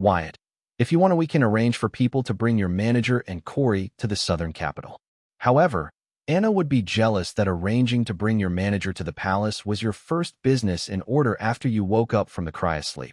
Wyatt, if you want, we can arrange for people to bring your manager and Corey to the southern capital. However, Anna would be jealous that arranging to bring your manager to the palace was your first business in order after you woke up from the cryosleep.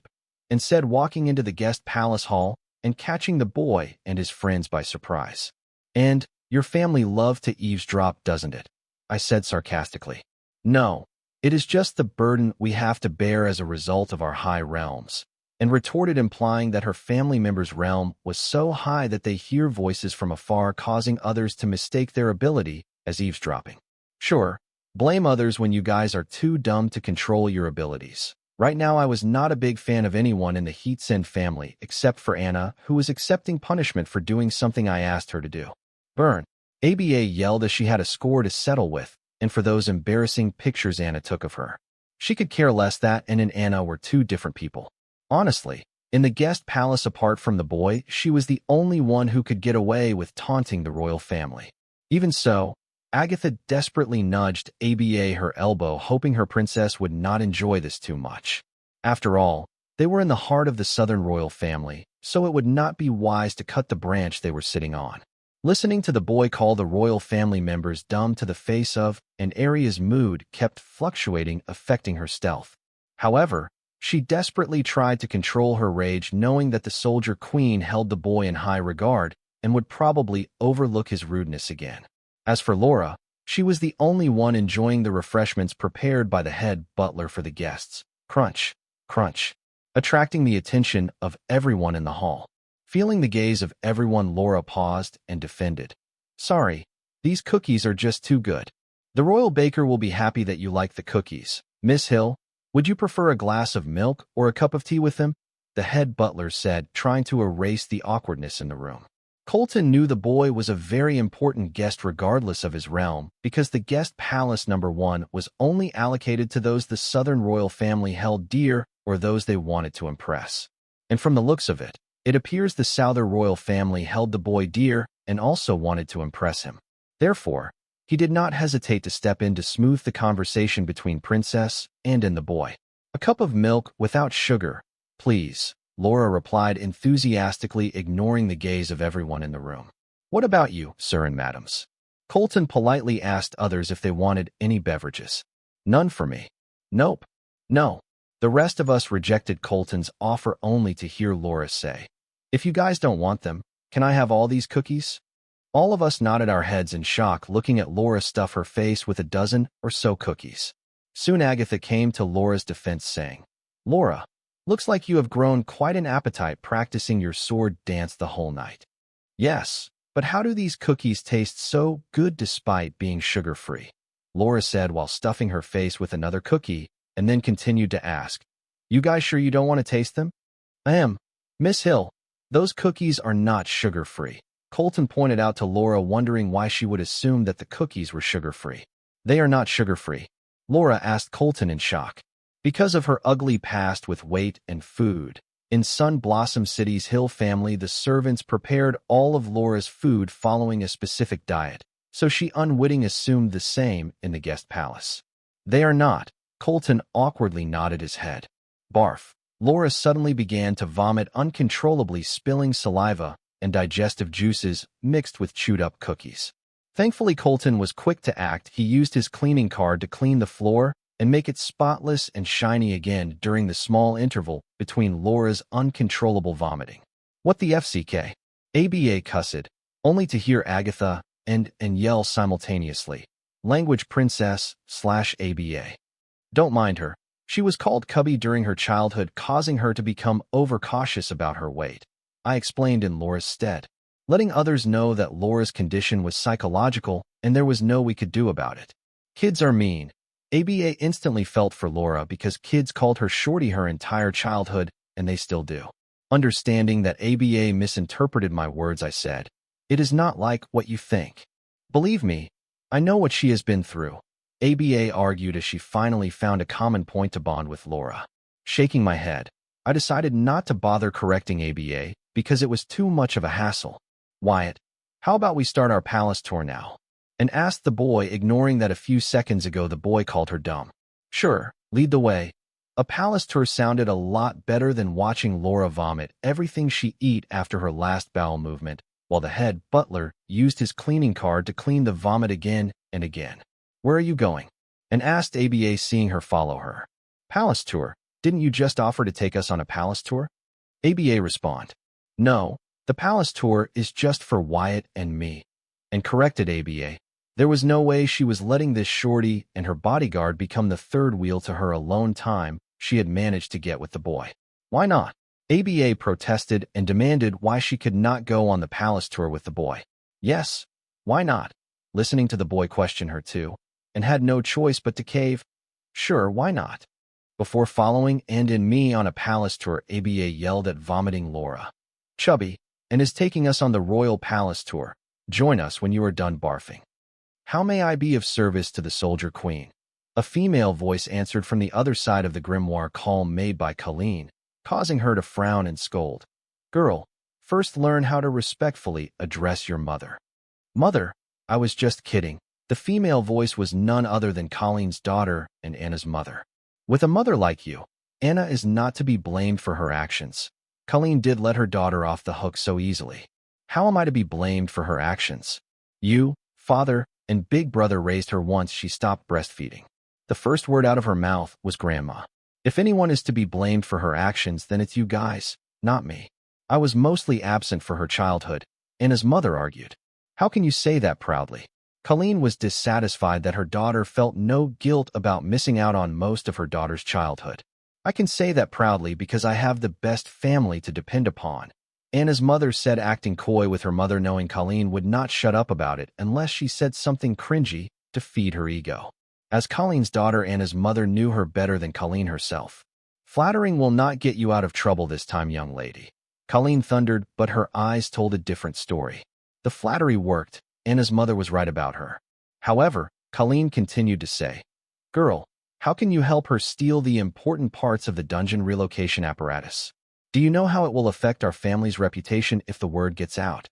Instead, walking into the guest palace hall and catching the boy and his friends by surprise. And your family loved to eavesdrop, doesn't it? I said sarcastically. No, it is just the burden we have to bear as a result of our high realms, and retorted, implying that her family member's realm was so high that they hear voices from afar, causing others to mistake their ability as eavesdropping. Sure, blame others when you guys are too dumb to control your abilities. Right now, I was not a big fan of anyone in the Heatsen family except for Anna, who was accepting punishment for doing something I asked her to do. Burn! ABA yelled as she had a score to settle with, and for those embarrassing pictures Anna took of her. She could care less. That and Anna were two different people. Honestly, in the guest palace apart from the boy, she was the only one who could get away with taunting the royal family. Even so, Agatha desperately nudged ABA her elbow, hoping her princess would not enjoy this too much. After all, they were in the heart of the southern royal family, so it would not be wise to cut the branch they were sitting on. Listening to the boy call the royal family members dumb to the face of, and Aria's mood kept fluctuating, affecting her stealth. However, she desperately tried to control her rage, knowing that the soldier queen held the boy in high regard and would probably overlook his rudeness again. As for Laura, she was the only one enjoying the refreshments prepared by the head butler for the guests. Crunch, crunch, attracting the attention of everyone in the hall. Feeling the gaze of everyone, Laura paused and defended. Sorry, these cookies are just too good. The royal baker will be happy that you like the cookies. Miss Hill, would you prefer a glass of milk or a cup of tea with them? The head butler said, trying to erase the awkwardness in the room. Colton knew the boy was a very important guest regardless of his realm, because the guest palace number 1 was only allocated to those the southern royal family held dear or those they wanted to impress. And from the looks of it, it appears the southern royal family held the boy dear and also wanted to impress him. Therefore, he did not hesitate to step in to smooth the conversation between Princess and the boy. A cup of milk without sugar, please, Laura replied enthusiastically, ignoring the gaze of everyone in the room. What about you, sir and madams? Colton politely asked others if they wanted any beverages. None for me. Nope. No. The rest of us rejected Colton's offer only to hear Laura say, if you guys don't want them, can I have all these cookies? All of us nodded our heads in shock, looking at Laura stuff her face with a dozen or so cookies. Soon Agatha came to Laura's defense, saying, Laura, looks like you have grown quite an appetite practicing your sword dance the whole night. Yes, but how do these cookies taste so good despite being sugar-free? Laura said while stuffing her face with another cookie, and then continued to ask, you guys sure you don't want to taste them? I am. Miss Hill, those cookies are not sugar-free. Colton pointed out to Laura, wondering why she would assume that the cookies were sugar-free. They are not sugar-free, Laura asked Colton in shock. Because of her ugly past with weight and food, in Sun Blossom City's Hill family, the servants prepared all of Laura's food following a specific diet, so she unwittingly assumed the same in the guest palace. They are not. Colton awkwardly nodded his head. Barf. Laura suddenly began to vomit uncontrollably, spilling saliva and digestive juices mixed with chewed-up cookies. Thankfully, Colton was quick to act. He used his cleaning card to clean the floor and make it spotless and shiny again during the small interval between Laura's uncontrollable vomiting. What the FCK? ABA cussed, only to hear Agatha and yell simultaneously. Language princess / ABA. Don't mind her. She was called Cubby during her childhood, causing her to become overcautious about her weight. I explained in Laura's stead, letting others know that Laura's condition was psychological and there was no we could do about it. Kids are mean. ABA instantly felt for Laura because kids called her Shorty her entire childhood, and they still do. Understanding that ABA misinterpreted my words, I said, it is not like what you think. Believe me, I know what she has been through. ABA argued as she finally found a common point to bond with Laura. Shaking my head, I decided not to bother correcting ABA because it was too much of a hassle. Wyatt, how about we start our palace tour now? And asked the boy, ignoring that a few seconds ago the boy called her dumb. Sure, lead the way. A palace tour sounded a lot better than watching Laura vomit everything she ate after her last bowel movement, while the head butler used his cleaning card to clean the vomit again and again. "Where are you going?" and asked ABA, seeing her follow her. "Palace tour. Didn't you just offer to take us on a palace tour?" ABA responded. "No, the palace tour is just for Wyatt and me," and corrected ABA. There was no way she was letting this shorty and her bodyguard become the third wheel to her alone time she had managed to get with the boy. "Why not?" ABA protested and demanded why she could not go on the palace tour with the boy. "Yes, why not?" Listening to the boy question her too, and had no choice but to cave. "Sure, why not?" Before following and in me on a palace tour, ABA yelled at vomiting Laura. "Chubby, and is taking us on the royal palace tour. Join us when you are done barfing." "How may I be of service to the soldier queen?" A female voice answered from the other side of the grimoire column made by Colleen, causing her to frown and scold. "Girl, first learn how to respectfully address your mother." "Mother, I was just kidding." The female voice was none other than Colleen's daughter and Anna's mother. "With a mother like you, Anna is not to be blamed for her actions. Colleen did let her daughter off the hook so easily. How am I to be blamed for her actions? You, father, and big brother raised her once she stopped breastfeeding." The first word out of her mouth was grandma. "If anyone is to be blamed for her actions, then it's you guys, not me. I was mostly absent for her childhood," Anna's mother argued. "How can you say that proudly?" Colleen was dissatisfied that her daughter felt no guilt about missing out on most of her daughter's childhood. "I can say that proudly because I have the best family to depend upon," Anna's mother said, acting coy with her mother, knowing Colleen would not shut up about it unless she said something cringy to feed her ego. As Colleen's daughter, Anna's mother knew her better than Colleen herself. "Flattering will not get you out of trouble this time, young lady," Colleen thundered, but her eyes told a different story. The flattery worked. Anna's mother was right about her. However, Colleen continued to say, "Girl, how can you help her steal the important parts of the dungeon relocation apparatus? Do you know how it will affect our family's reputation if the word gets out?"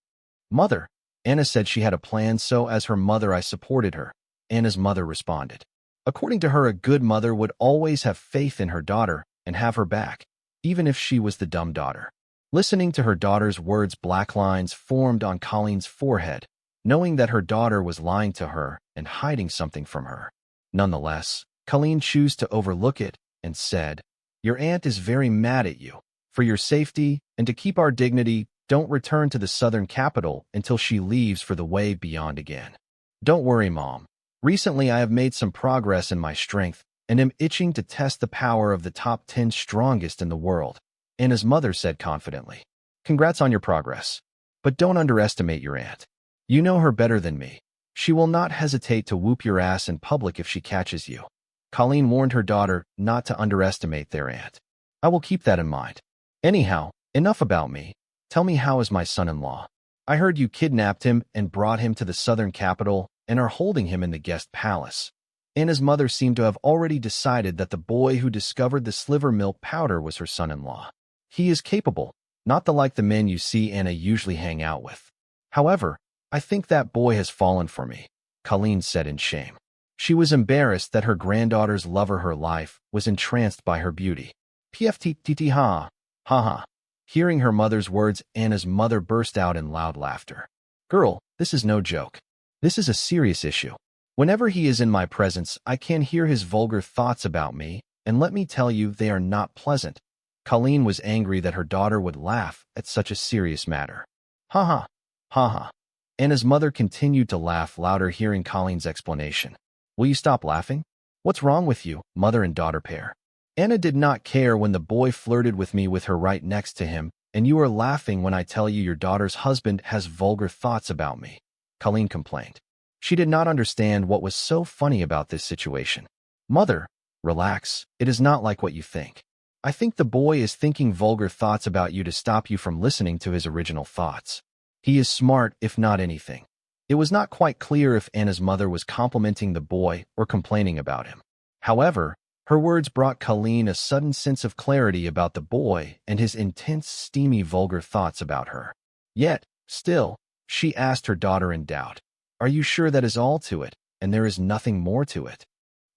"Mother," Anna said she had a plan, so as her mother I supported her, Anna's mother responded. According to her, a good mother would always have faith in her daughter and have her back, even if she was the dumb daughter. Listening to her daughter's words, black lines formed on Colleen's forehead, knowing that her daughter was lying to her and hiding something from her. Nonetheless, Colleen chose to overlook it and said, "Your aunt is very mad at you. For your safety and to keep our dignity, don't return to the southern capital until she leaves for the way beyond again." "Don't worry, Mom. Recently I have made some progress in my strength and am itching to test the power of the top 10 strongest in the world," Anna's mother said confidently. "Congrats on your progress. But don't underestimate your aunt. You know her better than me. She will not hesitate to whoop your ass in public if she catches you." Colleen warned her daughter not to underestimate their aunt. "I will keep that in mind. Anyhow, enough about me. Tell me, how is my son-in-law? I heard you kidnapped him and brought him to the southern capital and are holding him in the guest palace." Anna's mother seemed to have already decided that the boy who discovered the sliver milk powder was her son-in-law. "He is capable, not the like the men you see Anna usually hang out with. However, I think that boy has fallen for me," Colleen said in shame. She was embarrassed that her granddaughter's lover, her life, was entranced by her beauty. "Pftt ha, ha ha." Hearing her mother's words, Anna's mother burst out in loud laughter. "Girl, this is no joke. This is a serious issue. Whenever he is in my presence, I can hear his vulgar thoughts about me, and let me tell you, they are not pleasant." Colleen was angry that her daughter would laugh at such a serious matter. "Ha ha, ha ha." Anna's mother continued to laugh louder, hearing Colleen's explanation. "Will you stop laughing? What's wrong with you, mother and daughter pair? Anna did not care when the boy flirted with me with her right next to him, and you are laughing when I tell you your daughter's husband has vulgar thoughts about me," Colleen complained. She did not understand what was so funny about this situation. "Mother, relax. It is not like what you think. I think the boy is thinking vulgar thoughts about you to stop you from listening to his original thoughts. He is smart, if not anything." It was not quite clear if Anna's mother was complimenting the boy or complaining about him. However, her words brought Colleen a sudden sense of clarity about the boy and his intense, steamy, vulgar thoughts about her. Yet, still, she asked her daughter in doubt, "Are you sure that is all to it, and there is nothing more to it?"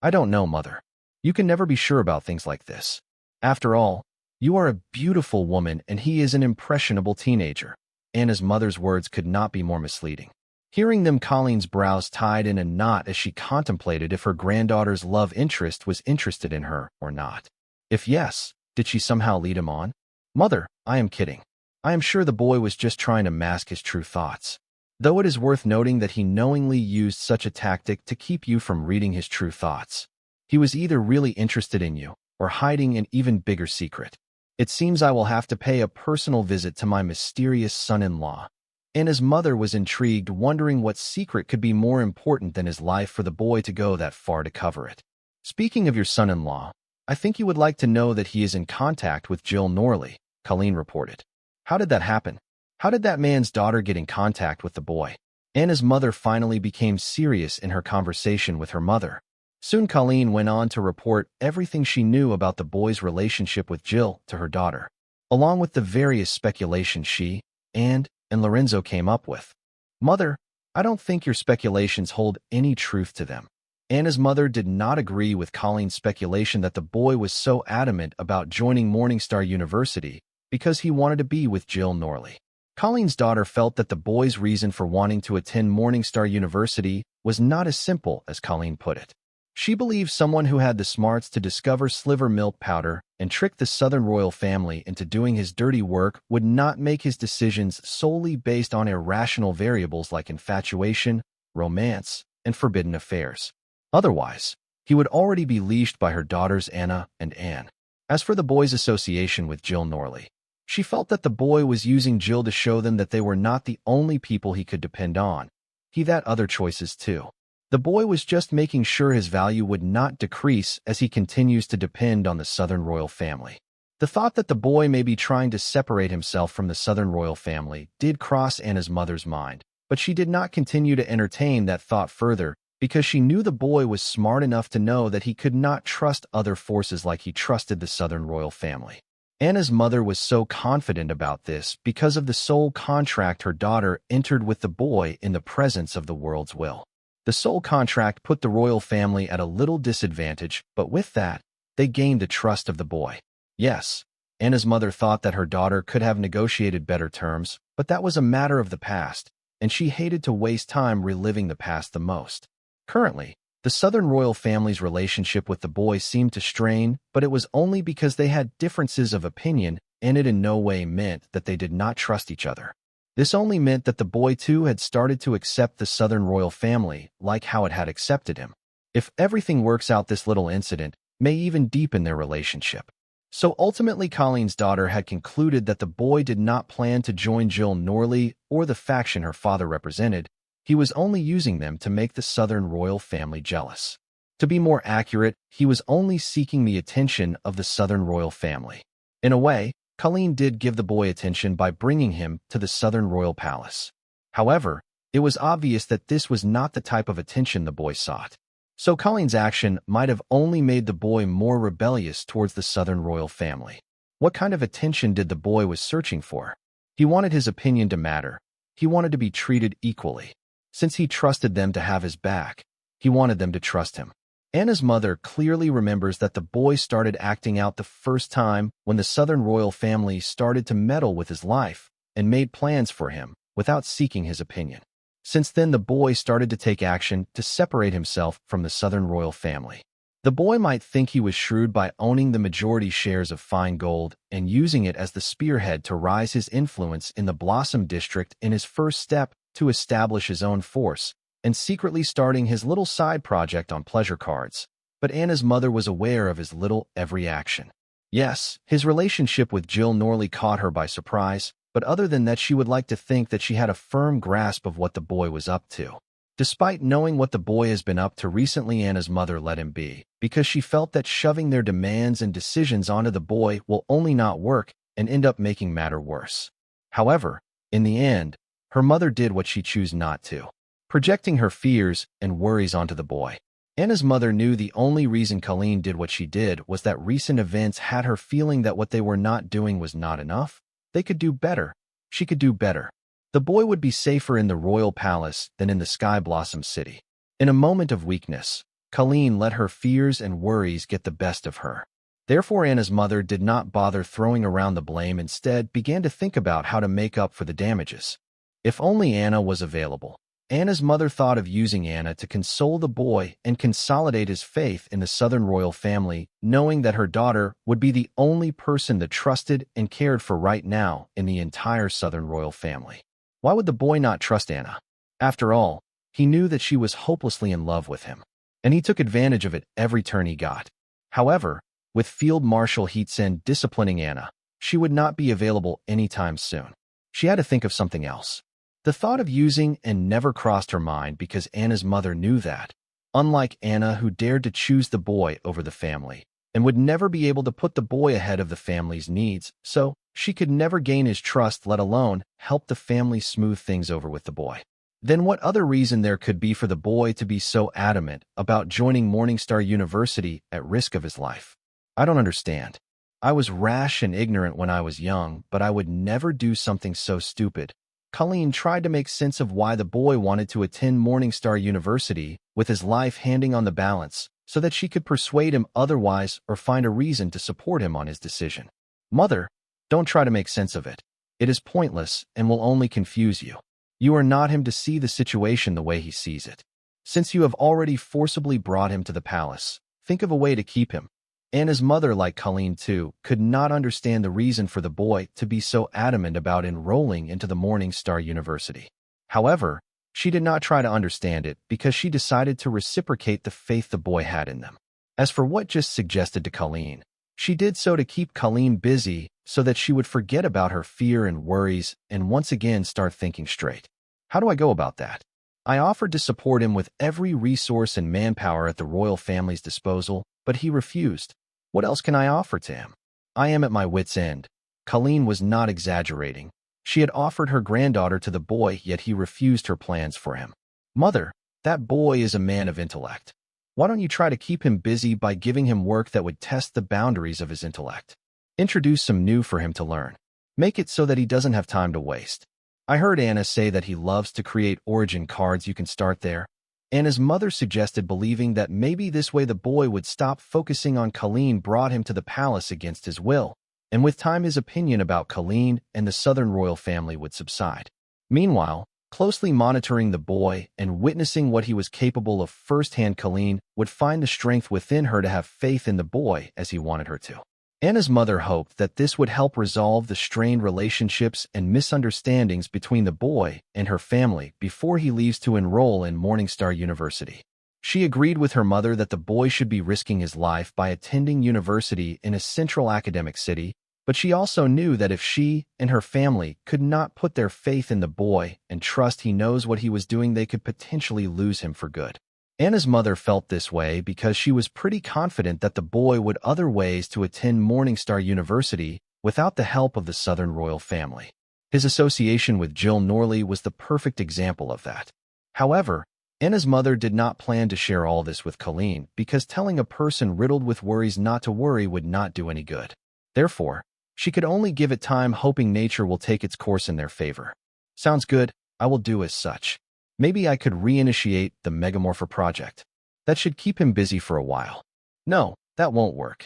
"I don't know, Mother. You can never be sure about things like this. After all, you are a beautiful woman and he is an impressionable teenager. Anna's mother's words could not be more misleading. Hearing them, Colleen's brows tied in a knot as she contemplated if her granddaughter's love interest was interested in her or not. If yes, did she somehow lead him on? Mother, I am kidding. I am sure the boy was just trying to mask his true thoughts. Though it is worth noting that he knowingly used such a tactic to keep you from reading his true thoughts. He was either really interested in you or hiding an even bigger secret. It seems I will have to pay a personal visit to my mysterious son-in-law. Anna's mother was intrigued, wondering what secret could be more important than his life for the boy to go that far to cover it. Speaking of your son-in-law, I think you would like to know that he is in contact with Jill Norley, Colleen reported. How did that happen? How did that man's daughter get in contact with the boy? Anna's mother finally became serious in her conversation with her mother. Soon Colleen went on to report everything she knew about the boy's relationship with Jill to her daughter, along with the various speculations she, Anne, and Lorenzo came up with. Mother, I don't think your speculations hold any truth to them. Anna's mother did not agree with Colleen's speculation that the boy was so adamant about joining Morningstar University because he wanted to be with Jill Norley. Colleen's daughter felt that the boy's reason for wanting to attend Morningstar University was not as simple as Colleen put it. She believed someone who had the smarts to discover sliver milk powder and trick the Southern royal family into doing his dirty work would not make his decisions solely based on irrational variables like infatuation, romance, and forbidden affairs. Otherwise, he would already be leashed by her daughters Anna and Anne. As for the boy's association with Jill Norley, she felt that the boy was using Jill to show them that they were not the only people he could depend on. He had other choices too. The boy was just making sure his value would not decrease as he continues to depend on the Southern royal family. The thought that the boy may be trying to separate himself from the Southern royal family did cross Anna's mother's mind, but she did not continue to entertain that thought further because she knew the boy was smart enough to know that he could not trust other forces like he trusted the Southern royal family. Anna's mother was so confident about this because of the soul contract her daughter entered with the boy in the presence of the world's will. The soul contract put the royal family at a little disadvantage, but with that, they gained the trust of the boy. Yes, Anna's mother thought that her daughter could have negotiated better terms, but that was a matter of the past, and she hated to waste time reliving the past the most. Currently, the Southern royal family's relationship with the boy seemed to strain, but it was only because they had differences of opinion, and it in no way meant that they did not trust each other. This only meant that the boy too had started to accept the Southern royal family like how it had accepted him. If everything works out, this little incident may even deepen their relationship. So ultimately, Colleen's daughter had concluded that the boy did not plan to join Jill Norley or the faction her father represented. He was only using them to make the Southern royal family jealous. To be more accurate, he was only seeking the attention of the Southern royal family. In a way, Colleen did give the boy attention by bringing him to the Southern royal palace. However, it was obvious that this was not the type of attention the boy sought. So Colleen's action might have only made the boy more rebellious towards the Southern royal family. What kind of attention did the boy was searching for? He wanted his opinion to matter. He wanted to be treated equally. Since he trusted them to have his back, he wanted them to trust him. Anna's mother clearly remembers that the boy started acting out the first time when the Southern royal family started to meddle with his life and made plans for him without seeking his opinion. Since then, the boy started to take action to separate himself from the Southern royal family. The boy might think he was shrewd by owning the majority shares of Fine Gold and using it as the spearhead to rise his influence in the Blossom District in his first step to establish his own force, and secretly starting his little side project on pleasure cards. But Anna's mother was aware of his little every action. Yes, his relationship with Jill Norley caught her by surprise, but other than that, she would like to think that she had a firm grasp of what the boy was up to. Despite knowing what the boy has been up to recently, Anna's mother let him be, because she felt that shoving their demands and decisions onto the boy will only not work and end up making matter worse. However, in the end, her mother did what she chose not to, projecting her fears and worries onto the boy. Anna's mother knew the only reason Colleen did what she did was that recent events had her feeling that what they were not doing was not enough. They could do better. She could do better. The boy would be safer in the royal palace than in the Sky Blossom City. In a moment of weakness, Colleen let her fears and worries get the best of her. Therefore, Anna's mother did not bother throwing around the blame, instead began to think about how to make up for the damages. If only Anna was available. Anna's mother thought of using Anna to console the boy and consolidate his faith in the Southern royal family, knowing that her daughter would be the only person that trusted and cared for right now in the entire Southern royal family. Why would the boy not trust Anna? After all, he knew that she was hopelessly in love with him, and he took advantage of it every turn he got. However, with Field Marshal Heatsen disciplining Anna, she would not be available anytime soon. She had to think of something else. The thought of using and never crossed her mind because Anna's mother knew that, unlike Anna, who dared to choose the boy over the family, and would never be able to put the boy ahead of the family's needs, so she could never gain his trust, let alone help the family smooth things over with the boy. Then what other reason there could be for the boy to be so adamant about joining Morningstar University at risk of his life? I don't understand. I was rash and ignorant when I was young, but I would never do something so stupid. Colleen tried to make sense of why the boy wanted to attend Morningstar University, with his life hanging on the balance, so that she could persuade him otherwise or find a reason to support him on his decision. Mother, don't try to make sense of it. It is pointless and will only confuse you. You are not him to see the situation the way he sees it. Since you have already forcibly brought him to the palace, think of a way to keep him. Anna's mother, like Colleen too, could not understand the reason for the boy to be so adamant about enrolling into the Morningstar University. However, she did not try to understand it because she decided to reciprocate the faith the boy had in them. As for what just suggested to Colleen, she did so to keep Colleen busy so that she would forget about her fear and worries and once again start thinking straight. How do I go about that? I offered to support him with every resource and manpower at the royal family's disposal, but he refused. What else can I offer to him? I am at my wit's end. Colleen was not exaggerating. She had offered her granddaughter to the boy, yet he refused her plans for him. Mother, that boy is a man of intellect. Why don't you try to keep him busy by giving him work that would test the boundaries of his intellect? Introduce some new for him to learn. Make it so that he doesn't have time to waste. I heard Anna say that he loves to create origin cards. You can start there. Anna's mother suggested, believing that maybe this way the boy would stop focusing on Colleen, brought him to the palace against his will, and with time his opinion about Colleen and the Southern royal family would subside. Meanwhile, closely monitoring the boy and witnessing what he was capable of firsthand, Colleen would find the strength within her to have faith in the boy as he wanted her to. Anna's mother hoped that this would help resolve the strained relationships and misunderstandings between the boy and her family before he leaves to enroll in Morningstar University. She agreed with her mother that the boy should be risking his life by attending university in a central academic city, but she also knew that if she and her family could not put their faith in the boy and trust he knows what he was doing, they could potentially lose him for good. Anna's mother felt this way because she was pretty confident that the boy would other ways to attend Morningstar University without the help of the Southern royal family. His association with Jill Norley was the perfect example of that. However, Anna's mother did not plan to share all this with Colleen because telling a person riddled with worries not to worry would not do any good. Therefore, she could only give it time, hoping nature will take its course in their favor. Sounds good, I will do as such. Maybe I could reinitiate the Megamorpher project. That should keep him busy for a while. No, that won't work.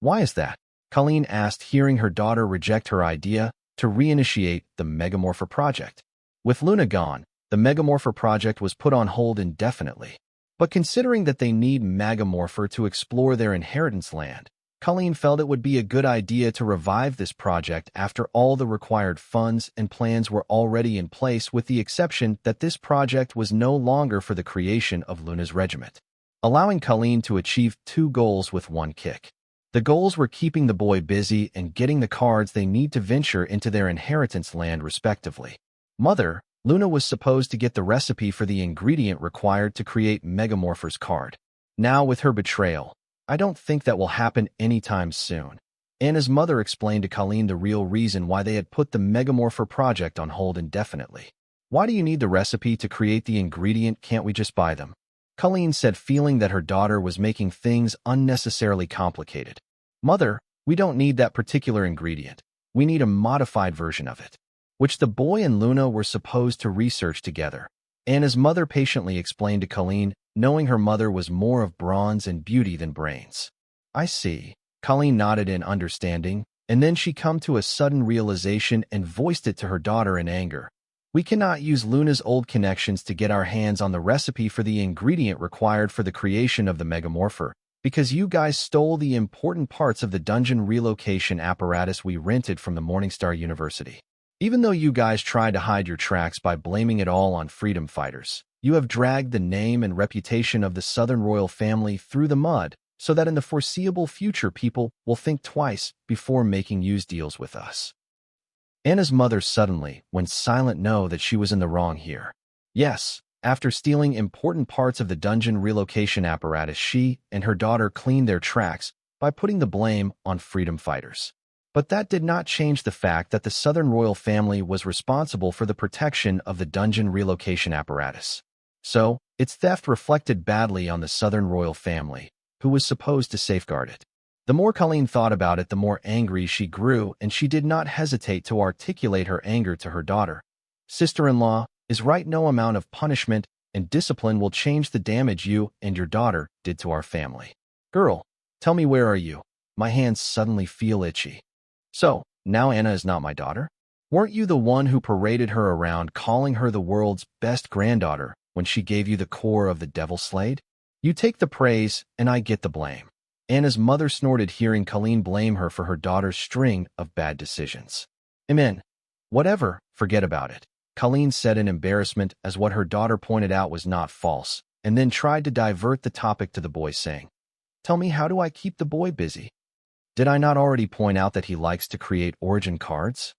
Why is that? Colleen asked, hearing her daughter reject her idea to reinitiate the Megamorpher project. With Luna gone, the Megamorpher project was put on hold indefinitely. But considering that they need Megamorpher to explore their inheritance land, Colleen felt it would be a good idea to revive this project after all the required funds and plans were already in place, with the exception that this project was no longer for the creation of Luna's regiment, allowing Colleen to achieve two goals with one kick. The goals were keeping the boy busy and getting the cards they need to venture into their inheritance land respectively. Mother, Luna was supposed to get the recipe for the ingredient required to create Megamorpher's card. Now with her betrayal, I don't think that will happen anytime soon. Anna's mother explained to Colleen the real reason why they had put the Megamorpher project on hold indefinitely. Why do you need the recipe to create the ingredient? Can't we just buy them? Colleen said, feeling that her daughter was making things unnecessarily complicated. Mother, we don't need that particular ingredient. We need a modified version of it, which the boy and Luna were supposed to research together. Anna's mother patiently explained to Colleen, knowing her mother was more of bronze and beauty than brains. I see. Colleen nodded in understanding, and then she come to a sudden realization and voiced it to her daughter in anger. We cannot use Luna's old connections to get our hands on the recipe for the ingredient required for the creation of the Megamorpher, because you guys stole the important parts of the dungeon relocation apparatus we rented from the Morningstar University. Even though you guys tried to hide your tracks by blaming it all on freedom fighters, you have dragged the name and reputation of the Southern royal family through the mud, so that in the foreseeable future people will think twice before making use deals with us. Anna's mother suddenly went silent, know that she was in the wrong here. Yes, after stealing important parts of the dungeon relocation apparatus, she and her daughter cleaned their tracks by putting the blame on freedom fighters. But that did not change the fact that the Southern royal family was responsible for the protection of the dungeon relocation apparatus. So, its theft reflected badly on the Southern royal family, who was supposed to safeguard it. The more Colleen thought about it, the more angry she grew, and she did not hesitate to articulate her anger to her daughter. Sister-in-law is right. No amount of punishment and discipline will change the damage you and your daughter did to our family. Girl, tell me, where are you? My hands suddenly feel itchy. So, now Anna is not my daughter? Weren't you the one who paraded her around calling her the world's best granddaughter when she gave you the core of the Devil Slade? You take the praise and I get the blame. Anna's mother snorted, hearing Colleen blame her for her daughter's string of bad decisions. Amen. Whatever, forget about it, Colleen said in embarrassment, as what her daughter pointed out was not false, and then tried to divert the topic to the boy, saying, Tell me, how do I keep the boy busy? Did I not already point out that he likes to create origin cards?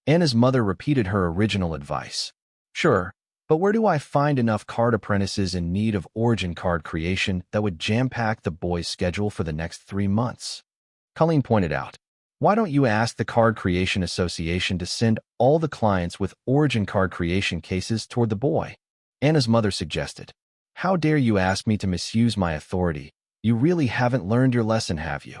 Anna's mother repeated her original advice. Sure, but where do I find enough card apprentices in need of origin card creation that would jam-pack the boy's schedule for the next 3 months? Colleen pointed out. Why don't you ask the Card Creation Association to send all the clients with origin card creation cases toward the boy? Anna's mother suggested. How dare you ask me to misuse my authority? You really haven't learned your lesson, have you?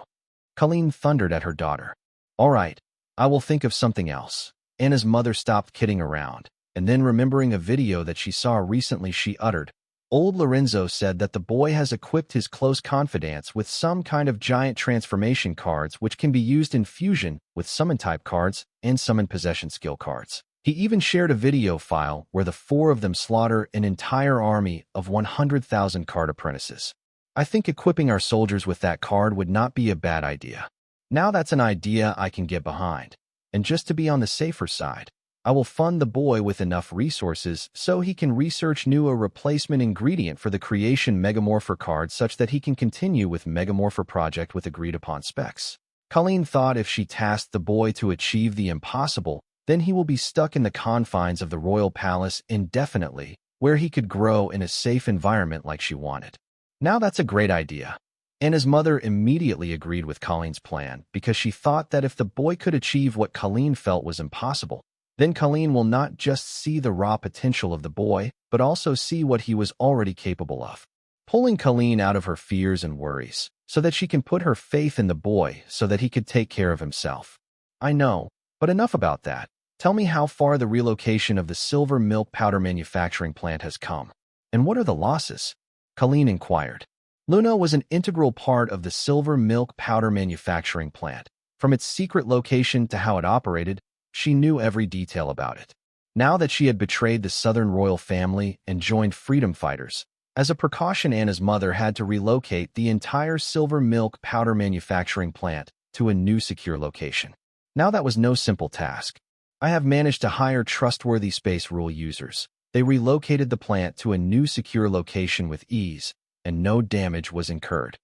Colleen thundered at her daughter. All right, I will think of something else. Anna's mother stopped kidding around, and then, remembering a video that she saw recently, she uttered, Old Lorenzo said that the boy has equipped his close confidants with some kind of giant transformation cards which can be used in fusion with summon-type cards and summon possession skill cards. He even shared a video file where the 4 of them slaughter an entire army of 100,000 card apprentices. I think equipping our soldiers with that card would not be a bad idea. Now that's an idea I can get behind. And just to be on the safer side, I will fund the boy with enough resources so he can research a replacement ingredient for the creation Megamorpher card, such that he can continue with Megamorpher project with agreed-upon specs. Colleen thought if she tasked the boy to achieve the impossible, then he will be stuck in the confines of the royal palace indefinitely, where he could grow in a safe environment like she wanted. Now that's a great idea. Anna's mother immediately agreed with Colleen's plan, because she thought that if the boy could achieve what Colleen felt was impossible, then Colleen will not just see the raw potential of the boy, but also see what he was already capable of, pulling Colleen out of her fears and worries, so that she can put her faith in the boy so that he could take care of himself. I know, but enough about that. Tell me how far the relocation of the silver milk powder manufacturing plant has come. And what are the losses? Colleen inquired. Luna was an integral part of the silver milk powder manufacturing plant. From its secret location to how it operated, she knew every detail about it. Now that she had betrayed the Southern royal family and joined freedom fighters, as a precaution, Anna's mother had to relocate the entire silver milk powder manufacturing plant to a new secure location. Now that was no simple task. I have managed to hire trustworthy space rule users. They relocated the plant to a new secure location with ease, and no damage was incurred.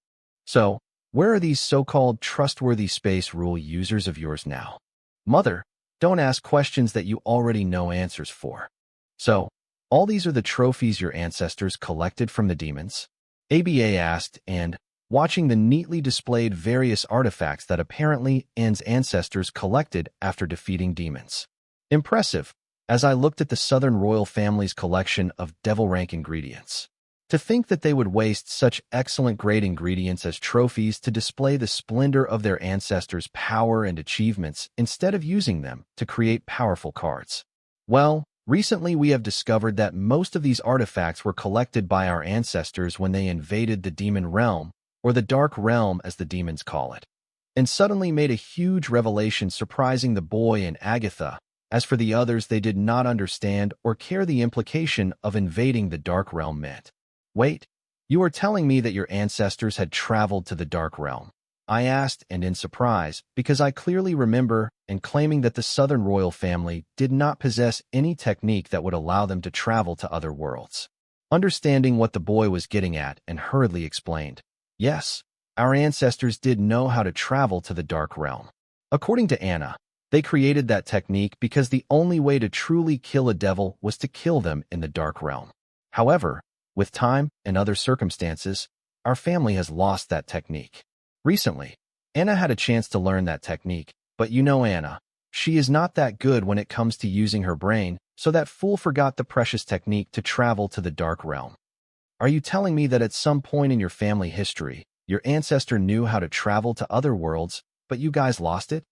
So, where are these so-called trustworthy space rule users of yours now? Mother, don't ask questions that you already know answers for. So, all these are the trophies your ancestors collected from the demons? ABA asked, and, watching the neatly displayed various artifacts that apparently Anne's ancestors collected after defeating demons. Impressive, as I looked at the Southern royal family's collection of devil-rank ingredients. To think that they would waste such excellent grade ingredients as trophies to display the splendor of their ancestors' power and achievements instead of using them to create powerful cards. Well, recently we have discovered that most of these artifacts were collected by our ancestors when they invaded the demon realm, or the dark realm as the demons call it. and suddenly made a huge revelation surprising the boy and Agatha. As for the others, they did not understand or care the implication of invading the Dark Realm meant. Wait, you are telling me that your ancestors had traveled to the Dark Realm? I asked, and in surprise, because I clearly remember and claiming that the Southern royal family did not possess any technique that would allow them to travel to other worlds. Understanding what the boy was getting at and hurriedly explained, yes, our ancestors did know how to travel to the Dark Realm. According to Anna, they created that technique because the only way to truly kill a devil was to kill them in the Dark Realm. However, with time and other circumstances, our family has lost that technique. Recently, Anna had a chance to learn that technique, but you know Anna, she is not that good when it comes to using her brain, so that fool forgot the precious technique to travel to the Dark Realm. Are you telling me that at some point in your family history, your ancestor knew how to travel to other worlds, but you guys lost it?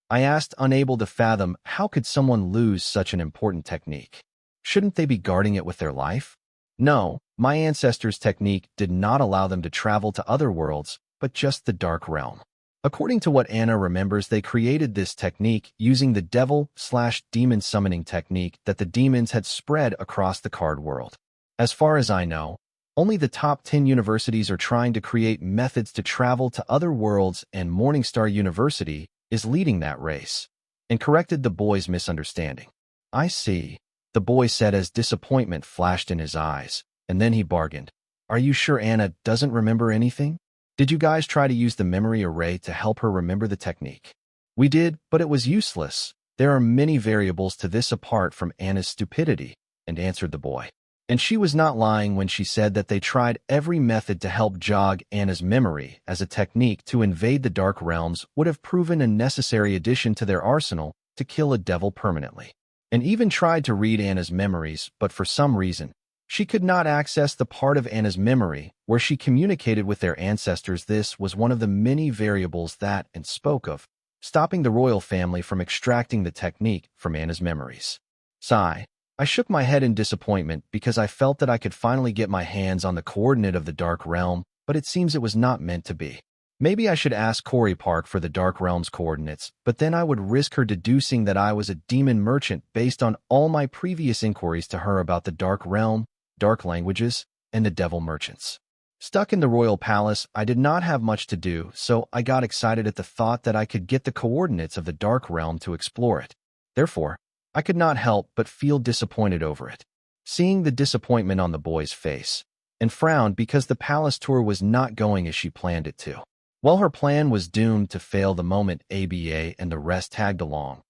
I asked, unable to fathom how could someone lose such an important technique. Shouldn't they be guarding it with their life? No, my ancestors' technique did not allow them to travel to other worlds, but just the Dark Realm. According to what Anna remembers, they created this technique using the devil/demon summoning technique that the demons had spread across the card world. As far as I know, only the top 10 universities are trying to create methods to travel to other worlds, and Morningstar University is leading that race, and corrected the boy's misunderstanding. I see, the boy said as disappointment flashed in his eyes, and then he bargained. Are you sure Anna doesn't remember anything? Did you guys try to use the memory array to help her remember the technique? We did, but it was useless. There are many variables to this apart from Anna's stupidity, and answered the boy. And she was not lying when she said that they tried every method to help jog Anna's memory, as a technique to invade the Dark Realms would have proven a necessary addition to their arsenal to kill a devil permanently. And even tried to read Anna's memories, but for some reason, she could not access the part of Anna's memory where she communicated with their ancestors. This was one of the many variables that, and spoke of, stopping the royal family from extracting the technique from Anna's memories. Sigh. I shook my head in disappointment because I felt that I could finally get my hands on the coordinate of the Dark Realm, but it seems it was not meant to be. Maybe I should ask Corey Park for the Dark Realm's coordinates, but then I would risk her deducing that I was a demon merchant based on all my previous inquiries to her about the Dark Realm, dark languages, and the devil merchants. Stuck in the royal palace, I did not have much to do, so I got excited at the thought that I could get the coordinates of the Dark Realm to explore it. Therefore, I could not help but feel disappointed over it. Seeing the disappointment on the boy's face, and frowned because the palace tour was not going as she planned it to. Well, her plan was doomed to fail the moment ABA and the rest tagged along,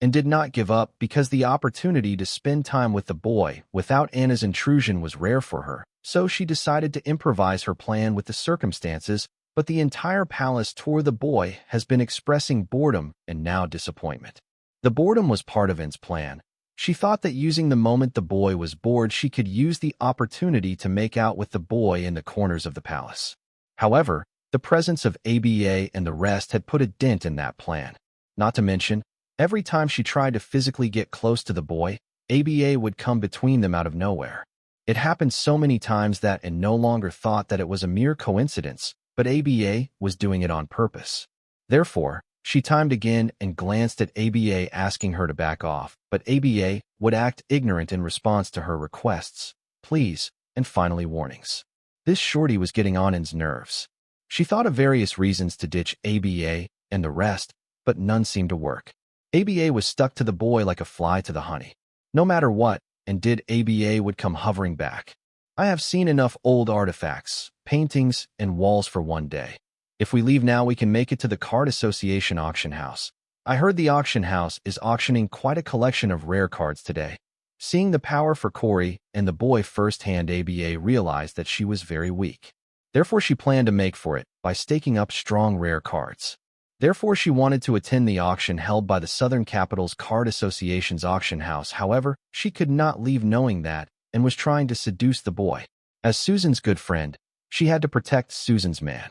and did not give up because the opportunity to spend time with the boy without Anna's intrusion was rare for her, so she decided to improvise her plan with the circumstances, but the entire palace tour the boy has been expressing boredom and now disappointment. The boredom was part of Anne's plan. She thought that using the moment the boy was bored, she could use the opportunity to make out with the boy in the corners of the palace. However, the presence of ABA and the rest had put a dent in that plan. Not to mention, every time she tried to physically get close to the boy, ABA would come between them out of nowhere. It happened so many times that Anne no longer thought that it was a mere coincidence, but ABA was doing it on purpose. Therefore, she timed again and glanced at ABA asking her to back off, but ABA would act ignorant in response to her requests, pleas, and finally warnings. This shorty was getting on Anne's nerves. She thought of various reasons to ditch ABA and the rest, but none seemed to work. ABA was stuck to the boy like a fly to the honey. No matter what, and did ABA would come hovering back. I have seen enough old artifacts, paintings, and walls for one day. If we leave now, we can make it to the Card Association auction house. I heard the auction house is auctioning quite a collection of rare cards today. Seeing the power for Corey and the boy firsthand, ABA realized that she was very weak. Therefore, she planned to make for it by staking up strong rare cards. Therefore, she wanted to attend the auction held by the Southern Capital's Card Association's auction house. However, she could not leave knowing that and was trying to seduce the boy. As Susan's good friend, she had to protect Susan's man.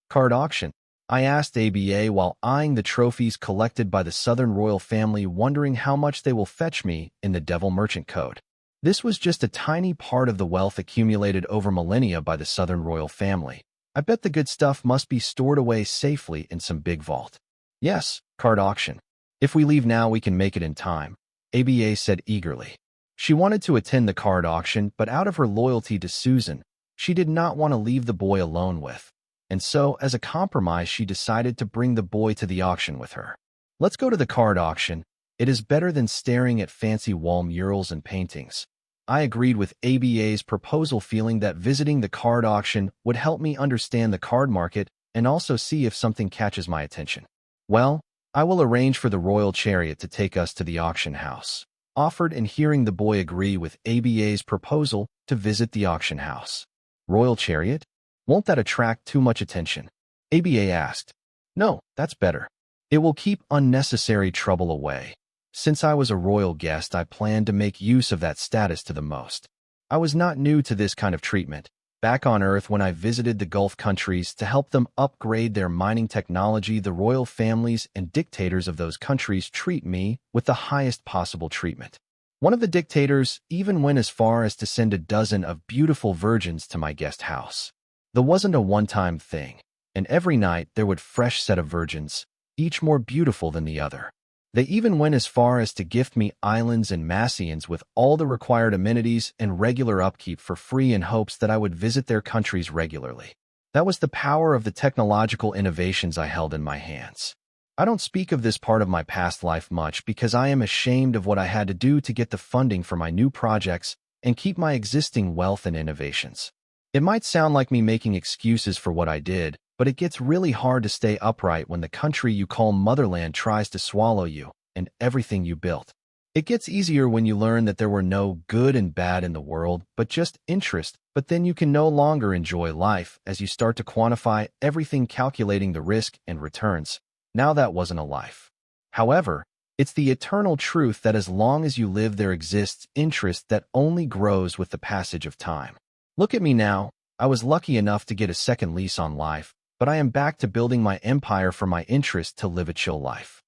Card auction? I asked ABA while eyeing the trophies collected by the Southern royal family, wondering how much they will fetch me in the Devil Merchant Code. This was just a tiny part of the wealth accumulated over millennia by the Southern royal family. I bet the good stuff must be stored away safely in some big vault. Yes, card auction. If we leave now, we can make it in time, ABA said eagerly. She wanted to attend the card auction, but out of her loyalty to Susan, she did not want to leave the boy alone with. And so, as a compromise, she decided to bring the boy to the auction with her. Let's go to the card auction. It is better than staring at fancy wall murals and paintings. I agreed with ABA's proposal, feeling that visiting the card auction would help me understand the card market and also see if something catches my attention. Well, I will arrange for the royal chariot to take us to the auction house, offered, and hearing the boy agree with ABA's proposal to visit the auction house. Royal chariot? Won't that attract too much attention? ABA asked. No, that's better. It will keep unnecessary trouble away. Since I was a royal guest, I planned to make use of that status to the most. I was not new to this kind of treatment. Back on Earth, when I visited the Gulf countries to help them upgrade their mining technology, the royal families and dictators of those countries treat me with the highest possible treatment. One of the dictators even went as far as to send a dozen of beautiful virgins to my guest house. That wasn't a one-time thing, and every night there would fresh set of virgins, each more beautiful than the other. They even went as far as to gift me islands and mansions with all the required amenities and regular upkeep for free, in hopes that I would visit their countries regularly. That was the power of the technological innovations I held in my hands. I don't speak of this part of my past life much because I am ashamed of what I had to do to get the funding for my new projects and keep my existing wealth and innovations. It might sound like me making excuses for what I did, but it gets really hard to stay upright when the country you call motherland tries to swallow you and everything you built. It gets easier when you learn that there were no good and bad in the world, but just interest, but then you can no longer enjoy life as you start to quantify everything, calculating the risk and returns. Now that wasn't a life. However, it's the eternal truth that as long as you live, there exists interest that only grows with the passage of time. Look at me now. I was lucky enough to get a second lease on life, but I am back to building my empire for my interest to live a chill life.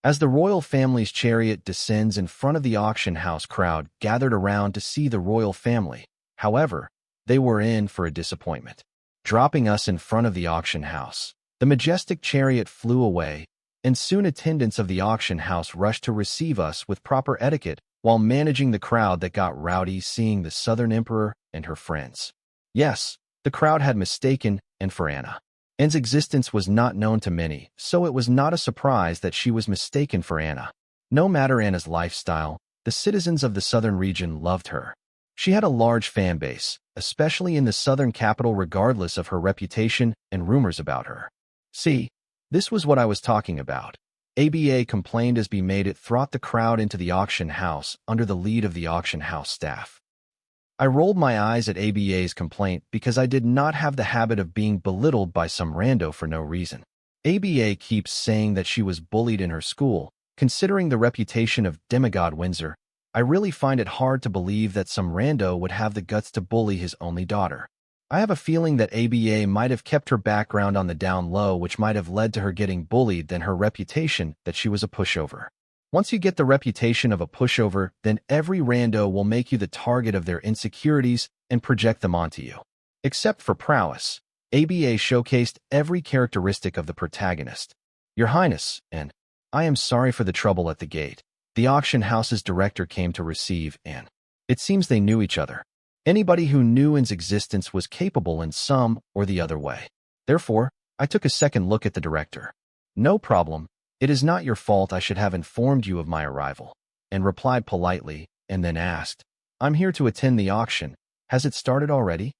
As the royal family's chariot descends in front of the auction house, crowd gathered around to see the royal family. However, they were in for a disappointment. Dropping us in front of the auction house, the majestic chariot flew away, and soon attendants of the auction house rushed to receive us with proper etiquette, while managing the crowd that got rowdy seeing the Southern Emperor and her friends. Yes, the crowd had mistaken Anne for Anna. Anne's existence was not known to many, so it was not a surprise that she was mistaken for Anna. No matter Anna's lifestyle, the citizens of the southern region loved her. She had a large fan base, especially in the southern capital, regardless of her reputation and rumors about her. See, this was what I was talking about. ABA complained as B made it throughout the crowd into the auction house under the lead of the auction house staff. I rolled my eyes at ABA's complaint because I did not have the habit of being belittled by some rando for no reason. ABA keeps saying that she was bullied in her school. Considering the reputation of demigod Windsor, I really find it hard to believe that some rando would have the guts to bully his only daughter. I have a feeling that ABA might have kept her background on the down low, which might have led to her getting bullied than her reputation that she was a pushover. Once you get the reputation of a pushover, then every rando will make you the target of their insecurities and project them onto you. Except for prowess, ABA showcased every characteristic of the protagonist. Your Highness, and I am sorry for the trouble at the gate. The auction house's director came to receive Anne. It seems they knew each other. Anybody who knew Anne's existence was capable in some or the other way. Therefore, I took a second look at the director. No problem. It is not your fault. I should have informed you of my arrival. Anne replied politely, and then asked, I'm here to attend the auction. Has it started already?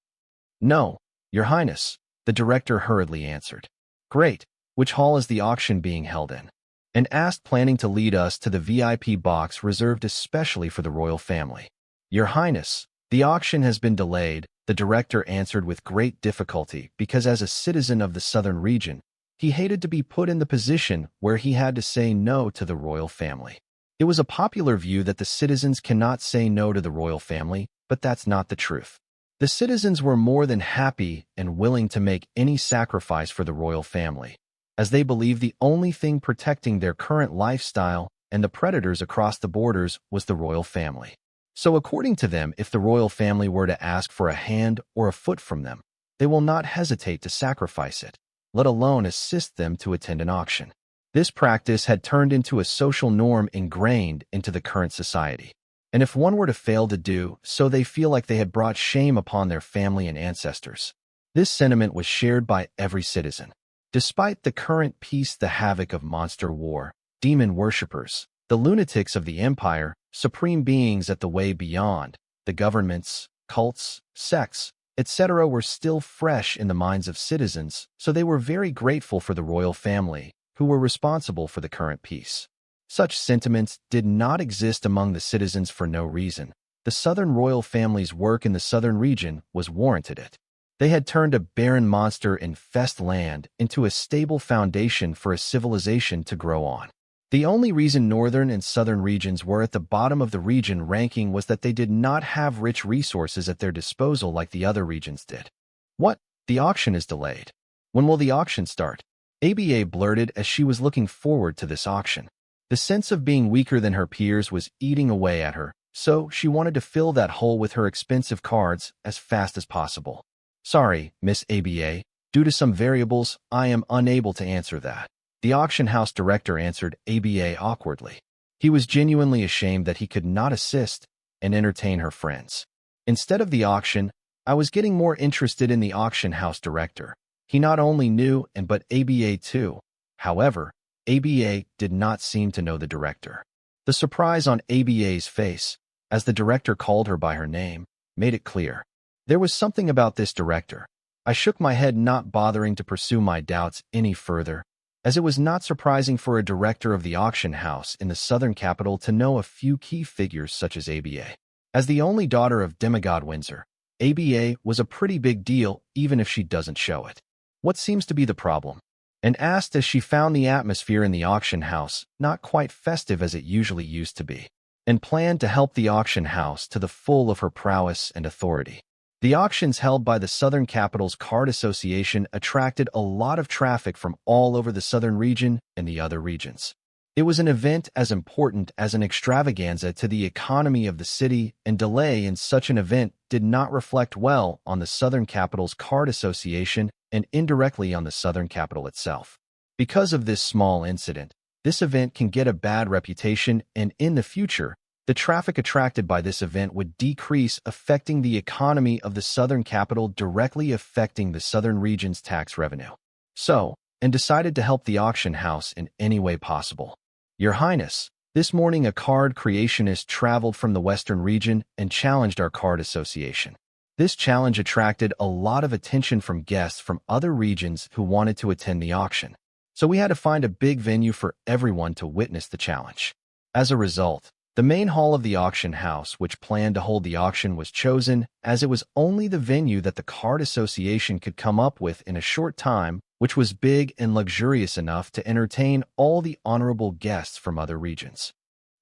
No, Your Highness, the director hurriedly answered. Great. Which hall is the auction being held in? And asked, planning to lead us to the VIP box reserved especially for the royal family. Your Highness, the auction has been delayed, the director answered with great difficulty, because as a citizen of the southern region, he hated to be put in the position where he had to say no to the royal family. It was a popular view that the citizens cannot say no to the royal family, but that's not the truth. The citizens were more than happy and willing to make any sacrifice for the royal family, as they believed the only thing protecting their current lifestyle and the predators across the borders was the royal family. So according to them, if the royal family were to ask for a hand or a foot from them, they will not hesitate to sacrifice it, let alone assist them to attend an auction. This practice had turned into a social norm ingrained into the current society. And if one were to fail to do so, they feel like they had brought shame upon their family and ancestors. This sentiment was shared by every citizen. Despite the current peace, the havoc of monster war, demon worshippers, the lunatics of the empire, supreme beings at the way beyond, the governments, cults, sects, etc. were still fresh in the minds of citizens, so they were very grateful for the royal family, who were responsible for the current peace. Such sentiments did not exist among the citizens for no reason. The southern royal family's work in the southern region was warranted it. They had turned a barren monster-infested land into a stable foundation for a civilization to grow on. The only reason northern and southern regions were at the bottom of the region ranking was that they did not have rich resources at their disposal like the other regions did. What? The auction is delayed. When will the auction start? ABA blurted as she was looking forward to this auction. The sense of being weaker than her peers was eating away at her, so she wanted to fill that hole with her expensive cards as fast as possible. Sorry, Miss ABA, due to some variables, I am unable to answer that. The auction house director answered ABA awkwardly. He was genuinely ashamed that he could not assist and entertain her friends. Instead of the auction, I was getting more interested in the auction house director. He not only knew but ABA too. However, ABA did not seem to know the director. The surprise on ABA's face, as the director called her by her name, made it clear. There was something about this director. I shook my head, not bothering to pursue my doubts any further, as it was not surprising for a director of the auction house in the southern capital to know a few key figures such as ABA. As the only daughter of demigod Windsor, ABA was a pretty big deal even if she doesn't show it. What seems to be the problem? And asked as she found the atmosphere in the auction house not quite festive as it usually used to be, and planned to help the auction house to the full of her prowess and authority. The auctions held by the Southern Capital's Card Association attracted a lot of traffic from all over the southern region and the other regions. It was an event as important as an extravaganza to the economy of the city, and delay in such an event did not reflect well on the Southern Capital's Card Association and indirectly on the Southern Capital itself. Because of this small incident, this event can get a bad reputation, and in the future, the traffic attracted by this event would decrease, affecting the economy of the Southern Capital, directly affecting the southern region's tax revenue. So, and decided to help the auction house in any way possible. Your Highness, this morning a card creationist traveled from the western region and challenged our card association. This challenge attracted a lot of attention from guests from other regions who wanted to attend the auction. So we had to find a big venue for everyone to witness the challenge. As a result, the main hall of the auction house, which planned to hold the auction, was chosen, as it was only the venue that the Card Association could come up with in a short time, which was big and luxurious enough to entertain all the honorable guests from other regions.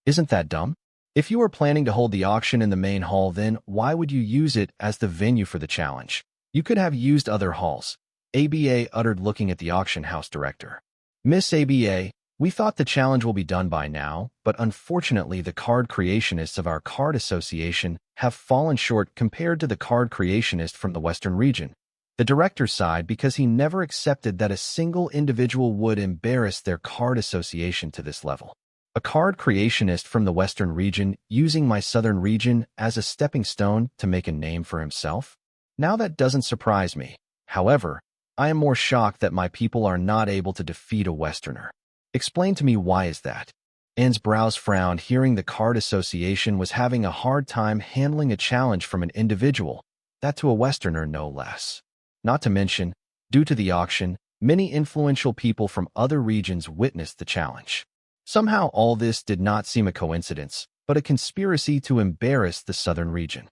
Isn't that dumb? If you were planning to hold the auction in the main hall, then why would you use it as the venue for the challenge? You could have used other halls, ABA uttered, looking at the auction house director. Miss ABA, we thought the challenge will be done by now, but unfortunately the card creationists of our card association have fallen short compared to the card creationist from the western region. The director sighed because he never accepted that a single individual would embarrass their card association to this level. A card creationist from the western region using my southern region as a stepping stone to make a name for himself? Now that doesn't surprise me. However, I am more shocked that my people are not able to defeat a westerner. Explain to me, why is that? Anne's brows frowned, hearing the card association was having a hard time handling a challenge from an individual, that to a westerner no less. Not to mention, due to the auction, many influential people from other regions witnessed the challenge. Somehow all this did not seem a coincidence, but a conspiracy to embarrass the southern region.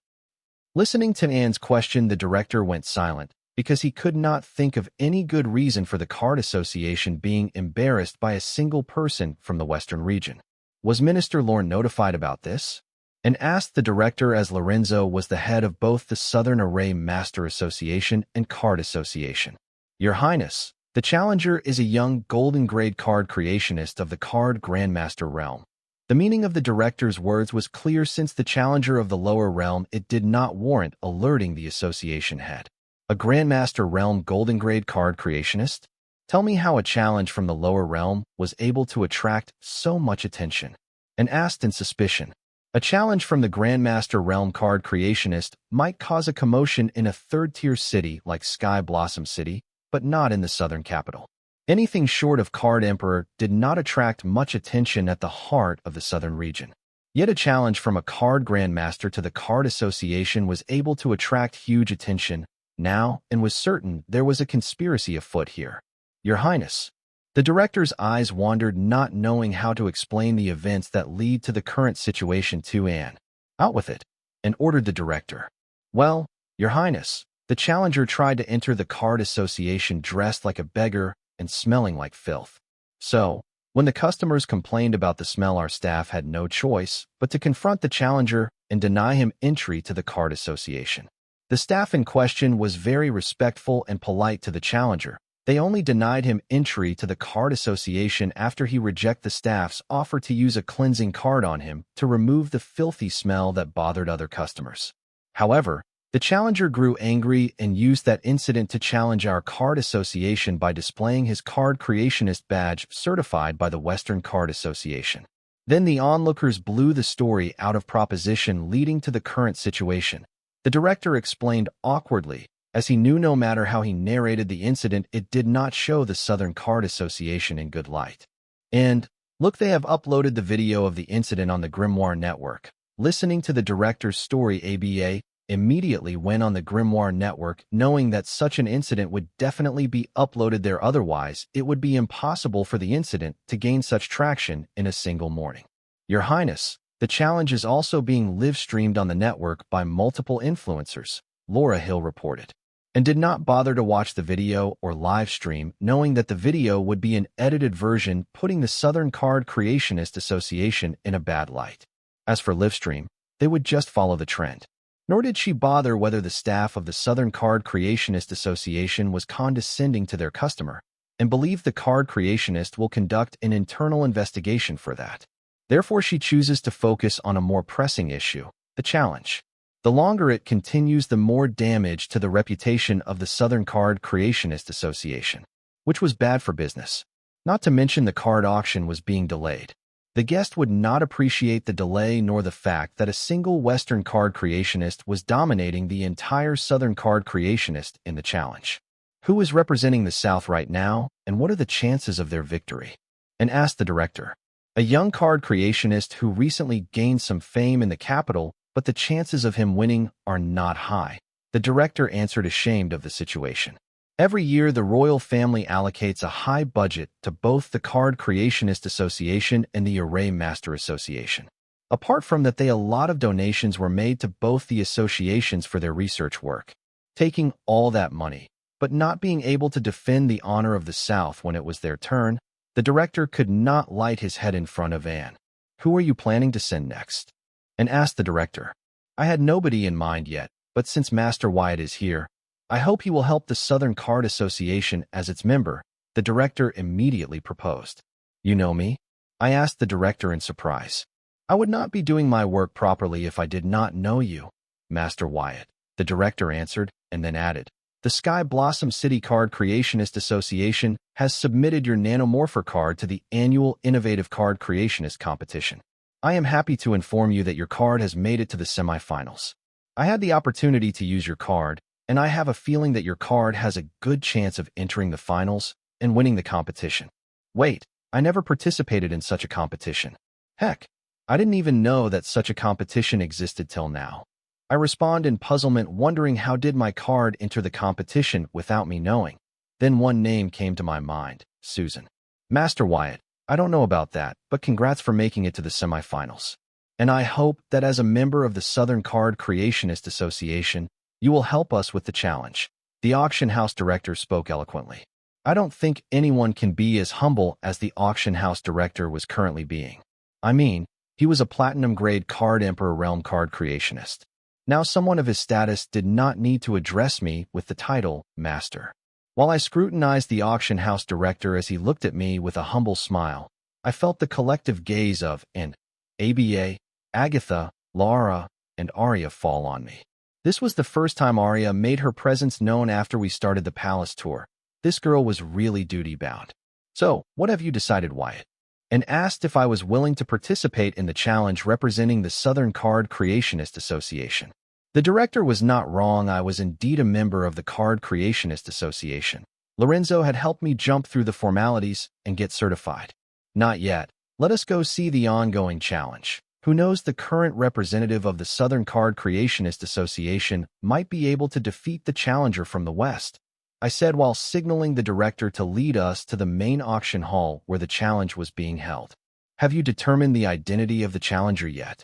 Listening to Anne's question, the director went silent, because he could not think of any good reason for the card association being embarrassed by a single person from the western region. Was Minister Lorne notified about this? And asked the director, as Lorenzo was the head of both the Southern Array Master Association and Card Association. Your Highness, the challenger is a young golden grade card creationist of the Card Grandmaster realm. The meaning of the director's words was clear. Since the challenger of the lower realm, it did not warrant alerting the association head. A Grandmaster Realm Golden Grade card creationist? Tell me how a challenge from the lower realm was able to attract so much attention. And asked in suspicion. A challenge from the Grandmaster Realm card creationist might cause a commotion in a third-tier city like Sky Blossom City, but not in the southern capital. Anything short of Card Emperor did not attract much attention at the heart of the southern region. Yet a challenge from a card grandmaster to the Card Association was able to attract huge attention now and was certain there was a conspiracy afoot here. Your Highness. The director's eyes wandered, not knowing how to explain the events that lead to the current situation to Anne. Out with it, and ordered the director. Well, Your Highness, the challenger tried to enter the Card Association dressed like a beggar and smelling like filth. So, when the customers complained about the smell, our staff had no choice but to confront the challenger and deny him entry to the Card Association. The staff in question was very respectful and polite to the challenger. They only denied him entry to the Card Association after he rejected the staff's offer to use a cleansing card on him to remove the filthy smell that bothered other customers. However, the challenger grew angry and used that incident to challenge our Card Association by displaying his card creationist badge certified by the Western Card Association. Then the onlookers blew the story out of proposition, leading to the current situation. The director explained awkwardly, as he knew no matter how he narrated the incident, it did not show the Southern Card Association in good light. And, look, they have uploaded the video of the incident on the Grimoire Network. Listening to the director's story, ABA immediately went on the Grimoire Network, knowing that such an incident would definitely be uploaded there, otherwise it would be impossible for the incident to gain such traction in a single morning. Your Highness, the challenge is also being live-streamed on the network by multiple influencers, Laura Hill reported, and did not bother to watch the video or live stream, knowing that the video would be an edited version, putting the Southern Card Creationist Association in a bad light. As for livestream, they would just follow the trend. Nor did she bother whether the staff of the Southern Card Creationist Association was condescending to their customer, and believed the card creationist will conduct an internal investigation for that. Therefore, she chooses to focus on a more pressing issue, the challenge. The longer it continues, the more damage to the reputation of the Southern Card Creationist Association, which was bad for business. Not to mention the card auction was being delayed. The guest would not appreciate the delay nor the fact that a single Western card creationist was dominating the entire Southern Card Creationist in the challenge. Who is representing the South right now, and what are the chances of their victory? And asked the director. A young card creationist who recently gained some fame in the capital, but the chances of him winning are not high. The director answered, ashamed of the situation. Every year, the royal family allocates a high budget to both the Card Creationist Association and the Array Master Association. Apart from that, a lot of donations were made to both the associations for their research work. Taking all that money, but not being able to defend the honor of the South when it was their turn, the director could not light his head in front of Anne. Who are you planning to send next? And asked the director. I had nobody in mind yet, but since Master Wyatt is here, I hope he will help the Southern Card Association as its member, the director immediately proposed. You know me? I asked the director in surprise. I would not be doing my work properly if I did not know you, Master Wyatt, the director answered, and then added, the Sky Blossom City Card Creationist Association has submitted your Nanomorpher card to the annual Innovative Card Creationist competition. I am happy to inform you that your card has made it to the semifinals. I had the opportunity to use your card, and I have a feeling that your card has a good chance of entering the finals and winning the competition. Wait, I never participated in such a competition. Heck, I didn't even know that such a competition existed till now. I respond in puzzlement, wondering how did my card enter the competition without me knowing. Then one name came to my mind, Susan. Master Wyatt, I don't know about that, but congrats for making it to the semifinals. And I hope that as a member of the Southern Card Creationist Association, you will help us with the challenge. The auction house director spoke eloquently. I don't think anyone can be as humble as the auction house director was currently being. I mean, he was a platinum-grade Card Emperor Realm card creationist. Now someone of his status did not need to address me with the title Master. While I scrutinized the auction house director as he looked at me with a humble smile, I felt the collective gaze of N, ABA, Agatha, Laura, and Arya fall on me. This was the first time Arya made her presence known after we started the palace tour. This girl was really duty-bound. "So, what have you decided, Wyatt?" And asked if I was willing to participate in the challenge representing the Southern Card Creationist Association. The director was not wrong. I was indeed a member of the Card Creationist Association. Lorenzo had helped me jump through the formalities and get certified. Not yet. Let us go see the ongoing challenge. Who knows, the current representative of the Southern Card Creationist Association might be able to defeat the challenger from the West, I said while signaling the director to lead us to the main auction hall where the challenge was being held. "Have you determined the identity of the challenger yet?"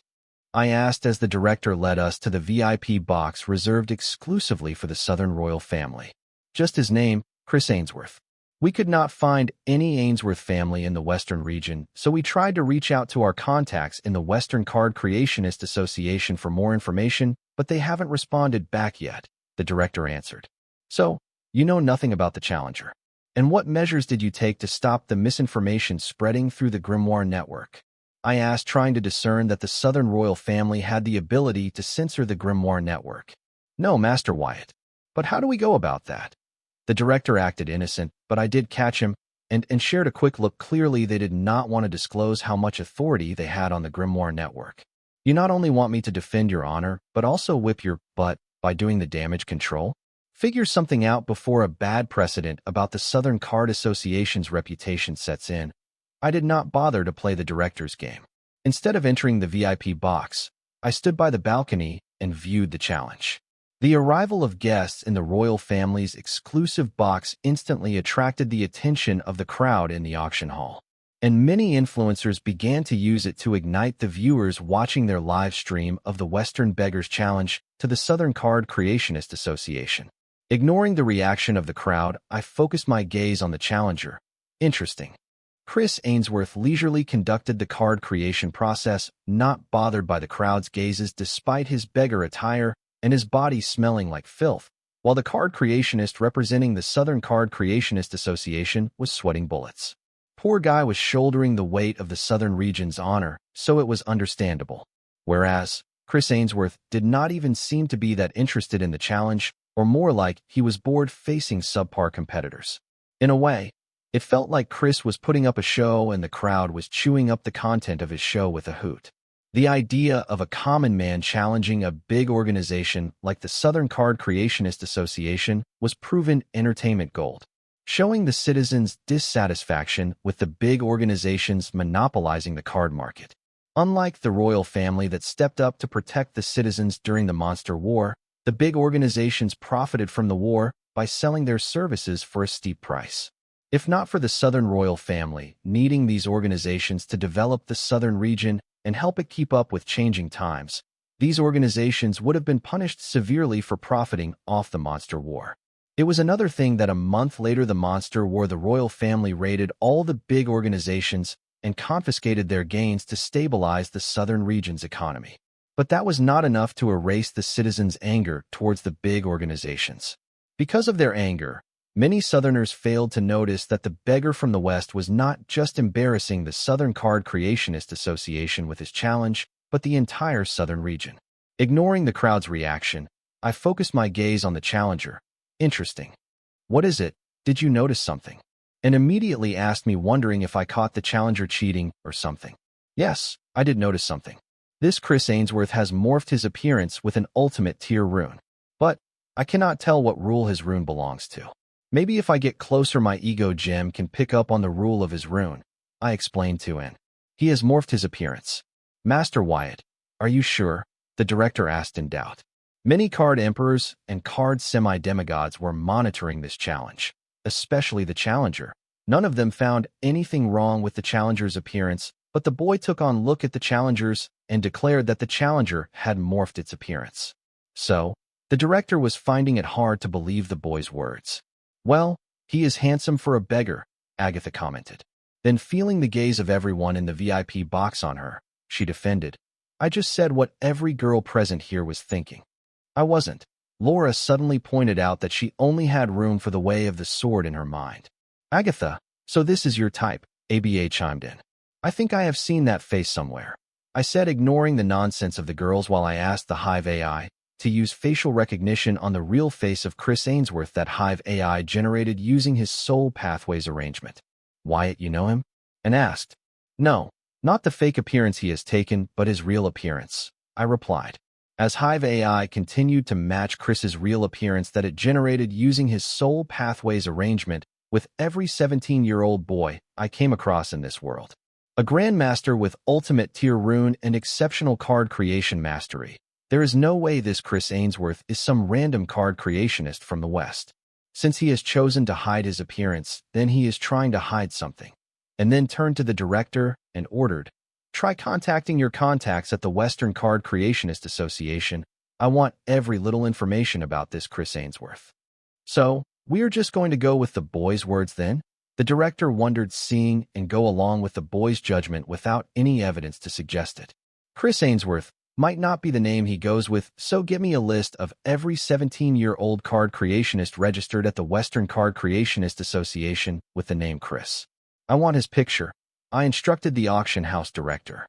I asked as the director led us to the VIP box reserved exclusively for the Southern royal family. "Just his name, Chris Ainsworth." We could not find any Ainsworth family in the Western region, so we tried to reach out to our contacts in the Western Card Creationist Association for more information, but they haven't responded back yet, the director answered. "So, you know nothing about the challenger. And what measures did you take to stop the misinformation spreading through the Grimoire network?" I asked, trying to discern that the Southern royal family had the ability to censor the Grimoire network. "No, Master Wyatt. But how do we go about that?" The director acted innocent, but I did catch him and shared a quick look. Clearly, they did not want to disclose how much authority they had on the Grimoire network. "You not only want me to defend your honor, but also whip your butt by doing the damage control? Figure something out before a bad precedent about the Southern Card Association's reputation sets in." I did not bother to play the director's game. Instead of entering the VIP box, I stood by the balcony and viewed the challenge. The arrival of guests in the royal family's exclusive box instantly attracted the attention of the crowd in the auction hall, and many influencers began to use it to ignite the viewers watching their live stream of the Western Beggars Challenge to the Southern Card Creationist Association. Ignoring the reaction of the crowd, I focused my gaze on the challenger. Interesting. Chris Ainsworth leisurely conducted the card creation process, not bothered by the crowd's gazes despite his beggar attire and his body smelling like filth, while the card creationist representing the Southern Card Creationist Association was sweating bullets. Poor guy was shouldering the weight of the Southern region's honor, so it was understandable. Whereas, Chris Ainsworth did not even seem to be that interested in the challenge, or more like he was bored facing subpar competitors. In a way, it felt like Chris was putting up a show and the crowd was chewing up the content of his show with a hoot. The idea of a common man challenging a big organization like the Southern Card Creationist Association was proven entertainment gold, showing the citizens' dissatisfaction with the big organizations monopolizing the card market. Unlike the royal family that stepped up to protect the citizens during the Monster War, the big organizations profited from the war by selling their services for a steep price. If not for the Southern royal family needing these organizations to develop the Southern region and help it keep up with changing times, these organizations would have been punished severely for profiting off the Monster War. It was another thing that a month later the Monster War, the royal family raided all the big organizations and confiscated their gains to stabilize the Southern region's economy. But that was not enough to erase the citizens' anger towards the big organizations. Because of their anger, many Southerners failed to notice that the beggar from the West was not just embarrassing the Southern Card Creationist Association with his challenge, but the entire Southern region. Ignoring the crowd's reaction, I focused my gaze on the challenger. "Interesting. What is it? Did you notice something?" And immediately asked me, wondering if I caught the challenger cheating or something. Yes, I did notice something. This Chris Ainsworth has morphed his appearance with an ultimate tier rune. But I cannot tell what rule his rune belongs to. Maybe if I get closer my ego gem can pick up on the rule of his rune, I explained to Anne. He has morphed his appearance. "Master Wyatt, are you sure?" the director asked in doubt. Many card emperors and card semi-demigods were monitoring this challenge, especially the challenger. None of them found anything wrong with the challenger's appearance, but the boy took on look at the challengers and declared that the challenger had morphed its appearance. So, the director was finding it hard to believe the boy's words. "Well, he is handsome for a beggar," Agatha commented. Then, feeling the gaze of everyone in the VIP box on her, she defended. "I just said what every girl present here was thinking." "I wasn't." Laura suddenly pointed out that she only had room for the way of the sword in her mind. "Agatha, so this is your type," ABA chimed in. "I think I have seen that face somewhere," I said, ignoring the nonsense of the girls while I asked the Hive AI, to use facial recognition on the real face of Chris Ainsworth that Hive AI generated using his soul pathways arrangement. Wyatt, you know him? And asked. No, not the fake appearance he has taken, but his real appearance, I replied. As Hive AI continued to match Chris's real appearance that it generated using his soul pathways arrangement with every 17-year-old boy I came across in this world. A grandmaster with ultimate tier rune and exceptional card creation mastery. There is no way this Chris Ainsworth is some random card creationist from the West. Since he has chosen to hide his appearance, then he is trying to hide something. And then turned to the director and ordered, try contacting your contacts at the Western Card Creationist Association. I want every little information about this Chris Ainsworth. So, we are just going to go with the boy's words then? The director wondered, seeing and go along with the boy's judgment without any evidence to suggest it. Chris Ainsworth might not be the name he goes with, so get me a list of every 17-year-old card creationist registered at the Western Card Creationist Association with the name Chris. I want his picture, I instructed the auction house director.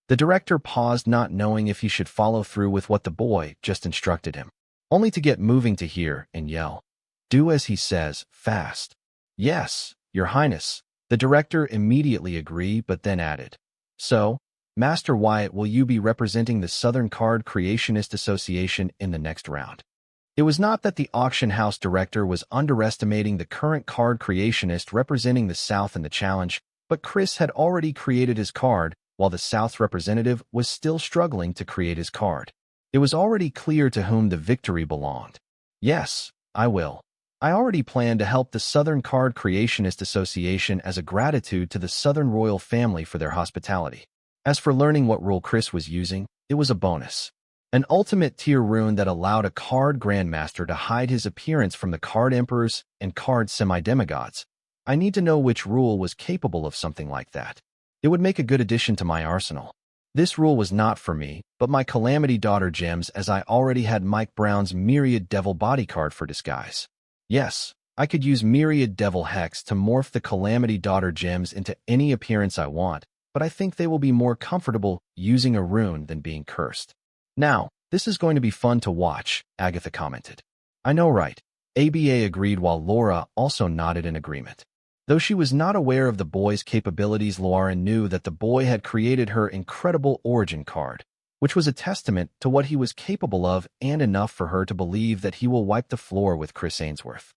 The director paused, not knowing if he should follow through with what the boy just instructed him, only to get moving to hear and yell, "Do as he says, fast." "Yes, Your Highness." The director immediately agreed, but then added, "So, Master Wyatt, will you be representing the Southern Card Creationist Association in the next round?" It was not that the auction house director was underestimating the current card creationist representing the South in the challenge, but Chris had already created his card, while the South's representative was still struggling to create his card. It was already clear to whom the victory belonged. "Yes, I will. I already plan to help the Southern Card Creationist Association as a gratitude to the Southern royal family for their hospitality." As for learning what rule Chris was using, it was a bonus. An ultimate tier rune that allowed a card grandmaster to hide his appearance from the card emperors and card semi-demigods. I need to know which rule was capable of something like that. It would make a good addition to my arsenal. This rule was not for me, but my Calamity Daughter gems, as I already had Mike Brown's Myriad Devil bodycard for disguise. Yes, I could use Myriad Devil Hex to morph the Calamity Daughter gems into any appearance I want, but I think they will be more comfortable using a rune than being cursed. "Now, this is going to be fun to watch," Agatha commented. "I know, right?" ABA agreed, while Laura also nodded in agreement. Though she was not aware of the boy's capabilities, Lauren knew that the boy had created her incredible origin card, which was a testament to what he was capable of and enough for her to believe that he will wipe the floor with Chris Ainsworth.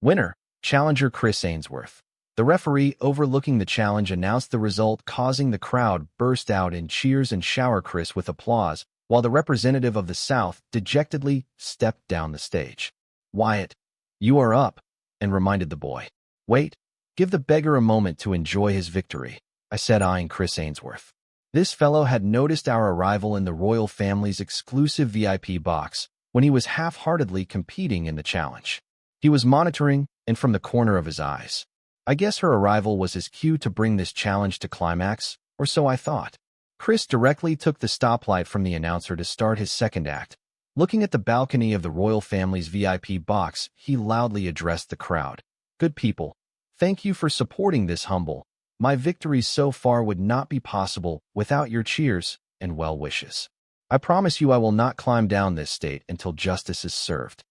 Winner, challenger Chris Ainsworth. The referee overlooking the challenge announced the result, causing the crowd burst out in cheers and shower Chris with applause, while the representative of the South dejectedly stepped down the stage. "Wyatt, you are up," and reminded the boy. "Wait, give the beggar a moment to enjoy his victory," I said, eyeing Chris Ainsworth. This fellow had noticed our arrival in the royal family's exclusive VIP box when he was half-heartedly competing in the challenge. He was monitoring, and from the corner of his eyes, I guess her arrival was his cue to bring this challenge to climax, or so I thought. Chris directly took the stoplight from the announcer to start his second act. Looking at the balcony of the royal family's VIP box, he loudly addressed the crowd. "Good people, thank you for supporting this humble. My victories so far would not be possible without your cheers and well wishes. I promise you I will not climb down this state until justice is served."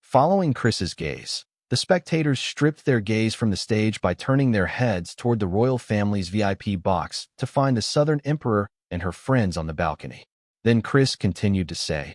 Following Chris's gaze, the spectators stripped their gaze from the stage by turning their heads toward the royal family's VIP box to find the Southern Emperor and her friends on the balcony. Then Chris continued to say,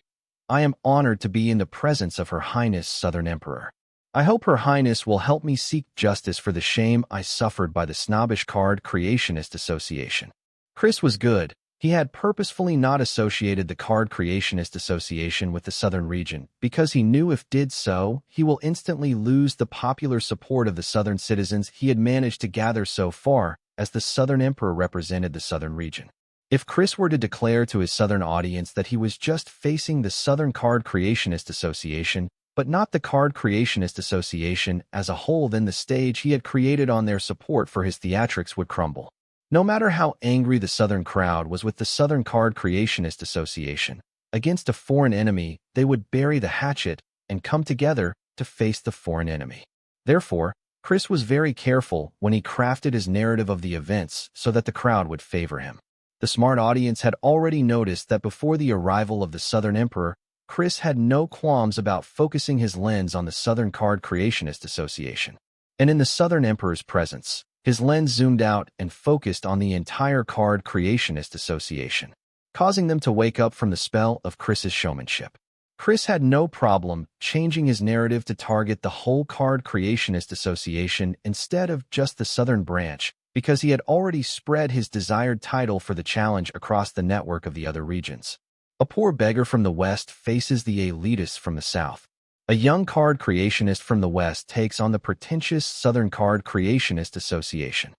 "I am honored to be in the presence of Her Highness Southern Emperor. I hope Her Highness will help me seek justice for the shame I suffered by the snobbish Card Creationist Association." Chris was good. He had purposefully not associated the Card Creationist Association with the Southern region, because he knew if did so, he will instantly lose the popular support of the Southern citizens he had managed to gather so far, as the Southern Emperor represented the Southern region. If Chris were to declare to his Southern audience that he was just facing the Southern Card Creationist Association, but not the Card Creationist Association as a whole, then the stage he had created on their support for his theatrics would crumble. No matter how angry the Southern crowd was with the Southern Card Creationist Association, against a foreign enemy, they would bury the hatchet and come together to face the foreign enemy. Therefore, Chris was very careful when he crafted his narrative of the events so that the crowd would favor him. The smart audience had already noticed that before the arrival of the Southern Emperor, Chris had no qualms about focusing his lens on the Southern Card Creationist Association. And in the Southern Emperor's presence, his lens zoomed out and focused on the entire Card Creationist Association, causing them to wake up from the spell of Chris's showmanship. Chris had no problem changing his narrative to target the whole Card Creationist Association instead of just the Southern branch, because he had already spread his desired title for the challenge across the network of the other regions. A poor beggar from the West faces the elitists from the South. A young card creationist from the West takes on the pretentious Southern Card Creationist Association.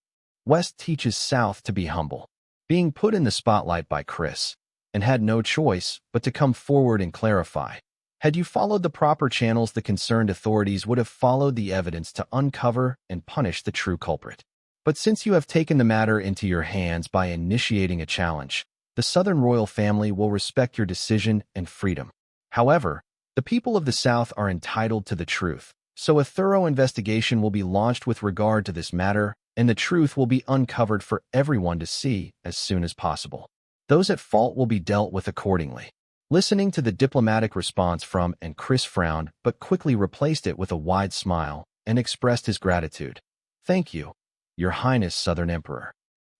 West teaches South to be humble, being put in the spotlight by Chris, and had no choice but to come forward and clarify. Had you followed the proper channels, the concerned authorities would have followed the evidence to uncover and punish the true culprit. But since you have taken the matter into your hands by initiating a challenge, the Southern royal family will respect your decision and freedom. However, the people of the South are entitled to the truth, so a thorough investigation will be launched with regard to this matter, and the truth will be uncovered for everyone to see as soon as possible. Those at fault will be dealt with accordingly. Listening to the diplomatic response from and Chris frowned, but quickly replaced it with a wide smile and expressed his gratitude. "Thank you, Your Highness Southern Emperor."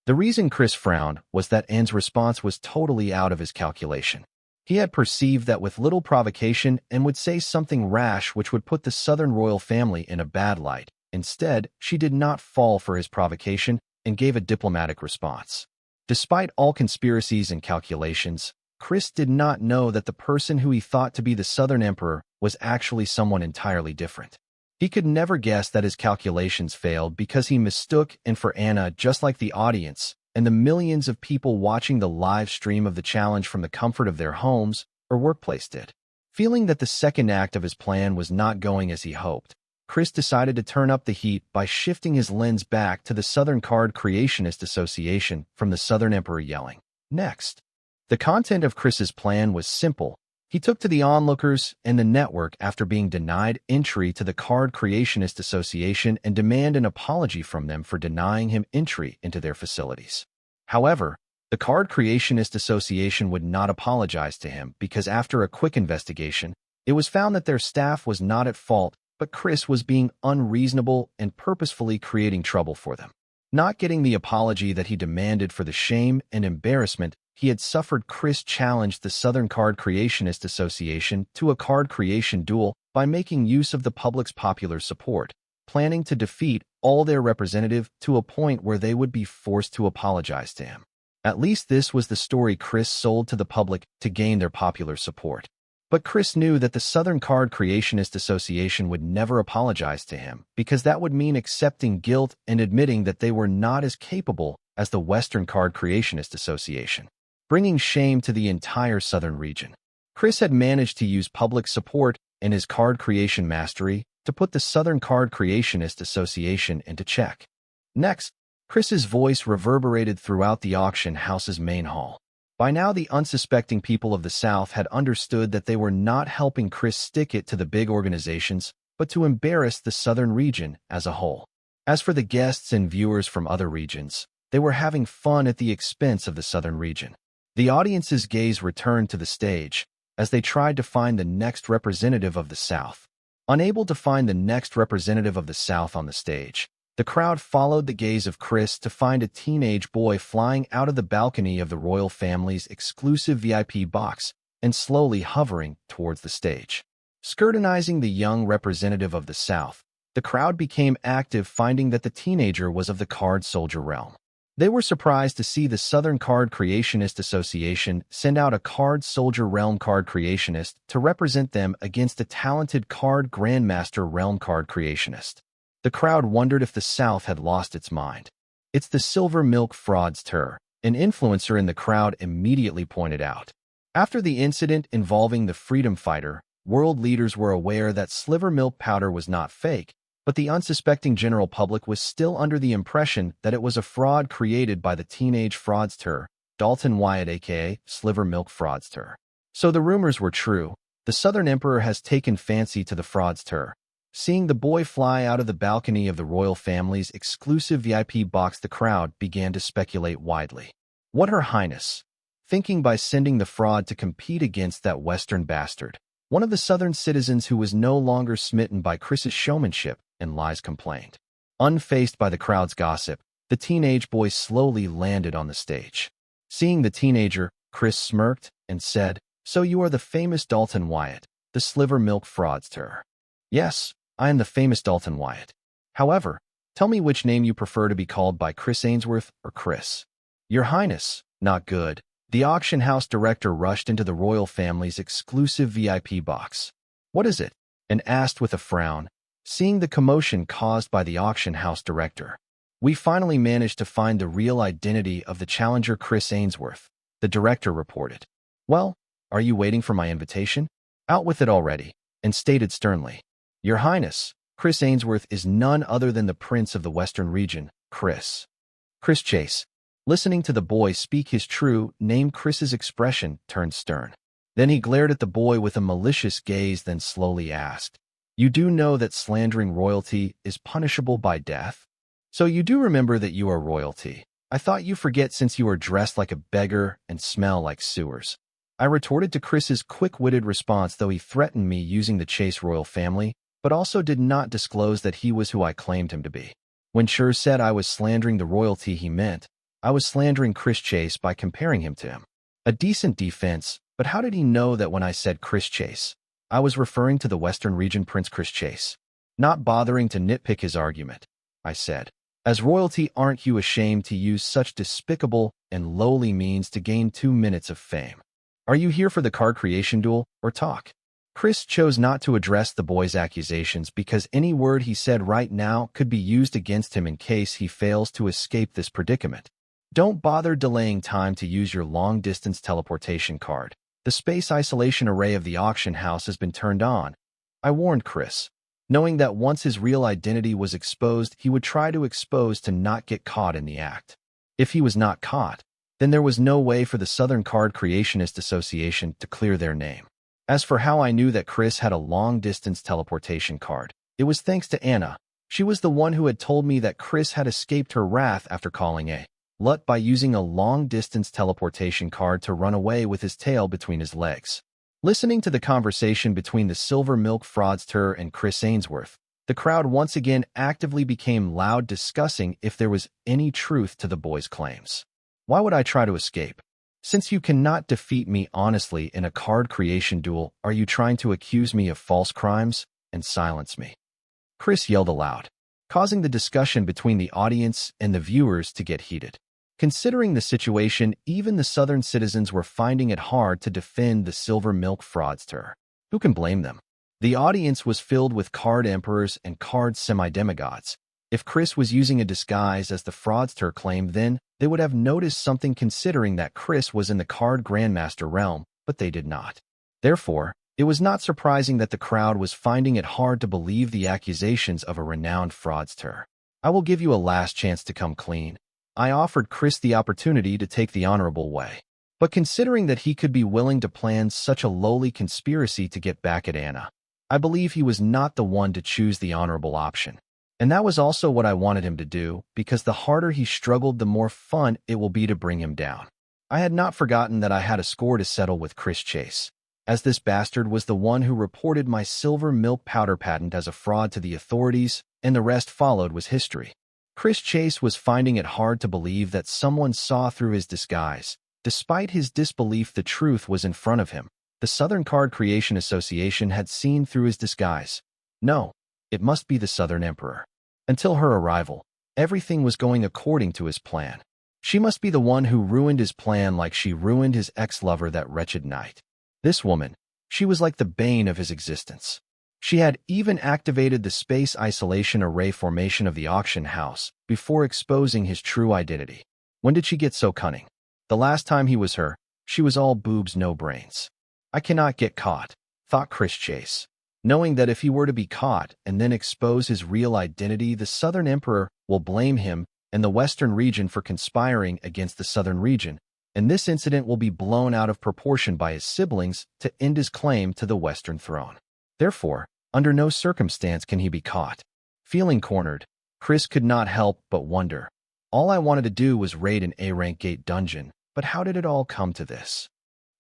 The reason Chris frowned was that Anne's response was totally out of his calculation. He had perceived that with little provocation and would say something rash which would put the Southern royal family in a bad light. Instead, she did not fall for his provocation and gave a diplomatic response. Despite all conspiracies and calculations, Chris did not know that the person who he thought to be the Southern Emperor was actually someone entirely different. He could never guess that his calculations failed because he mistook and for Anna, just like the audience and the millions of people watching the live stream of the challenge from the comfort of their homes or workplace did. Feeling that the second act of his plan was not going as he hoped, Chris decided to turn up the heat by shifting his lens back to the Southern Card Creationist Association from the Southern Emperor yelling, "Next." The content of Chris's plan was simple. He took to the onlookers and the network after being denied entry to the Card Creationist Association and demand an apology from them for denying him entry into their facilities. However, the Card Creationist Association would not apologize to him because after a quick investigation, it was found that their staff was not at fault, but Chris was being unreasonable and purposefully creating trouble for them. Not getting the apology that he demanded for the shame and embarrassment he had suffered, Chris challenged the Southern Card Creationist Association to a card creation duel by making use of the public's popular support, planning to defeat all their representative to a point where they would be forced to apologize to him. At least this was the story Chris sold to the public to gain their popular support. But Chris knew that the Southern Card Creationist Association would never apologize to him because that would mean accepting guilt and admitting that they were not as capable as the Western Card Creationist Association, bringing shame to the entire Southern region. Chris had managed to use public support and his card creation mastery to put the Southern Card Creationist Association into check. Next, Chris's voice reverberated throughout the auction house's main hall. By now, the unsuspecting people of the South had understood that they were not helping Chris stick it to the big organizations, but to embarrass the Southern region as a whole. As for the guests and viewers from other regions, they were having fun at the expense of the Southern region. The audience's gaze returned to the stage as they tried to find the next representative of the South. Unable to find the next representative of the South on the stage, the crowd followed the gaze of Chris to find a teenage boy flying out of the balcony of the royal family's exclusive VIP box and slowly hovering towards the stage. Scrutinizing the young representative of the South, the crowd became active, finding that the teenager was of the card soldier realm. They were surprised to see the Southern Card Creationist Association send out a card soldier realm card creationist to represent them against a talented card grandmaster realm card creationist. The crowd wondered if the South had lost its mind. "It's the Silver Milk fraudster," an influencer in the crowd immediately pointed out. After the incident involving the freedom fighter, world leaders were aware that sliver milk powder was not fake, but the unsuspecting general public was still under the impression that it was a fraud created by the teenage fraudster, Dalton Wyatt aka Sliver Milk Fraudster. So the rumors were true. The Southern Emperor has taken fancy to the fraudster. Seeing the boy fly out of the balcony of the royal family's exclusive VIP box, the crowd began to speculate widely. What Her Highness thinking by sending the fraud to compete against that Western bastard. One of the Southern citizens who was no longer smitten by Chris's showmanship and lies complained. Unfazed by the crowd's gossip, the teenage boy slowly landed on the stage. Seeing the teenager, Chris smirked and said, "So you are the famous Dalton Wyatt, the sliver milk fraudster." "Yes, I am the famous Dalton Wyatt. However, tell me which name you prefer to be called by, Chris Ainsworth or Chris?" "Your Highness." "Not good." The auction house director rushed into the royal family's exclusive VIP box. "What is it?" and asked with a frown, seeing the commotion caused by the auction house director. "We finally managed to find the real identity of the challenger, Chris Ainsworth," the director reported. "Well, are you waiting for my invitation? Out with it already," and stated sternly. "Your Highness, Chris Ainsworth is none other than the Prince of the Western region, Chris Chase." Listening to the boy speak his true name, Chris's expression turned stern. Then he glared at the boy with a malicious gaze, then slowly asked, "You do know that slandering royalty is punishable by death? So you do remember that you are royalty. I thought you forget since you are dressed like a beggar and smell like sewers." I retorted to Chris's quick-witted response, though he threatened me using the Chase royal family, but also did not disclose that he was who I claimed him to be. When Sher said I was slandering the royalty, he meant I was slandering Chris Chase by comparing him to him. A decent defense, but how did he know that when I said Chris Chase, I was referring to the Western region Prince Chris Chase? Not bothering to nitpick his argument, I said, "As royalty, aren't you ashamed to use such despicable and lowly means to gain 2 minutes of fame? Are you here for the card creation duel or talk?" Chris chose not to address the boy's accusations because any word he said right now could be used against him in case he fails to escape this predicament. "Don't bother delaying time to use your long-distance teleportation card. The space isolation array of the auction house has been turned on," I warned Chris, knowing that once his real identity was exposed, he would try to expose to not get caught in the act. If he was not caught, then there was no way for the Southern Card Creationist Association to clear their name. As for how I knew that Chris had a long-distance teleportation card, it was thanks to Anna. She was the one who had told me that Chris had escaped her wrath after calling a Lut by using a long-distance teleportation card to run away with his tail between his legs. Listening to the conversation between the silver milk fraudster and Chris Ainsworth, the crowd once again actively became loud, discussing if there was any truth to the boy's claims. Why would I try to escape? Since you cannot defeat me honestly in a card creation duel, are you trying to accuse me of false crimes and silence me? Chris yelled aloud, causing the discussion between the audience and the viewers to get heated. Considering the situation, even the Southern citizens were finding it hard to defend the silver milk fraudster. Who can blame them? The audience was filled with card emperors and card semi-demigods. If Chris was using a disguise as the fraudster claimed, then they would have noticed something, considering that Chris was in the card grandmaster realm, but they did not. Therefore, it was not surprising that the crowd was finding it hard to believe the accusations of a renowned fraudster. "I will give you a last chance to come clean." I offered Chris the opportunity to take the honorable way. But considering that he could be willing to plan such a lowly conspiracy to get back at Anna, I believe he was not the one to choose the honorable option. And that was also what I wanted him to do, because the harder he struggled, the more fun it will be to bring him down. I had not forgotten that I had a score to settle with Chris Chase, as this bastard was the one who reported my silver milk powder patent as a fraud to the authorities, and the rest followed was history. Chris Chase was finding it hard to believe that someone saw through his disguise. Despite his disbelief, the truth was in front of him. The Southern Card Creation Association had seen through his disguise. No, it must be the Southern Emperor. Until her arrival, everything was going according to his plan. She must be the one who ruined his plan, like she ruined his ex-lover that wretched night. This woman, she was like the bane of his existence. She had even activated the space isolation array formation of the auction house before exposing his true identity. When did she get so cunning? The last time he was her, she was all boobs, no brains. I cannot get caught, thought Chris Chase, knowing that if he were to be caught and then expose his real identity, the Southern Emperor will blame him and the Western region for conspiring against the Southern region, and this incident will be blown out of proportion by his siblings to end his claim to the Western throne. Therefore, under no circumstance can he be caught. Feeling cornered, Chris could not help but wonder. All I wanted to do was raid an A-rank gate dungeon, But how did it all come to this?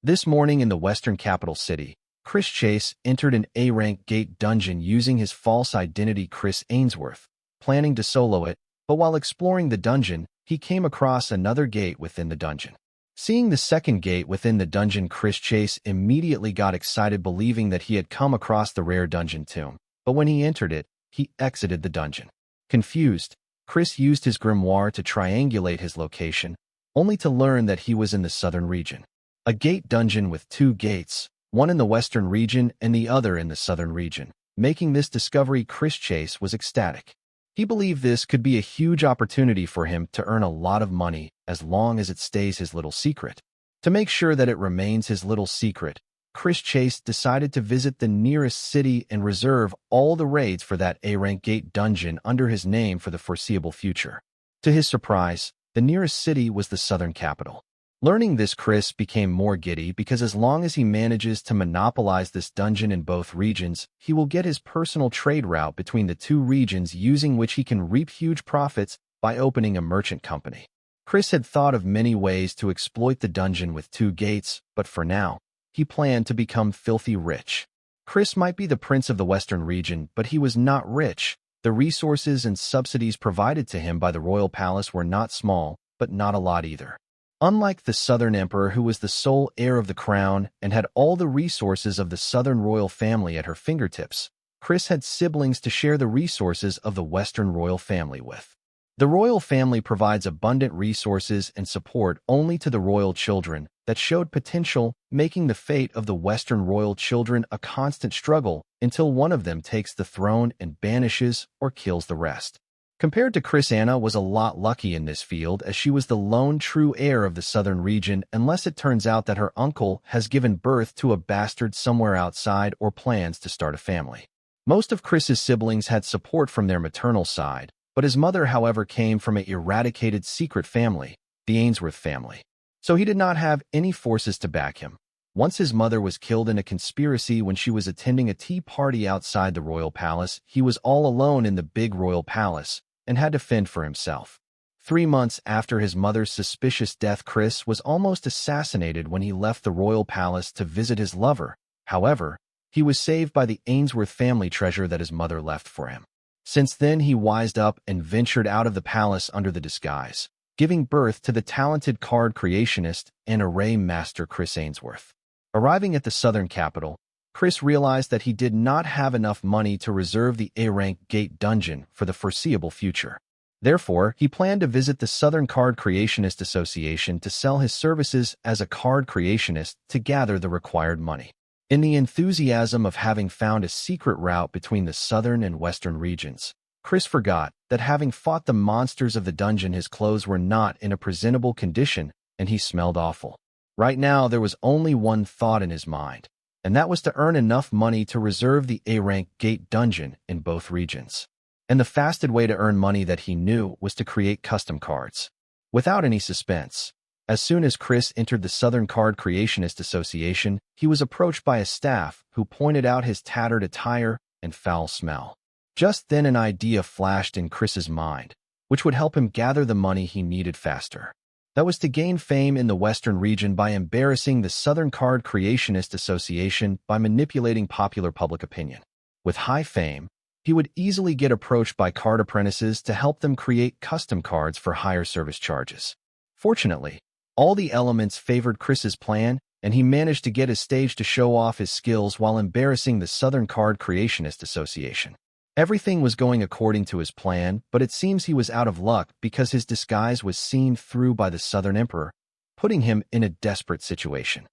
This morning in the western capital city, Chris Chase entered an A-rank gate dungeon using his false identity Chris Ainsworth, planning to solo it, but while exploring the dungeon, he came across another gate within the dungeon. Seeing the second gate within the dungeon, Chris Chase immediately got excited, believing that he had come across the rare dungeon tomb. But when he entered it, he exited the dungeon. Confused, Chris used his grimoire to triangulate his location, only to learn that he was in the southern region. A gate dungeon with two gates, one in the western region and the other in the southern region. Making this discovery, Chris Chase was ecstatic. He believed this could be a huge opportunity for him to earn a lot of money as long as it stays his little secret. To make sure that it remains his little secret, Chris Chase decided to visit the nearest city and reserve all the raids for that A-rank gate dungeon under his name for the foreseeable future. To his surprise, the nearest city was the southern capital. Learning this, Chris became more giddy because as long as he manages to monopolize this dungeon in both regions, he will get his personal trade route between the two regions, using which he can reap huge profits by opening a merchant company. Chris had thought of many ways to exploit the dungeon with two gates, but for now, he planned to become filthy rich. Chris might be the prince of the western region, but he was not rich. The resources and subsidies provided to him by the royal palace were not small, but not a lot either. Unlike the southern emperor, who was the sole heir of the crown and had all the resources of the southern royal family at her fingertips, Chris had siblings to share the resources of the western royal family with. The royal family provides abundant resources and support only to the royal children that showed potential, making the fate of the western royal children a constant struggle until one of them takes the throne and banishes or kills the rest. Compared to Chris, Anna was a lot lucky in this field, as she was the lone true heir of the southern region, unless it turns out that her uncle has given birth to a bastard somewhere outside or plans to start a family. Most of Chris's siblings had support from their maternal side, but his mother, however, came from an eradicated secret family, the Ainsworth family. So he did not have any forces to back him. Once his mother was killed in a conspiracy when she was attending a tea party outside the royal palace, he was all alone in the big royal palace and had to fend for himself. 3 months after his mother's suspicious death, Chris was almost assassinated when he left the royal palace to visit his lover. However, he was saved by the Ainsworth family treasure that his mother left for him. Since then, he wised up and ventured out of the palace under the disguise, giving birth to the talented card creationist and array master Chris Ainsworth. Arriving at the southern capital, Chris realized that he did not have enough money to reserve the A-rank gate dungeon for the foreseeable future. Therefore, he planned to visit the Southern Card Creationist Association to sell his services as a card creationist to gather the required money. In the enthusiasm of having found a secret route between the southern and western regions, Chris forgot that having fought the monsters of the dungeon, his clothes were not in a presentable condition and he smelled awful. Right now, there was only one thought in his mind, and that was to earn enough money to reserve the A-rank gate dungeon in both regions. And the fastest way to earn money that he knew was to create custom cards. Without any suspense, as soon as Chris entered the Southern Card Creationist Association, he was approached by a staff who pointed out his tattered attire and foul smell. Just then, an idea flashed in Chris's mind, which would help him gather the money he needed faster. That was to gain fame in the Western region by embarrassing the Southern Card Creationist Association by manipulating popular public opinion. With high fame, he would easily get approached by card apprentices to help them create custom cards for higher service charges. Fortunately, all the elements favored Chris's plan, and he managed to get his stage to show off his skills while embarrassing the Southern Card Creationist Association. Everything was going according to his plan, but it seems he was out of luck because his disguise was seen through by the Southern Emperor, putting him in a desperate situation.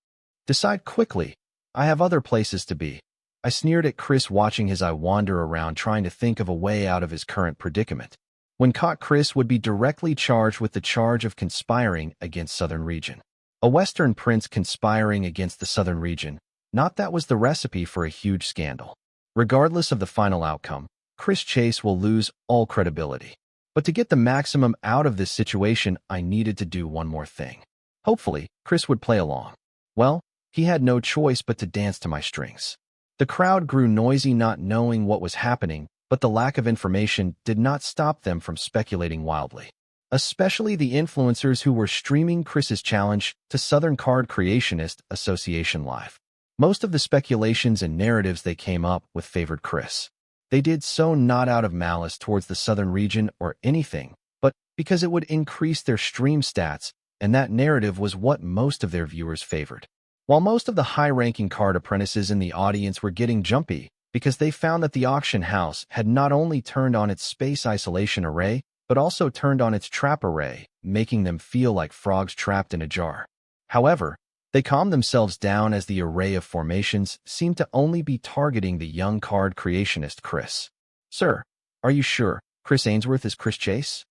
Decide quickly. I have other places to be. I sneered at Chris, watching his eye wander around, trying to think of a way out of his current predicament. When caught, Chris would be directly charged with the charge of conspiring against Southern region. A Western prince conspiring against the Southern region. Not that was the recipe for a huge scandal. Regardless of the final outcome, Chris Chase will lose all credibility. But to get the maximum out of this situation, I needed to do one more thing. Hopefully, Chris would play along. Well, he had no choice but to dance to my strings. The crowd grew noisy, not knowing what was happening, but the lack of information did not stop them from speculating wildly. especially the influencers who were streaming Chris's challenge to Southern Card Creationist Association Live. Most of the speculations and narratives they came up with favored Chris. They did so not out of malice towards the Southern region or anything, but because it would increase their stream stats, and that narrative was what most of their viewers favored. While most of the high-ranking card apprentices in the audience were getting jumpy because they found that the auction house had not only turned on its space isolation array, but also turned on its trap array, making them feel like frogs trapped in a jar. However, they calmed themselves down as the array of formations seemed to only be targeting the young card creationist Chris. "Sir, are you sure Chris Ainsworth is Chris Chase?"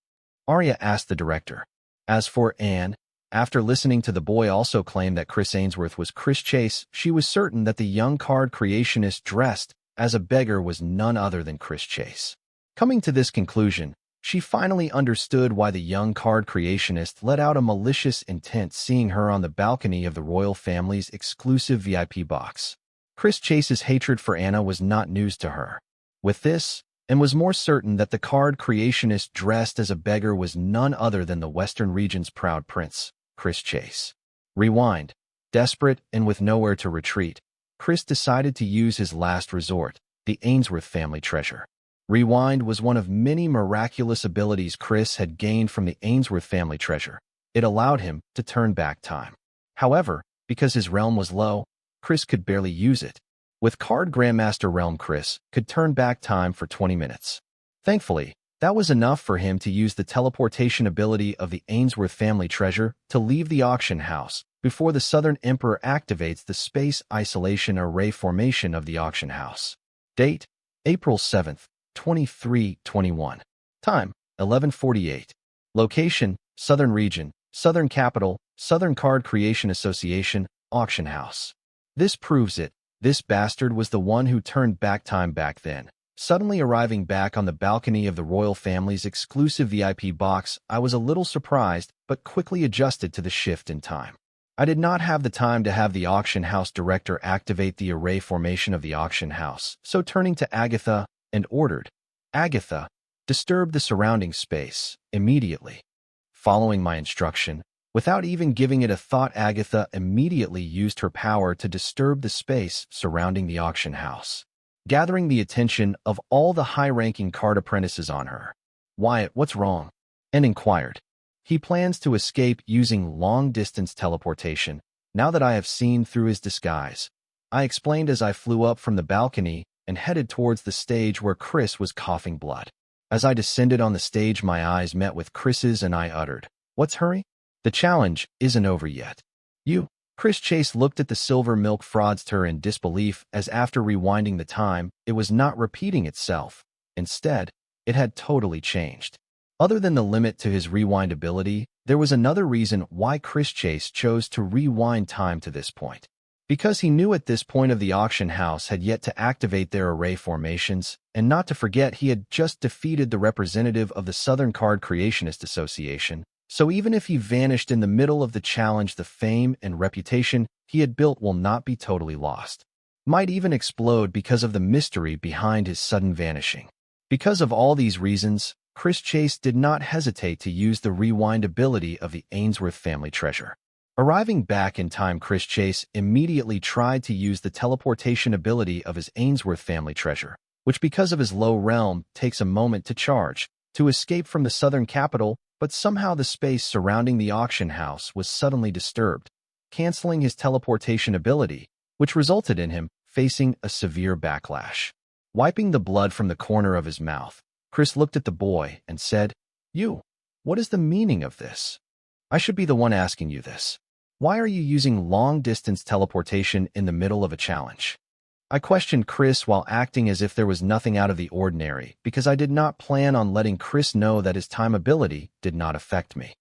Arya asked the director. As for Anne, after listening to the boy also claim that Chris Ainsworth was Chris Chase, she was certain that the young card creationist dressed as a beggar was none other than Chris Chase. Coming to this conclusion, she finally understood why the young card creationist let out a malicious intent seeing her on the balcony of the royal family's exclusive VIP box. Chris Chase's hatred for Anna was not news to her. With this, and was more certain that the card creationist dressed as a beggar was none other than the Western region's proud prince, Chris Chase. Rewind. Desperate and with nowhere to retreat, Chris decided to use his last resort, the Ainsworth family treasure. Rewind was one of many miraculous abilities Chris had gained from the Ainsworth family treasure. It allowed him to turn back time. However, because his realm was low, Chris could barely use it. With Card Grandmaster Realm, Chris could turn back time for 20 minutes. Thankfully, that was enough for him to use the teleportation ability of the Ainsworth family treasure to leave the auction house before the Southern Emperor activates the space isolation array formation of the auction house. Date: April 7th, 2321. Time: 11:48. Location: Southern Region, Southern Capital, Southern Card Creation Association, Auction House. This proves it. This bastard was the one who turned back time back then. Suddenly arriving back on the balcony of the royal family's exclusive VIP box, I was a little surprised, but quickly adjusted to the shift in time. I did not have the time to have the auction house director activate the array formation of the auction house, so turning to Agatha, and ordered, "Agatha, disturb the surrounding space, immediately." Following my instruction, without even giving it a thought, Agatha immediately used her power to disturb the space surrounding the auction house, gathering the attention of all the high-ranking card apprentices on her. "Wyatt, what's wrong?" and inquired. "He plans to escape using long-distance teleportation, now that I have seen through his disguise," I explained as I flew up from the balcony and headed towards the stage where Chris was coughing blood. As I descended on the stage, my eyes met with Chris's and I uttered, "What's hurry? The challenge isn't over yet." "You?" Chris Chase looked at the silver milk fraudster in disbelief as after rewinding the time, it was not repeating itself. Instead, it had totally changed. Other than the limit to his rewind ability, there was another reason why Chris Chase chose to rewind time to this point. Because he knew at this point of the auction house had yet to activate their array formations, and not to forget he had just defeated the representative of the Southern Card Creationist Association, so even if he vanished in the middle of the challenge, the fame and reputation he had built will not be totally lost. Might even explode because of the mystery behind his sudden vanishing. Because of all these reasons, Chris Chase did not hesitate to use the rewind ability of the Ainsworth family treasure. Arriving back in time, Chris Chase immediately tried to use the teleportation ability of his Ainsworth family treasure, which because of his low realm takes a moment to charge, to escape from the southern capital, but somehow the space surrounding the auction house was suddenly disturbed, canceling his teleportation ability, which resulted in him facing a severe backlash. Wiping the blood from the corner of his mouth, Chris looked at the boy and said, "You, what is the meaning of this? I should be the one asking you this. Why are you using long-distance teleportation in the middle of a challenge?" I questioned Chris while acting as if there was nothing out of the ordinary, because I did not plan on letting Chris know that his time ability did not affect me.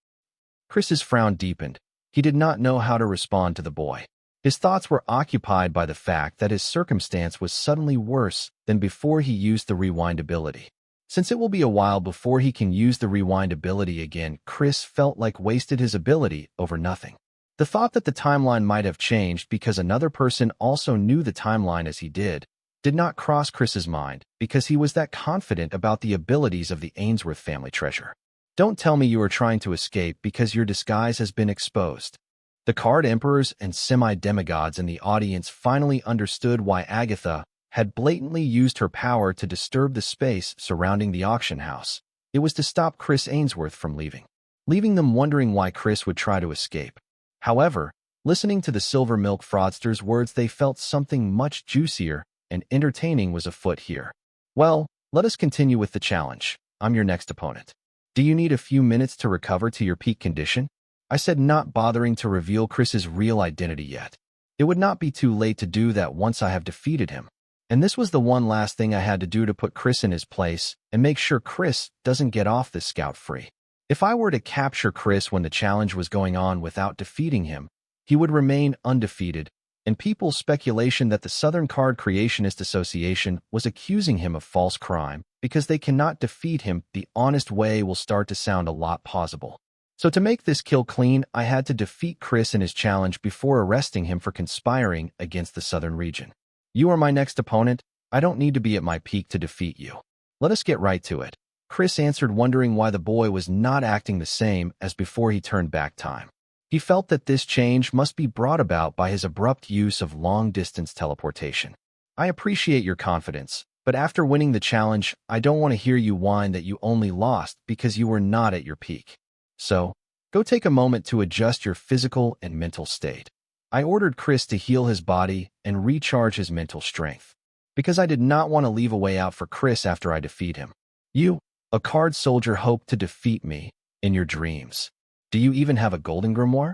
Chris's frown deepened. He did not know how to respond to the boy. His thoughts were occupied by the fact that his circumstance was suddenly worse than before he used the rewind ability. Since it will be a while before he can use the rewind ability again, Chris felt like wasted his ability over nothing. The thought that the timeline might have changed because another person also knew the timeline as he did not cross Chris's mind because he was that confident about the abilities of the Ainsworth family treasure. Don't tell me you are trying to escape because your disguise has been exposed. The card emperors and semi-demigods in the audience finally understood why Agatha had blatantly used her power to disturb the space surrounding the auction house. It was to stop Chris Ainsworth from leaving them wondering why Chris would try to escape. However, listening to the Silver Milk fraudster's words, they felt something much juicier and entertaining was afoot here. Well, let us continue with the challenge. I'm your next opponent. Do you need a few minutes to recover to your peak condition? I said, not bothering to reveal Chris's real identity yet. It would not be too late to do that once I have defeated him. And this was the one last thing I had to do to put Chris in his place and make sure Chris doesn't get off this scot-free. If I were to capture Chris when the challenge was going on without defeating him, he would remain undefeated, and people's speculation that the Southern Card Creationist Association was accusing him of false crime because they cannot defeat him the honest way will start to sound a lot plausible. So to make this kill clean, I had to defeat Chris in his challenge before arresting him for conspiring against the Southern region. You are my next opponent. I don't need to be at my peak to defeat you. Let us get right to it. Chris answered, wondering why the boy was not acting the same as before he turned back time. He felt that this change must be brought about by his abrupt use of long-distance teleportation. I appreciate your confidence, but after winning the challenge, I don't want to hear you whine that you only lost because you were not at your peak. So, go take a moment to adjust your physical and mental state. I ordered Chris to heal his body and recharge his mental strength, because I did not want to leave a way out for Chris after I defeat him. You, a card soldier, hope to defeat me in your dreams. Do you even have a golden grimoire?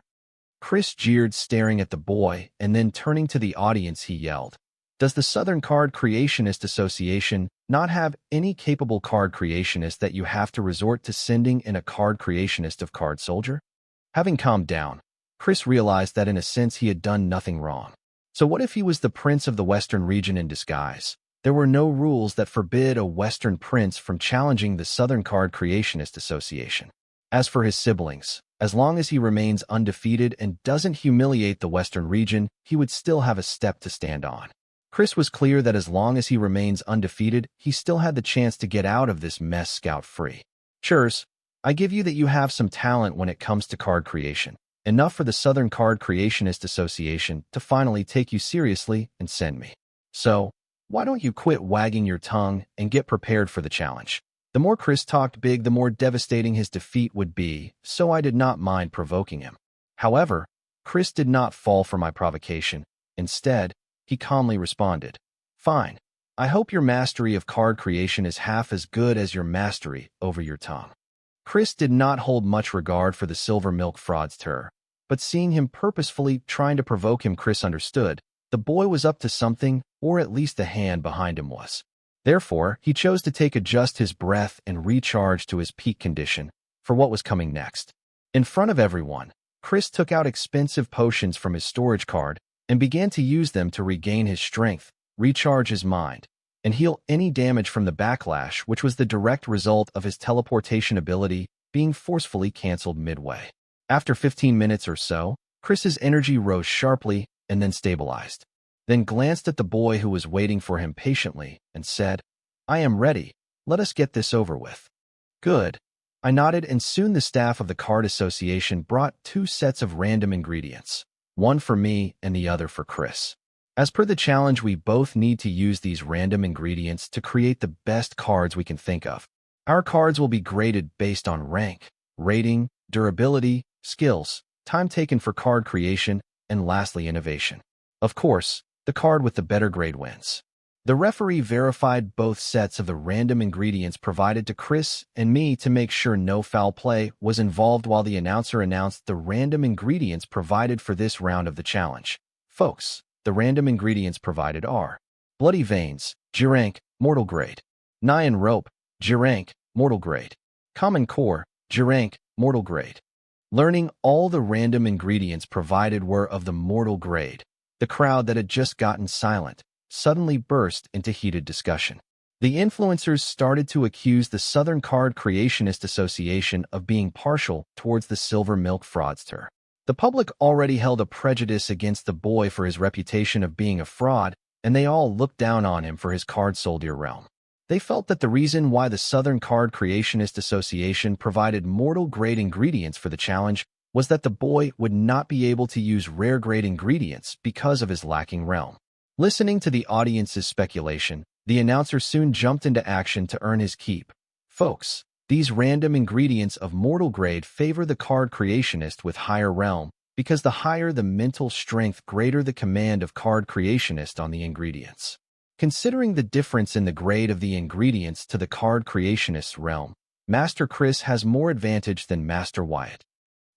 Chris jeered, staring at the boy, and then turning to the audience, he yelled, Does the Southern Card Creationist Association not have any capable card creationist that you have to resort to sending in a card creationist of card soldier? Having calmed down, Chris realized that in a sense he had done nothing wrong. So what if he was the prince of the Western region in disguise? There were no rules that forbid a Western prince from challenging the Southern Card Creationist Association. As for his siblings, as long as he remains undefeated and doesn't humiliate the Western region, he would still have a step to stand on. Chris was clear that as long as he remains undefeated, he still had the chance to get out of this mess scot-free. Cheers, I give you that you have some talent when it comes to card creation. Enough for the Southern Card Creationist Association to finally take you seriously and send me. So, why don't you quit wagging your tongue and get prepared for the challenge? The more Chris talked big, the more devastating his defeat would be, so I did not mind provoking him. However, Chris did not fall for my provocation. Instead, he calmly responded, Fine. I hope your mastery of card creation is half as good as your mastery over your tongue. Chris did not hold much regard for the Silver Milk fraudster, but seeing him purposefully trying to provoke him, Chris understood the boy was up to something, or at least the hand behind him was. Therefore, he chose to adjust his breath and recharge to his peak condition for what was coming next. In front of everyone, Chris took out expensive potions from his storage card and began to use them to regain his strength, recharge his mind, and heal any damage from the backlash, which was the direct result of his teleportation ability being forcefully canceled midway. After 15 minutes or so, Chris's energy rose sharply and then stabilized, then glanced at the boy who was waiting for him patiently and said, I am ready. Let us get this over with. Good. I nodded, and soon the staff of the Card Association brought 2 sets of random ingredients, one for me and the other for Chris. As per the challenge, we both need to use these random ingredients to create the best cards we can think of. Our cards will be graded based on rank, rating, durability, skills, time taken for card creation, and lastly, innovation. Of course, the card with the better grade wins. The referee verified both sets of the random ingredients provided to Chris and me to make sure no foul play was involved, while the announcer announced the random ingredients provided for this round of the challenge. Folks, the random ingredients provided are Bloody Veins, G rank, mortal grade. Nyan Rope, G rank, mortal grade. Common Core, G rank, mortal grade. Learning all the random ingredients provided were of the mortal grade, the crowd that had just gotten silent suddenly burst into heated discussion. The influencers started to accuse the Southern Card Creationist Association of being partial towards the Silver Milk fraudster. The public already held a prejudice against the boy for his reputation of being a fraud, and they all looked down on him for his card soldier realm. They felt that the reason why the Southern Card Creationist Association provided mortal-grade ingredients for the challenge was that the boy would not be able to use rare-grade ingredients because of his lacking realm. Listening to the audience's speculation, the announcer soon jumped into action to earn his keep. Folks, these random ingredients of mortal grade favor the card creationist with higher realm, because the higher the mental strength, greater the command of card creationist on the ingredients. Considering the difference in the grade of the ingredients to the card creationist's realm, Master Chris has more advantage than Master Wyatt.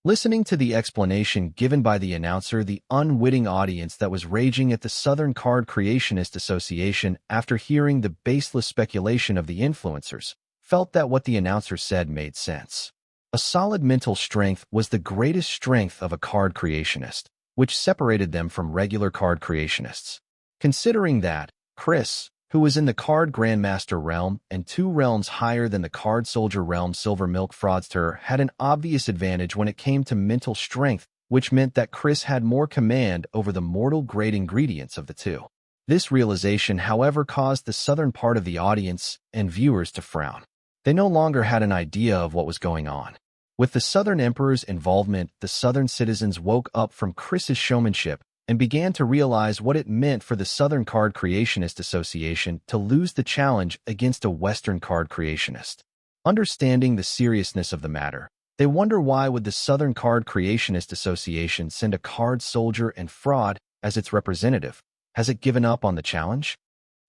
Listening to the explanation given by the announcer, the unwitting audience that was raging at the Southern Card Creationist Association after hearing the baseless speculation of the influencers, felt that what the announcer said made sense. A solid mental strength was the greatest strength of a card creationist, which separated them from regular card creationists. Considering that, Chris, who was in the Card Grandmaster realm and 2 realms higher than the Card Soldier realm, Silver Milk Fraudster, had an obvious advantage when it came to mental strength, which meant that Chris had more command over the mortal-grade ingredients of the two. This realization, however, caused the southern part of the audience and viewers to frown. They no longer had an idea of what was going on. With the Southern Emperor's involvement, the Southern citizens woke up from Chris's showmanship and began to realize what it meant for the Southern Card Creationist Association to lose the challenge against a Western card creationist. Understanding the seriousness of the matter, they wonder why would the Southern Card Creationist Association send a card soldier and fraud as its representative? Has it given up on the challenge?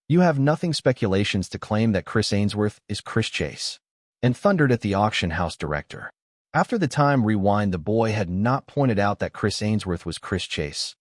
You have nothing speculations to claim that Chris Ainsworth is Chris Chase, and thundered at the auction house director. After the time rewind, the boy had not pointed out that Chris Ainsworth was Chris Chase,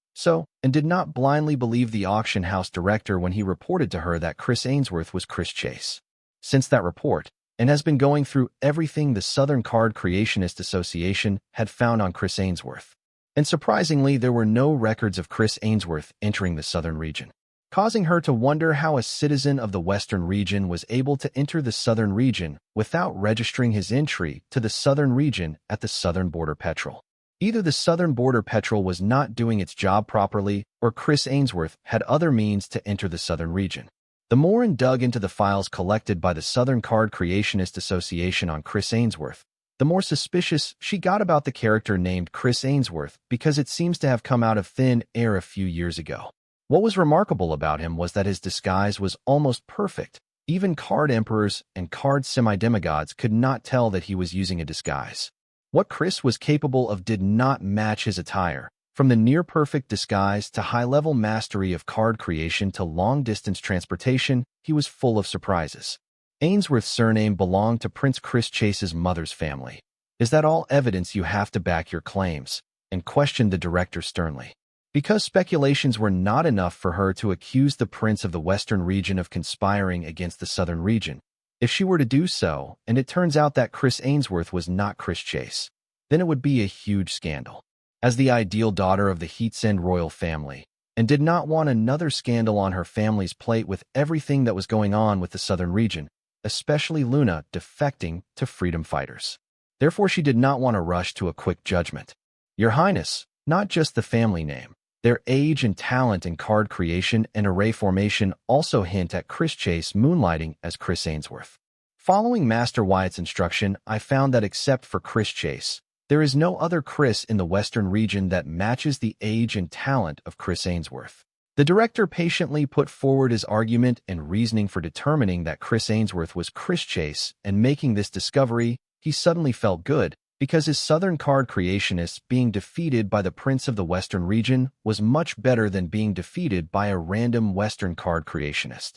and did not blindly believe the auction house director when he reported to her that Chris Ainsworth was Chris Chase. Since that report, and has been going through everything the Southern Card Creationist Association had found on Chris Ainsworth. And surprisingly, there were no records of Chris Ainsworth entering the Southern region, causing her to wonder how a citizen of the Western region was able to enter the Southern region without registering his entry to the Southern region at the Southern Border Patrol. Either the Southern Border Patrol was not doing its job properly, or Chris Ainsworth had other means to enter the Southern region. The more Anne dug into the files collected by the Southern Card Creationist Association on Chris Ainsworth, the more suspicious she got about the character named Chris Ainsworth, because it seems to have come out of thin air a few years ago. What was remarkable about him was that his disguise was almost perfect. Even card emperors and card semi-demigods could not tell that he was using a disguise. What Chris was capable of did not match his attire. From the near-perfect disguise to high-level mastery of card creation to long-distance transportation, he was full of surprises. Ainsworth's surname belonged to Prince Chris Chase's mother's family. Is that all evidence you have to back your claims? And questioned the director sternly. Because speculations were not enough for her to accuse the prince of the Western region of conspiring against the Southern region. If she were to do so, and it turns out that Chris Ainsworth was not Chris Chase, then it would be a huge scandal. As the ideal daughter of the Heatsend royal family, and did not want another scandal on her family's plate with everything that was going on with the Southern region, especially Luna defecting to freedom fighters. Therefore, she did not want to rush to a quick judgment. Your Highness, not just the family name, their age and talent in card creation and array formation also hint at Chris Chase moonlighting as Chris Ainsworth. Following Master Wyatt's instruction, I found that except for Chris Chase, there is no other Chris in the Western region that matches the age and talent of Chris Ainsworth. The director patiently put forward his argument and reasoning for determining that Chris Ainsworth was Chris Chase, and making this discovery, he suddenly felt good, because his Southern card creationists being defeated by the Prince of the Western region was much better than being defeated by a random Western card creationist.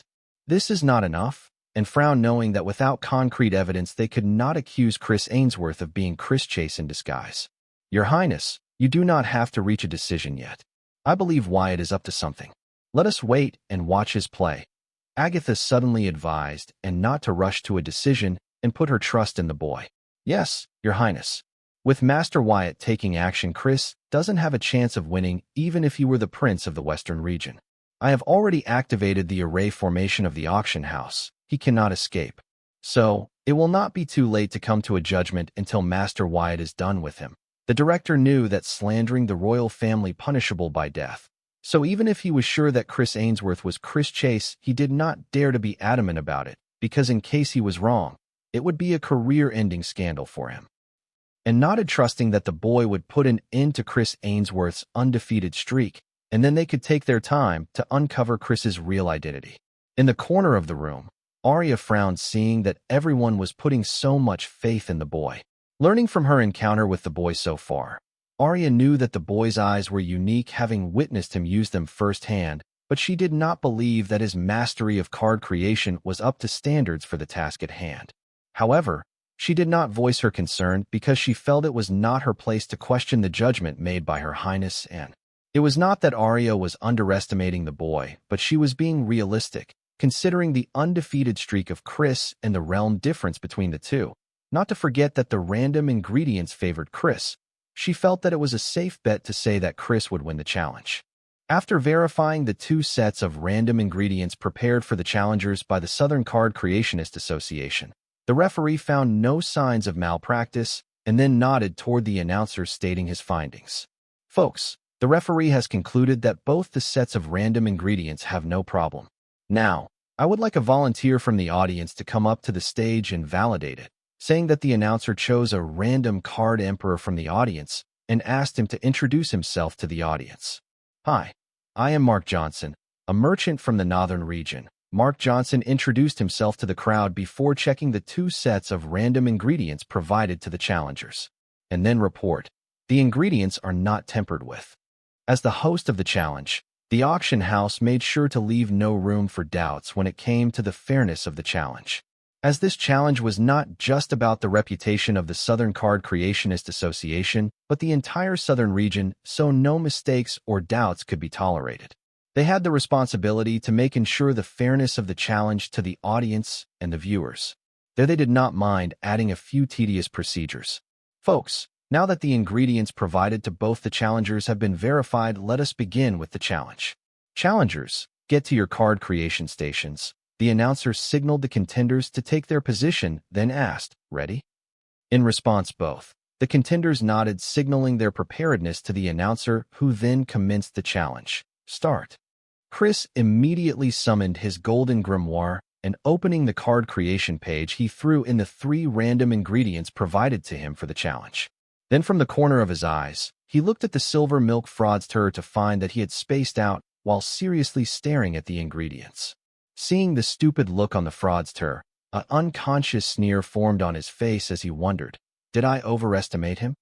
This is not enough, and frowned knowing that without concrete evidence they could not accuse Chris Ainsworth of being Chris Chase in disguise. Your Highness, you do not have to reach a decision yet. I believe Wyatt is up to something. Let us wait and watch his play. Agatha suddenly advised, and not to rush to a decision, and put her trust in the boy. Yes, Your Highness. With Master Wyatt taking action, Chris doesn't have a chance of winning even if he were the Prince of the Western region. I have already activated the array formation of the auction house. He cannot escape. So, it will not be too late to come to a judgment until Master Wyatt is done with him. The director knew that slandering the royal family punishable by death. So even if he was sure that Chris Ainsworth was Chris Chase, he did not dare to be adamant about it, because in case he was wrong, it would be a career-ending scandal for him. And nodded, trusting that the boy would put an end to Chris Ainsworth's undefeated streak, and then they could take their time to uncover Chris's real identity. In the corner of the room, Arya frowned, seeing that everyone was putting so much faith in the boy. Learning from her encounter with the boy so far, Arya knew that the boy's eyes were unique, having witnessed him use them firsthand, but she did not believe that his mastery of card creation was up to standards for the task at hand. However, she did not voice her concern because she felt it was not her place to question the judgment made by Her Highness, and it was not that Arya was underestimating the boy, but she was being realistic, considering the undefeated streak of Chris and the realm difference between the two. Not to forget that the random ingredients favored Chris, she felt that it was a safe bet to say that Chris would win the challenge. After verifying the 2 sets of random ingredients prepared for the challengers by the Southern Card Creationist Association, the referee found no signs of malpractice and then nodded toward the announcer, stating his findings. Folks, the referee has concluded that both the sets of random ingredients have no problem. Now, I would like a volunteer from the audience to come up to the stage and validate it, saying that the announcer chose a random card emperor from the audience and asked him to introduce himself to the audience. Hi, I am Mark Johnson, a merchant from the Northern region. Mark Johnson introduced himself to the crowd before checking the 2 sets of random ingredients provided to the challengers, and then report, the ingredients are not tempered with. As the host of the challenge, the auction house made sure to leave no room for doubts when it came to the fairness of the challenge. As this challenge was not just about the reputation of the Southern Card Creationist Association, but the entire Southern region, so no mistakes or doubts could be tolerated. They had the responsibility to make ensure the fairness of the challenge to the audience and the viewers. There they did not mind adding a few tedious procedures. Folks, now that the ingredients provided to both the challengers have been verified, let us begin with the challenge. Challengers, get to your card creation stations. The announcer signaled the contenders to take their position, then asked, ready? In response, both the contenders nodded, signaling their preparedness to the announcer, who then commenced the challenge. Start. Chris immediately summoned his golden grimoire, and opening the card creation page, he threw in the 3 random ingredients provided to him for the challenge. Then from the corner of his eyes, he looked at the silver milk fraudster to find that he had spaced out while seriously staring at the ingredients. Seeing the stupid look on the fraudster, an unconscious sneer formed on his face as he wondered, did I overestimate him?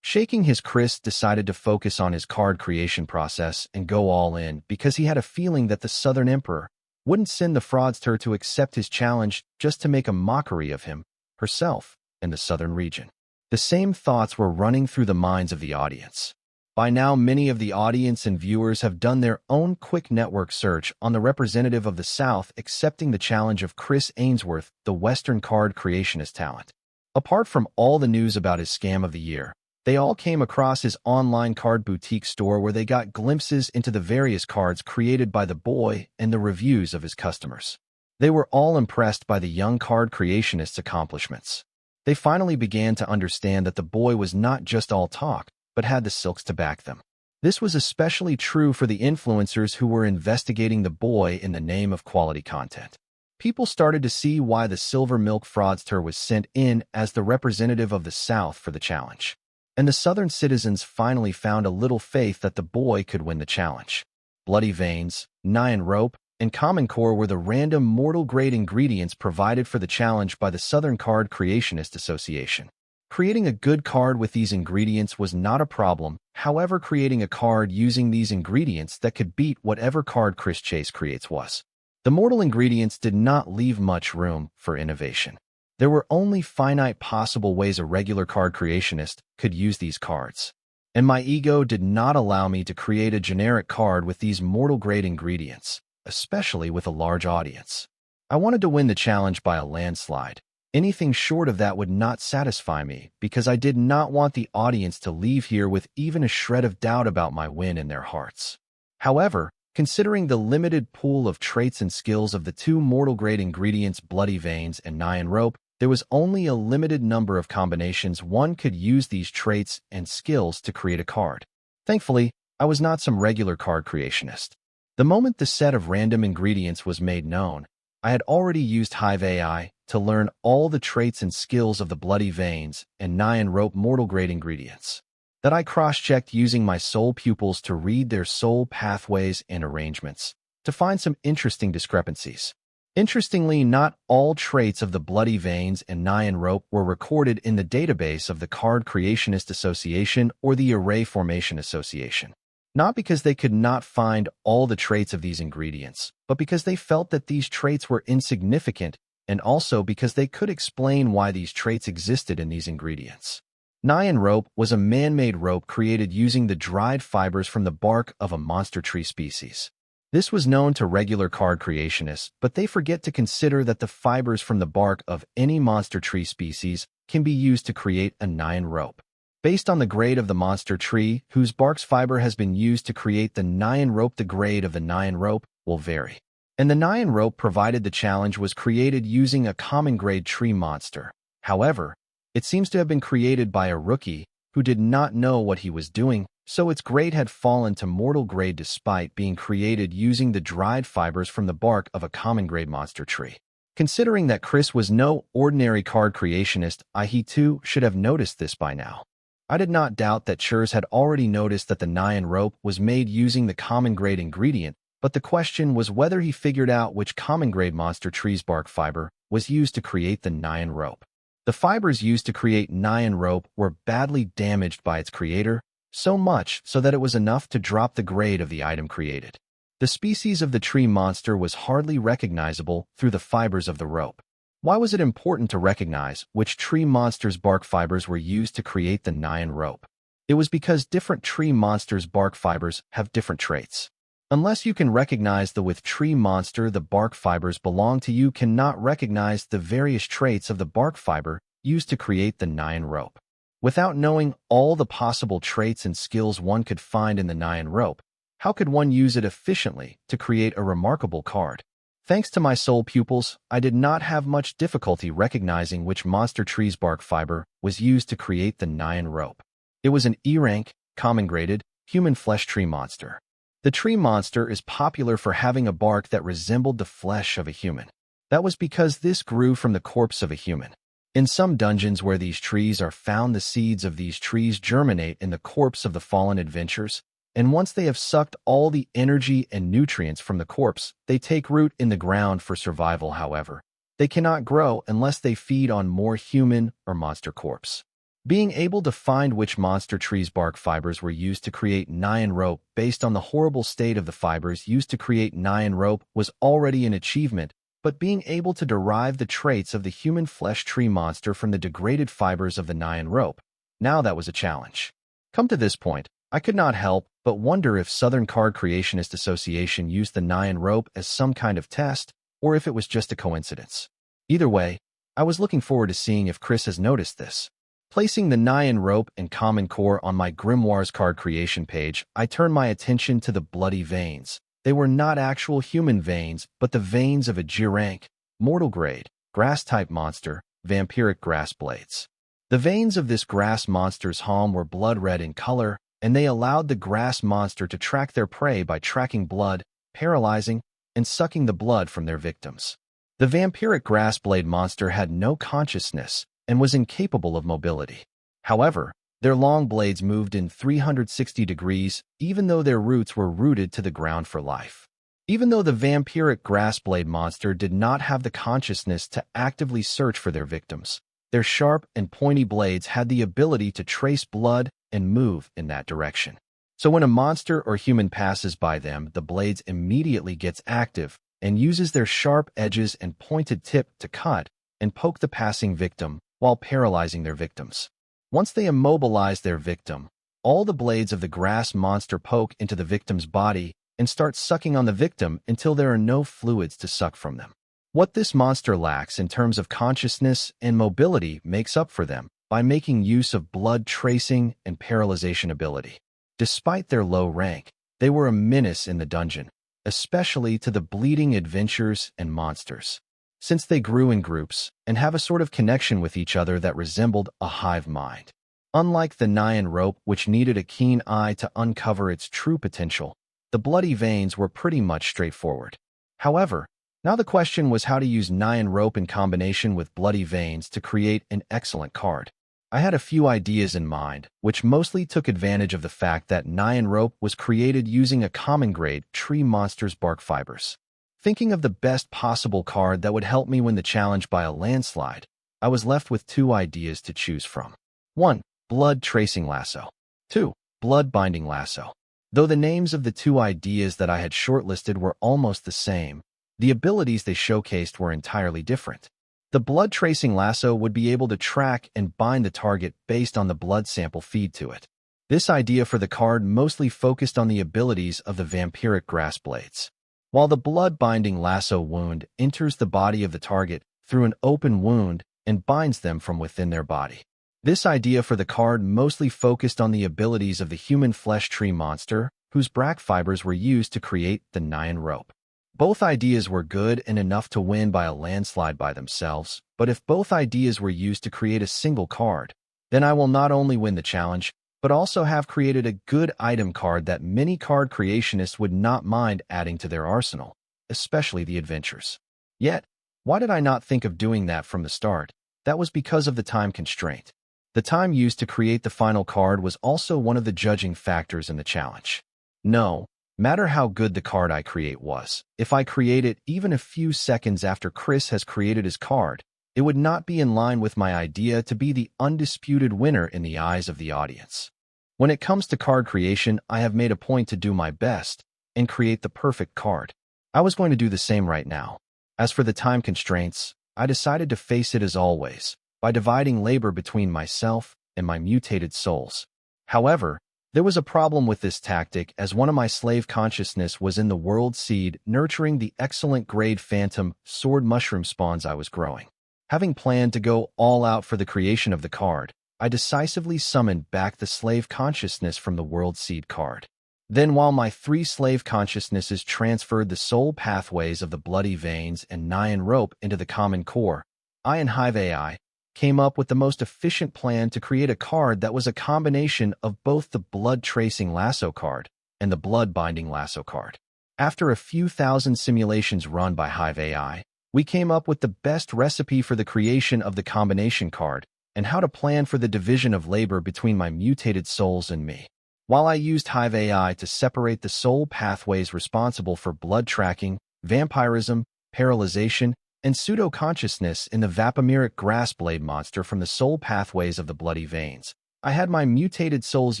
Shaking his Chris decided to focus on his card creation process and go all in, because he had a feeling that the Southern Emperor wouldn't send the fraudster to accept his challenge just to make a mockery of him, herself, and the Southern region. The same thoughts were running through the minds of the audience. By now, many of the audience and viewers have done their own quick network search on the representative of the South accepting the challenge of Chris Ainsworth, the Western card creationist talent. Apart from all the news about his scam of the year, they all came across his online card boutique store, where they got glimpses into the various cards created by the boy and the reviews of his customers. They were all impressed by the young card creationist's accomplishments. They finally began to understand that the boy was not just all talk, but had the silks to back them. This was especially true for the influencers who were investigating the boy in the name of quality content. People started to see why the silver milk fraudster was sent in as the representative of the South for the challenge. And the Southern citizens finally found a little faith that the boy could win the challenge. Bloody veins, Nyan rope, and common core were the random mortal-grade ingredients provided for the challenge by the Southern Card Creationist Association. Creating a good card with these ingredients was not a problem, however, creating a card using these ingredients that could beat whatever card Chris Chase creates was. The mortal ingredients did not leave much room for innovation. There were only finite possible ways a regular card creationist could use these cards. And my ego did not allow me to create a generic card with these mortal-grade ingredients, especially with a large audience. I wanted to win the challenge by a landslide. Anything short of that would not satisfy me, because I did not want the audience to leave here with even a shred of doubt about my win in their hearts. However, considering the limited pool of traits and skills of the 2 mortal-grade ingredients, bloody veins and Nyan rope, there was only a limited number of combinations one could use these traits and skills to create a card. Thankfully, I was not some regular card creationist. The moment the set of random ingredients was made known, I had already used Hive AI to learn all the traits and skills of the bloody veins and Nyan rope mortal grade ingredients that I cross-checked using my soul pupils to read their soul pathways and arrangements to find some interesting discrepancies. Interestingly, not all traits of the bloody veins and Nyan rope were recorded in the database of the Card Creationist Association or the Array Formation Association. Not because they could not find all the traits of these ingredients, but because they felt that these traits were insignificant and also because they could explain why these traits existed in these ingredients. Nyan rope was a man-made rope created using the dried fibers from the bark of a monster tree species. This was known to regular card creationists, but they forget to consider that the fibers from the bark of any monster tree species can be used to create a Nyan rope. Based on the grade of the monster tree, whose bark's fiber has been used to create the Nyan rope, the grade of the Nyan rope will vary. And the Nyan rope provided the challenge was created using a common grade tree monster. However, it seems to have been created by a rookie who did not know what he was doing, so its grade had fallen to mortal grade despite being created using the dried fibers from the bark of a common grade monster tree. Considering that Chris was no ordinary card creationist, he too should have noticed this by now. I did not doubt that Churs had already noticed that the Nyan rope was made using the common grade ingredient, but the question was whether he figured out which common grade monster tree's bark fiber was used to create the Nyan rope. The fibers used to create Nyan rope were badly damaged by its creator, so much so that it was enough to drop the grade of the item created. The species of the tree monster was hardly recognizable through the fibers of the rope. Why was it important to recognize which tree monster's bark fibers were used to create the Nyan rope? It was because different tree monsters' bark fibers have different traits. Unless you can recognize the with tree monster the bark fibers belong to, you cannot recognize the various traits of the bark fiber used to create the Nyan rope. Without knowing all the possible traits and skills one could find in the Nyan rope, how could one use it efficiently to create a remarkable card? Thanks to my soul pupils, I did not have much difficulty recognizing which monster tree's bark fiber was used to create the Nyan rope. It was an E-rank, common-graded, human flesh tree monster. The tree monster is popular for having a bark that resembled the flesh of a human. That was because this grew from the corpse of a human. In some dungeons where these trees are found, the seeds of these trees germinate in the corpse of the fallen adventurers, and once they have sucked all the energy and nutrients from the corpse, they take root in the ground for survival. However, they cannot grow unless they feed on more human or monster corpse. Being able to find which monster tree's bark fibers were used to create Nyan rope based on the horrible state of the fibers used to create Nyan rope was already an achievement, but being able to derive the traits of the human flesh tree monster from the degraded fibers of the Nyan rope, now that was a challenge. Come to this point, I could not help but wonder if Southern Card Creationist Association used the Nyan rope as some kind of test, or if it was just a coincidence. Either way, I was looking forward to seeing if Chris has noticed this. Placing the Nyan rope and common core on my Grimoire's card creation page, I turned my attention to the bloody veins. They were not actual human veins, but the veins of a G-rank, mortal grade, grass-type monster, vampiric grass blades. The veins of this grass monster's home were blood red in color, and they allowed the grass monster to track their prey by tracking blood, paralyzing, and sucking the blood from their victims. The vampiric grass blade monster had no consciousness and was incapable of mobility. However, their long blades moved in 360 degrees, even though their roots were rooted to the ground for life. Even though the vampiric grass blade monster did not have the consciousness to actively search for their victims, their sharp and pointy blades had the ability to trace blood and move in that direction. So when a monster or human passes by them, the blades immediately gets active and uses their sharp edges and pointed tip to cut and poke the passing victim while paralyzing their victims. Once they immobilize their victim, all the blades of the grass monster poke into the victim's body and start sucking on the victim until there are no fluids to suck from them. What this monster lacks in terms of consciousness and mobility makes up for them by making use of blood tracing and paralyzation ability. Despite their low rank, they were a menace in the dungeon, especially to the bleeding adventurers and monsters, since they grew in groups and have a sort of connection with each other that resembled a hive mind. Unlike the Nyan rope, which needed a keen eye to uncover its true potential, the bloody veins were pretty much straightforward. However, Now the question was how to use Nyan Rope in combination with Bloody Veins to create an excellent card. I had a few ideas in mind, which mostly took advantage of the fact that Nyan Rope was created using a common-grade tree monster's bark fibers. Thinking of the best possible card that would help me win the challenge by a landslide, I was left with two ideas to choose from. 1. Blood Tracing Lasso. 2. Blood Binding Lasso. Though the names of the two ideas that I had shortlisted were almost the same, the abilities they showcased were entirely different. The blood tracing lasso would be able to track and bind the target based on the blood sample feed to it. This idea for the card mostly focused on the abilities of the vampiric grass blades. While the blood binding lasso wound enters the body of the target through an open wound and binds them from within their body. This idea for the card mostly focused on the abilities of the human flesh tree monster, whose brack fibers were used to create the Nyan Rope. Both ideas were good and enough to win by a landslide by themselves, but if both ideas were used to create a single card, then I will not only win the challenge, but also have created a good item card that many card creationists would not mind adding to their arsenal, especially the adventures. Yet, why did I not think of doing that from the start? That was because of the time constraint. The time used to create the final card was also one of the judging factors in the challenge. No matter how good the card I create was, if I create it even a few seconds after Chris has created his card, it would not be in line with my idea to be the undisputed winner in the eyes of the audience. When it comes to card creation, I have made a point to do my best and create the perfect card. I was going to do the same right now. As for the time constraints, I decided to face it as always, by dividing labor between myself and my mutated souls. However, there was a problem with this tactic as one of my slave consciousness was in the world seed nurturing the excellent grade phantom sword mushroom spawns I was growing. Having planned to go all out for the creation of the card, I decisively summoned back the slave consciousness from the world seed card. Then while my 3 slave consciousnesses transferred the soul pathways of the bloody veins and Nyan Rope into the common core, I and Hive AI came up with the most efficient plan to create a card that was a combination of both the blood tracing lasso card and the blood binding lasso card. After a few thousand simulations run by Hive AI, we came up with the best recipe for the creation of the combination card and how to plan for the division of labor between my mutated souls and me. While I used Hive AI to separate the soul pathways responsible for blood tracking, vampirism, paralyzation, and pseudo-consciousness in the vampiric grass blade monster from the soul pathways of the bloody veins, I had my mutated souls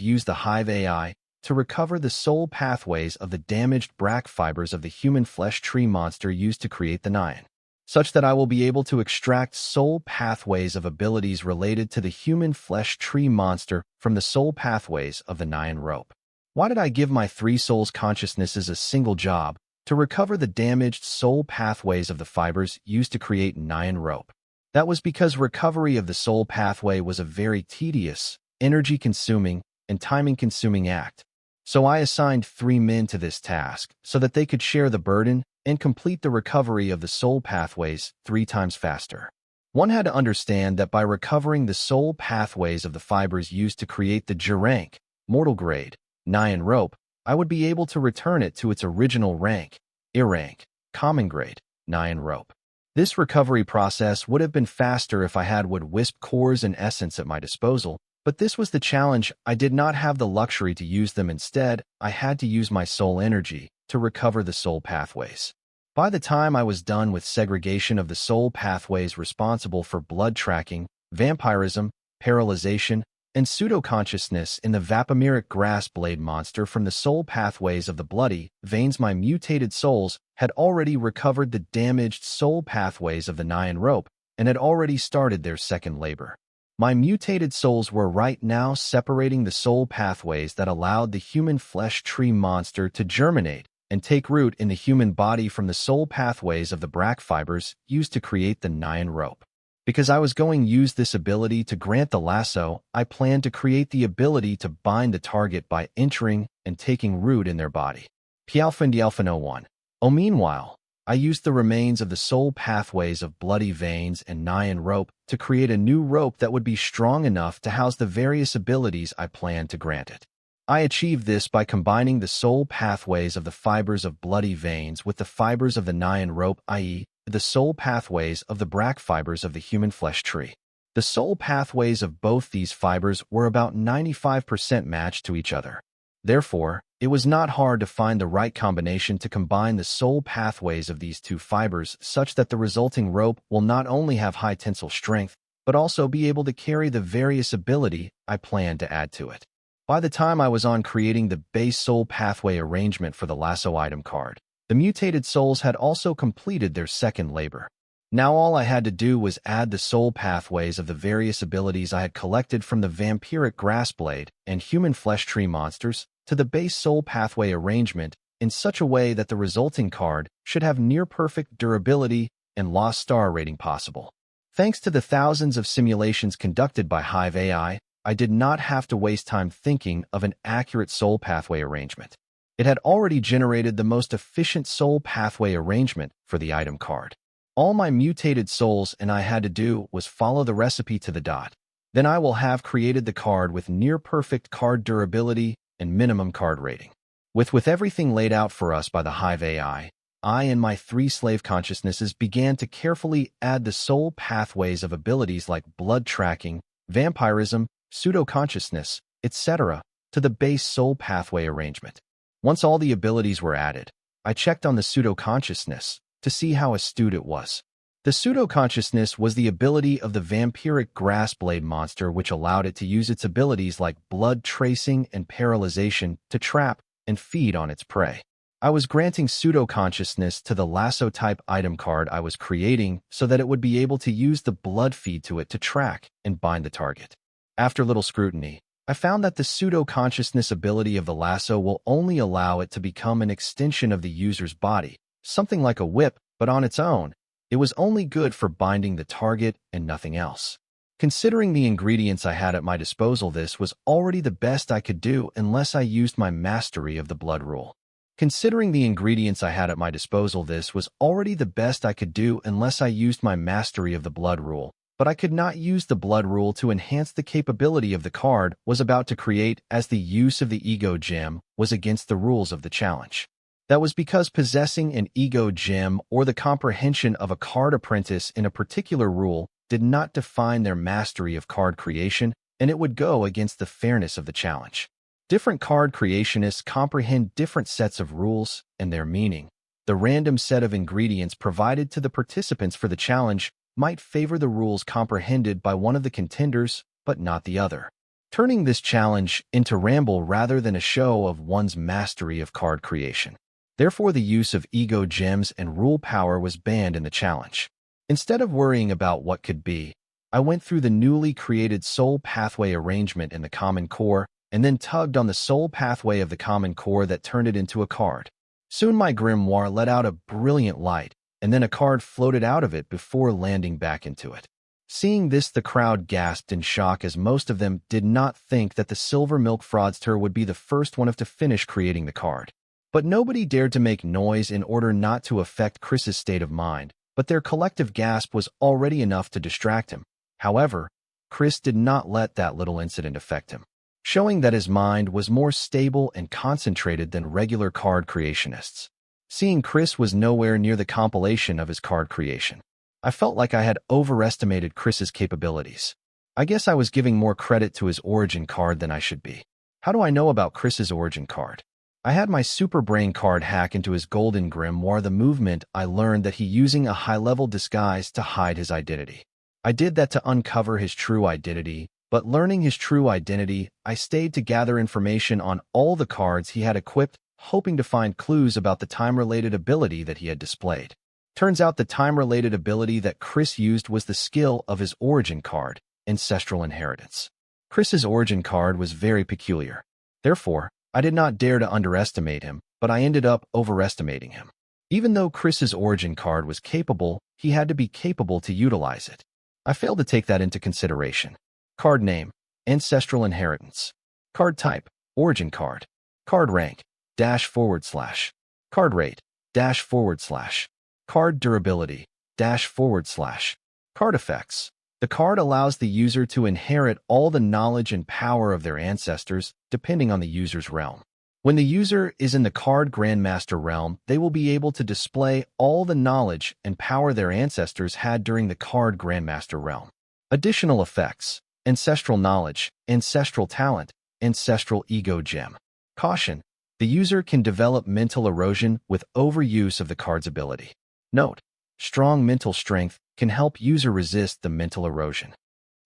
use the Hive AI to recover the soul pathways of the damaged brack fibers of the human flesh tree monster used to create the Nyan, such that I will be able to extract soul pathways of abilities related to the human flesh tree monster from the soul pathways of the Nyan Rope. Why did I give my 3 souls consciousnesses a single job to recover the damaged soul pathways of the fibers used to create Nyan Rope? That was because recovery of the soul pathway was a very tedious, energy-consuming, and timing-consuming act. So I assigned 3 men to this task so that they could share the burden and complete the recovery of the soul pathways 3 times faster. One had to understand that by recovering the soul pathways of the fibers used to create the G-rank, mortal grade, Nyan Rope, I would be able to return it to its original rank, I-rank, common grade, Nyan Rope. This recovery process would have been faster if I had wood wisp cores and essence at my disposal, but this was the challenge. I did not have the luxury to use them. Instead, I had to use my soul energy to recover the soul pathways. By the time I was done with segregation of the soul pathways responsible for blood tracking, vampirism, paralyzation, and pseudo-consciousness in the vampiric grass blade monster from the soul pathways of the bloody veins, my mutated souls had already recovered the damaged soul pathways of the Nyan Rope and had already started their second labor. My mutated souls were right now separating the soul pathways that allowed the human flesh tree monster to germinate and take root in the human body from the soul pathways of the brack fibers used to create the Nyan Rope. Because I was going to use this ability to grant the lasso, I planned to create the ability to bind the target by entering and taking root in their body. P-Alpha-1. Meanwhile, I used the remains of the soul pathways of bloody veins and Nyan Rope to create a new rope that would be strong enough to house the various abilities I planned to grant it. I achieved this by combining the soul pathways of the fibers of bloody veins with the fibers of the Nyan rope, i.e., the soul pathways of the brack fibers of the human flesh tree. The soul pathways of both these fibers were about 95% matched to each other. Therefore, it was not hard to find the right combination to combine the soul pathways of these two fibers such that the resulting rope will not only have high tensile strength, but also be able to carry the various ability I planned to add to it. By the time I was on creating the base soul pathway arrangement for the lasso item card, the mutated souls had also completed their second labor. Now all I had to do was add the soul pathways of the various abilities I had collected from the vampiric grassblade and human flesh tree monsters to the base soul pathway arrangement in such a way that the resulting card should have near-perfect durability and lost star rating possible. Thanks to the thousands of simulations conducted by Hive AI, I did not have to waste time thinking of an accurate soul pathway arrangement. It had already generated the most efficient soul pathway arrangement for the item card. All my mutated souls and I had to do was follow the recipe to the dot. Then I will have created the card with near-perfect card durability and minimum card rating. With everything laid out for us by the Hive AI, I and my 3 slave consciousnesses began to carefully add the soul pathways of abilities like blood tracking, vampirism, pseudo-consciousness, etc., to the base soul pathway arrangement. Once all the abilities were added, I checked on the pseudo-consciousness to see how astute it was. The pseudo-consciousness was the ability of the vampiric grassblade monster which allowed it to use its abilities like blood tracing and paralyzation to trap and feed on its prey. I was granting pseudo-consciousness to the lasso-type item card I was creating so that it would be able to use the blood feed to it to track and bind the target. After little scrutiny, I found that the pseudo-consciousness ability of the lasso will only allow it to become an extension of the user's body, something like a whip, but on its own. It was only good for binding the target and nothing else. Considering the ingredients I had at my disposal, this was already the best I could do unless I used my mastery of the blood rule. Considering the ingredients I had at my disposal, this was already the best I could do unless I used my mastery of the blood rule. But I could not use the blood rule to enhance the capability of the card was about to create, as the use of the ego gem was against the rules of the challenge. That was because possessing an ego gem or the comprehension of a card apprentice in a particular rule did not define their mastery of card creation, and it would go against the fairness of the challenge. Different card creationists comprehend different sets of rules and their meaning. The random set of ingredients provided to the participants for the challenge might favor the rules comprehended by one of the contenders, but not the other, turning this challenge into ramble rather than a show of one's mastery of card creation. Therefore, the use of ego gems and rule power was banned in the challenge. Instead of worrying about what could be, I went through the newly created soul pathway arrangement in the common core and then tugged on the soul pathway of the common core that turned it into a card. Soon my grimoire let out a brilliant light, and then a card floated out of it before landing back into it. Seeing this, the crowd gasped in shock, as most of them did not think that the silver milk fraudster would be the first one to finish creating the card. But nobody dared to make noise in order not to affect Chris's state of mind, but their collective gasp was already enough to distract him. However, Chris did not let that little incident affect him, showing that his mind was more stable and concentrated than regular card creationists. Seeing Chris was nowhere near the compilation of his card creation, I felt like I had overestimated Chris's capabilities. I guess I was giving more credit to his origin card than I should be. How do I know about Chris's origin card? I had my super brain card hack into his golden grimoire. The movement I learned that he using a high-level disguise to hide his identity. I did that to uncover his true identity, but learning his true identity, I stayed to gather information on all the cards he had equipped, hoping to find clues about the time-related ability that he had displayed. Turns out the time-related ability that Chris used was the skill of his origin card, Ancestral Inheritance. Chris's origin card was very peculiar. Therefore, I did not dare to underestimate him, but I ended up overestimating him. Even though Chris's origin card was capable, he had to be capable to utilize it. I failed to take that into consideration. Card name, Ancestral Inheritance. Card type, Origin card. Card rank, --. Card rate, --. Card durability, --. Card effects, The card allows the user to inherit all the knowledge and power of their ancestors, depending on the user's realm. When the user is in the card Grandmaster realm, they will be able to display all the knowledge and power their ancestors had during the card Grandmaster realm. Additional effects: ancestral knowledge, ancestral talent, ancestral ego gem. Caution: the user can develop mental erosion with overuse of the card's ability. Note: strong mental strength can help user resist the mental erosion.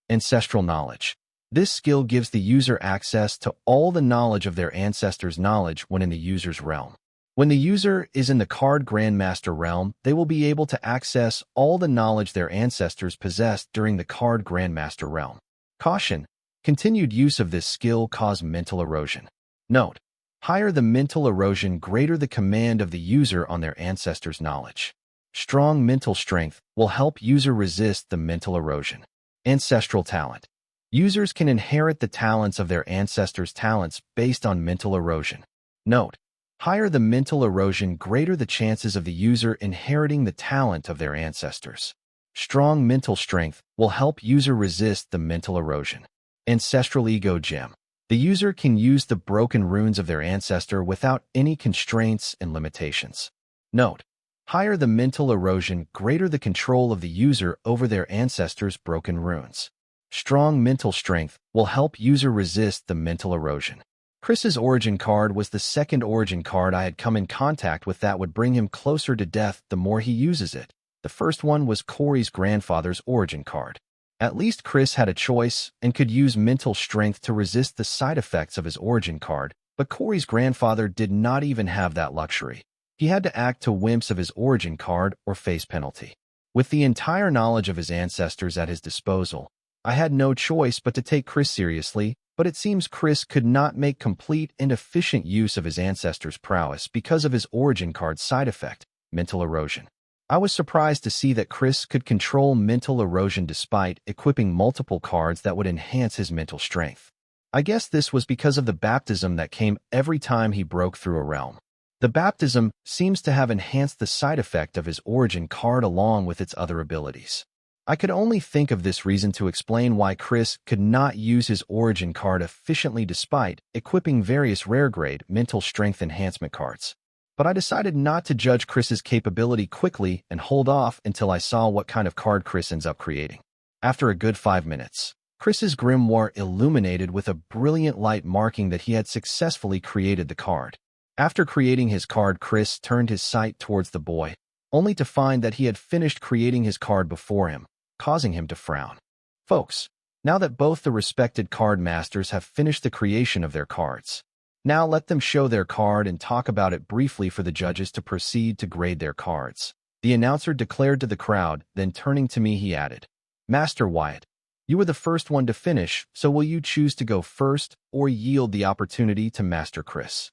Ancestral knowledge. This skill gives the user access to all the knowledge of their ancestors' knowledge when in the user's realm. When the user is in the card Grandmaster realm, they will be able to access all the knowledge their ancestors possessed during the card Grandmaster realm. Caution: continued use of this skill cause mental erosion. Note: higher the mental erosion, greater the command of the user on their ancestors' knowledge. Strong mental strength will help user resist the mental erosion. Ancestral talent. Users can inherit the talents of their ancestors' talents based on mental erosion. Note: higher the mental erosion, greater the chances of the user inheriting the talent of their ancestors. Strong mental strength will help user resist the mental erosion. Ancestral ego gem. The user can use the broken runes of their ancestor without any constraints and limitations. Note: higher the mental erosion, greater the control of the user over their ancestors' broken runes. Strong mental strength will help user resist the mental erosion. Chris's origin card was the second origin card I had come in contact with that would bring him closer to death the more he uses it. The first one was Corey's grandfather's origin card. At least Chris had a choice and could use mental strength to resist the side effects of his origin card, but Corey's grandfather did not even have that luxury. He had to act to whims of his origin card or face penalty. With the entire knowledge of his ancestors at his disposal, I had no choice but to take Chris seriously, but it seems Chris could not make complete and efficient use of his ancestors' prowess because of his origin card's side effect, mental erosion. I was surprised to see that Chris could control mental erosion despite equipping multiple cards that would enhance his mental strength. I guess this was because of the baptism that came every time he broke through a realm. The baptism seems to have enhanced the side effect of his origin card along with its other abilities. I could only think of this reason to explain why Chris could not use his origin card efficiently despite equipping various rare-grade mental strength enhancement cards. But I decided not to judge Chris's capability quickly and hold off until I saw what kind of card Chris ends up creating. After a good 5 minutes, Chris's grimoire illuminated with a brilliant light marking that he had successfully created the card. After creating his card, Chris turned his sight towards the boy, only to find that he had finished creating his card before him, causing him to frown. Folks, now that both the respected card masters have finished the creation of their cards, now let them show their card and talk about it briefly for the judges to proceed to grade their cards. The announcer declared to the crowd, then turning to me he added, "Master Wyatt, you were the first one to finish, so will you choose to go first or yield the opportunity to Master Chris?"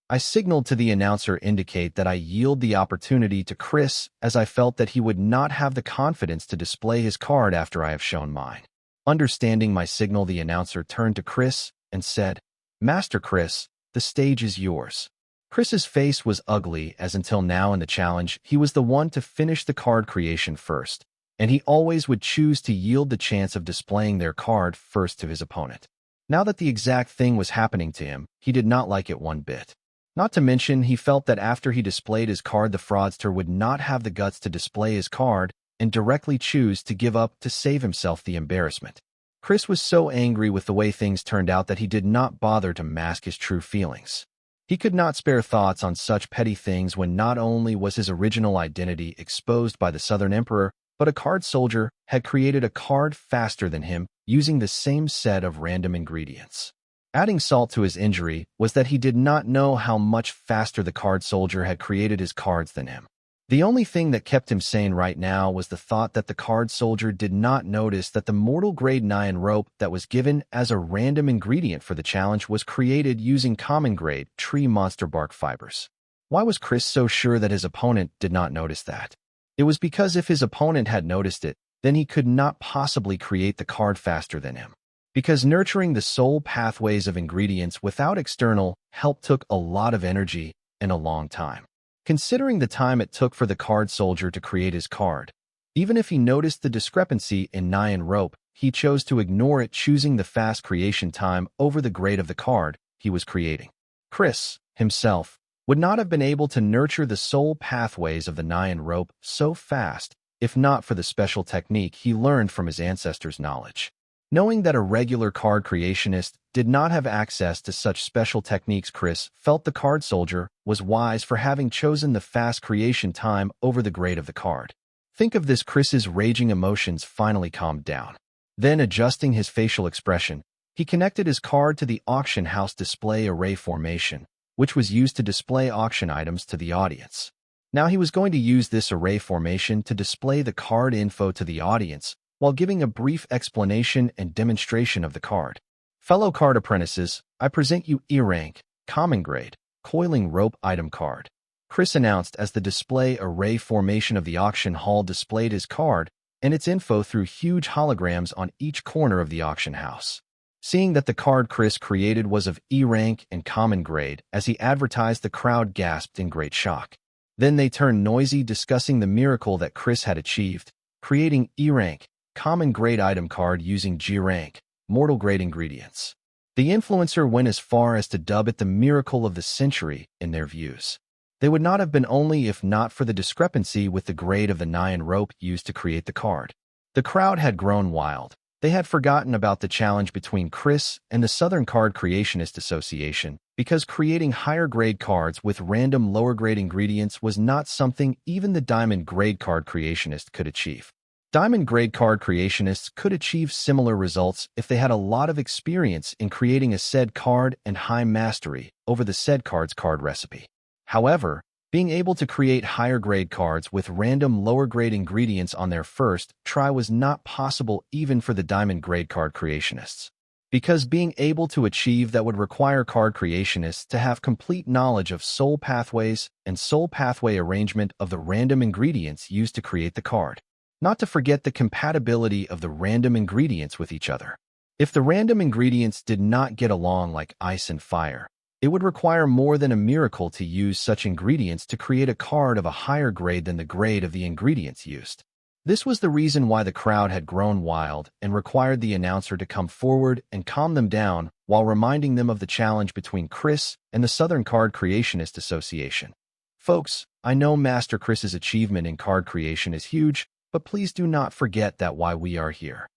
I signaled to the announcer indicate that I yield the opportunity to Chris as I felt that he would not have the confidence to display his card after I have shown mine. Understanding my signal, the announcer turned to Chris and said, "Master Chris, the stage is yours." Chris's face was ugly as until now in the challenge, he was the one to finish the card creation first, and he always would choose to yield the chance of displaying their card first to his opponent. Now that the exact thing was happening to him, he did not like it one bit. Not to mention, he felt that after he displayed his card, the fraudster would not have the guts to display his card and directly choose to give up to save himself the embarrassment. Chris was so angry with the way things turned out that he did not bother to mask his true feelings. He could not spare thoughts on such petty things when not only was his original identity exposed by the Southern Emperor, but a card soldier had created a card faster than him using the same set of random ingredients. Adding salt to his injury was that he did not know how much faster the card soldier had created his cards than him. The only thing that kept him sane right now was the thought that the card soldier did not notice that the mortal grade 9 rope that was given as a random ingredient for the challenge was created using common grade tree monster bark fibers. Why was Chris so sure that his opponent did not notice that? It was because if his opponent had noticed it, then he could not possibly create the card faster than him. Because nurturing the soul pathways of ingredients without external help took a lot of energy and a long time. Considering the time it took for the card soldier to create his card, Even if he noticed the discrepancy in Nyan rope, he chose to ignore it, choosing the fast creation time over the grade of the card he was creating. Chris, himself, would not have been able to nurture the soul pathways of the Nyan rope so fast if not for the special technique he learned from his ancestors' knowledge. Knowing that a regular card creationist did not have access to such special techniques, Chris felt the card soldier was wise for having chosen the fast creation time over the grade of the card. Think of this: Chris's raging emotions finally calmed down. Then, adjusting his facial expression, he connected his card to the auction house display array formation, which was used to display auction items to the audience. Now he was going to use this array formation to display the card info to the audience while giving a brief explanation and demonstration of the card. Fellow card apprentices, I present you E-rank, common grade, coiling rope item card. Chris announced as the display array formation of the auction hall displayed his card and its info through huge holograms on each corner of the auction house. Seeing that the card Chris created was of E-rank and common grade, as he advertised, the crowd gasped in great shock. Then they turned noisy, discussing the miracle that Chris had achieved, creating E-rank, common grade item card using G-rank, mortal grade ingredients. The influencer went as far as to dub it the miracle of the century in their views. They would not have been only if not for the discrepancy with the grade of the Nyan rope used to create the card. The crowd had grown wild. They had forgotten about the challenge between Chris and the Southern Card Creationist Association, because creating higher-grade cards with random lower-grade ingredients was not something even the diamond-grade card creationist could achieve. Diamond-grade card creationists could achieve similar results if they had a lot of experience in creating a said card and high mastery over the said card's card recipe. However, being able to create higher-grade cards with random lower-grade ingredients on their first try was not possible even for the diamond-grade card creationists. Because being able to achieve that would require card creationists to have complete knowledge of soul pathways and soul pathway arrangement of the random ingredients used to create the card. Not to forget the compatibility of the random ingredients with each other. If the random ingredients did not get along like ice and fire, it would require more than a miracle to use such ingredients to create a card of a higher grade than the grade of the ingredients used. This was the reason why the crowd had grown wild and required the announcer to come forward and calm them down while reminding them of the challenge between Chris and the Southern Card Creationist Association. Folks, I know Master Chris's achievement in card creation is huge, but please do not forget that why we are here.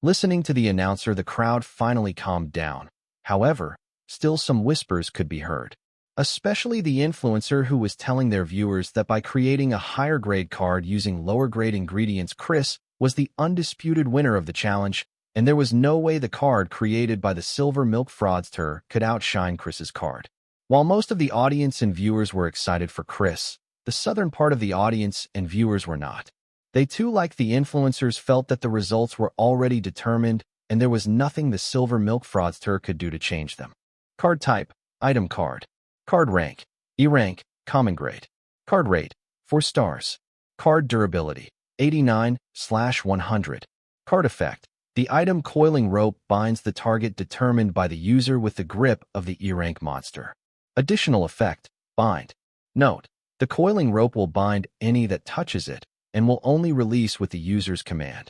Listening to the announcer, the crowd finally calmed down. However, still some whispers could be heard, especially the influencer who was telling their viewers that by creating a higher grade card using lower grade ingredients, Chris was the undisputed winner of the challenge, and there was no way the card created by the Silver Milk fraudster could outshine Chris's card. While most of the audience and viewers were excited for Chris, the southern part of the audience and viewers were not. They too, like the influencers, felt that the results were already determined and there was nothing the Silver Milk fraudster could do to change them. Card type, item card. Card rank, E-rank, common grade. Card rate, 4 stars. Card durability, 89/100. Card effect, the item coiling rope binds the target determined by the user with the grip of the E-rank monster. Additional effect, bind. Note, the coiling rope will bind any that touches it and will only release with the user's command.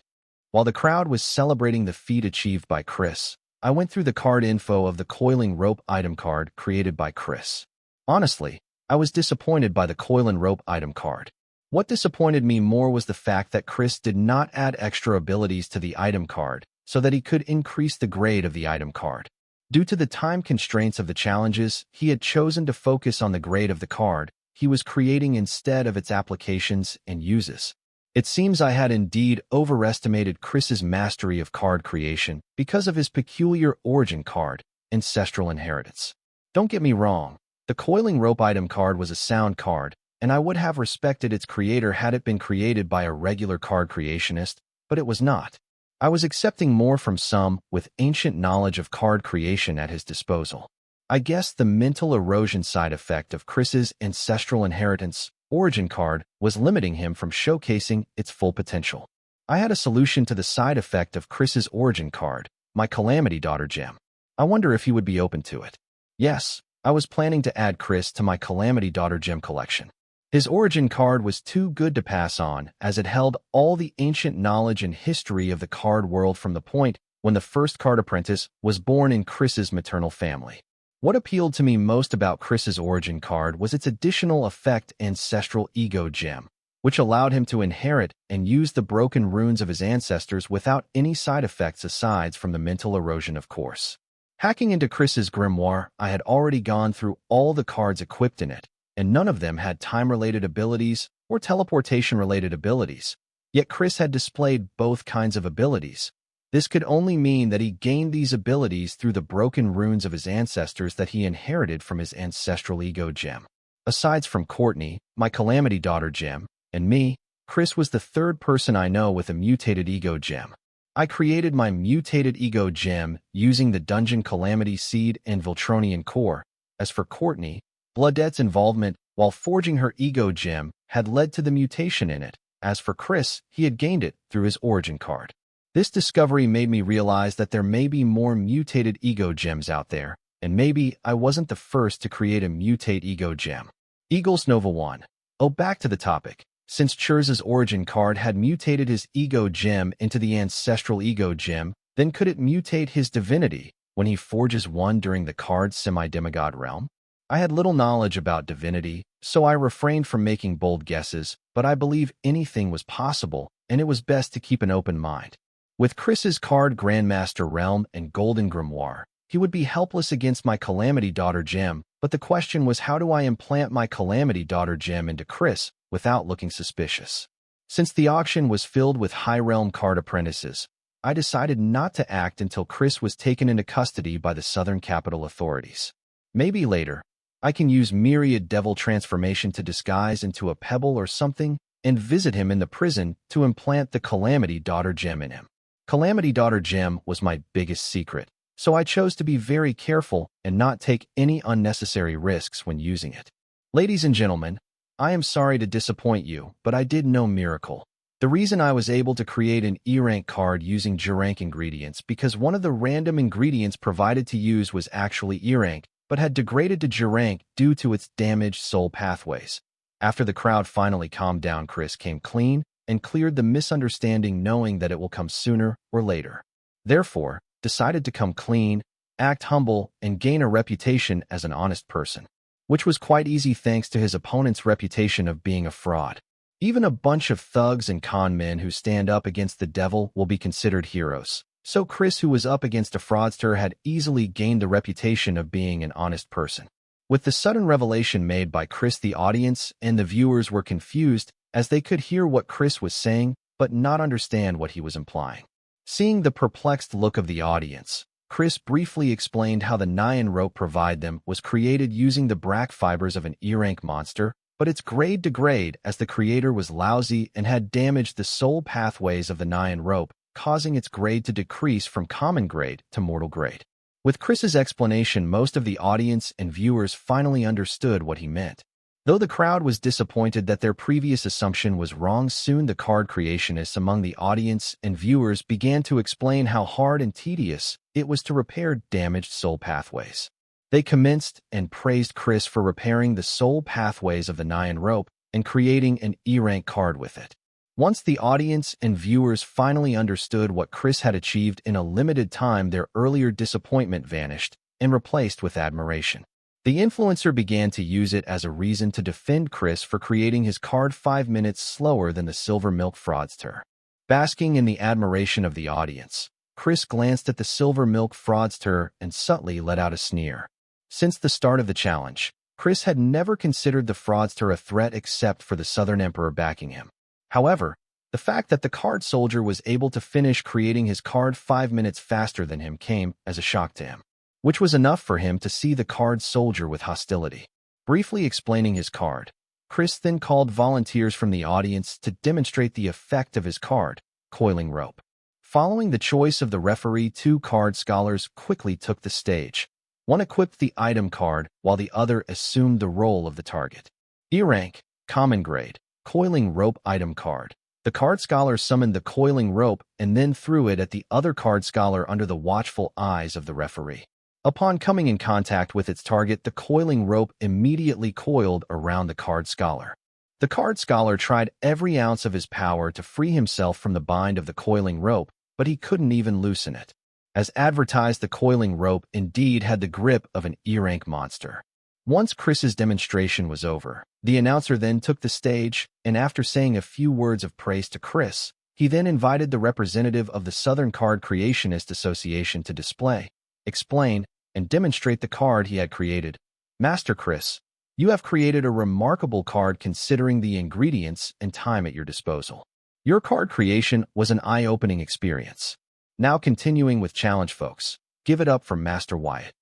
While the crowd was celebrating the feat achieved by Chris, I went through the card info of the coiling rope item card created by Chris. Honestly, I was disappointed by the coiling rope item card. What disappointed me more was the fact that Chris did not add extra abilities to the item card so that he could increase the grade of the item card. Due to the time constraints of the challenges, he had chosen to focus on the grade of the card he was creating instead of its applications and uses. It seems I had indeed overestimated Chris's mastery of card creation because of his peculiar origin card, Ancestral Inheritance. Don't get me wrong, the coiling rope item card was a sound card, and I would have respected its creator had it been created by a regular card creationist, but it was not. I was accepting more from some with ancient knowledge of card creation at his disposal. I guess the mental erosion side effect of Chris's Ancestral Inheritance origin card was limiting him from showcasing its full potential. I had a solution to the side effect of Chris's origin card, my Calamity Daughter gem. I wonder if he would be open to it. Yes, I was planning to add Chris to my Calamity Daughter gem collection. His origin card was too good to pass on, as it held all the ancient knowledge and history of the card world from the point when the first card apprentice was born in Chris's maternal family. What appealed to me most about Chris's origin card was its additional effect, Ancestral Ego Gem, which allowed him to inherit and use the broken runes of his ancestors without any side effects aside from the mental erosion, of course. Hacking into Chris's grimoire, I had already gone through all the cards equipped in it, and none of them had time-related abilities or teleportation-related abilities. Yet Chris had displayed both kinds of abilities. This could only mean that he gained these abilities through the broken runes of his ancestors that he inherited from his Ancestral Ego Gem. Aside from Courtney, my Calamity Daughter Gem, and me, Chris was the third person I know with a mutated Ego Gem. I created my mutated Ego Gem using the Dungeon Calamity Seed and Viltronian Core. As for Courtney, Bloodette's involvement while forging her Ego Gem had led to the mutation in it. As for Chris, he had gained it through his origin card. This discovery made me realize that there may be more mutated Ego Gems out there, and maybe I wasn't the first to create a mutate Ego Gem. Eagles Nova 1. Oh, back to the topic. Since Churz's origin card had mutated his Ego Gem into the Ancestral Ego Gem, then could it mutate his divinity when he forges one during the card's semi-demigod realm? I had little knowledge about divinity, so I refrained from making bold guesses, but I believe anything was possible, and it was best to keep an open mind. With Chris's card Grandmaster Realm and Golden Grimoire, he would be helpless against my Calamity Daughter Gem, but the question was, how do I implant my Calamity Daughter Gem into Chris without looking suspicious? Since the auction was filled with High Realm card apprentices, I decided not to act until Chris was taken into custody by the Southern Capital authorities. Maybe later, I can use Myriad Devil Transformation to disguise into a pebble or something and visit him in the prison to implant the Calamity Daughter Gem in him. Calamity Daughter Gem was my biggest secret, so I chose to be very careful and not take any unnecessary risks when using it. Ladies and gentlemen, I am sorry to disappoint you, but I did no miracle. The reason I was able to create an E-rank card using G-rank ingredients because one of the random ingredients provided to use was actually E-rank, but had degraded to G-rank due to its damaged soul pathways. After the crowd finally calmed down, Chris came clean and cleared the misunderstanding, knowing that it will come sooner or later. Therefore, decided to come clean, act humble, and gain a reputation as an honest person, which was quite easy thanks to his opponent's reputation of being a fraud. Even a bunch of thugs and con men who stand up against the devil will be considered heroes. So Chris, who was up against a fraudster, had easily gained the reputation of being an honest person. With the sudden revelation made by Chris, the audience and the viewers were confused, as they could hear what Chris was saying, but not understand what he was implying. Seeing the perplexed look of the audience, Chris briefly explained how the Nyan rope provide them was created using the brack fibers of an E-rank monster, but its grade degrade as the creator was lousy and had damaged the soul pathways of the Nyan rope, causing its grade to decrease from common grade to mortal grade. With Chris's explanation, most of the audience and viewers finally understood what he meant. Though the crowd was disappointed that their previous assumption was wrong, soon the card creationists among the audience and viewers began to explain how hard and tedious it was to repair damaged soul pathways. They commenced and praised Chris for repairing the soul pathways of the Nyan rope and creating an E-rank card with it. Once the audience and viewers finally understood what Chris had achieved in a limited time, their earlier disappointment vanished and replaced with admiration. The influencer began to use it as a reason to defend Chris for creating his card 5 minutes slower than the Silver Milk fraudster. Basking in the admiration of the audience, Chris glanced at the Silver Milk fraudster and subtly let out a sneer. Since the start of the challenge, Chris had never considered the fraudster a threat except for the Southern Emperor backing him. However, the fact that the card soldier was able to finish creating his card 5 minutes faster than him came as a shock to him, which was enough for him to see the card soldier with hostility. Briefly explaining his card, Chris then called volunteers from the audience to demonstrate the effect of his card, Coiling Rope. Following the choice of the referee, 2 card scholars quickly took the stage. One equipped the item card, while the other assumed the role of the target. E-rank, common grade, Coiling Rope item card. The card scholar summoned the coiling rope and then threw it at the other card scholar under the watchful eyes of the referee. Upon coming in contact with its target, the coiling rope immediately coiled around the card scholar. The card scholar tried every ounce of his power to free himself from the bind of the coiling rope, but he couldn't even loosen it. As advertised, the coiling rope indeed had the grip of an E-rank monster. Once Chris's demonstration was over, the announcer then took the stage, and after saying a few words of praise to Chris, he then invited the representative of the Southern Card Creationist Association to display, explain, and demonstrate the card he had created. Master Chris, you have created a remarkable card considering the ingredients and time at your disposal. Your card creation was an eye-opening experience. Now continuing with challenge, folks. Give it up for Master Wyatt.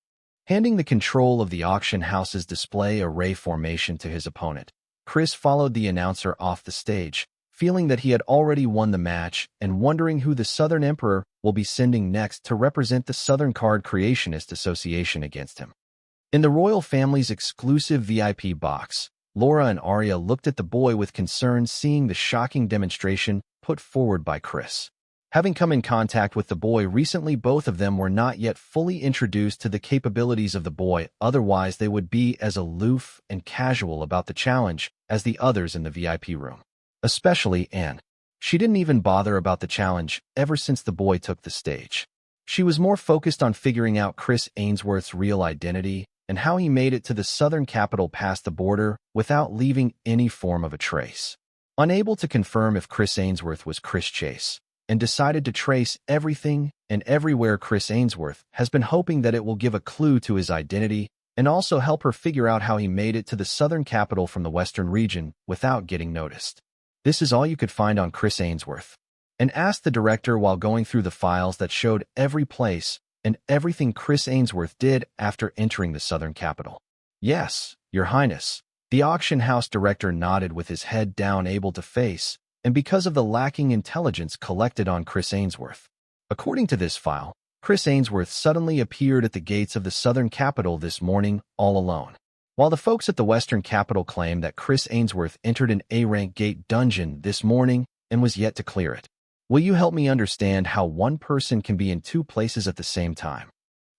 Handing the control of the auction house's display array formation to his opponent, Chris followed the announcer off the stage, feeling that he had already won the match and wondering who the Southern Emperor will be sending next to represent the Southern Card Creationist Association against him. In the royal family's exclusive VIP box, Laura and Arya looked at the boy with concern, seeing the shocking demonstration put forward by Chris. Having come in contact with the boy recently, both of them were not yet fully introduced to the capabilities of the boy, otherwise they would be as aloof and casual about the challenge as the others in the VIP room. Especially Anne. She didn't even bother about the challenge ever since the boy took the stage. She was more focused on figuring out Chris Ainsworth's real identity and how he made it to the southern capital past the border without leaving any form of a trace. Unable to confirm if Chris Ainsworth was Chris Chase, and decided to trace everything and everywhere Chris Ainsworth has been, hoping that it will give a clue to his identity and also help her figure out how he made it to the southern capital from the western region without getting noticed. This is all you could find on Chris Ainsworth, and asked the director while going through the files that showed every place and everything Chris Ainsworth did after entering the southern capital. Yes, Your Highness. The auction house director nodded with his head down, able to face, and because of the lacking intelligence collected on Chris Ainsworth. According to this file, Chris Ainsworth suddenly appeared at the gates of the southern capital this morning, all alone. While the folks at the western capital claim that Chris Ainsworth entered an A-rank gate dungeon this morning and was yet to clear it. Will you help me understand how one person can be in two places at the same time?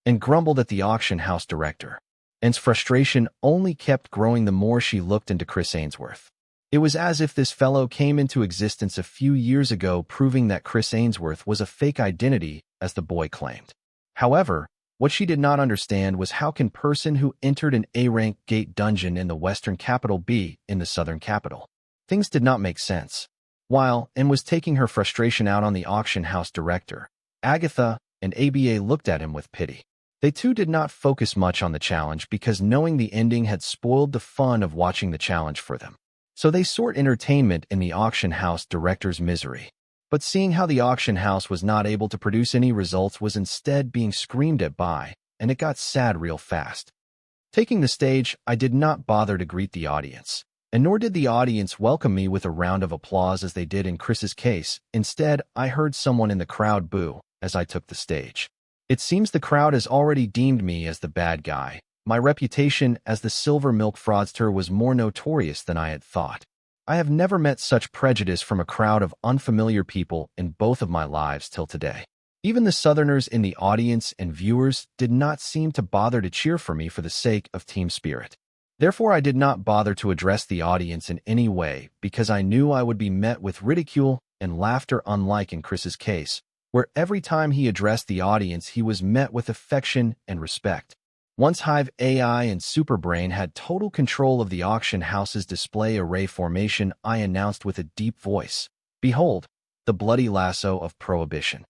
And grumbled at the auction house director. Anne's frustration only kept growing the more she looked into Chris Ainsworth. It was as if this fellow came into existence a few years ago, proving that Chris Ainsworth was a fake identity, as the boy claimed. However, what she did not understand was how can person who entered an A-rank gate dungeon in the western capital be in the southern capital? Things did not make sense. While Anne was taking her frustration out on the auction house director, Agatha and ABA looked at him with pity. They too did not focus much on the challenge because knowing the ending had spoiled the fun of watching the challenge for them. So they sought entertainment in the auction house director's misery. But seeing how the auction house was not able to produce any results was instead being screamed at by, and it got sad real fast. Taking the stage, I did not bother to greet the audience, and nor did the audience welcome me with a round of applause as they did in Chris's case. Instead, I heard someone in the crowd boo as I took the stage. It seems the crowd has already deemed me as the bad guy. My reputation as the silver milk fraudster was more notorious than I had thought. I have never met such prejudice from a crowd of unfamiliar people in both of my lives till today. Even the Southerners in the audience and viewers did not seem to bother to cheer for me for the sake of team spirit. Therefore, I did not bother to address the audience in any way because I knew I would be met with ridicule and laughter, unlike in Chris's case, where every time he addressed the audience he was met with affection and respect. Once Hive AI and Superbrain had total control of the auction house's display array formation, I announced with a deep voice, "Behold, the bloody lasso of prohibition."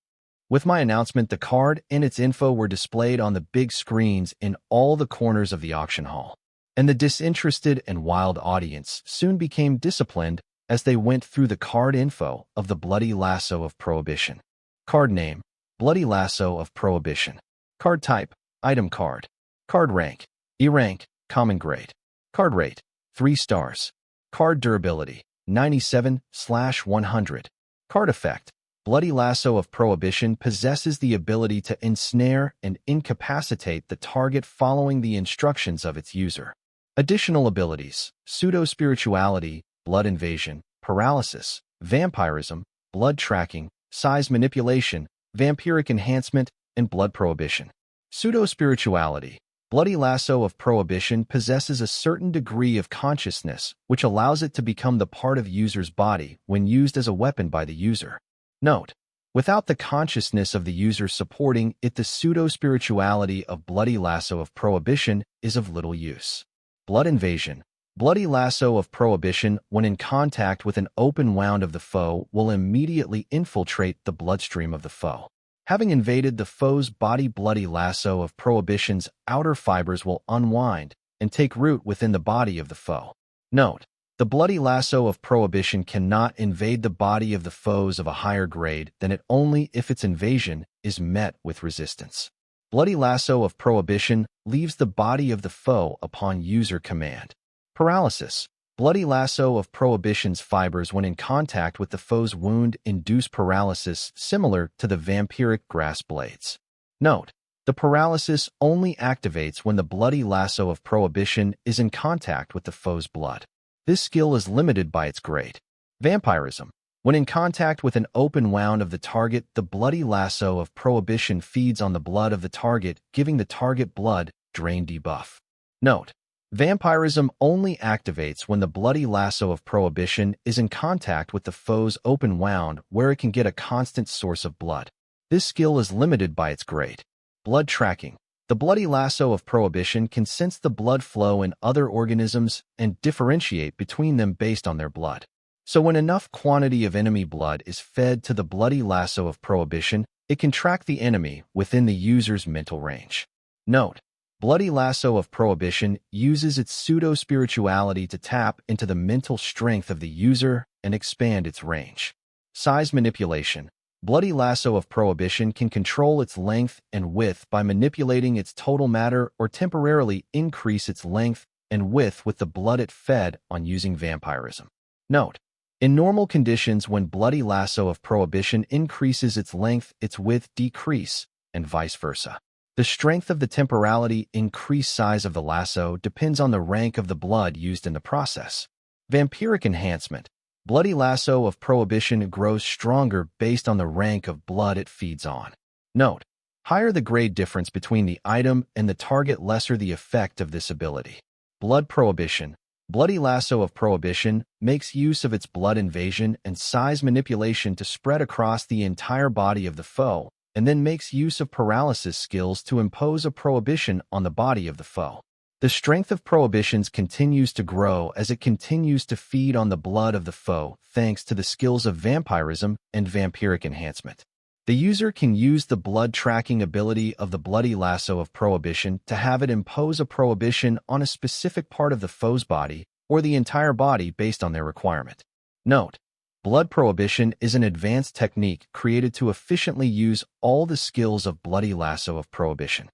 With my announcement, the card and its info were displayed on the big screens in all the corners of the auction hall, and the disinterested and wild audience soon became disciplined as they went through the card info of the bloody lasso of prohibition. Card name, Bloody Lasso of Prohibition. Card type, item card. Card rank, E rank, common grade. Card rate, 3 stars. Card durability, 97/100. Card effect, Bloody Lasso of Prohibition possesses the ability to ensnare and incapacitate the target following the instructions of its user. Additional abilities, pseudo-spirituality, blood invasion, paralysis, vampirism, blood tracking, size manipulation, vampiric enhancement, and blood prohibition. Pseudo-spirituality. Bloody Lasso of Prohibition possesses a certain degree of consciousness, which allows it to become the part of user's body when used as a weapon by the user. Note: without the consciousness of the user supporting it, the pseudo-spirituality of Bloody Lasso of Prohibition is of little use. Blood Invasion. Bloody Lasso of Prohibition, when in contact with an open wound of the foe, will immediately infiltrate the bloodstream of the foe. Having invaded the foe's body, Bloody Lasso of Prohibition's outer fibers will unwind and take root within the body of the foe. Note: the Bloody Lasso of Prohibition cannot invade the body of the foes of a higher grade than it only if its invasion is met with resistance. Bloody Lasso of Prohibition leaves the body of the foe upon user command. Paralysis. Bloody Lasso of Prohibition's fibers, when in contact with the foe's wound, induce paralysis similar to the vampiric grass blades. Note: the paralysis only activates when the Bloody Lasso of Prohibition is in contact with the foe's blood. This skill is limited by its grade. Vampirism. When in contact with an open wound of the target, the Bloody Lasso of Prohibition feeds on the blood of the target, giving the target blood drain debuff. Note: vampirism only activates when the Bloody Lasso of Prohibition is in contact with the foe's open wound, where it can get a constant source of blood. This skill is limited by its grade. Blood tracking. The Bloody Lasso of Prohibition can sense the blood flow in other organisms and differentiate between them based on their blood. So when enough quantity of enemy blood is fed to the Bloody Lasso of Prohibition, it can track the enemy within the user's mental range. Note: Bloody Lasso of Prohibition uses its pseudo-spirituality to tap into the mental strength of the user and expand its range. Size manipulation. Bloody Lasso of Prohibition can control its length and width by manipulating its total matter or temporarily increase its length and width with the blood it fed on using vampirism. Note: in normal conditions, when Bloody Lasso of Prohibition increases its length, its width decrease, and vice versa. The strength of the temporality increased size of the lasso depends on the rank of the blood used in the process. Vampiric enhancement. Bloody Lasso of Prohibition grows stronger based on the rank of blood it feeds on. Note: higher the grade difference between the item and the target, lesser the effect of this ability. Blood Prohibition. Bloody Lasso of Prohibition makes use of its blood invasion and size manipulation to spread across the entire body of the foe, and then makes use of paralysis skills to impose a prohibition on the body of the foe. The strength of prohibitions continues to grow as it continues to feed on the blood of the foe thanks to the skills of vampirism and vampiric enhancement. The user can use the blood tracking ability of the Bloody Lasso of Prohibition to have it impose a prohibition on a specific part of the foe's body or the entire body based on their requirement. Note: Blood Prohibition is an advanced technique created to efficiently use all the skills of Bloody Lasso of Prohibition.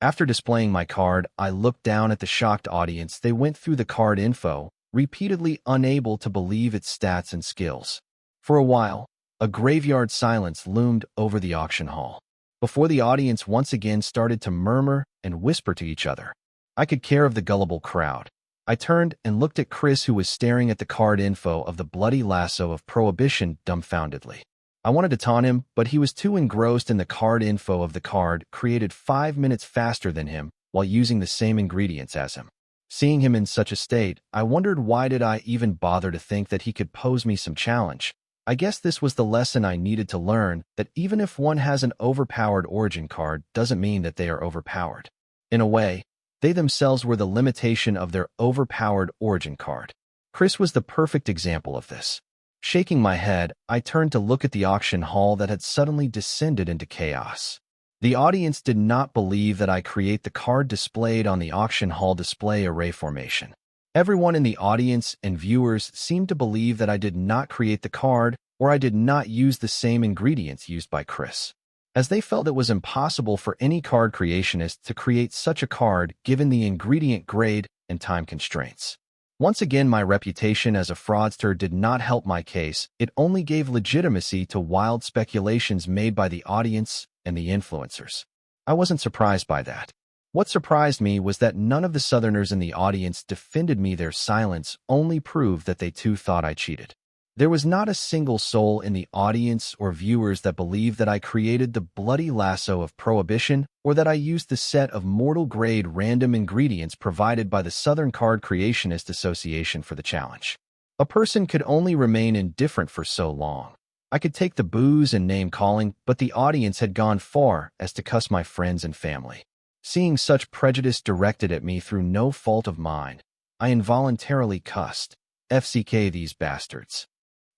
After displaying my card, I looked down at the shocked audience. They went through the card info, repeatedly unable to believe its stats and skills. For a while, a graveyard silence loomed over the auction hall, before the audience once again started to murmur and whisper to each other. I could care of the gullible crowd. I turned and looked at Chris, who was staring at the card info of the Bloody Lasso of Prohibition dumbfoundedly. I wanted to taunt him, but he was too engrossed in the card info of the card created 5 minutes faster than him while using the same ingredients as him. Seeing him in such a state, I wondered, why did I even bother to think that he could pose me some challenge? I guess this was the lesson I needed to learn, that even if one has an overpowered origin card doesn't mean that they are overpowered. In a way, they themselves were the limitation of their overpowered origin card. Chris was the perfect example of this. Shaking my head, I turned to look at the auction hall that had suddenly descended into chaos. The audience did not believe that I create the card displayed on the auction hall display array formation. Everyone in the audience and viewers seemed to believe that I did not create the card, or I did not use the same ingredients used by Chris, as they felt it was impossible for any card creationist to create such a card given the ingredient grade and time constraints. Once again, my reputation as a fraudster did not help my case. It only gave legitimacy to wild speculations made by the audience and the influencers. I wasn't surprised by that. What surprised me was that none of the Southerners in the audience defended me. Their silence only proved that they too thought I cheated. There was not a single soul in the audience or viewers that believed that I created the bloody lasso of prohibition or that I used the set of mortal-grade random ingredients provided by the Southern Card Creationist Association for the challenge. A person could only remain indifferent for so long. I could take the booze and name-calling, but the audience had gone far as to cuss my friends and family. Seeing such prejudice directed at me through no fault of mine, I involuntarily cussed. FCK these bastards.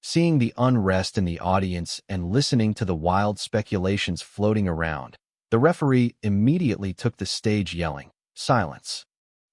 Seeing the unrest in the audience and listening to the wild speculations floating around, the referee immediately took the stage yelling, "Silence."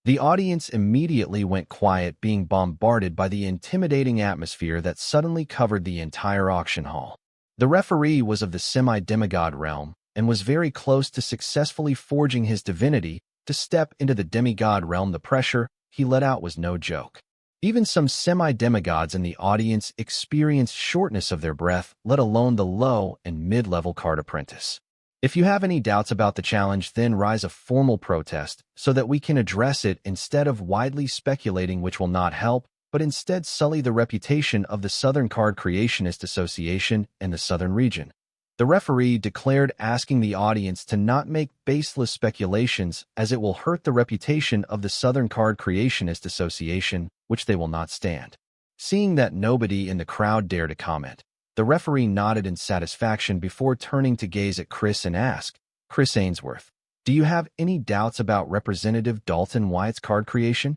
The audience immediately went quiet, being bombarded by the intimidating atmosphere that suddenly covered the entire auction hall. The referee was of the semi-demigod realm and was very close to successfully forging his divinity to step into the demigod realm. The pressure he let out was no joke. Even some semi-demigods in the audience experienced shortness of their breath, let alone the low and mid-level card apprentice. If you have any doubts about the challenge, then rise a formal protest so that we can address it instead of widely speculating, which will not help, but instead sully the reputation of the Southern Card Creationist Association and the Southern region. The referee declared, asking the audience to not make baseless speculations as it will hurt the reputation of the Southern Card Creationist Association, which they will not stand. Seeing that nobody in the crowd dared to comment, the referee nodded in satisfaction before turning to gaze at Chris and ask, "Chris Ainsworth, do you have any doubts about Representative Dalton Wyatt's card creation?"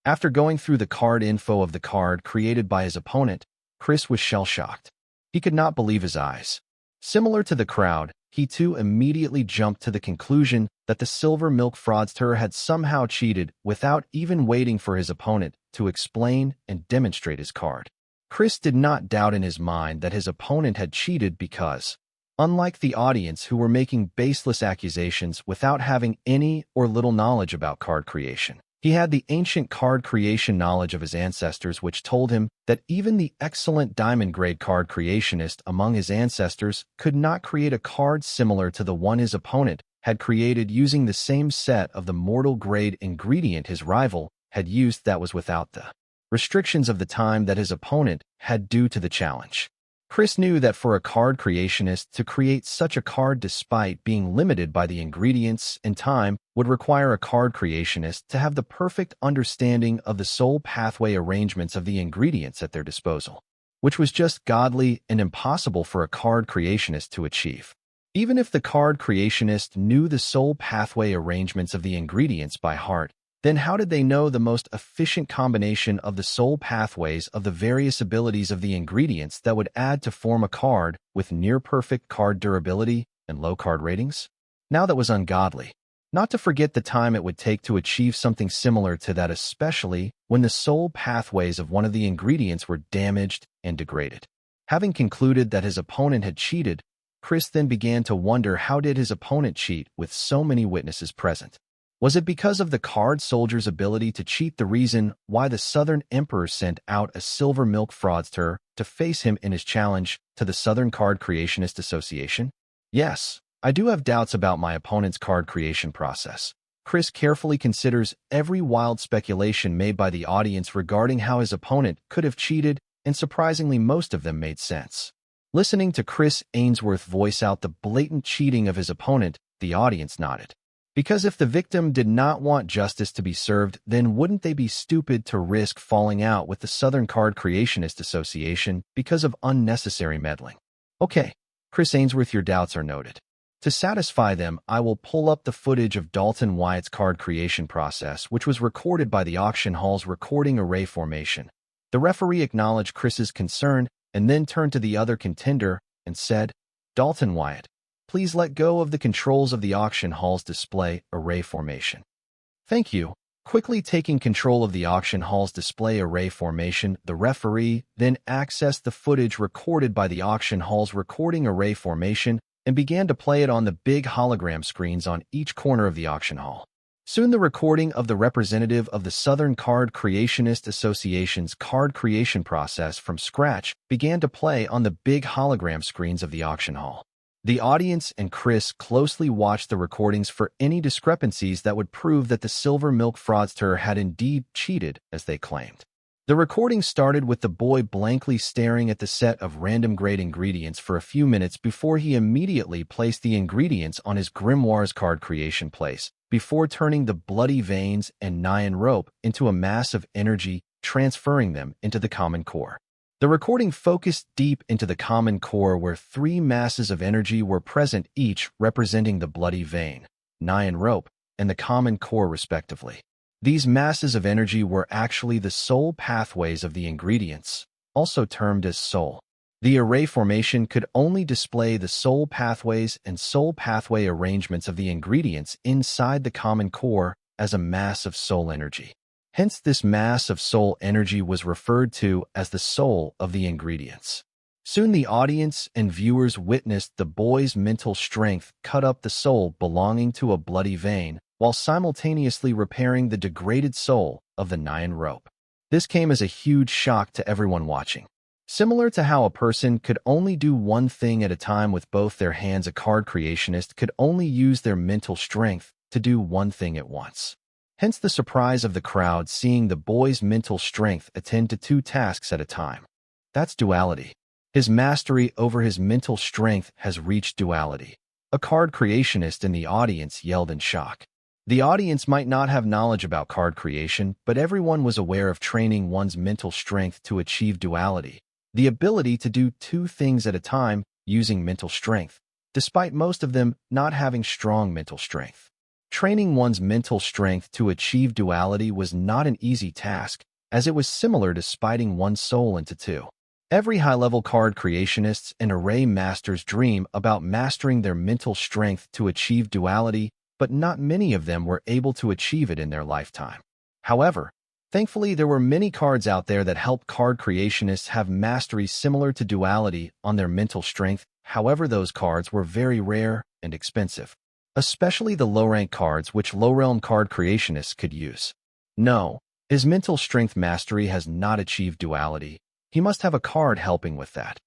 After going through the card info of the card created by his opponent, Chris was shell-shocked. He could not believe his eyes. Similar to the crowd, he too immediately jumped to the conclusion that the silver milk fraudster had somehow cheated without even waiting for his opponent to explain and demonstrate his card. Chris did not doubt in his mind that his opponent had cheated because, unlike the audience who were making baseless accusations without having any or little knowledge about card creation, he had the ancient card creation knowledge of his ancestors, which told him that even the excellent diamond-grade card creationist among his ancestors could not create a card similar to the one his opponent had created using the same set of the mortal-grade ingredient his rival had used that was without the restrictions of the time that his opponent had due to the challenge. Chris knew that for a card creationist to create such a card despite being limited by the ingredients and time would require a card creationist to have the perfect understanding of the soul pathway arrangements of the ingredients at their disposal, which was just godly and impossible for a card creationist to achieve. Even if the card creationist knew the soul pathway arrangements of the ingredients by heart, then how did they know the most efficient combination of the soul pathways of the various abilities of the ingredients that would add to form a card with near-perfect card durability and low card ratings? Now that was ungodly. Not to forget the time it would take to achieve something similar to that, especially when the soul pathways of one of the ingredients were damaged and degraded. Having concluded that his opponent had cheated, Chris then began to wonder, how did his opponent cheat with so many witnesses present? Was it because of the card soldier's ability to cheat the reason why the Southern Emperor sent out a silver milk fraudster to face him in his challenge to the Southern Card Creationist Association? Yes, I do have doubts about my opponent's card creation process. Chris carefully considers every wild speculation made by the audience regarding how his opponent could have cheated, and surprisingly most of them made sense. Listening to Chris Ainsworth voice out the blatant cheating of his opponent, the audience nodded. Because if the victim did not want justice to be served, then wouldn't they be stupid to risk falling out with the Southern Card Creationist Association because of unnecessary meddling? Okay, Chris Ainsworth, your doubts are noted. To satisfy them, I will pull up the footage of Dalton Wyatt's card creation process, which was recorded by the auction hall's recording array formation. The referee acknowledged Chris's concern and then turned to the other contender and said, "Dalton Wyatt, please let go of the controls of the auction hall's display array formation." "Thank you." Quickly taking control of the auction hall's display array formation, the referee then accessed the footage recorded by the auction hall's recording array formation and began to play it on the big hologram screens on each corner of the auction hall. Soon the recording of the representative of the Southern Card Creationist Association's card creation process from scratch began to play on the big hologram screens of the auction hall. The audience and Chris closely watched the recordings for any discrepancies that would prove that the silver milk fraudster had indeed cheated as they claimed. The recording started with the boy blankly staring at the set of random grade ingredients for a few minutes before he immediately placed the ingredients on his grimoire's card creation place, before turning the bloody veins and Nyan rope into a mass of energy, transferring them into the common core. The recording focused deep into the common core where three masses of energy were present, each representing the bloody vein, Nyan rope, and the common core respectively. These masses of energy were actually the soul pathways of the ingredients, also termed as soul. The array formation could only display the soul pathways and soul pathway arrangements of the ingredients inside the common core as a mass of soul energy. Hence, this mass of soul energy was referred to as the soul of the ingredients. Soon the audience and viewers witnessed the boy's mental strength cut up the soul belonging to a bloody vein, while simultaneously repairing the degraded soul of the Nyan rope. This came as a huge shock to everyone watching. Similar to how a person could only do one thing at a time with both their hands, a card creationist could only use their mental strength to do one thing at once. Hence the surprise of the crowd seeing the boy's mental strength attend to two tasks at a time. That's duality. His mastery over his mental strength has reached duality. A card creationist in the audience yelled in shock. The audience might not have knowledge about card creation, but everyone was aware of training one's mental strength to achieve duality, the ability to do two things at a time using mental strength, despite most of them not having strong mental strength. Training one's mental strength to achieve duality was not an easy task, as it was similar to splitting one's soul into two. Every high-level card creationists and array masters dream about mastering their mental strength to achieve duality, but not many of them were able to achieve it in their lifetime. However, thankfully there were many cards out there that help card creationists have mastery similar to duality on their mental strength. However, those cards were very rare and expensive, especially the low-rank cards which low-realm card creationists could use. No, his mental strength mastery has not achieved duality. He must have a card helping with that.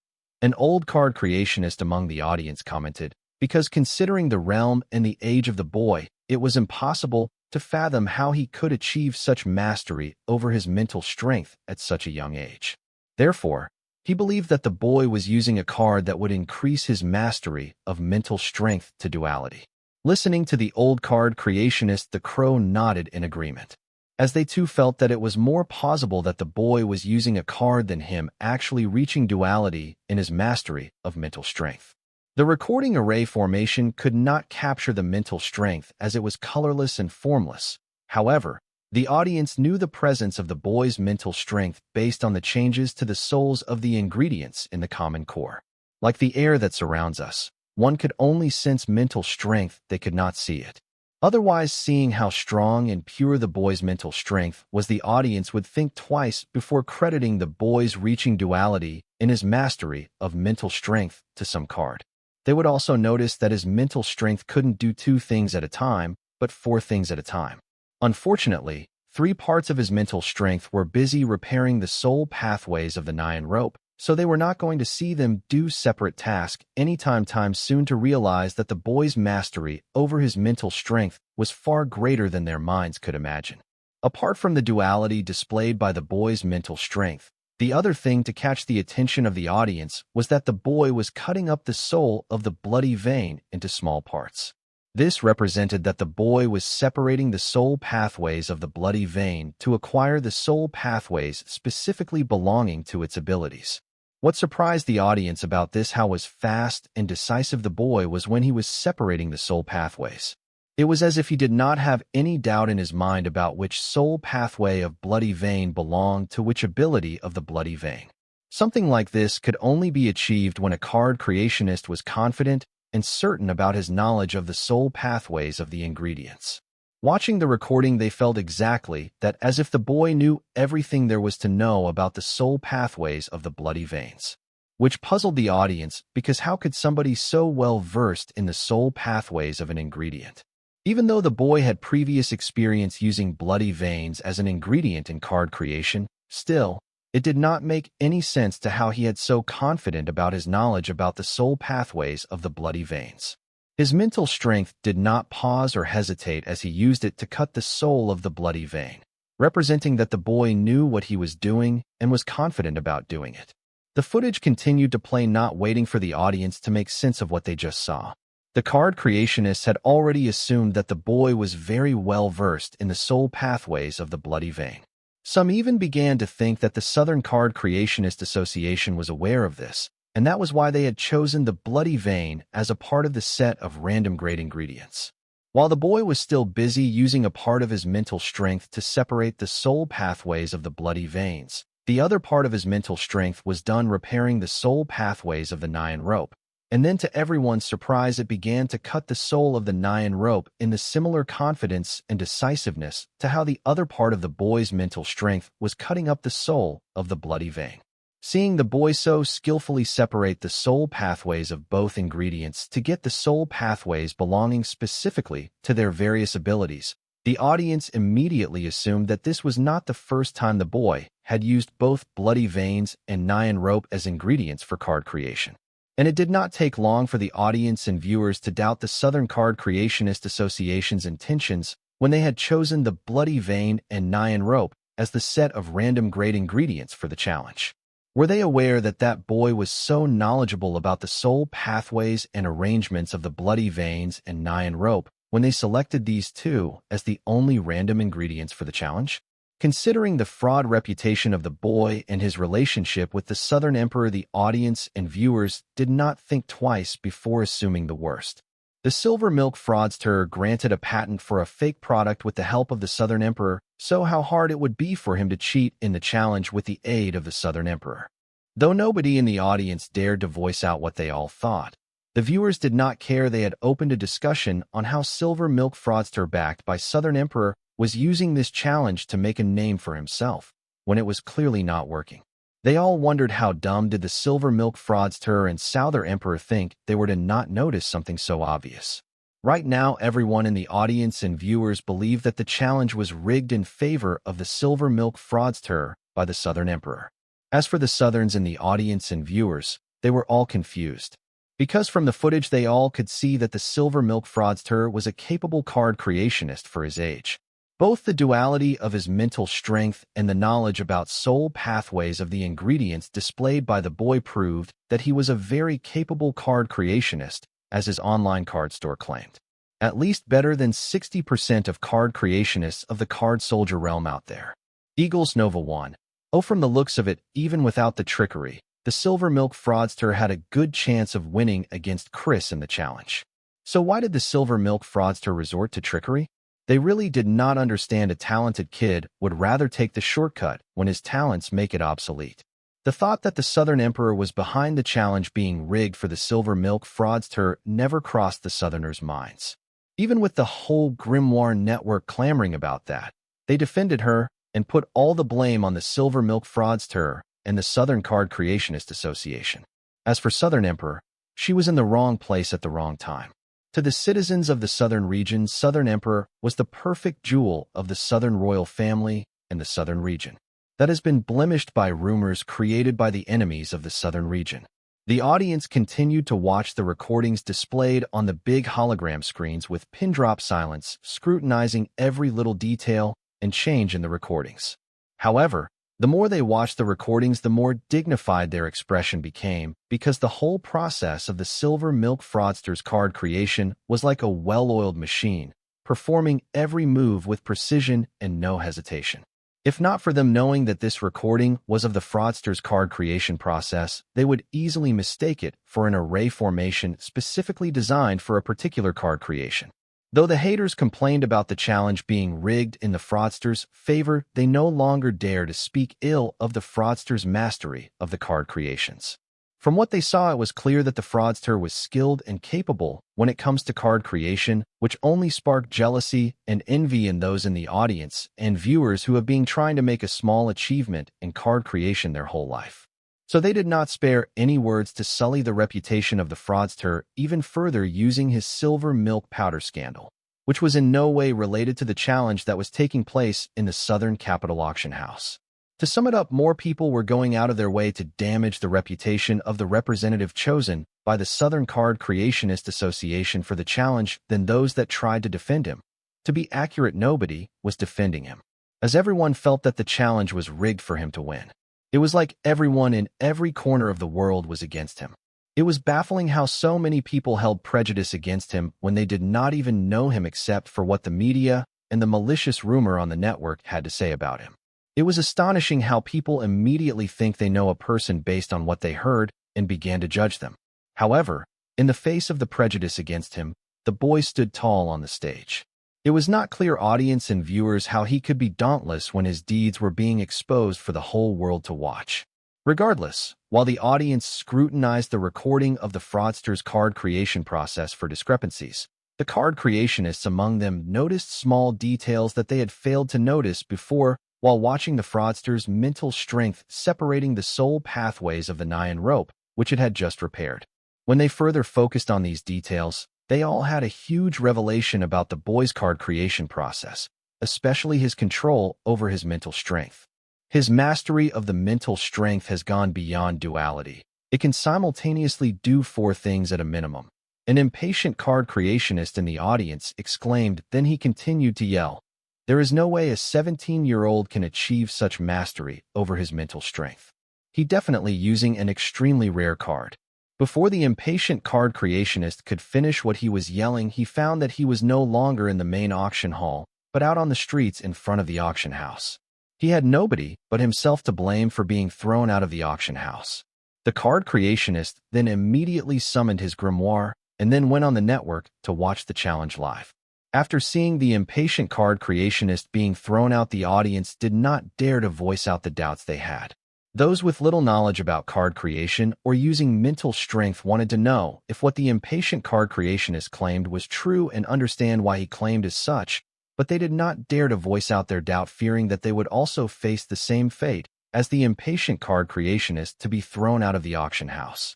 An old card creationist among the audience commented, because considering the realm and the age of the boy, it was impossible to fathom how he could achieve such mastery over his mental strength at such a young age. Therefore, he believed that the boy was using a card that would increase his mastery of mental strength to duality. Listening to the old card creationist, the crow nodded in agreement, as they too felt that it was more plausible that the boy was using a card than him actually reaching duality in his mastery of mental strength. The recording array formation could not capture the mental strength as it was colorless and formless. However, the audience knew the presence of the boy's mental strength based on the changes to the souls of the ingredients in the common core. Like the air that surrounds us, one could only sense mental strength, they could not see it. Otherwise, seeing how strong and pure the boy's mental strength was, the audience would think twice before crediting the boy's reaching duality in his mastery of mental strength to some card. They would also notice that his mental strength couldn't do two things at a time, but four things at a time. Unfortunately, three parts of his mental strength were busy repairing the soul pathways of the Nyan rope, so they were not going to see them do separate tasks anytime soon to realize that the boy's mastery over his mental strength was far greater than their minds could imagine. Apart from the duality displayed by the boy's mental strength, the other thing to catch the attention of the audience was that the boy was cutting up the soul of the bloody vein into small parts. This represented that the boy was separating the soul pathways of the bloody vein to acquire the soul pathways specifically belonging to its abilities. What surprised the audience about this, how was fast and decisive the boy was when he was separating the soul pathways. It was as if he did not have any doubt in his mind about which soul pathway of bloody vein belonged to which ability of the bloody vein. Something like this could only be achieved when a card creationist was confident and certain about his knowledge of the soul pathways of the ingredients. Watching the recording, they felt exactly that, as if the boy knew everything there was to know about the soul pathways of the bloody veins, which puzzled the audience because how could somebody so well versed in the soul pathways of an ingredient? Even though the boy had previous experience using bloody veins as an ingredient in card creation, still, it did not make any sense to how he had so confident about his knowledge about the soul pathways of the bloody veins. His mental strength did not pause or hesitate as he used it to cut the soul of the bloody vein. representing that the boy knew what he was doing and was confident about doing it. The footage continued to play, not waiting for the audience to make sense of what they just saw. The card creationists had already assumed that the boy was very well versed in the soul pathways of the bloody vein. Some even began to think that the Southern Card Creationist Association was aware of this, and that was why they had chosen the bloody vein as a part of the set of random grade ingredients. While the boy was still busy using a part of his mental strength to separate the soul pathways of the bloody veins, the other part of his mental strength was done repairing the soul pathways of the Nyan rope. And then, to everyone's surprise, it began to cut the soul of the Nyan rope in the similar confidence and decisiveness to how the other part of the boy's mental strength was cutting up the soul of the bloody vein. Seeing the boy so skillfully separate the soul pathways of both ingredients to get the soul pathways belonging specifically to their various abilities, the audience immediately assumed that this was not the first time the boy had used both bloody veins and Nyan rope as ingredients for card creation. And it did not take long for the audience and viewers to doubt the Southern Card Creationist Association's intentions when they had chosen the bloody vein and Nyan rope as the set of random grade ingredients for the challenge. Were they aware that that boy was so knowledgeable about the soul pathways and arrangements of the bloody veins and Nyan rope when they selected these two as the only random ingredients for the challenge? Considering the fraud reputation of the boy and his relationship with the Southern Emperor, the audience and viewers did not think twice before assuming the worst. The Silver Milk fraudster granted a patent for a fake product with the help of the Southern Emperor, so how hard it would be for him to cheat in the challenge with the aid of the Southern Emperor. Though nobody in the audience dared to voice out what they all thought, the viewers did not care. They had opened a discussion on how Silver Milk fraudster backed by Southern Emperor was using this challenge to make a name for himself, when it was clearly not working. They all wondered how dumb did the Silver Milk fraudster and Southern Emperor think they were to not notice something so obvious. Right now, everyone in the audience and viewers believed that the challenge was rigged in favor of the Silver Milk fraudster by the Southern Emperor. As for the Southerns in the audience and viewers, they were all confused. Because from the footage they all could see that the Silver Milk fraudster was a capable card creationist for his age. Both the duality of his mental strength and the knowledge about soul pathways of the ingredients displayed by the boy proved that he was a very capable card creationist, as his online card store claimed. At least better than 60% of card creationists of the card soldier realm out there. Eagles Nova 1. Oh, from the looks of it, even without the trickery, the Silver Milk fraudster had a good chance of winning against Chris in the challenge. So why did the Silver Milk fraudster resort to trickery? They really did not understand a talented kid would rather take the shortcut when his talents make it obsolete. The thought that the Southern Emperor was behind the challenge being rigged for the Silver Milk fraudster never crossed the Southerners' minds. Even with the whole Grimoire network clamoring about that, they defended her and put all the blame on the Silver Milk fraudster and the Southern Card Creationist Association. As for Southern Emperor, she was in the wrong place at the wrong time. To the citizens of the Southern region, Southern Emperor was the perfect jewel of the Southern royal family and the Southern region that has been blemished by rumors created by the enemies of the Southern region. The audience continued to watch the recordings displayed on the big hologram screens with pin-drop silence, scrutinizing every little detail and change in the recordings. However, the more they watched the recordings, the more dignified their expression became, because the whole process of the Silver Milk fraudster's card creation was like a well-oiled machine, performing every move with precision and no hesitation. If not for them knowing that this recording was of the fraudster's card creation process, they would easily mistake it for an array formation specifically designed for a particular card creation. Though the haters complained about the challenge being rigged in the fraudster's favor, they no longer dare to speak ill of the fraudster's mastery of the card creations. From what they saw, it was clear that the fraudster was skilled and capable when it comes to card creation, which only sparked jealousy and envy in those in the audience and viewers who have been trying to make a small achievement in card creation their whole life. So they did not spare any words to sully the reputation of the fraudster even further, using his silver milk powder scandal, which was in no way related to the challenge that was taking place in the Southern Capital Auction House. To sum it up, more people were going out of their way to damage the reputation of the representative chosen by the Southern Card Creationist Association for the challenge than those that tried to defend him. To be accurate, nobody was defending him. as everyone felt that the challenge was rigged for him to win. It was like everyone in every corner of the world was against him. It was baffling how so many people held prejudice against him when they did not even know him except for what the media and the malicious rumor on the network had to say about him. It was astonishing how people immediately think they know a person based on what they heard and began to judge them. However, in the face of the prejudice against him, the boy stood tall on the stage. It was not clear audience and viewers how he could be dauntless when his deeds were being exposed for the whole world to watch. Regardless, while the audience scrutinized the recording of the fraudster's card creation process for discrepancies, the card creationists among them noticed small details that they had failed to notice before while watching the fraudster's mental strength separating the soul pathways of the Nyan rope, which it had just repaired. When they further focused on these details, they all had a huge revelation about the boy's card creation process, especially his control over his mental strength. His mastery of the mental strength has gone beyond duality. It can simultaneously do 4 things at a minimum. An impatient card creationist in the audience exclaimed, then he continued to yell, "There is no way a 17-year-old can achieve such mastery over his mental strength. He definitely using an extremely rare card." Before the impatient card creationist could finish what he was yelling, he found that he was no longer in the main auction hall, but out on the streets in front of the auction house. He had nobody but himself to blame for being thrown out of the auction house. The card creationist then immediately summoned his grimoire and then went on the network to watch the challenge live. After seeing the impatient card creationist being thrown out, the audience did not dare to voice out the doubts they had. Those with little knowledge about card creation or using mental strength wanted to know if what the impatient card creationist claimed was true and understand why he claimed as such, but they did not dare to voice out their doubt, fearing that they would also face the same fate as the impatient card creationist, to be thrown out of the auction house.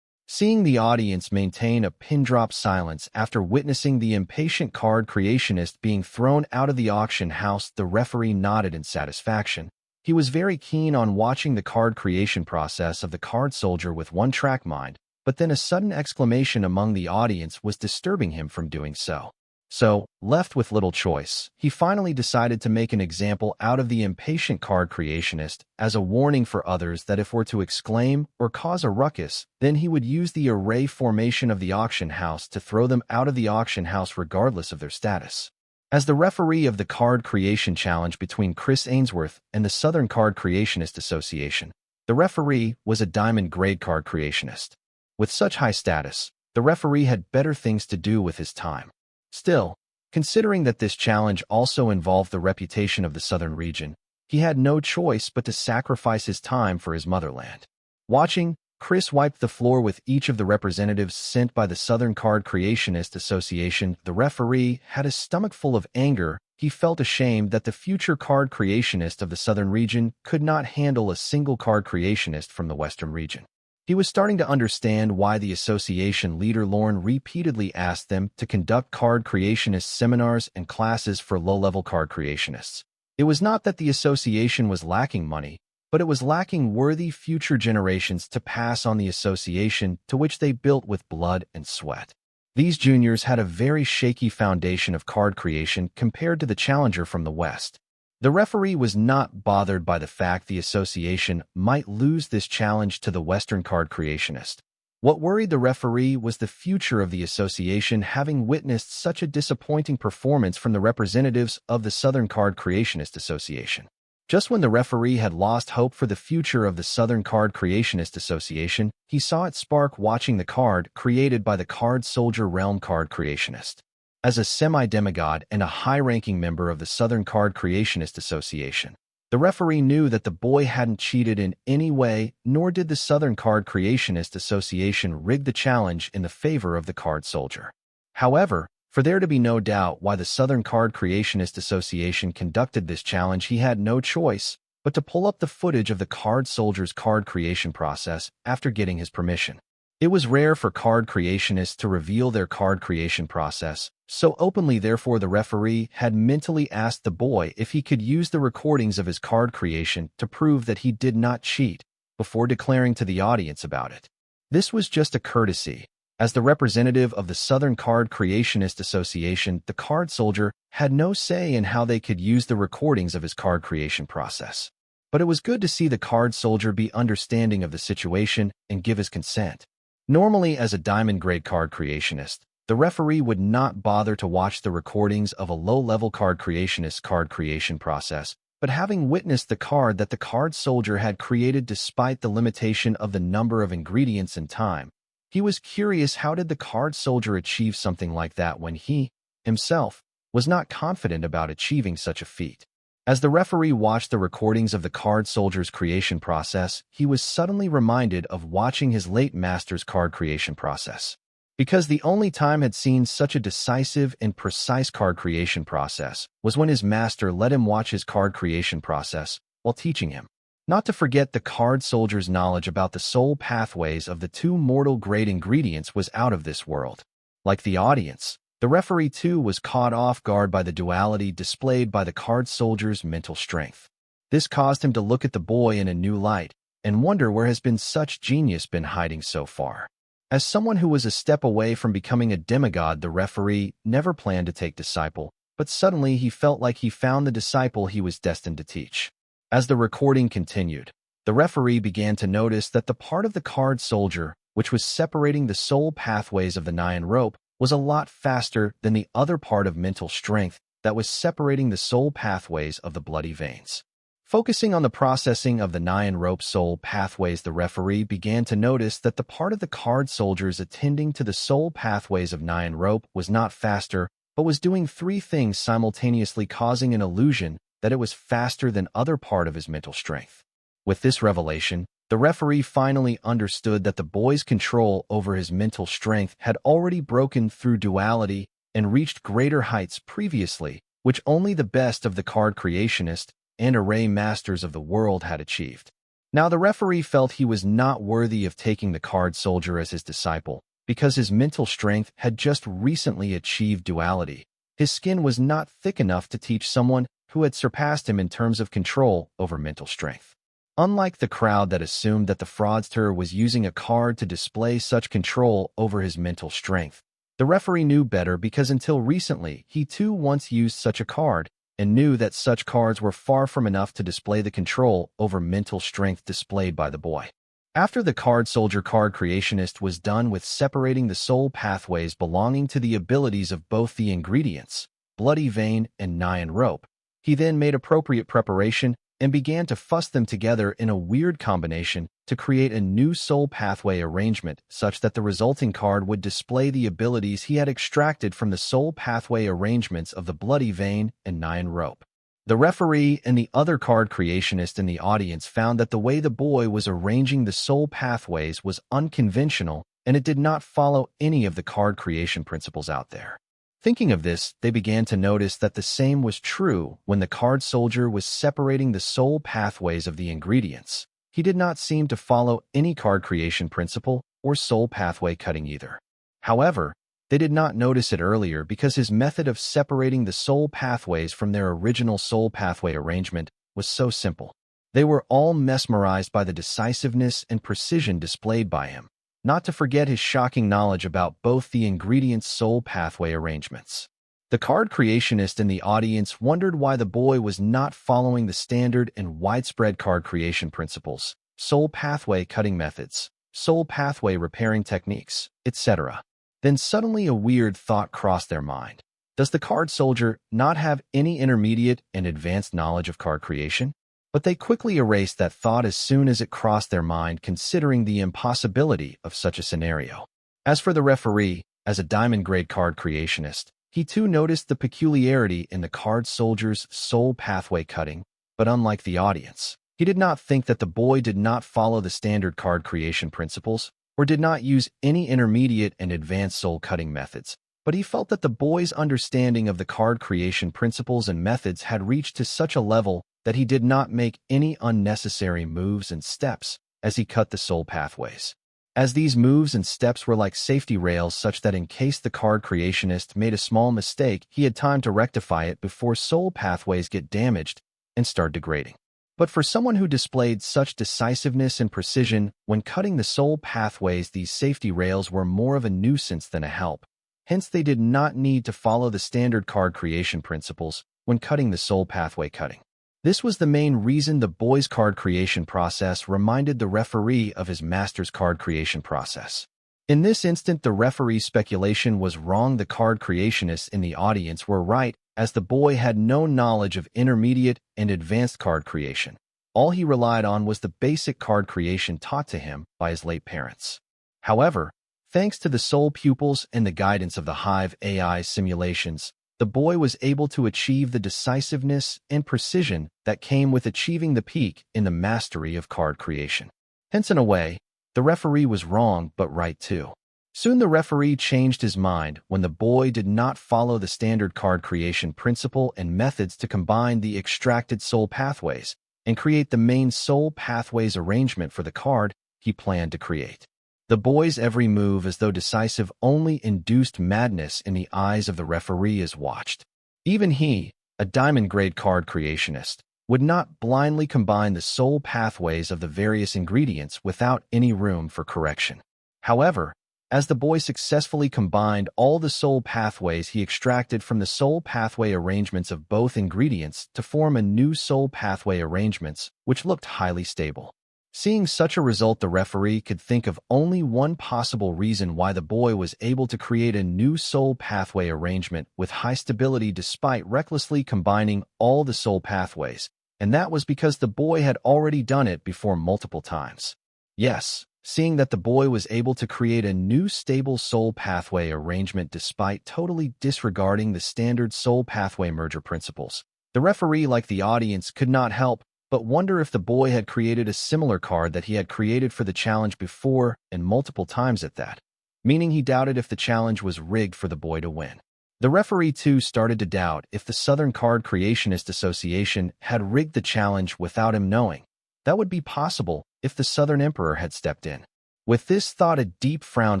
Seeing the audience maintain a pin-drop silence after witnessing the impatient card creationist being thrown out of the auction house, the referee nodded in satisfaction. He was very keen on watching the card creation process of the card soldier with one-track mind, but then a sudden exclamation among the audience was disturbing him from doing so. So, left with little choice, he finally decided to make an example out of the impatient card creationist as a warning for others that if were to exclaim or cause a ruckus, then he would use the array formation of the auction house to throw them out of the auction house regardless of their status. As the referee of the card creation challenge between Chris Ainsworth and the Southern Card Creationist Association, the referee was a diamond-grade card creationist. With such high status, the referee had better things to do with his time. Still, considering that this challenge also involved the reputation of the southern region, he had no choice but to sacrifice his time for his motherland. Watching, Chris wiped the floor with each of the representatives sent by the Southern Card Creationist Association. The referee had a stomach full of anger. He felt ashamed that the future card creationist of the southern region could not handle a single card creationist from the western region. He was starting to understand why the association leader Lorne repeatedly asked them to conduct card creationist seminars and classes for low-level card creationists. It was not that the association was lacking money, but it was lacking worthy future generations to pass on the association to which they built with blood and sweat. These juniors had a very shaky foundation of card creation compared to the challenger from the West. The referee was not bothered by the fact the association might lose this challenge to the Western card creationist. What worried the referee was the future of the association, having witnessed such a disappointing performance from the representatives of the Southern Card Creationist Association. Just when the referee had lost hope for the future of the Southern Card Creationist Association, he saw it spark watching the card created by the Card Soldier Realm Card Creationist. As a semi-demigod and a high-ranking member of the Southern Card Creationist Association, the referee knew that the boy hadn't cheated in any way, nor did the Southern Card Creationist Association rig the challenge in the favor of the card soldier. However, for there to be no doubt why the Southern Card Creationist Association conducted this challenge, he had no choice but to pull up the footage of the card soldier's card creation process after getting his permission. It was rare for card creationists to reveal their card creation process, so openly therefore the referee had mentally asked the boy if he could use the recordings of his card creation to prove that he did not cheat, before declaring to the audience about it. This was just a courtesy, As the representative of the Southern Card Creationist Association, the card soldier had no say in how they could use the recordings of his card creation process. But it was good to see the card soldier be understanding of the situation and give his consent. Normally, as a diamond-grade card creationist, the referee would not bother to watch the recordings of a low-level card creationist's card creation process, but having witnessed the card that the card soldier had created despite the limitation of the number of ingredients and time, he was curious how did the card soldier achieve something like that when he, himself, was not confident about achieving such a feat. As the referee watched the recordings of the card soldier's creation process, he was suddenly reminded of watching his late master's card creation process. Because the only time had seen such a decisive and precise card creation process was when his master let him watch his card creation process while teaching him. Not to forget the card soldier's knowledge about the soul pathways of the two mortal-grade ingredients was out of this world. Like the audience, the referee too was caught off guard by the duality displayed by the card soldier's mental strength. This caused him to look at the boy in a new light and wonder where has been such genius been hiding so far. As someone who was a step away from becoming a demigod, the referee never planned to take disciple, but suddenly he felt like he found the disciple he was destined to teach. As the recording continued, the referee began to notice that the part of the card soldier, which was separating the soul pathways of the Nyan rope, was a lot faster than the other part of mental strength that was separating the soul pathways of the bloody veins. Focusing on the processing of the Nyan rope soul pathways, the referee began to notice that the part of the card soldiers attending to the soul pathways of Nyan rope was not faster, but was doing three things simultaneously, causing an illusion that it was faster than other part of his mental strength. With this revelation, the referee finally understood that the boy's control over his mental strength had already broken through duality and reached greater heights previously, which only the best of the card creationist and array masters of the world had achieved. Now the referee felt he was not worthy of taking the card soldier as his disciple, because his mental strength had just recently achieved duality. His skin was not thick enough to teach someone who had surpassed him in terms of control over mental strength. Unlike the crowd that assumed that the fraudster was using a card to display such control over his mental strength, the referee knew better, because until recently he too once used such a card and knew that such cards were far from enough to display the control over mental strength displayed by the boy. After the card soldier card creationist was done with separating the soul pathways belonging to the abilities of both the ingredients, bloody vein and Nyan rope, he then made appropriate preparation and began to fuss them together in a weird combination to create a new soul pathway arrangement such that the resulting card would display the abilities he had extracted from the soul pathway arrangements of the bloody vein and Nyan rope. The referee and the other card creationist in the audience found that the way the boy was arranging the soul pathways was unconventional, and it did not follow any of the card creation principles out there. Thinking of this, they began to notice that the same was true when the card soldier was separating the soul pathways of the ingredients. He did not seem to follow any card creation principle or soul pathway cutting either. However, they did not notice it earlier because his method of separating the soul pathways from their original soul pathway arrangement was so simple. They were all mesmerized by the decisiveness and precision displayed by him, not to forget his shocking knowledge about both the ingredients' soul pathway arrangements. The card creationist in the audience wondered why the boy was not following the standard and widespread card creation principles, soul pathway cutting methods, soul pathway repairing techniques, etc. Then suddenly a weird thought crossed their mind. Does the card soldier not have any intermediate and advanced knowledge of card creation? But they quickly erased that thought as soon as it crossed their mind, considering the impossibility of such a scenario. As for the referee, as a diamond-grade card creationist, he too noticed the peculiarity in the card soldier's soul pathway cutting, but unlike the audience, he did not think that the boy did not follow the standard card creation principles or did not use any intermediate and advanced soul cutting methods, but he felt that the boy's understanding of the card creation principles and methods had reached to such a level that he did not make any unnecessary moves and steps as he cut the soul pathways, as these moves and steps were like safety rails such that in case the card creationist made a small mistake, he had time to rectify it before soul pathways get damaged and start degrading. But for someone who displayed such decisiveness and precision when cutting the soul pathways, these safety rails were more of a nuisance than a help. Hence, they did not need to follow the standard card creation principles when cutting the soul pathway cutting. This was the main reason the boy's card creation process reminded the referee of his master's card creation process. In this instant, the referee's speculation was wrong. The card creationists in the audience were right, as the boy had no knowledge of intermediate and advanced card creation. All he relied on was the basic card creation taught to him by his late parents. However, thanks to the soul pupils and the guidance of the Hive AI simulations, the boy was able to achieve the decisiveness and precision that came with achieving the peak in the mastery of card creation. Hence, in a way, the referee was wrong but right too. Soon the referee changed his mind when the boy did not follow the standard card creation principle and methods to combine the extracted soul pathways and create the main soul pathways arrangement for the card he planned to create. The boy's every move, as though decisive, only induced madness in the eyes of the referee as watched. Even he, a diamond-grade card creationist, would not blindly combine the soul pathways of the various ingredients without any room for correction. However, as the boy successfully combined all the soul pathways he extracted from the soul pathway arrangements of both ingredients to form a new soul pathway arrangements, which looked highly stable. Seeing such a result, the referee could think of only one possible reason why the boy was able to create a new soul pathway arrangement with high stability despite recklessly combining all the soul pathways, and that was because the boy had already done it before multiple times. Yes, seeing that the boy was able to create a new stable soul pathway arrangement despite totally disregarding the standard soul pathway merger principles, the referee, like the audience, could not help but wonder if the boy had created a similar card that he had created for the challenge before, and multiple times at that, meaning he doubted if the challenge was rigged for the boy to win. The referee too started to doubt if the Southern Card Creationist Association had rigged the challenge without him knowing. That would be possible if the Southern Emperor had stepped in. With this thought, a deep frown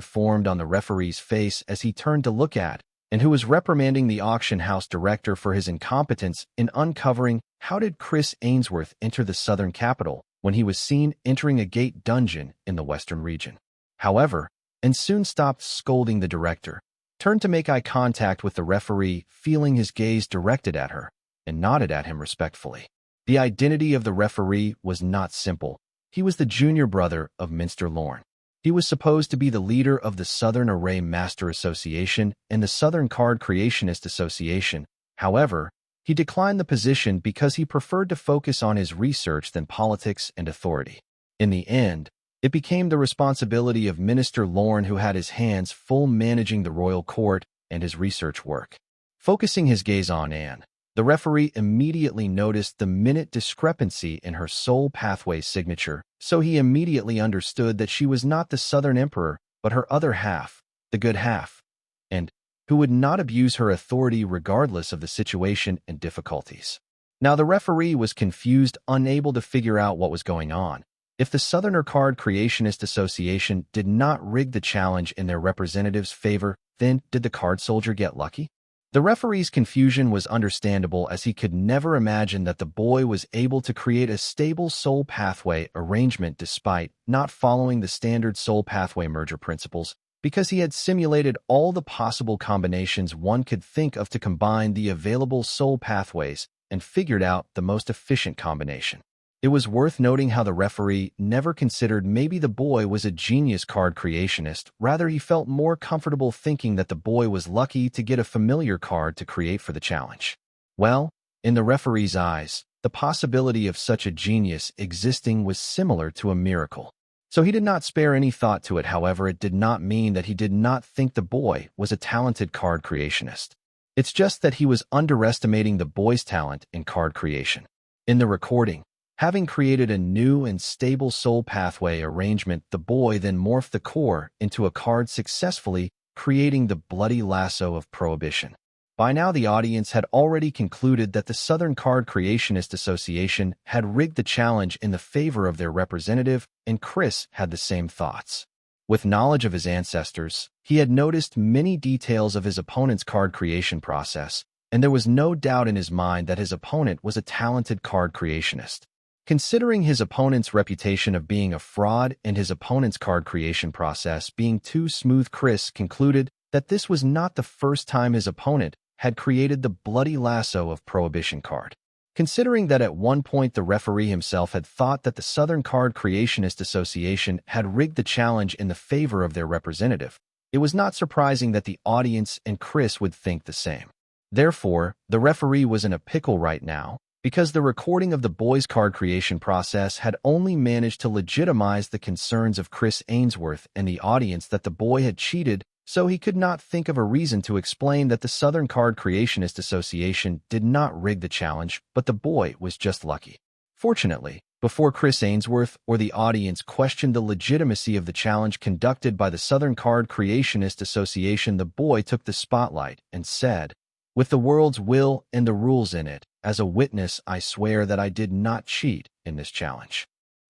formed on the referee's face as he turned to look at, and who was reprimanding the auction house director for his incompetence in uncovering how did Chris Ainsworth enter the southern capital when he was seen entering a gate dungeon in the western region. However, and soon stopped scolding the director, turned to make eye contact with the referee, feeling his gaze directed at her, and nodded at him respectfully. The identity of the referee was not simple. He was the junior brother of Minster Lorne. He was supposed to be the leader of the Southern Array Master Association and the Southern Card Creationist Association. However, he declined the position because he preferred to focus on his research than politics and authority. In the end, it became the responsibility of Minister Lorne, who had his hands full managing the royal court and his research work. Focusing his gaze on Anne, the referee immediately noticed the minute discrepancy in her soul pathway signature, so he immediately understood that she was not the Southern Emperor, but her other half, the good half, and who would not abuse her authority regardless of the situation and difficulties. Now the referee was confused, unable to figure out what was going on. If the Southerner Card Creationist Association did not rig the challenge in their representative's favor, then did the card soldier get lucky? The referee's confusion was understandable, as he could never imagine that the boy was able to create a stable soul pathway arrangement despite not following the standard soul pathway merger principles, because he had simulated all the possible combinations one could think of to combine the available soul pathways and figured out the most efficient combination. It was worth noting how the referee never considered maybe the boy was a genius card creationist. Rather, he felt more comfortable thinking that the boy was lucky to get a familiar card to create for the challenge. Well, in the referee's eyes, the possibility of such a genius existing was similar to a miracle. So he did not spare any thought to it. However, it did not mean that he did not think the boy was a talented card creationist. It's just that he was underestimating the boy's talent in card creation. In the recording, having created a new and stable soul pathway arrangement, the boy then morphed the core into a card successfully, creating the bloody lasso of prohibition. By now, the audience had already concluded that the Southern Card Creationist Association had rigged the challenge in the favor of their representative, and Chris had the same thoughts. With knowledge of his ancestors, he had noticed many details of his opponent's card creation process, and there was no doubt in his mind that his opponent was a talented card creationist. Considering his opponent's reputation of being a fraud and his opponent's card creation process being too smooth, Chris concluded that this was not the first time his opponent had created the bloody lasso of prohibition card. Considering that at one point the referee himself had thought that the Southern Card Creationist Association had rigged the challenge in the favor of their representative, it was not surprising that the audience and Chris would think the same. Therefore, the referee was in a pickle right now, because the recording of the boys' card creation process had only managed to legitimize the concerns of Chris Ainsworth and the audience that the boy had cheated, so he could not think of a reason to explain that the Southern Card Creationist Association did not rig the challenge, but the boy was just lucky. Fortunately, before Chris Ainsworth or the audience questioned the legitimacy of the challenge conducted by the Southern Card Creationist Association, the boy took the spotlight and said, "With the world's will and the rules in it, as a witness, I swear that I did not cheat in this challenge."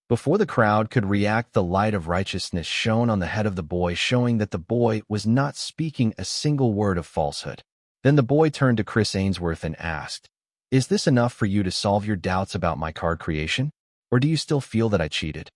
Before the crowd could react, the light of righteousness shone on the head of the boy, showing that the boy was not speaking a single word of falsehood. Then the boy turned to Chris Ainsworth and asked, "Is this enough for you to solve your doubts about my card creation? Or do you still feel that I cheated?"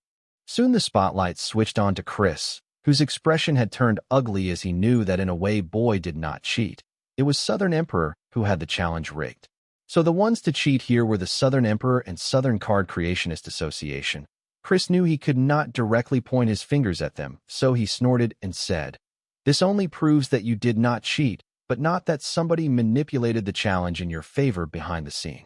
Soon the spotlight switched on to Chris, whose expression had turned ugly as he knew that in a way boy did not cheat. It was Southern Emperor who had the challenge rigged. So the ones to cheat here were the Southern Emperor and Southern Card Creationist Association. Chris knew he could not directly point his fingers at them, so he snorted and said, "This only proves that you did not cheat, but not that somebody manipulated the challenge in your favor behind the scene."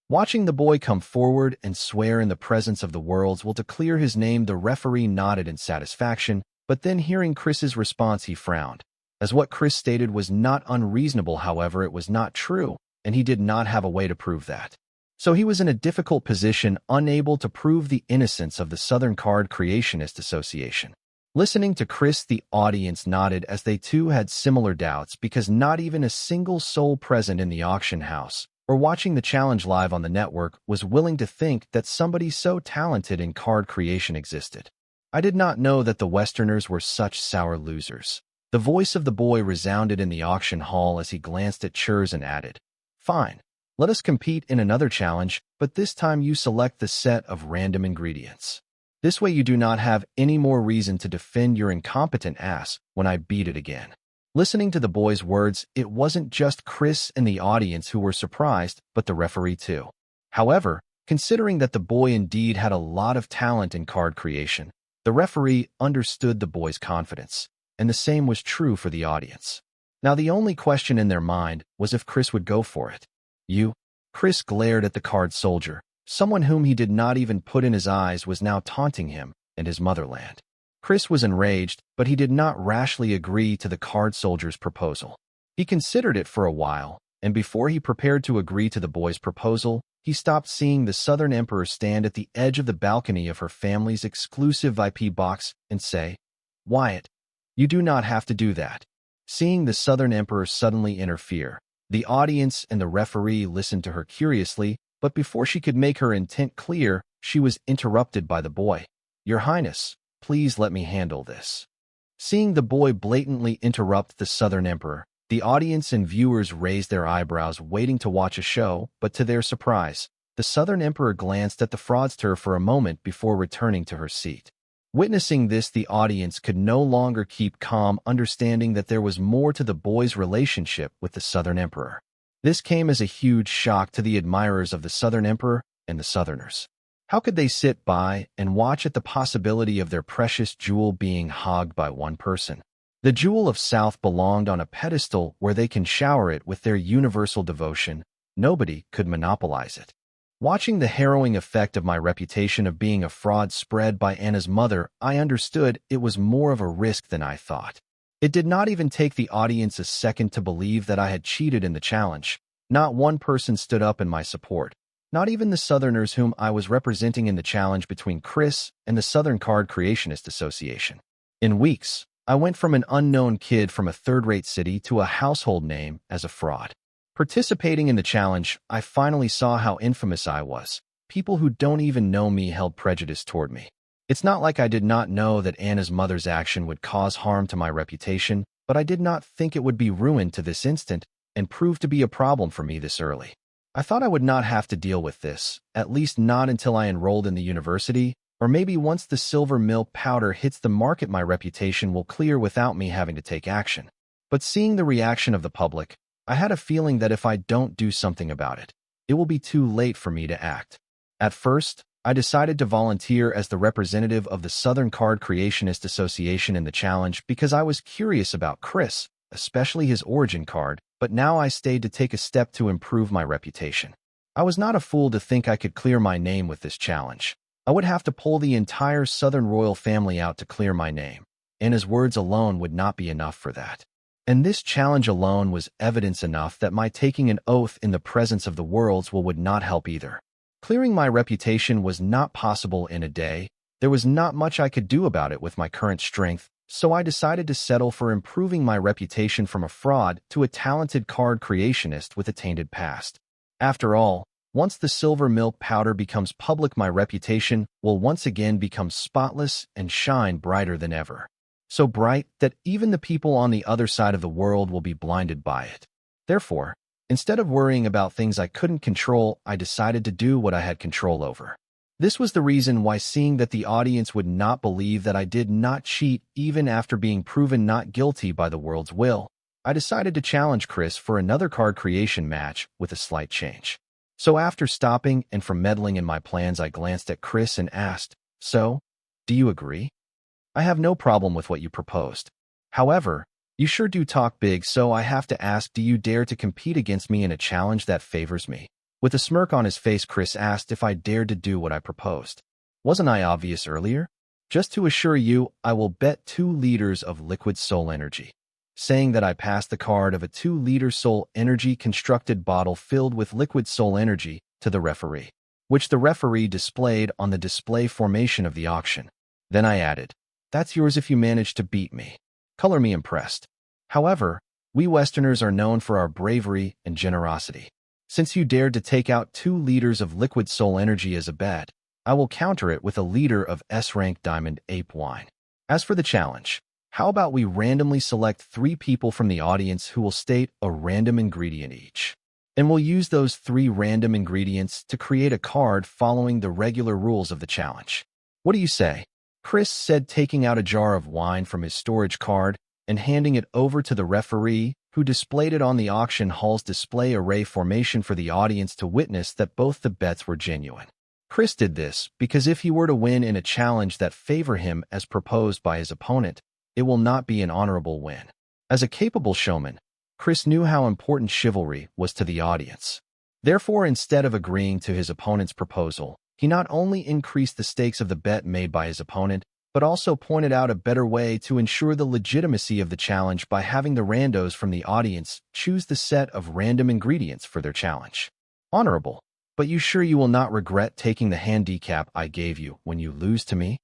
Watching the boy come forward and swear in the presence of the world's will to clear his name, the referee nodded in satisfaction, but then hearing Chris's response, he frowned. As what Chris stated was not unreasonable, however, it was not true, and he did not have a way to prove that. So he was in a difficult position, unable to prove the innocence of the Southern Card Creationist Association. Listening to Chris, the audience nodded as they too had similar doubts, because not even a single soul present in the auction house or watching the challenge live on the network was willing to think that somebody so talented in card creation existed. "I did not know that the Westerners were such sour losers." The voice of the boy resounded in the auction hall as he glanced at Churs and added, "Fine. Let us compete in another challenge, but this time you select the set of random ingredients. This way you do not have any more reason to defend your incompetent ass when I beat it again." Listening to the boy's words, it wasn't just Chris and the audience who were surprised, but the referee too. However, considering that the boy indeed had a lot of talent in card creation, the referee understood the boy's confidence, and the same was true for the audience. Now the only question in their mind was if Chris would go for it. "You?" Chris glared at the card soldier. Someone whom he did not even put in his eyes was now taunting him and his motherland. Chris was enraged, but he did not rashly agree to the card soldier's proposal. He considered it for a while, and before he prepared to agree to the boy's proposal, he stopped seeing the Southern Emperor stand at the edge of the balcony of her family's exclusive VIP box and say, "Wyatt, you do not have to do that." Seeing the Southern Emperor suddenly interfere, the audience and the referee listened to her curiously, but before she could make her intent clear, she was interrupted by the boy. "Your Highness, please let me handle this." Seeing the boy blatantly interrupt the Southern Emperor, the audience and viewers raised their eyebrows, waiting to watch a show, but to their surprise, the Southern Emperor glanced at the fraudster for a moment before returning to her seat. Witnessing this, the audience could no longer keep calm, understanding that there was more to the boy's relationship with the Southern Emperor. This came as a huge shock to the admirers of the Southern Emperor and the Southerners. How could they sit by and watch at the possibility of their precious jewel being hogged by one person? The jewel of South belonged on a pedestal where they can shower it with their universal devotion. Nobody could monopolize it. Watching the harrowing effect of my reputation of being a fraud spread by Anna's mother, I understood it was more of a risk than I thought. It did not even take the audience a second to believe that I had cheated in the challenge. Not one person stood up in my support. Not even the Southerners whom I was representing in the challenge between Chris and the Southern Card Creationist Association. In weeks, I went from an unknown kid from a third-rate city to a household name as a fraud. Participating in the challenge, I finally saw how infamous I was. People who don't even know me held prejudice toward me. It's not like I did not know that Anna's mother's action would cause harm to my reputation, but I did not think it would be ruined to this instant and prove to be a problem for me this early. I thought I would not have to deal with this, at least not until I enrolled in the university, or maybe once the silver milk powder hits the market my reputation will clear without me having to take action. But seeing the reaction of the public, I had a feeling that if I don't do something about it, it will be too late for me to act. At first, I decided to volunteer as the representative of the Southern Card Creationist Association in the challenge because I was curious about Chris, especially his origin card, but now I stayed to take a step to improve my reputation. I was not a fool to think I could clear my name with this challenge. I would have to pull the entire Southern royal family out to clear my name, and his words alone would not be enough for that. And this challenge alone was evidence enough that my taking an oath in the presence of the worlds would not help either. Clearing my reputation was not possible in a day. There was not much I could do about it with my current strength, so I decided to settle for improving my reputation from a fraud to a talented card creationist with a tainted past. After all, once the silver milk powder becomes public, my reputation will once again become spotless and shine brighter than ever. So bright that even the people on the other side of the world will be blinded by it. Therefore, instead of worrying about things I couldn't control, I decided to do what I had control over. This was the reason why, seeing that the audience would not believe that I did not cheat even after being proven not guilty by the world's will, I decided to challenge Chris for another card creation match with a slight change. So after stopping and from meddling in my plans, I glanced at Chris and asked, "So, do you agree? I have no problem with what you proposed. However, you sure do talk big, so I have to ask, do you dare to compete against me in a challenge that favors me?" With a smirk on his face, Chris asked if I dared to do what I proposed. Wasn't I obvious earlier? Just to assure you, I will bet 2 liters of liquid soul energy. Saying that, I passed the card of a 2-liter soul energy constructed bottle filled with liquid soul energy to the referee, which the referee displayed on the display formation of the auction. Then I added, "That's yours if you manage to beat me." Color me impressed. However, we Westerners are known for our bravery and generosity. Since you dared to take out 2 liters of liquid soul energy as a bet, I will counter it with a liter of S-rank diamond ape wine. As for the challenge, how about we randomly select 3 people from the audience who will state a random ingredient each, and we'll use those 3 random ingredients to create a card following the regular rules of the challenge. What do you say? Chris said, taking out a jar of wine from his storage card and handing it over to the referee, who displayed it on the auction hall's display array formation for the audience to witness that both the bets were genuine. Chris did this because if he were to win in a challenge that favor him as proposed by his opponent, it will not be an honorable win. As a capable showman, Chris knew how important chivalry was to the audience. Therefore, instead of agreeing to his opponent's proposal, he not only increased the stakes of the bet made by his opponent, but also pointed out a better way to ensure the legitimacy of the challenge by having the randos from the audience choose the set of random ingredients for their challenge. Honorable, but you sure you will not regret taking the handicap I gave you when you lose to me?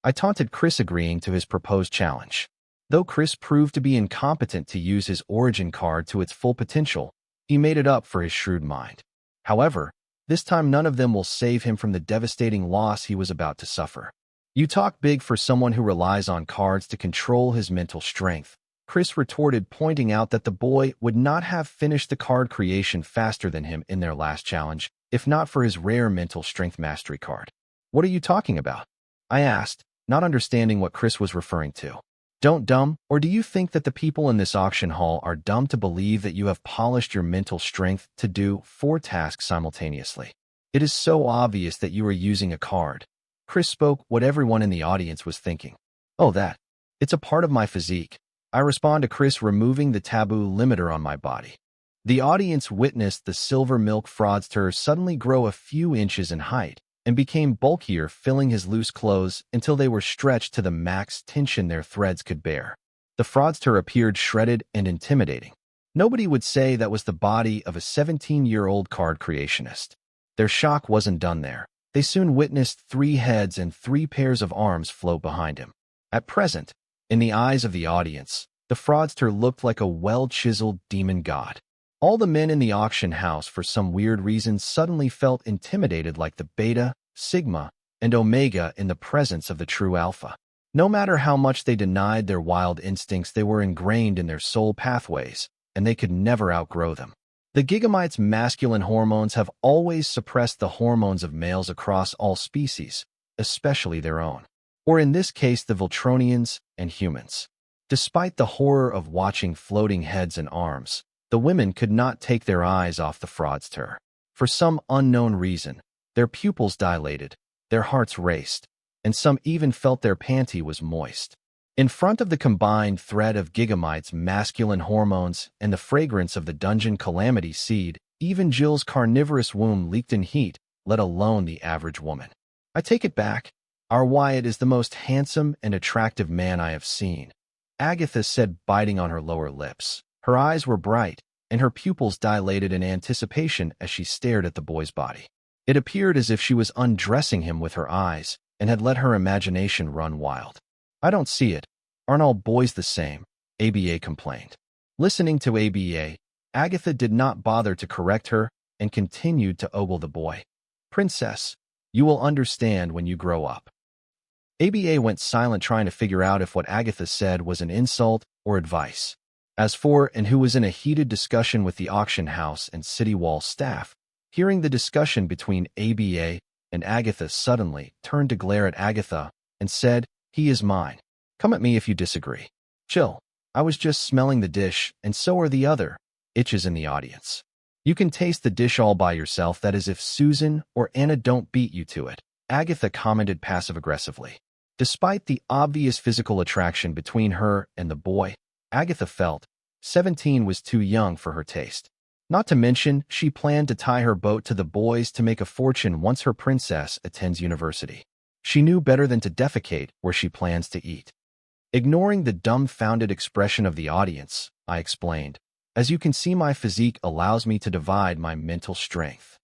I taunted Chris, agreeing to his proposed challenge. Though Chris proved to be incompetent to use his origin card to its full potential, he made it up for his shrewd mind. However, this time none of them will save him from the devastating loss he was about to suffer. "You talk big for someone who relies on cards to control his mental strength," Chris retorted, pointing out that the boy would not have finished the card creation faster than him in their last challenge, if not for his rare mental strength mastery card. "What are you talking about?" I asked, not understanding what Chris was referring to. "Don't dumb, or do you think that the people in this auction hall are dumb to believe that you have polished your mental strength to do 4 tasks simultaneously? It is so obvious that you are using a card." Chris spoke what everyone in the audience was thinking. "Oh, that. It's a part of my physique." I respond to Chris, removing the taboo limiter on my body. The audience witnessed the silver milk fraudster suddenly grow a few inches in height and became bulkier, filling his loose clothes until they were stretched to the max tension their threads could bear. The fraudster appeared shredded and intimidating. Nobody would say that was the body of a 17-year-old card creationist. Their shock wasn't done there. They soon witnessed 3 heads and 3 pairs of arms float behind him. At present, in the eyes of the audience, the fraudster looked like a well-chiseled demon god. All the men in the auction house, for some weird reason, suddenly felt intimidated, like the beta, sigma, and omega in the presence of the true alpha. No matter how much they denied their wild instincts, they were ingrained in their soul pathways, and they could never outgrow them. The Gigamites' masculine hormones have always suppressed the hormones of males across all species, especially their own, or in this case the Voltronians and humans. Despite the horror of watching floating heads and arms, the women could not take their eyes off the fraudster. For some unknown reason, their pupils dilated, their hearts raced, and some even felt their panty was moist. In front of the combined threat of Gigamites' masculine hormones and the fragrance of the dungeon calamity seed, even Jill's carnivorous womb leaked in heat, let alone the average woman. I take it back. Our Wyatt is the most handsome and attractive man I have seen, Agatha said, biting on her lower lips. Her eyes were bright, and her pupils dilated in anticipation as she stared at the boy's body. It appeared as if she was undressing him with her eyes and had let her imagination run wild. I don't see it. Aren't all boys the same? ABA complained. Listening to ABA, Agatha did not bother to correct her and continued to ogle the boy. Princess, you will understand when you grow up. ABA went silent, trying to figure out if what Agatha said was an insult or advice. As for and who was in a heated discussion with the auction house and city wall staff, hearing the discussion between ABA and Agatha, suddenly turned to glare at Agatha and said, "He is mine. Come at me if you disagree." Chill. I was just smelling the dish, and so are the other itches in the audience. You can taste the dish all by yourself. That is if Susan or Anna don't beat you to it, Agatha commented passive-aggressively. Despite the obvious physical attraction between her and the boy, Agatha felt 17 was too young for her taste. Not to mention, she planned to tie her boat to the boys to make a fortune once her princess attends university. She knew better than to defecate where she plans to eat. Ignoring the dumbfounded expression of the audience, I explained, "As you can see, my physique allows me to divide my mental strength."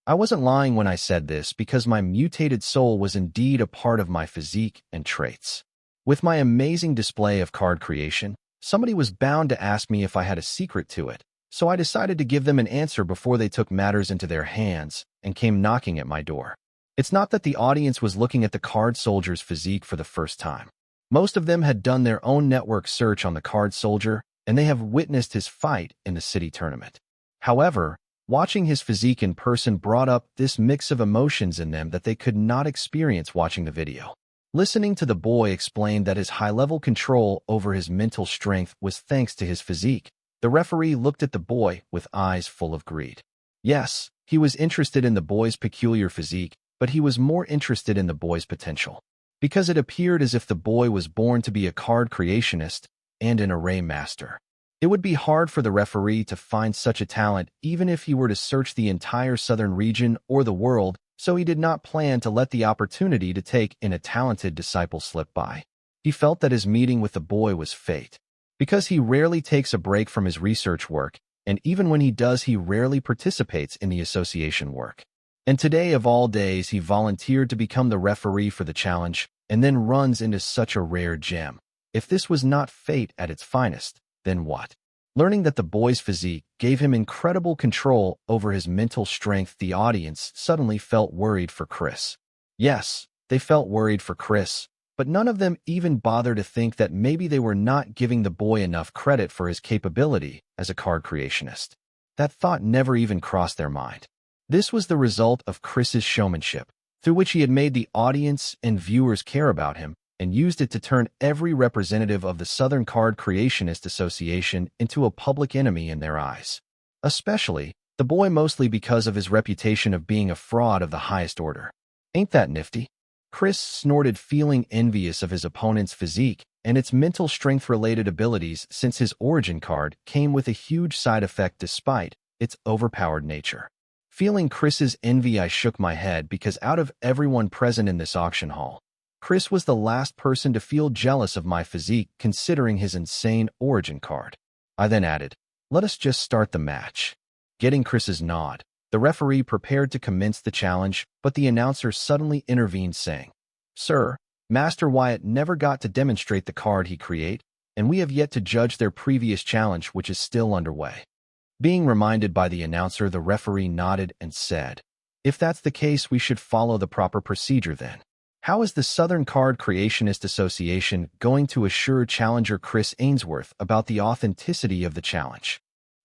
I wasn't lying when I said this, because my mutated soul was indeed a part of my physique and traits. With my amazing display of card creation, somebody was bound to ask me if I had a secret to it, so I decided to give them an answer before they took matters into their hands and came knocking at my door. It's not that the audience was looking at the card soldier's physique for the first time. Most of them had done their own network search on the card soldier, and they have witnessed his fight in the city tournament. However, watching his physique in person brought up this mix of emotions in them that they could not experience watching the video. Listening to the boy explain that his high-level control over his mental strength was thanks to his physique, the referee looked at the boy with eyes full of greed. Yes, he was interested in the boy's peculiar physique, but he was more interested in the boy's potential, because it appeared as if the boy was born to be a card creationist and an array master. It would be hard for the referee to find such a talent even if he were to search the entire southern region or the world, so he did not plan to let the opportunity to take in a talented disciple slip by. He felt that his meeting with the boy was fate, because he rarely takes a break from his research work, and even when he does, he rarely participates in the association work. And today of all days, he volunteered to become the referee for the challenge, and then runs into such a rare gem. If this was not fate at its finest, then what? Learning that the boy's physique gave him incredible control over his mental strength, the audience suddenly felt worried for Chris. Yes, they felt worried for Chris, but none of them even bothered to think that maybe they were not giving the boy enough credit for his capability as a card creationist. That thought never even crossed their mind. This was the result of Chris's showmanship, through which he had made the audience and viewers care about him, and used it to turn every representative of the Southern Card Creationist Association into a public enemy in their eyes. Especially the boy, mostly because of his reputation of being a fraud of the highest order. Ain't that nifty? Chris snorted, feeling envious of his opponent's physique and its mental strength-related abilities, since his origin card came with a huge side effect despite its overpowered nature. Feeling Chris's envy, I shook my head, because out of everyone present in this auction hall, Chris was the last person to feel jealous of my physique, considering his insane origin card. I then added, "Let us just start the match." Getting Chris's nod, the referee prepared to commence the challenge, but the announcer suddenly intervened, saying, "Sir, Master Wyatt never got to demonstrate the card he created, and we have yet to judge their previous challenge, which is still underway." Being reminded by the announcer, the referee nodded and said, "If that's the case, we should follow the proper procedure then. How is the Southern Card Creationist Association going to assure challenger Chris Ainsworth about the authenticity of the challenge?"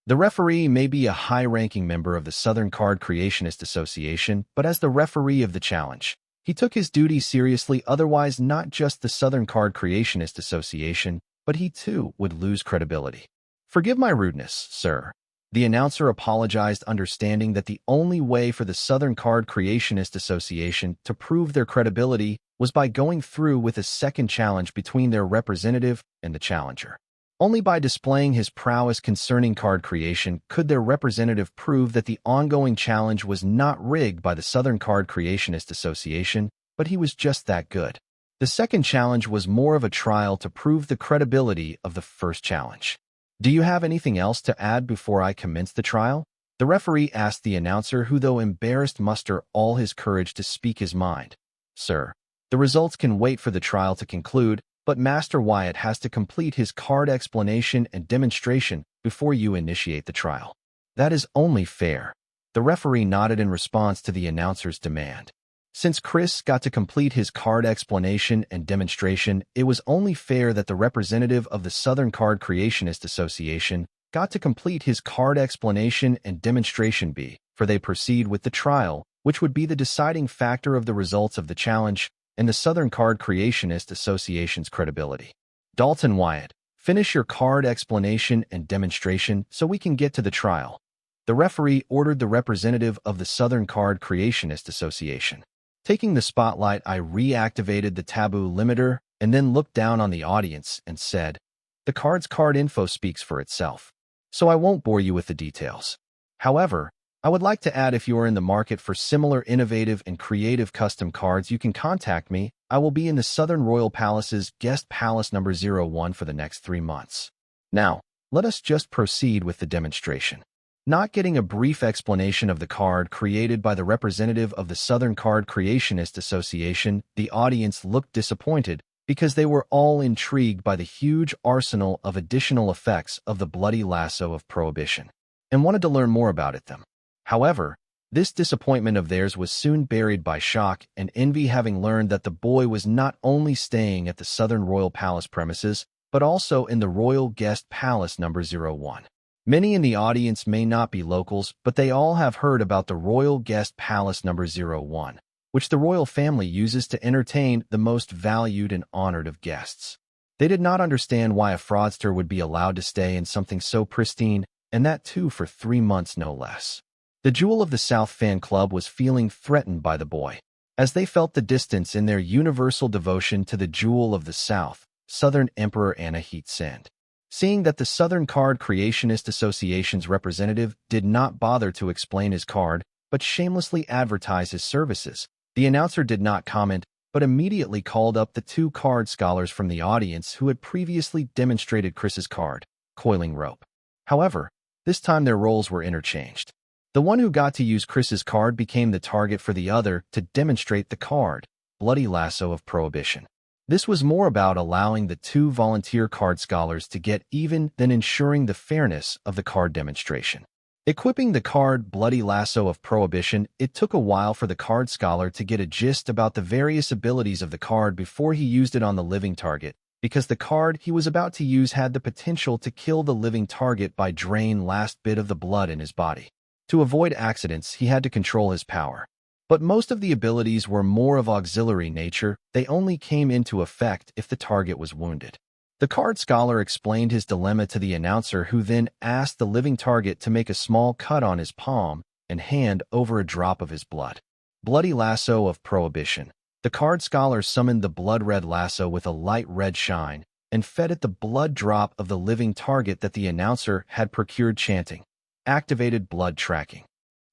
The referee may be a high-ranking member of the Southern Card Creationist Association, but as the referee of the challenge, he took his duty seriously, otherwise not just the Southern Card Creationist Association, but he too would lose credibility. "Forgive my rudeness, sir." The announcer apologized, understanding that the only way for the Southern Card Creationist Association to prove their credibility was by going through with a second challenge between their representative and the challenger. Only by displaying his prowess concerning card creation could their representative prove that the ongoing challenge was not rigged by the Southern Card Creationist Association, but he was just that good. The second challenge was more of a trial to prove the credibility of the first challenge. "Do you have anything else to add before I commence the trial?" The referee asked the announcer, who, though embarrassed, mustered all his courage to speak his mind. "Sir, the results can wait for the trial to conclude, but Master Wyatt has to complete his card explanation and demonstration before you initiate the trial." "That is only fair." The referee nodded in response to the announcer's demand. Since Chris got to complete his card explanation and demonstration, it was only fair that the representative of the Southern Card Creationist Association got to complete his card explanation and demonstration for they proceed with the trial, which would be the deciding factor of the results of the challenge and the Southern Card Creationist Association's credibility. "Dalton Wyatt, finish your card explanation and demonstration so we can get to the trial." The referee ordered the representative of the Southern Card Creationist Association. Taking the spotlight, I reactivated the taboo limiter and then looked down on the audience and said, "The card's card info speaks for itself, so I won't bore you with the details. However, I would like to add, if you are in the market for similar innovative and creative custom cards, you can contact me. I will be in the Southern Royal Palace's Guest Palace number 01 for the next 3 months. Now, let us just proceed with the demonstration." Not getting a brief explanation of the card created by the representative of the Southern Card Creationist Association, the audience looked disappointed because they were all intrigued by the huge arsenal of additional effects of the bloody lasso of prohibition and wanted to learn more about them. However, this disappointment of theirs was soon buried by shock and envy, having learned that the boy was not only staying at the Southern Royal Palace premises, but also in the Royal Guest Palace number 01. Many in the audience may not be locals, but they all have heard about the Royal Guest Palace number 01, which the royal family uses to entertain the most valued and honored of guests. They did not understand why a fraudster would be allowed to stay in something so pristine, and that too for 3 months no less. The Jewel of the South fan club was feeling threatened by the boy, as they felt the distance in their universal devotion to the Jewel of the South, Southern Emperor Annihilation. Seeing that the Southern Card Creationist Association's representative did not bother to explain his card, but shamelessly advertise his services, the announcer did not comment, but immediately called up the 2 card scholars from the audience who had previously demonstrated Chris's card, Coiling Rope. However, this time their roles were interchanged. The one who got to use Chris's card became the target for the other to demonstrate the card, Bloody Lasso of Prohibition. This was more about allowing the 2 volunteer card scholars to get even than ensuring the fairness of the card demonstration. Equipping the card Bloody Lasso of Prohibition, it took a while for the card scholar to get a gist about the various abilities of the card before he used it on the living target, because the card he was about to use had the potential to kill the living target by drain last bit of the blood in his body. To avoid accidents, he had to control his power. But most of the abilities were more of auxiliary nature. They only came into effect if the target was wounded. The card scholar explained his dilemma to the announcer, who then asked the living target to make a small cut on his palm and hand over a drop of his blood. Bloody Lasso of Prohibition. The card scholar summoned the blood-red lasso with a light red shine and fed it the blood drop of the living target that the announcer had procured, chanting, "Activated blood tracking."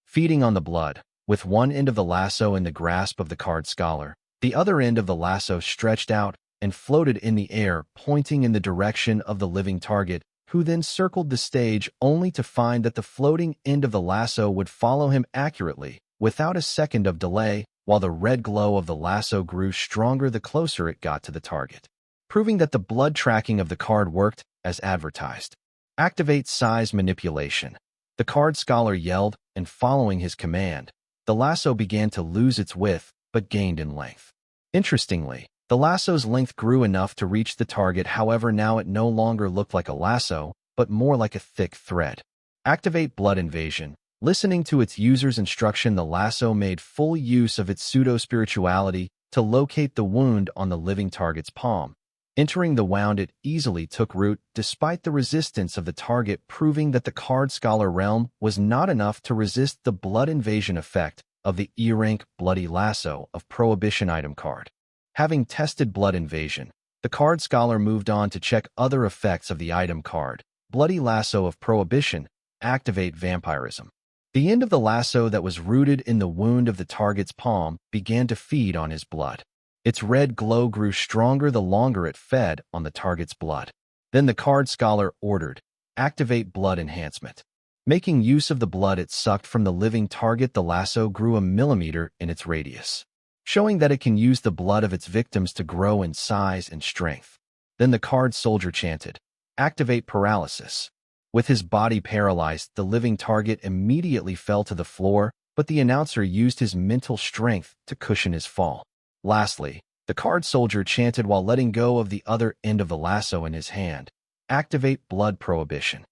Feeding on the blood, with one end of the lasso in the grasp of the card scholar, the other end of the lasso stretched out and floated in the air, pointing in the direction of the living target, who then circled the stage only to find that the floating end of the lasso would follow him accurately, without a second of delay, while the red glow of the lasso grew stronger the closer it got to the target, proving that the blood tracking of the card worked as advertised. Activate size manipulation. The card scholar yelled, and following his command, the lasso began to lose its width, but gained in length. Interestingly, the lasso's length grew enough to reach the target. However, now it no longer looked like a lasso, but more like a thick thread. Activate blood invasion. Listening to its user's instruction, the lasso made full use of its pseudo-spirituality to locate the wound on the living target's palm. Entering the wound, it easily took root despite the resistance of the target, proving that the card scholar realm was not enough to resist the blood invasion effect of the E-rank Bloody Lasso of Prohibition item card. Having tested blood invasion, the card scholar moved on to check other effects of the item card. Bloody Lasso of Prohibition. Activate vampirism. The end of the lasso that was rooted in the wound of the target's palm began to feed on his blood. Its red glow grew stronger the longer it fed on the target's blood. Then the card scholar ordered, activate blood enhancement. Making use of the blood it sucked from the living target, the lasso grew a millimeter in its radius, showing that it can use the blood of its victims to grow in size and strength. Then the card soldier chanted, activate paralysis. With his body paralyzed, the living target immediately fell to the floor, but the announcer used his mental strength to cushion his fall. Lastly, the card soldier chanted while letting go of the other end of the lasso in his hand, activate blood prohibition.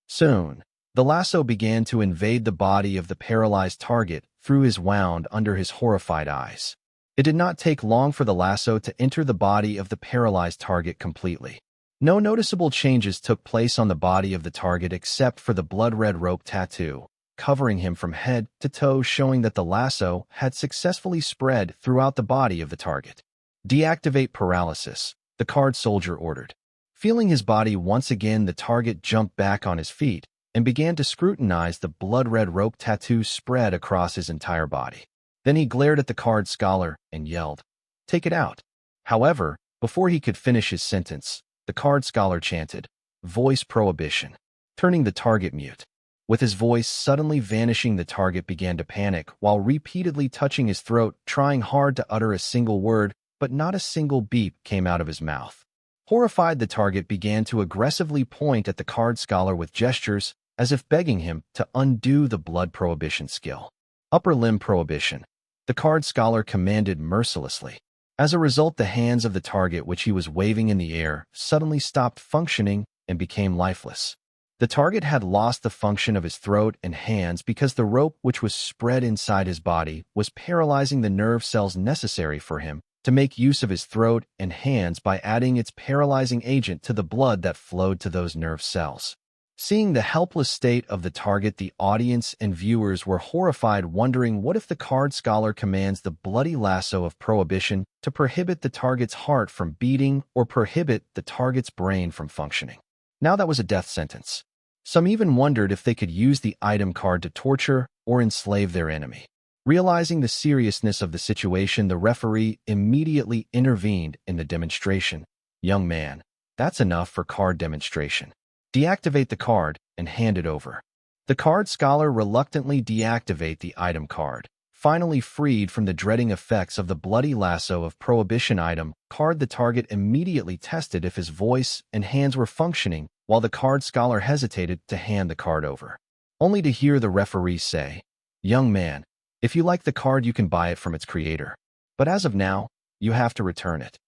Soon, the lasso began to invade the body of the paralyzed target through his wound under his horrified eyes. It did not take long for the lasso to enter the body of the paralyzed target completely. No noticeable changes took place on the body of the target except for the blood-red rope tattoo, covering him from head to toe, showing that the lasso had successfully spread throughout the body of the target. Deactivate paralysis, the card soldier ordered. Feeling his body once again, the target jumped back on his feet and began to scrutinize the blood-red rope tattoo spread across his entire body. Then he glared at the card scholar and yelled, take it out. However, before he could finish his sentence, the card scholar chanted, voice prohibition, turning the target mute. With his voice suddenly vanishing, the target began to panic while repeatedly touching his throat, trying hard to utter a single word, but not a single beep came out of his mouth. Horrified, the target began to aggressively point at the card scholar with gestures, as if begging him to undo the blood prohibition skill. Upper limb prohibition, the card scholar commanded mercilessly. As a result, the hands of the target, which he was waving in the air, suddenly stopped functioning and became lifeless. The target had lost the function of his throat and hands because the rope which was spread inside his body was paralyzing the nerve cells necessary for him to make use of his throat and hands by adding its paralyzing agent to the blood that flowed to those nerve cells. Seeing the helpless state of the target, the audience and viewers were horrified, wondering what if the card scholar commands the bloody lasso of prohibition to prohibit the target's heart from beating or prohibit the target's brain from functioning. Now that was a death sentence. Some even wondered if they could use the item card to torture or enslave their enemy. Realizing the seriousness of the situation, the referee immediately intervened in the demonstration. Young man, that's enough for card demonstration. Deactivate the card and hand it over. The card scholar reluctantly deactivate the item card. Finally freed from the dreading effects of the bloody lasso of prohibition item card, the target immediately tested if his voice and hands were functioning, while the card scholar hesitated to hand the card over, only to hear the referee say, young man, if you like the card you can buy it from its creator, but as of now, you have to return it.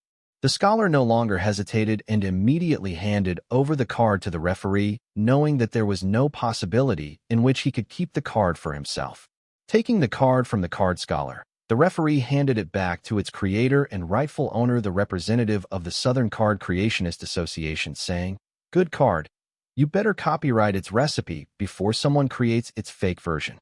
The scholar no longer hesitated and immediately handed over the card to the referee, knowing that there was no possibility in which he could keep the card for himself. Taking the card from the card scholar, the referee handed it back to its creator and rightful owner, the representative of the Southern Card Creationist Association, saying, good card. You better copyright its recipe before someone creates its fake version.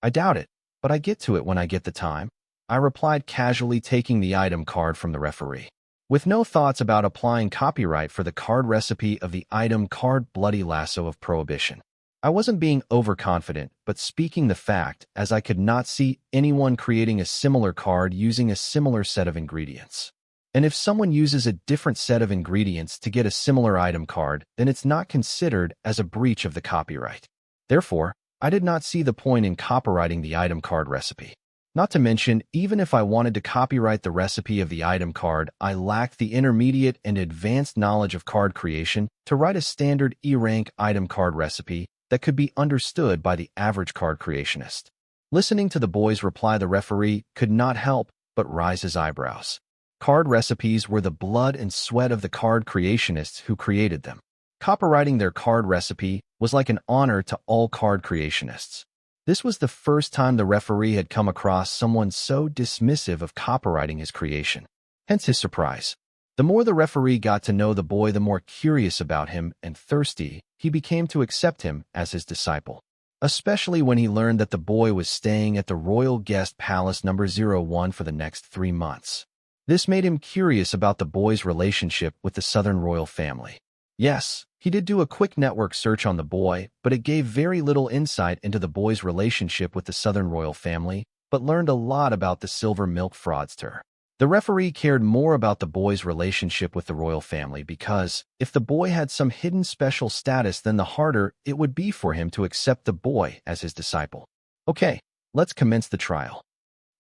I doubt it, but I get to it when I get the time, I replied, casually taking the item card from the referee. With no thoughts about applying copyright for the card recipe of the item card bloody lasso of prohibition. I wasn't being overconfident, but speaking the fact, as I could not see anyone creating a similar card using a similar set of ingredients. And if someone uses a different set of ingredients to get a similar item card, then it's not considered as a breach of the copyright. Therefore, I did not see the point in copyrighting the item card recipe. Not to mention, even if I wanted to copyright the recipe of the item card, I lacked the intermediate and advanced knowledge of card creation to write a standard E-rank item card recipe that could be understood by the average card creationist. Listening to the boy's reply, the referee could not help but raise his eyebrows. Card recipes were the blood and sweat of the card creationists who created them. Copywriting their card recipe was like an honor to all card creationists. This was the first time the referee had come across someone so dismissive of copywriting his creation. Hence his surprise. The more the referee got to know the boy, the more curious about him and thirsty he became to accept him as his disciple. Especially when he learned that the boy was staying at the Royal Guest Palace number 01 for the next 3 months. This made him curious about the boy's relationship with the Southern royal family. Yes, he did do a quick network search on the boy, but it gave very little insight into the boy's relationship with the Southern royal family, but learned a lot about the silver milk fraudster. The referee cared more about the boy's relationship with the royal family because, if the boy had some hidden special status, then the harder it would be for him to accept the boy as his disciple. Okay, let's commence the trial.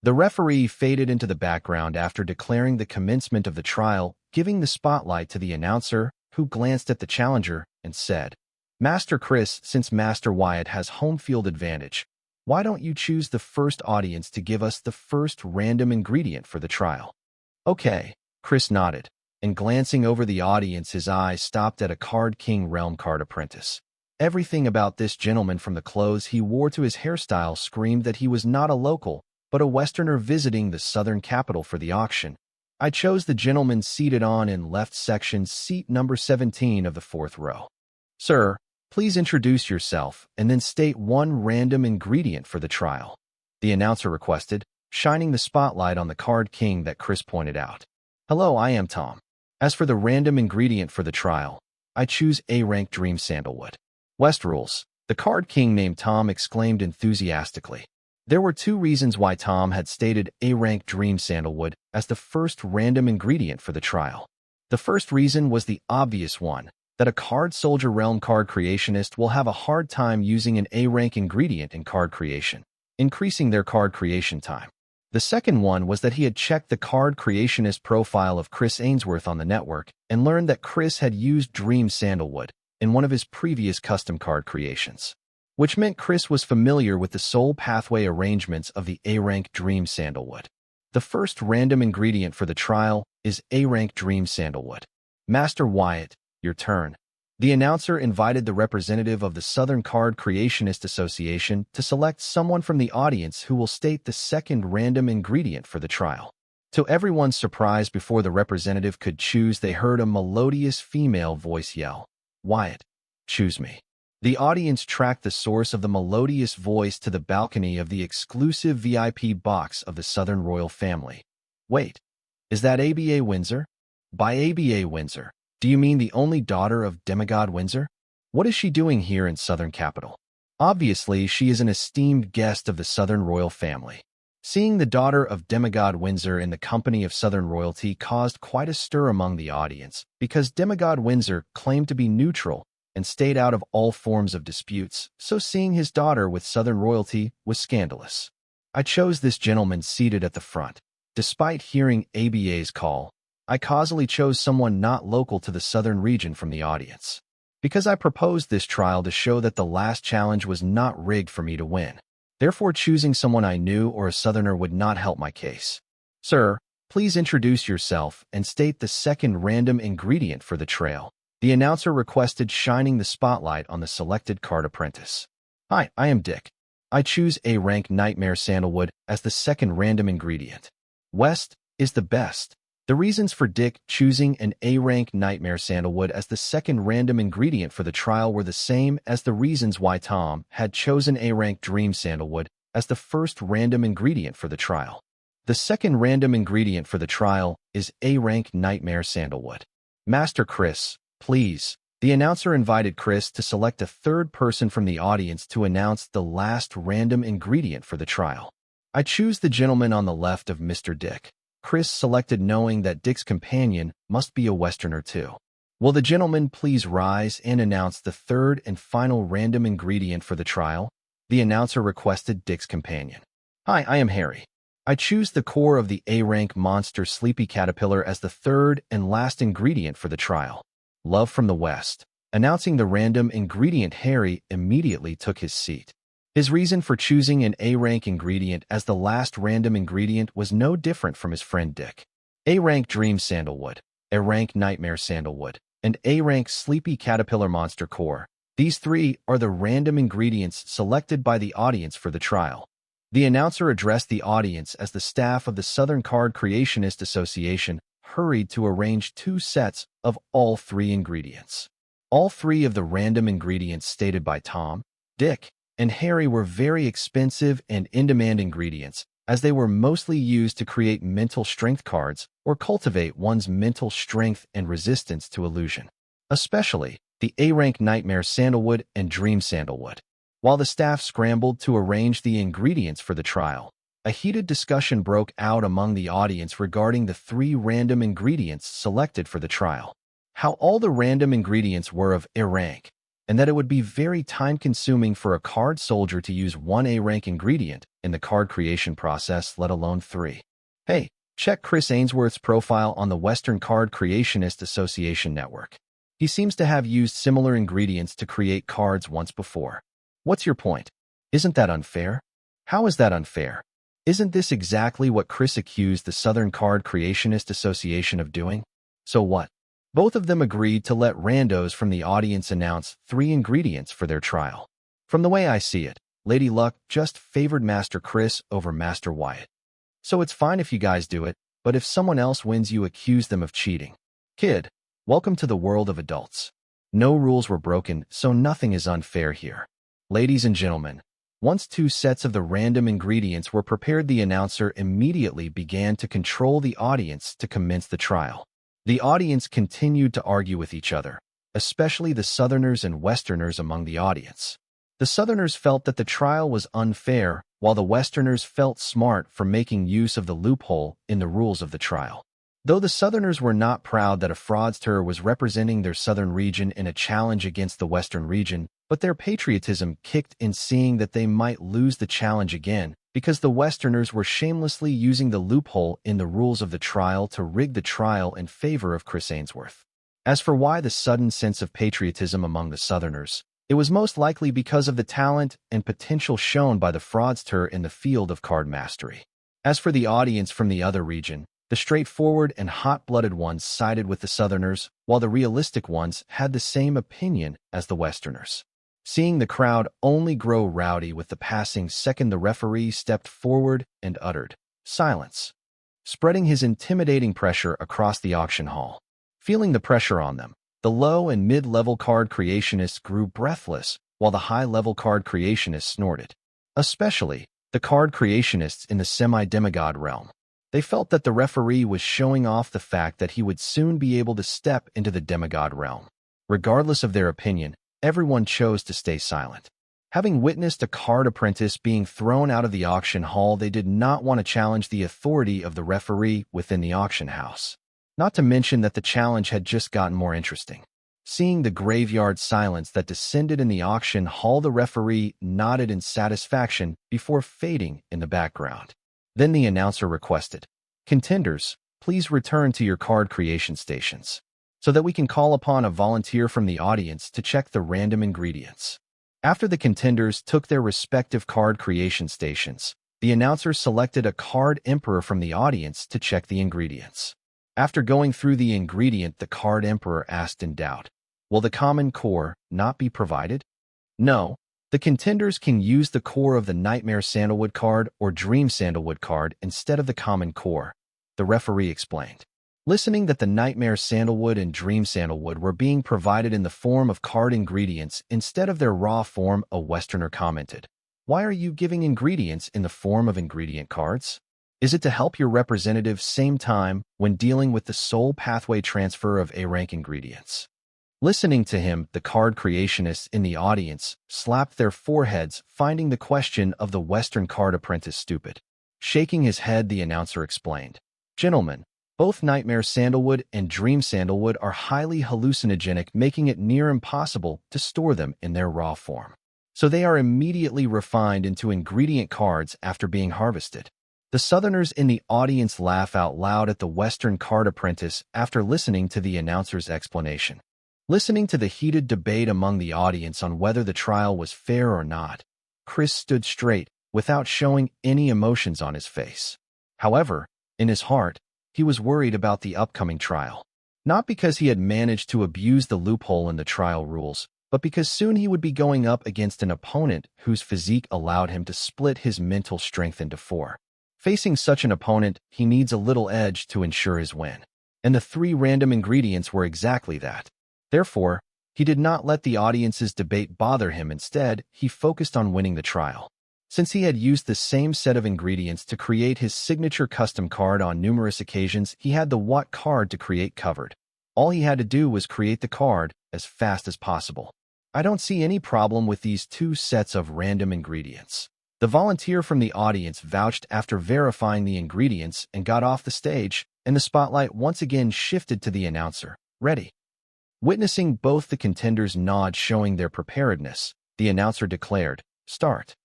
The referee faded into the background after declaring the commencement of the trial, giving the spotlight to the announcer, who glanced at the challenger and said, "Master Chris, since Master Wyatt has home field advantage, why don't you choose the first audience to give us the first random ingredient for the trial?" Okay, Chris nodded, and glancing over the audience, his eyes stopped at a Card King Realm card apprentice. Everything about this gentleman, from the clothes he wore to his hairstyle, screamed that he was not a local, but a Westerner visiting the Southern capital for the auction. I chose the gentleman seated on in left section, seat number 17 of the 4th row. "Sir, please introduce yourself and then state one random ingredient for the trial," the announcer requested, shining the spotlight on the Card King that Chris pointed out. "Hello, I am Tom. As for the random ingredient for the trial, I choose A-rank Dream Sandalwood." "West rules," the Card King named Tom exclaimed enthusiastically. There were 2 reasons why Tom had stated A-rank Dream Sandalwood as the first random ingredient for the trial. The first reason was the obvious one, that a Card Soldier Realm card creationist will have a hard time using an A-rank ingredient in card creation, increasing their card creation time. The second one was that he had checked the card creationist profile of Chris Ainsworth on the network and learned that Chris had used Dream Sandalwood in one of his previous custom card creations, which meant Chris was familiar with the soul pathway arrangements of the A-rank Dream Sandalwood. The first random ingredient for the trial is A-rank Dream Sandalwood. "Master Wyatt, your turn." The announcer invited the representative of the Southern Card Creationist Association to select someone from the audience who will state the second random ingredient for the trial. To everyone's surprise, before the representative could choose, they heard a melodious female voice yell, "Wyatt, choose me." The audience tracked the source of the melodious voice to the balcony of the exclusive VIP box of the Southern royal family. "Wait, is that ABA Windsor?" "By ABA Windsor, do you mean the only daughter of Demigod Windsor? What is she doing here in Southern capital?" "Obviously, she is an esteemed guest of the Southern royal family." Seeing the daughter of Demigod Windsor in the company of Southern royalty caused quite a stir among the audience, because Demigod Windsor claimed to be neutral and stayed out of all forms of disputes, so seeing his daughter with Southern royalty was scandalous. I chose this gentleman seated at the front. Despite hearing ABA's call, I causally chose someone not local to the Southern region from the audience, because I proposed this trial to show that the last challenge was not rigged for me to win. Therefore, choosing someone I knew or a Southerner would not help my case. "Sir, please introduce yourself and state the second random ingredient for the trail," the announcer requested, shining the spotlight on the selected card apprentice. "Hi, I am Dick. I choose A-rank Nightmare Sandalwood as the second random ingredient. West is the best." The reasons for Dick choosing an A-rank Nightmare Sandalwood as the second random ingredient for the trial were the same as the reasons why Tom had chosen A-rank Dream Sandalwood as the first random ingredient for the trial. The second random ingredient for the trial is A-rank Nightmare Sandalwood. "Master Chris, please." The announcer invited Chris to select a third person from the audience to announce the last random ingredient for the trial. "I choose the gentleman on the left of Mr. Dick." Chris selected, knowing that Dick's companion must be a Westerner too. "Will the gentleman please rise and announce the third and final random ingredient for the trial?" the announcer requested Dick's companion. "Hi, I am Harry. I choose the core of the A-rank monster Sleepy Caterpillar as the third and last ingredient for the trial." "Love from the West." Announcing the random ingredient, Harry immediately took his seat. His reason for choosing an A-rank ingredient as the last random ingredient was no different from his friend Dick. A-rank Dream Sandalwood, A-rank Nightmare Sandalwood, and A-rank sleepy caterpillar monster core. These three are the random ingredients selected by the audience for the trial. The announcer addressed the audience as the staff of the Southern Card Creationist Association hurried to arrange 2 sets of all 3 ingredients. All 3 of the random ingredients stated by Tom, Dick, and Harry were very expensive and in-demand ingredients, as they were mostly used to create mental strength cards or cultivate one's mental strength and resistance to illusion. Especially the A-rank Nightmare Sandalwood and Dream Sandalwood. While the staff scrambled to arrange the ingredients for the trial, a heated discussion broke out among the audience regarding the 3 random ingredients selected for the trial. How all the random ingredients were of A-rank, and that it would be very time-consuming for a card soldier to use 1 A-rank ingredient in the card creation process, let alone 3. Hey, check Chris Ainsworth's profile on the Western Card Creationist Association network. He seems to have used similar ingredients to create cards once before. What's your point? Isn't that unfair? How is that unfair? Isn't this exactly what Chris accused the Southern Card Creationist Association of doing? So what? Both of them agreed to let randos from the audience announce 3 ingredients for their trial. From the way I see it, Lady Luck just favored Master Chris over Master Wyatt. So it's fine if you guys do it, but if someone else wins, you accuse them of cheating. Kid, welcome to the world of adults. No rules were broken, so nothing is unfair here. Ladies and gentlemen, once 2 sets of the random ingredients were prepared, the announcer immediately began to control the audience to commence the trial. The audience continued to argue with each other, especially the Southerners and Westerners among the audience. The Southerners felt that the trial was unfair, while the Westerners felt smart for making use of the loophole in the rules of the trial. Though the Southerners were not proud that a fraudster was representing their Southern region in a challenge against the Western region, but their patriotism kicked in seeing that they might lose the challenge again, because the Westerners were shamelessly using the loophole in the rules of the trial to rig the trial in favor of Chris Ainsworth. As for why the sudden sense of patriotism among the Southerners, it was most likely because of the talent and potential shown by the fraudster in the field of card mastery. As for the audience from the other region, the straightforward and hot-blooded ones sided with the Southerners, while the realistic ones had the same opinion as the Westerners. Seeing the crowd only grow rowdy with the passing second, the referee stepped forward and uttered, "Silence," spreading his intimidating pressure across the auction hall. Feeling the pressure on them, the low and mid-level card creationists grew breathless, while the high-level card creationists snorted. Especially the card creationists in the semi-demigod realm. They felt that the referee was showing off the fact that he would soon be able to step into the demigod realm. Regardless of their opinion, everyone chose to stay silent. Having witnessed a card apprentice being thrown out of the auction hall, they did not want to challenge the authority of the referee within the auction house. Not to mention that the challenge had just gotten more interesting. Seeing the graveyard silence that descended in the auction hall, the referee nodded in satisfaction before fading in the background. Then the announcer requested, "Contenders, please return to your card creation stations, so that we can call upon a volunteer from the audience to check the random ingredients." After the contenders took their respective card creation stations, the announcer selected a card emperor from the audience to check the ingredients. After going through the ingredient, the card emperor asked in doubt, "Will the common core not be provided?" No. The contenders can use the core of the Nightmare Sandalwood card or Dream Sandalwood card instead of the common core, the referee explained. Listening that the Nightmare Sandalwood and Dream Sandalwood were being provided in the form of card ingredients instead of their raw form, a Westerner commented, "Why are you giving ingredients in the form of ingredient cards? Is it to help your representative same time when dealing with the soul pathway transfer of A-rank ingredients?" Listening to him, the card creationists in the audience slapped their foreheads, finding the question of the Western card apprentice stupid. Shaking his head, the announcer explained, "Gentlemen, both Nightmare Sandalwood and Dream Sandalwood are highly hallucinogenic, making it near impossible to store them in their raw form. So they are immediately refined into ingredient cards after being harvested." The Southerners in the audience laugh out loud at the Western card apprentice after listening to the announcer's explanation. Listening to the heated debate among the audience on whether the trial was fair or not, Chris stood straight without showing any emotions on his face. However, in his heart, he was worried about the upcoming trial. Not because he had managed to abuse the loophole in the trial rules, but because soon he would be going up against an opponent whose physique allowed him to split his mental strength into four. Facing such an opponent, he needs a little edge to ensure his win. And the 3 random ingredients were exactly that. Therefore, he did not let the audience's debate bother him. Instead, he focused on winning the trial. Since he had used the same set of ingredients to create his signature custom card on numerous occasions, he had the what card to create covered. All he had to do was create the card as fast as possible. I don't see any problem with these 2 sets of random ingredients. The volunteer from the audience vouched after verifying the ingredients and got off the stage, and the spotlight once again shifted to the announcer. Ready. Witnessing both the contenders nod showing their preparedness, the announcer declared, "Start."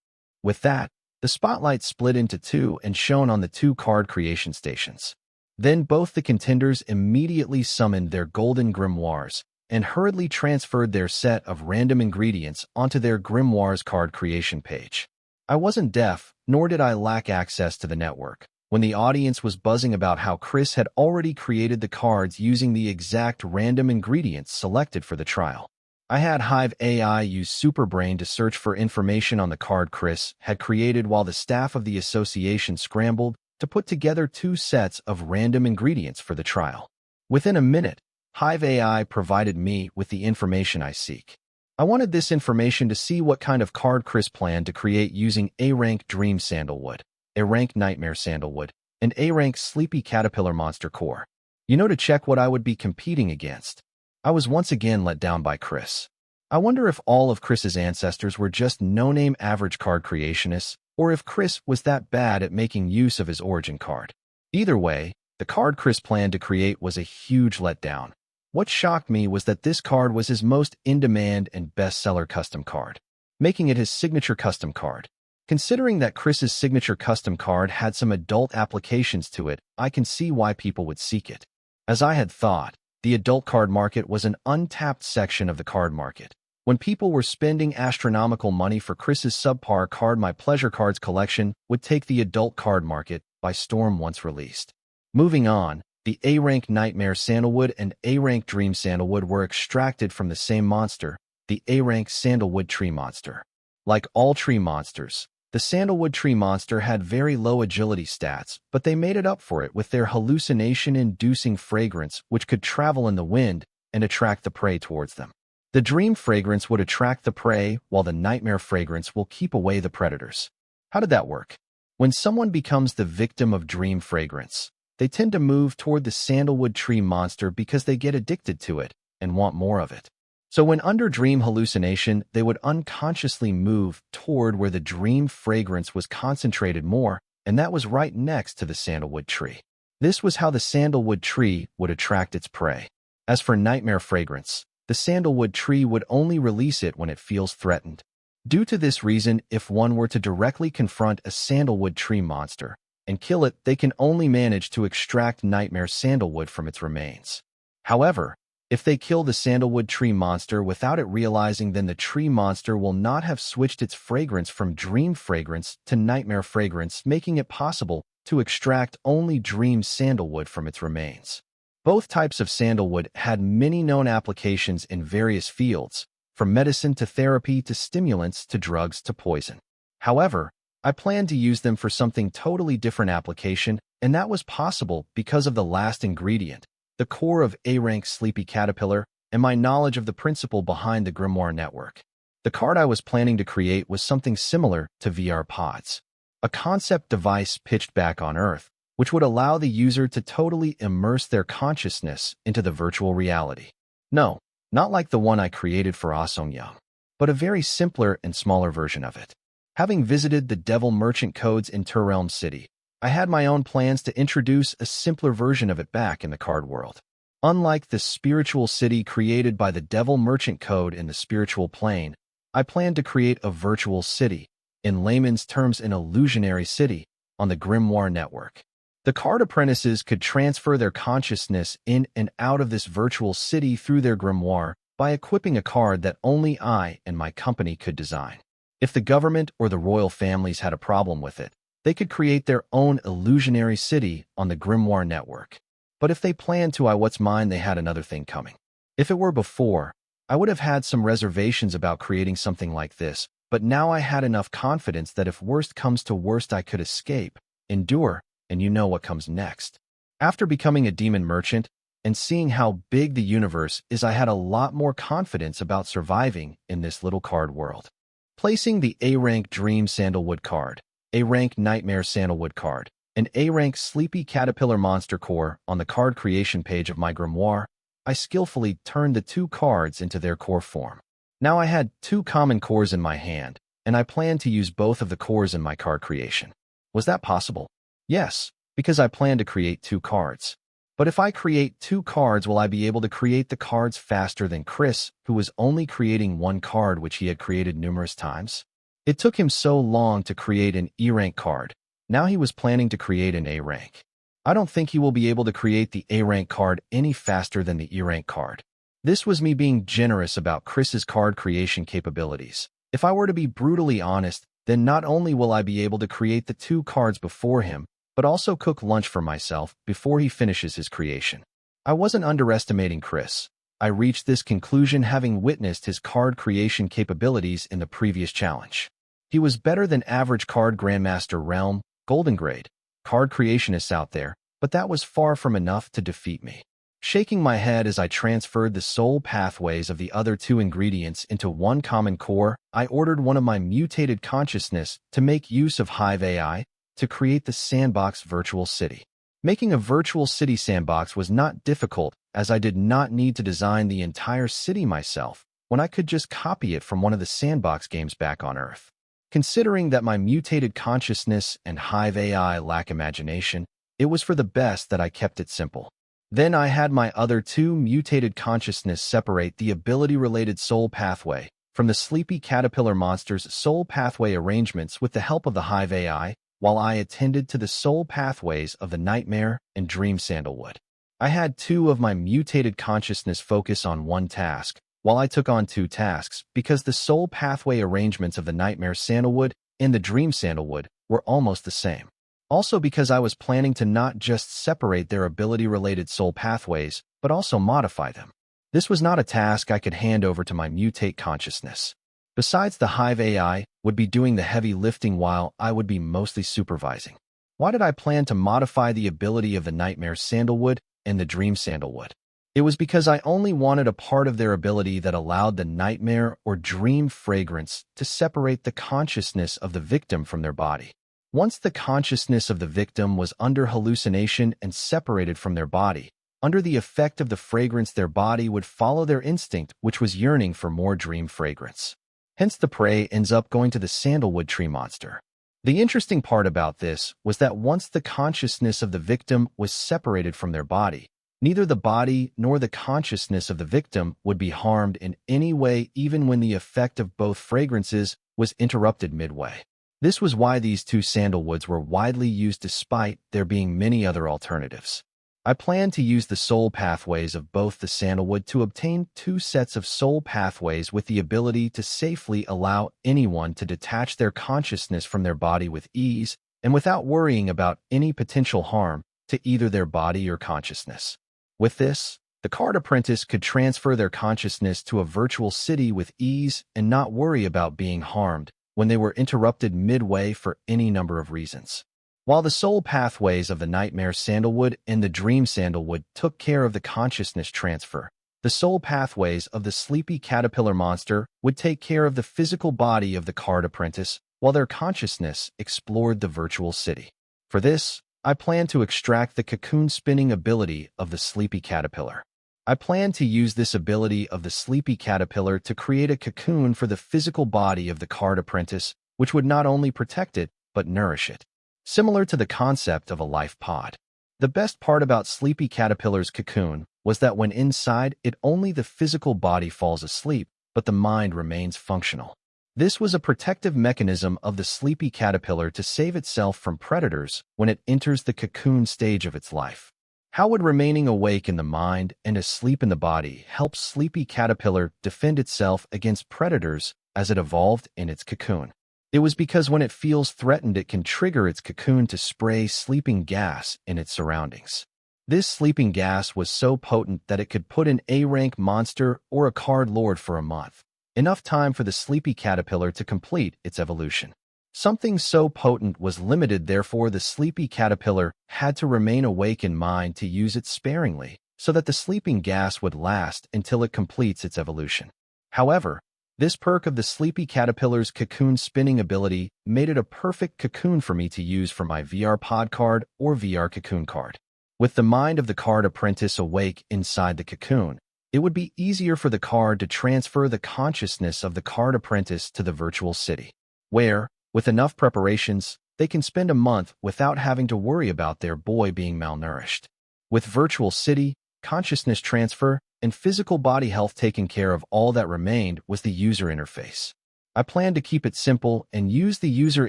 With that, the spotlight split into 2 and shone on the 2 card creation stations. Then both the contenders immediately summoned their golden grimoires and hurriedly transferred their set of random ingredients onto their grimoires card creation page. I wasn't deaf, nor did I lack access to the network. When the audience was buzzing about how Chris had already created the cards using the exact random ingredients selected for the trial. I had Hive AI use Superbrain to search for information on the card Chris had created while the staff of the association scrambled to put together 2 sets of random ingredients for the trial. Within a minute, Hive AI provided me with the information I seek. I wanted this information to see what kind of card Chris planned to create using A-rank Dream Sandalwood, A-rank Nightmare Sandalwood, and A-rank Sleepy Caterpillar Monster Core. To check what I would be competing against. I was once again let down by Chris. I wonder if all of Chris's ancestors were just no-name average card creationists, or if Chris was that bad at making use of his origin card. Either way, the card Chris planned to create was a huge letdown. What shocked me was that this card was his most in-demand and bestseller custom card, making it his signature custom card. Considering that Chris's signature custom card had some adult applications to it, I can see why people would seek it. As I had thought, the adult card market was an untapped section of the card market. When people were spending astronomical money for Chris's subpar card, My Pleasure Cards collection would take the adult card market by storm once released. Moving on, the A-rank Nightmare Sandalwood and A-rank Dream Sandalwood were extracted from the same monster, the A-rank Sandalwood Tree Monster. Like all tree monsters, the Sandalwood Tree Monster had very low agility stats, but they made it up for it with their hallucination-inducing fragrance, which could travel in the wind and attract the prey towards them. The Dream fragrance would attract the prey, while the Nightmare fragrance will keep away the predators. How did that work? When someone becomes the victim of Dream fragrance, they tend to move toward the Sandalwood Tree Monster because they get addicted to it and want more of it. So when under dream hallucination, they would unconsciously move toward where the dream fragrance was concentrated more, and that was right next to the sandalwood tree. This was how the sandalwood tree would attract its prey. As for nightmare fragrance, the sandalwood tree would only release it when it feels threatened. Due to this reason, if one were to directly confront a sandalwood tree monster and kill it, they can only manage to extract nightmare sandalwood from its remains. However, if they kill the sandalwood tree monster without it realizing, then the tree monster will not have switched its fragrance from dream fragrance to nightmare fragrance, making it possible to extract only dream sandalwood from its remains. Both types of sandalwood had many known applications in various fields, from medicine to therapy to stimulants to drugs to poison. However, I planned to use them for something totally different application, and that was possible because of the last ingredient, the core of A-rank Sleepy Caterpillar, and my knowledge of the principle behind the Grimoire network. The card I was planning to create was something similar to VR pods, a concept device pitched back on Earth, which would allow the user to totally immerse their consciousness into the virtual reality. No, not like the one I created for Asongyang, but a very simpler and smaller version of it. Having visited the Devil Merchant codes in Turelm City, I had my own plans to introduce a simpler version of it back in the card world. Unlike the spiritual city created by the Devil Merchant code in the spiritual plane, I planned to create a virtual city, in layman's terms an illusionary city, on the Grimoire network. The card apprentices could transfer their consciousness in and out of this virtual city through their grimoire by equipping a card that only I and my company could design. If the government or the royal families had a problem with it, they could create their own illusionary city on the Grimoire network. But if they planned to, what's mine, they had another thing coming. If it were before, I would have had some reservations about creating something like this, but now I had enough confidence that if worst comes to worst, I could escape, endure, and you know what comes next. After becoming a demon merchant and seeing how big the universe is, I had a lot more confidence about surviving in this little card world. Placing the A-rank Dream Sandalwood card, A-rank Nightmare Sandalwood card, and A-rank Sleepy Caterpillar Monster core on the card creation page of my grimoire, I skillfully turned the two cards into their core form. Now I had two common cores in my hand, and I planned to use both of the cores in my card creation. Was that possible? Yes, because I plan to create two cards. But if I create two cards, will I be able to create the cards faster than Chris, who was only creating one card which he had created numerous times? It took him so long to create an E-rank card. Now he was planning to create an A-rank. I don't think he will be able to create the A-rank card any faster than the E-rank card. This was me being generous about Chris's card creation capabilities. If I were to be brutally honest, then not only will I be able to create the two cards before him, but also cook lunch for myself before he finishes his creation. I wasn't underestimating Chris. I reached this conclusion having witnessed his card creation capabilities in the previous challenge. He was better than average card Grandmaster Realm, Golden Grade, card creationists out there, but that was far from enough to defeat me. Shaking my head as I transferred the soul pathways of the other two ingredients into one common core, I ordered one of my mutated consciousness to make use of Hive AI to create the sandbox virtual city. Making a virtual city sandbox was not difficult, as I did not need to design the entire city myself when I could just copy it from one of the sandbox games back on Earth. Considering that my mutated consciousness and Hive AI lack imagination, it was for the best that I kept it simple. Then I had my other two mutated consciousness separate the ability-related soul pathway from the Sleepy Caterpillar Monster's soul pathway arrangements with the help of the Hive AI, while I attended to the soul pathways of the Nightmare and Dream Sandalwood. I had two of my mutated consciousness focus on one task, while I took on two tasks, because the soul pathway arrangements of the Nightmare Sandalwood and the Dream Sandalwood were almost the same. Also because I was planning to not just separate their ability-related soul pathways, but also modify them. This was not a task I could hand over to my mutate consciousness. Besides, the Hive AI would be doing the heavy lifting while I would be mostly supervising. Why did I plan to modify the ability of the Nightmare Sandalwood and the Dream Sandalwood? It was because I only wanted a part of their ability that allowed the nightmare or dream fragrance to separate the consciousness of the victim from their body. Once the consciousness of the victim was under hallucination and separated from their body, under the effect of the fragrance, their body would follow their instinct, which was yearning for more dream fragrance. Hence, the prey ends up going to the sandalwood tree monster. The interesting part about this was that once the consciousness of the victim was separated from their body, neither the body nor the consciousness of the victim would be harmed in any way, even when the effect of both fragrances was interrupted midway. This was why these two sandalwoods were widely used despite there being many other alternatives. I plan to use the soul pathways of both the sandalwood to obtain two sets of soul pathways with the ability to safely allow anyone to detach their consciousness from their body with ease and without worrying about any potential harm to either their body or consciousness. With this, the card apprentice could transfer their consciousness to a virtual city with ease and not worry about being harmed when they were interrupted midway for any number of reasons. While the soul pathways of the Nightmare Sandalwood and the Dream Sandalwood took care of the consciousness transfer, the soul pathways of the Sleepy Caterpillar Monster would take care of the physical body of the card apprentice, while their consciousness explored the virtual city. For this, I plan to extract the cocoon spinning ability of the Sleepy Caterpillar. I plan to use this ability of the Sleepy Caterpillar to create a cocoon for the physical body of the card apprentice, which would not only protect it, but nourish it. Similar to the concept of a life pod. The best part about Sleepy Caterpillar's cocoon was that when inside it, only the physical body falls asleep, but the mind remains functional. This was a protective mechanism of the Sleepy Caterpillar to save itself from predators when it enters the cocoon stage of its life. How would remaining awake in the mind and asleep in the body help Sleepy Caterpillar defend itself against predators as it evolved in its cocoon? It was because when it feels threatened, it can trigger its cocoon to spray sleeping gas in its surroundings. This sleeping gas was so potent that it could put an A-rank monster or a card lord for a month, enough time for the sleepy caterpillar to complete its evolution. Something so potent was limited, therefore the sleepy caterpillar had to remain awake in mind to use it sparingly, so that the sleeping gas would last until it completes its evolution. However, this perk of the sleepy caterpillar's cocoon spinning ability made it a perfect cocoon for me to use for my VR pod card or VR cocoon card. With the mind of the card apprentice awake inside the cocoon, it would be easier for the card to transfer the consciousness of the card apprentice to the virtual city, where, with enough preparations, they can spend a month without having to worry about their boy being malnourished. With virtual city, consciousness transfer, and physical body health taken care of, all that remained was the user interface. I planned to keep it simple and use the user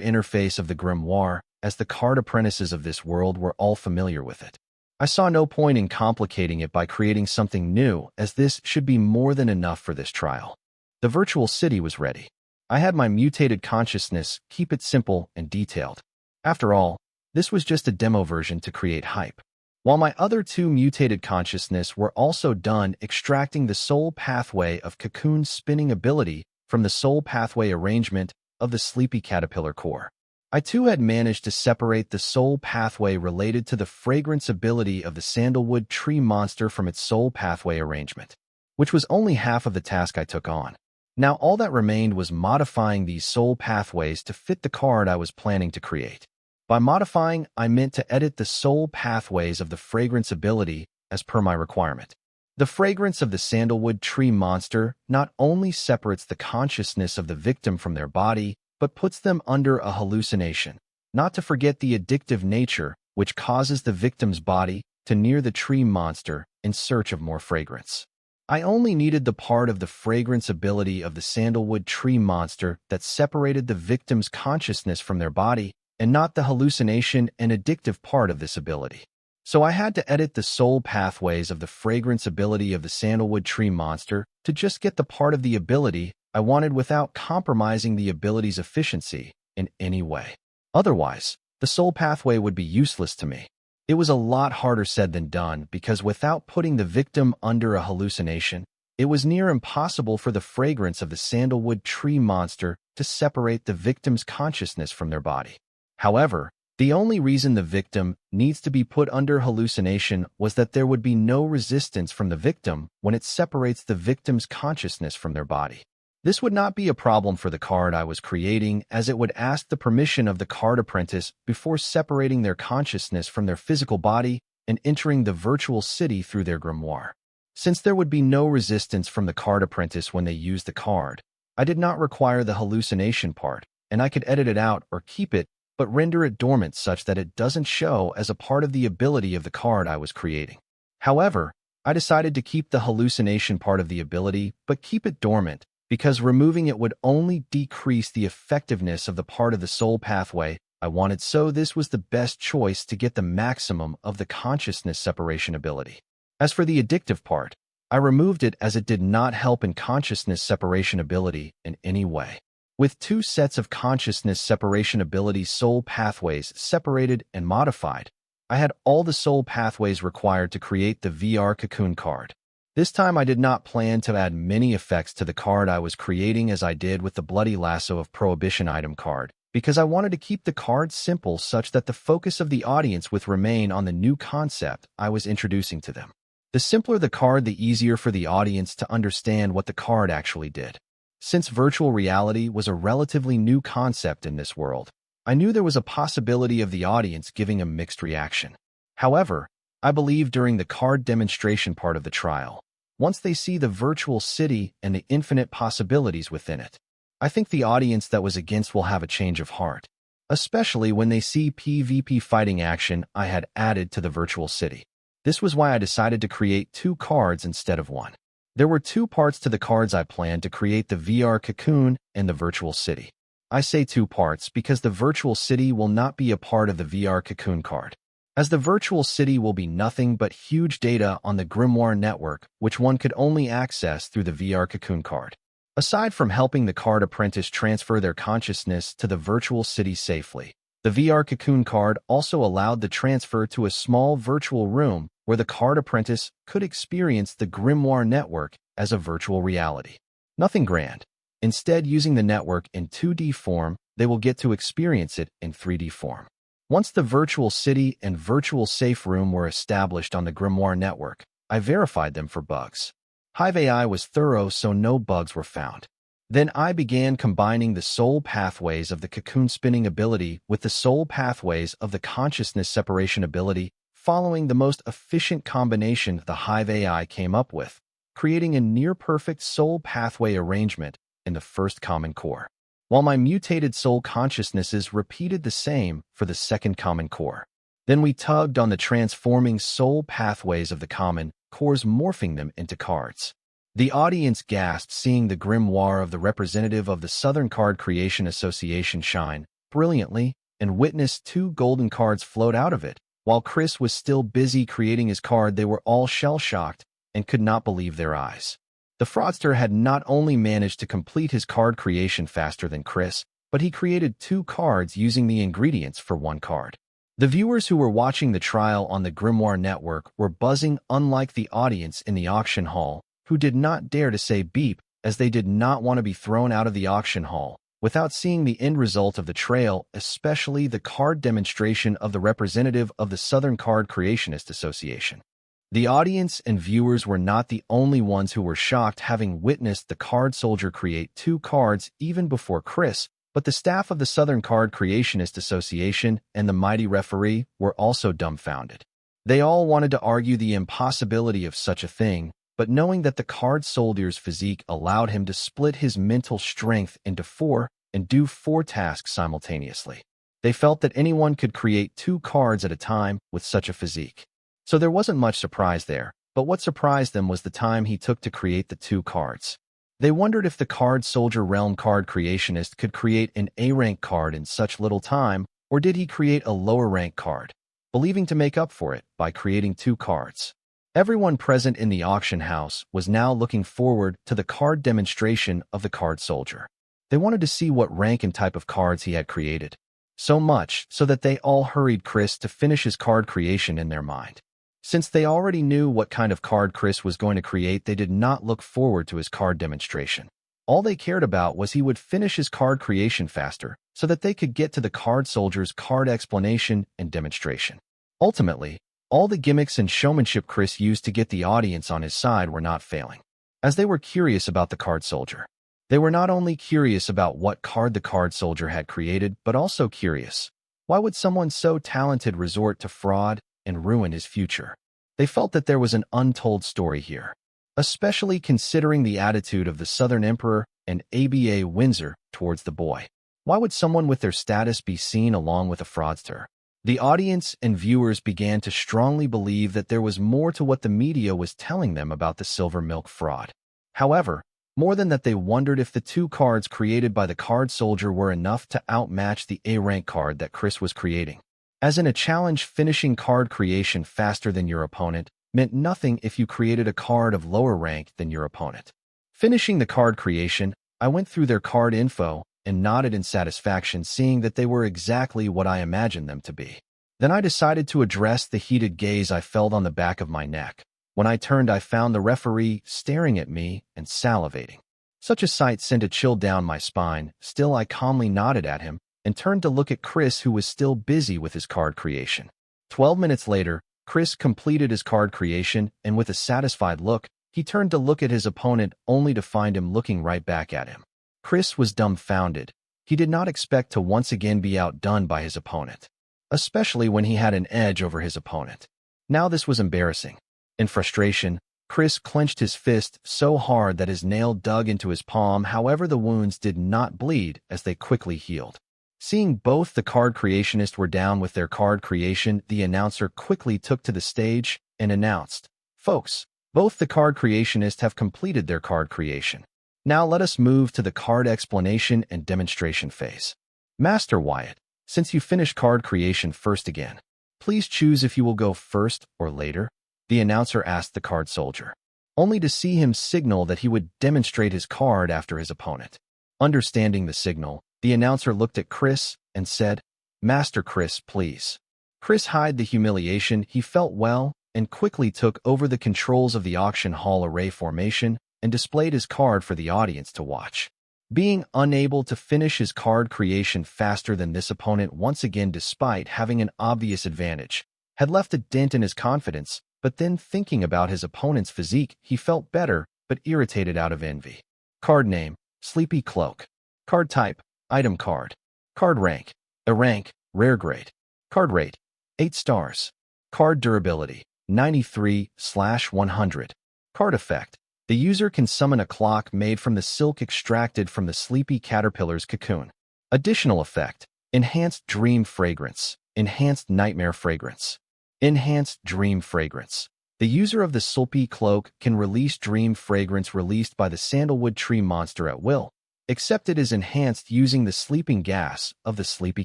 interface of the grimoire, as the card apprentices of this world were all familiar with it. I saw no point in complicating it by creating something new, as this should be more than enough for this trial. The virtual city was ready. I had my mutated consciousness keep it simple and detailed. After all, this was just a demo version to create hype. While my other two mutated consciousness were also done extracting the soul pathway of cocoon spinning ability from the soul pathway arrangement of the sleepy caterpillar core. I too had managed to separate the soul pathway related to the fragrance ability of the sandalwood tree monster from its soul pathway arrangement, which was only half of the task I took on. Now all that remained was modifying these soul pathways to fit the card I was planning to create. By modifying, I meant to edit the soul pathways of the fragrance ability as per my requirement. The fragrance of the sandalwood tree monster not only separates the consciousness of the victim from their body, but puts them under a hallucination, not to forget the addictive nature which causes the victim's body to near the tree monster in search of more fragrance. I only needed the part of the fragrance ability of the sandalwood tree monster that separated the victim's consciousness from their body, and not the hallucination and addictive part of this ability. So I had to edit the soul pathways of the fragrance ability of the sandalwood tree monster to just get the part of the ability I wanted without compromising the ability's efficiency in any way. Otherwise, the soul pathway would be useless to me. It was a lot harder said than done, because without putting the victim under a hallucination, it was near impossible for the fragrance of the sandalwood tree monster to separate the victim's consciousness from their body. However, the only reason the victim needs to be put under hallucination was that there would be no resistance from the victim when it separates the victim's consciousness from their body. This would not be a problem for the card I was creating, as it would ask the permission of the card apprentice before separating their consciousness from their physical body and entering the virtual city through their grimoire. Since there would be no resistance from the card apprentice when they used the card, I did not require the hallucination part, and I could edit it out or keep it, but render it dormant such that it doesn't show as a part of the ability of the card I was creating. However, I decided to keep the hallucination part of the ability, but keep it dormant, because removing it would only decrease the effectiveness of the part of the soul pathway I wanted, so this was the best choice to get the maximum of the consciousness separation ability. As for the addictive part, I removed it as it did not help in consciousness separation ability in any way. With two sets of consciousness separation ability soul pathways separated and modified, I had all the soul pathways required to create the VR cocoon card. This time I did not plan to add many effects to the card I was creating as I did with the Bloody Lasso of Prohibition item card, because I wanted to keep the card simple such that the focus of the audience would remain on the new concept I was introducing to them. The simpler the card, the easier for the audience to understand what the card actually did. Since virtual reality was a relatively new concept in this world, I knew there was a possibility of the audience giving a mixed reaction. However, I believe during the card demonstration part of the trial, once they see the virtual city and the infinite possibilities within it, I think the audience that was against will have a change of heart, especially when they see PvP fighting action I had added to the virtual city. This was why I decided to create two cards instead of one. There were two parts to the cards I planned to create: the VR cocoon and the virtual city. I say two parts because the virtual city will not be a part of the VR cocoon card, as the virtual city will be nothing but huge data on the grimoire network, which one could only access through the VR cocoon card. Aside from helping the card apprentice transfer their consciousness to the virtual city safely, the VR cocoon card also allowed the transfer to a small virtual room where the card apprentice could experience the grimoire network as a virtual reality. Nothing grand. Instead, using the network in 2D form, they will get to experience it in 3D form. Once the virtual city and virtual safe room were established on the grimoire network, I verified them for bugs. Hive AI was thorough, so no bugs were found. Then I began combining the soul pathways of the cocoon spinning ability with the soul pathways of the consciousness separation ability, following the most efficient combination the Hive AI came up with, creating a near-perfect soul pathway arrangement in the first common core, while my mutated soul consciousnesses repeated the same for the second common core. Then we tugged on the transforming soul pathways of the common cores, morphing them into cards. The audience gasped, seeing the grimoire of the representative of the Southern Card Creation Association shine brilliantly, and witnessed 2 golden cards float out of it. While Chris was still busy creating his card, they were all shell-shocked and could not believe their eyes. The fraudster had not only managed to complete his card creation faster than Chris, but he created 2 cards using the ingredients for 1 card. The viewers who were watching the trial on the Grimoire network were buzzing, unlike the audience in the auction hall, who did not dare to say beep, as they did not want to be thrown out of the auction hall without seeing the end result of the trail, especially the card demonstration of the representative of the Southern Card Creationist Association. The audience and viewers were not the only ones who were shocked, having witnessed the card soldier create 2 cards even before Chris, but the staff of the Southern Card Creationist Association and the mighty referee were also dumbfounded. They all wanted to argue the impossibility of such a thing, but knowing that the card soldier's physique allowed him to split his mental strength into 4 and do 4 tasks simultaneously, they felt that anyone could create 2 cards at a time with such a physique. So there wasn't much surprise there, but what surprised them was the time he took to create the 2 cards. They wondered if the card soldier realm card creationist could create an A-rank card in such little time, or did he create a lower rank card, believing to make up for it by creating 2 cards. Everyone present in the auction house was now looking forward to the card demonstration of the card soldier. They wanted to see what rank and type of cards he had created, so much so that they all hurried Chris to finish his card creation in their mind. Since they already knew what kind of card Chris was going to create, they did not look forward to his card demonstration. All they cared about was he would finish his card creation faster so that they could get to the card soldier's card explanation and demonstration. Ultimately, all the gimmicks and showmanship Chris used to get the audience on his side were not failing, as they were curious about the card soldier. They were not only curious about what card the card soldier had created, but also curious, why would someone so talented resort to fraud and ruin his future? They felt that there was an untold story here, especially considering the attitude of the Southern Emperor and ABA Windsor towards the boy. Why would someone with their status be seen along with a fraudster? The audience and viewers began to strongly believe that there was more to what the media was telling them about the silver milk fraud. However, more than that, they wondered if the 2 cards created by the card soldier were enough to outmatch the A-rank card that Chris was creating. As in a challenge, finishing card creation faster than your opponent meant nothing if you created a card of lower rank than your opponent. Finishing the card creation, I went through their card info and nodded in satisfaction, seeing that they were exactly what I imagined them to be. Then I decided to address the heated gaze I felt on the back of my neck. When I turned, I found the referee staring at me and salivating. Such a sight sent a chill down my spine. Still, I calmly nodded at him and turned to look at Chris, who was still busy with his card creation. 12 minutes later, Chris completed his card creation, and with a satisfied look, he turned to look at his opponent, only to find him looking right back at him. Chris was dumbfounded. He did not expect to once again be outdone by his opponent, especially when he had an edge over his opponent. Now this was embarrassing. In frustration, Chris clenched his fist so hard that his nail dug into his palm. However, the wounds did not bleed as they quickly healed. Seeing both the card creationists were down with their card creation, the announcer quickly took to the stage and announced, "Folks, both the card creationists have completed their card creation. Now let us move to the card explanation and demonstration phase. Master Wyatt, since you finished card creation first again, please choose if you will go first or later," the announcer asked the card soldier, only to see him signal that he would demonstrate his card after his opponent. Understanding the signal, the announcer looked at Chris and said, "Master Chris, please." Chris hid the humiliation he felt well and quickly took over the controls of the auction hall array formation and displayed his card for the audience to watch. Being unable to finish his card creation faster than this opponent once again despite having an obvious advantage, had left a dent in his confidence, but then thinking about his opponent's physique, he felt better, but irritated out of envy. Card name, Sleepy Cloak. Card type, item card. Card rank, A rank, rare grade. Card rate, 8 stars. Card durability, 93/100. Card effect, the user can summon a clock made from the silk extracted from the sleepy caterpillar's cocoon. Additional effect, enhanced dream fragrance, enhanced nightmare fragrance. Enhanced dream fragrance. The user of the Sleepy Cloak can release dream fragrance released by the sandalwood tree monster at will, except it is enhanced using the sleeping gas of the sleepy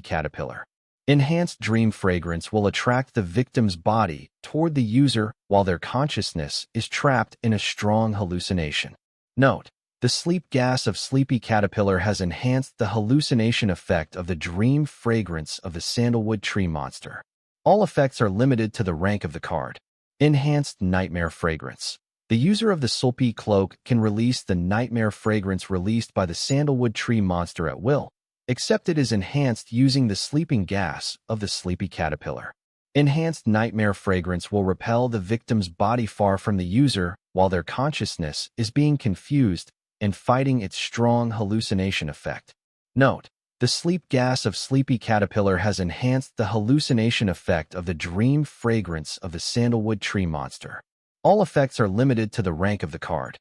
caterpillar. Enhanced dream fragrance will attract the victim's body toward the user while their consciousness is trapped in a strong hallucination. Note, the sleep gas of sleepy caterpillar has enhanced the hallucination effect of the dream fragrance of the sandalwood tree monster. All effects are limited to the rank of the card. Enhanced nightmare fragrance. The user of the Sleepy Cloak can release the nightmare fragrance released by the sandalwood tree monster at will, except it is enhanced using the sleeping gas of the sleepy caterpillar. Enhanced nightmare fragrance will repel the victim's body far from the user while their consciousness is being confused and fighting its strong hallucination effect. Note, the sleep gas of sleepy caterpillar has enhanced the hallucination effect of the dream fragrance of the sandalwood tree monster. All effects are limited to the rank of the card.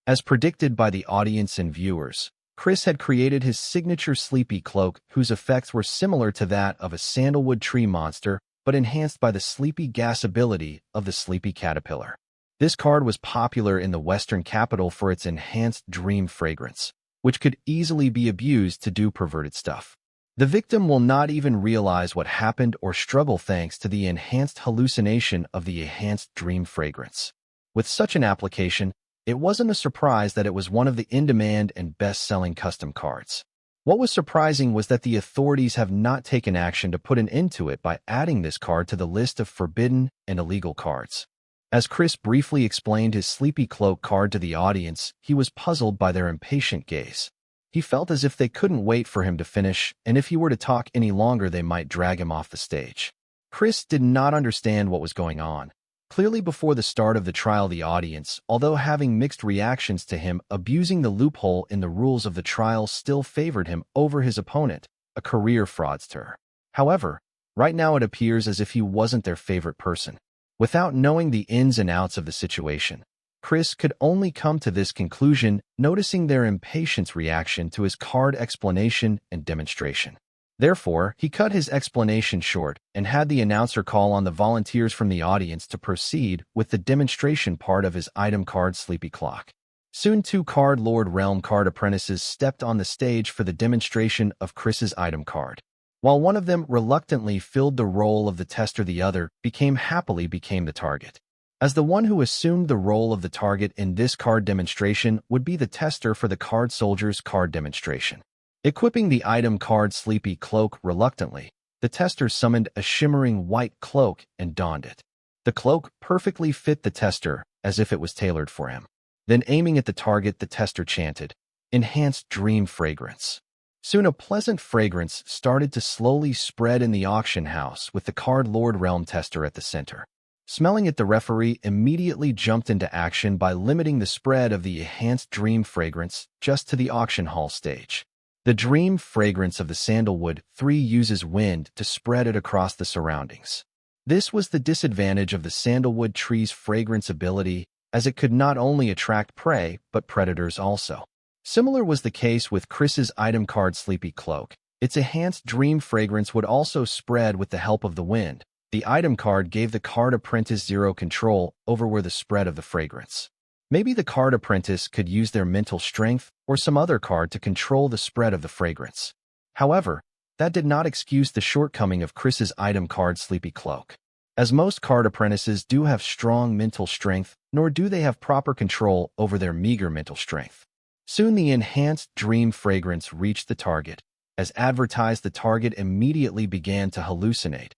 As predicted by the audience and viewers, Chris had created his signature Sleepy Cloak whose effects were similar to that of a sandalwood tree monster but enhanced by the sleepy gas ability of the sleepy caterpillar. This card was popular in the Western capital for its enhanced dream fragrance, which could easily be abused to do perverted stuff. The victim will not even realize what happened or struggle thanks to the enhanced hallucination of the enhanced dream fragrance. With such an application, it wasn't a surprise that it was one of the in-demand and best-selling custom cards. What was surprising was that the authorities have not taken action to put an end to it by adding this card to the list of forbidden and illegal cards. As Chris briefly explained his Sleepy Cloak card to the audience, he was puzzled by their impatient gaze. He felt as if they couldn't wait for him to finish, and if he were to talk any longer they might drag him off the stage. Chris did not understand what was going on. Clearly before the start of the trial the audience, although having mixed reactions to him abusing the loophole in the rules of the trial, still favored him over his opponent, a career fraudster. However, right now it appears as if he wasn't their favorite person. Without knowing the ins and outs of the situation, Chris could only come to this conclusion, noticing their impatience reaction to his card explanation and demonstration. Therefore, he cut his explanation short and had the announcer call on the volunteers from the audience to proceed with the demonstration part of his item card Sleepy Clock. Soon 2 Card Lord Realm card apprentices stepped on the stage for the demonstration of Chris's item card. While one of them reluctantly filled the role of the tester, the other became the target. As the one who assumed the role of the target in this card demonstration would be the tester for the Card Soldier's card demonstration. Equipping the item card Sleepy Cloak reluctantly, the tester summoned a shimmering white cloak and donned it. The cloak perfectly fit the tester as if it was tailored for him. Then aiming at the target, the tester chanted, "Enhanced Dream Fragrance." Soon a pleasant fragrance started to slowly spread in the auction house with the Card Lord Realm tester at the center. Smelling it, the referee immediately jumped into action by limiting the spread of the enhanced dream fragrance just to the auction hall stage. The dream fragrance of the sandalwood 3 uses wind to spread it across the surroundings. This was the disadvantage of the sandalwood tree's fragrance ability, as it could not only attract prey but predators also. Similar was the case with Chris's item card Sleepy Cloak. Its enhanced dream fragrance would also spread with the help of the wind. The item card gave the card apprentice 0 control over where the spread of the fragrance. Maybe the card apprentice could use their mental strength or some other card to control the spread of the fragrance. However, that did not excuse the shortcoming of Chris's item card Sleepy Cloak. As most card apprentices do have strong mental strength, nor do they have proper control over their meager mental strength. Soon the enhanced dream fragrance reached the target. As advertised, the target immediately began to hallucinate.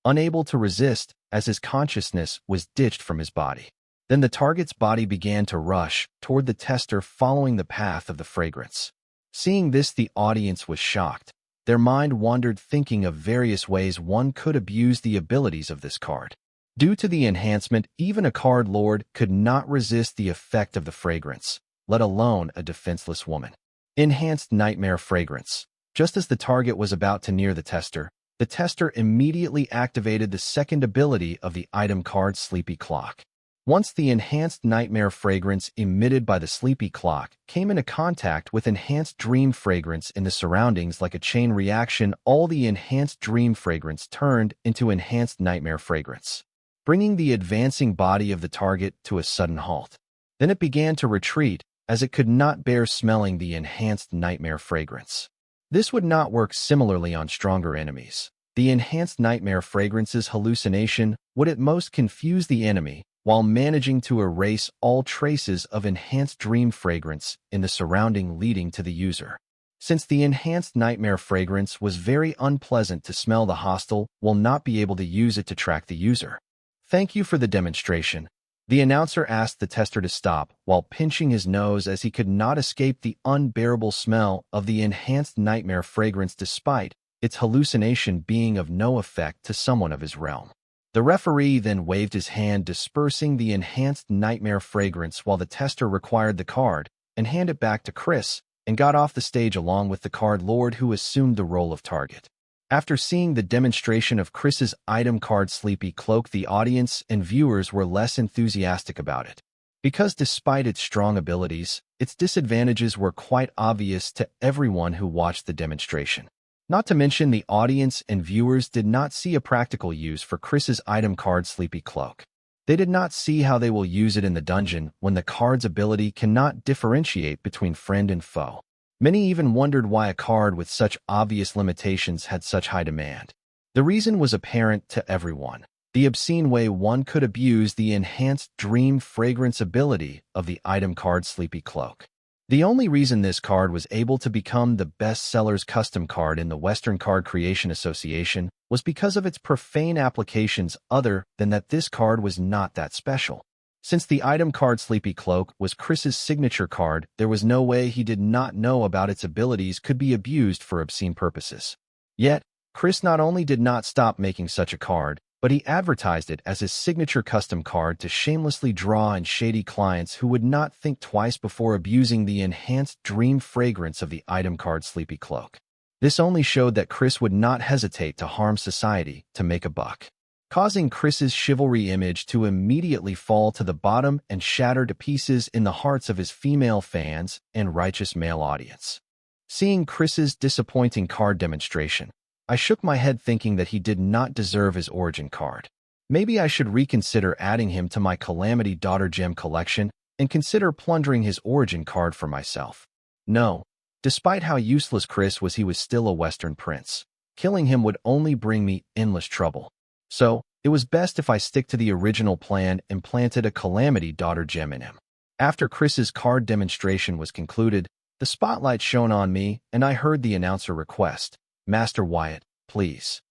unable to resist as his consciousness was ditched from his body. Then the target's body began to rush toward the tester following the path of the fragrance. Seeing this, the audience was shocked. Their mind wandered thinking of various ways one could abuse the abilities of this card. Due to the enhancement, even a card lord could not resist the effect of the fragrance, let alone a defenseless woman. Enhanced Nightmare Fragrance. Just as the target was about to near the tester immediately activated the second ability of the item card Sleepy Clock. Once the enhanced nightmare fragrance emitted by the sleepy clock came into contact with enhanced dream fragrance in the surroundings like a chain reaction, all the enhanced dream fragrance turned into enhanced nightmare fragrance, bringing the advancing body of the target to a sudden halt. Then it began to retreat as it could not bear smelling the enhanced nightmare fragrance. This would not work similarly on stronger enemies. The enhanced nightmare fragrance's hallucination would at most confuse the enemy, while managing to erase all traces of enhanced dream fragrance in the surrounding, leading to the user. Since the enhanced nightmare fragrance was very unpleasant to smell, the hostile will not be able to use it to track the user. Thank you for the demonstration. The announcer asked the tester to stop while pinching his nose as he could not escape the unbearable smell of the enhanced nightmare fragrance despite its hallucination being of no effect to someone of his realm. The referee then waved his hand, dispersing the enhanced nightmare fragrance while the tester required the card and handed it back to Chris and got off the stage along with the card lord, who assumed the role of target. After seeing the demonstration of Chris's item card Sleepy Cloak, the audience and viewers were less enthusiastic about it. Because despite its strong abilities, its disadvantages were quite obvious to everyone who watched the demonstration. Not to mention, the audience and viewers did not see a practical use for Chris's item card Sleepy Cloak. They did not see how they will use it in the dungeon when the card's ability cannot differentiate between friend and foe. Many even wondered why a card with such obvious limitations had such high demand. The reason was apparent to everyone: the obscene way one could abuse the enhanced dream fragrance ability of the item card Sleepy Cloak. The only reason this card was able to become the best-seller's custom card in the Western Card Creation Association was because of its profane applications. Other than that, this card was not that special. Since the item card Sleepy Cloak was Chris's signature card, there was no way he did not know about its abilities could be abused for obscene purposes. Yet, Chris not only did not stop making such a card, but he advertised it as his signature custom card to shamelessly draw in shady clients who would not think twice before abusing the enhanced dream fragrance of the item card Sleepy Cloak. This only showed that Chris would not hesitate to harm society to make a buck, causing Chris's chivalry image to immediately fall to the bottom and shatter to pieces in the hearts of his female fans and righteous male audience. Seeing Chris's disappointing card demonstration, I shook my head thinking that he did not deserve his origin card. Maybe I should reconsider adding him to my Calamity Daughter gem collection and consider plundering his origin card for myself. No, despite how useless Chris was, he was still a Western prince. Killing him would only bring me endless trouble. So, it was best if I stick to the original plan and planted a Calamity Daughter gem in him. After Chris's card demonstration was concluded, the spotlight shone on me and I heard the announcer request, "Master Wyatt, please."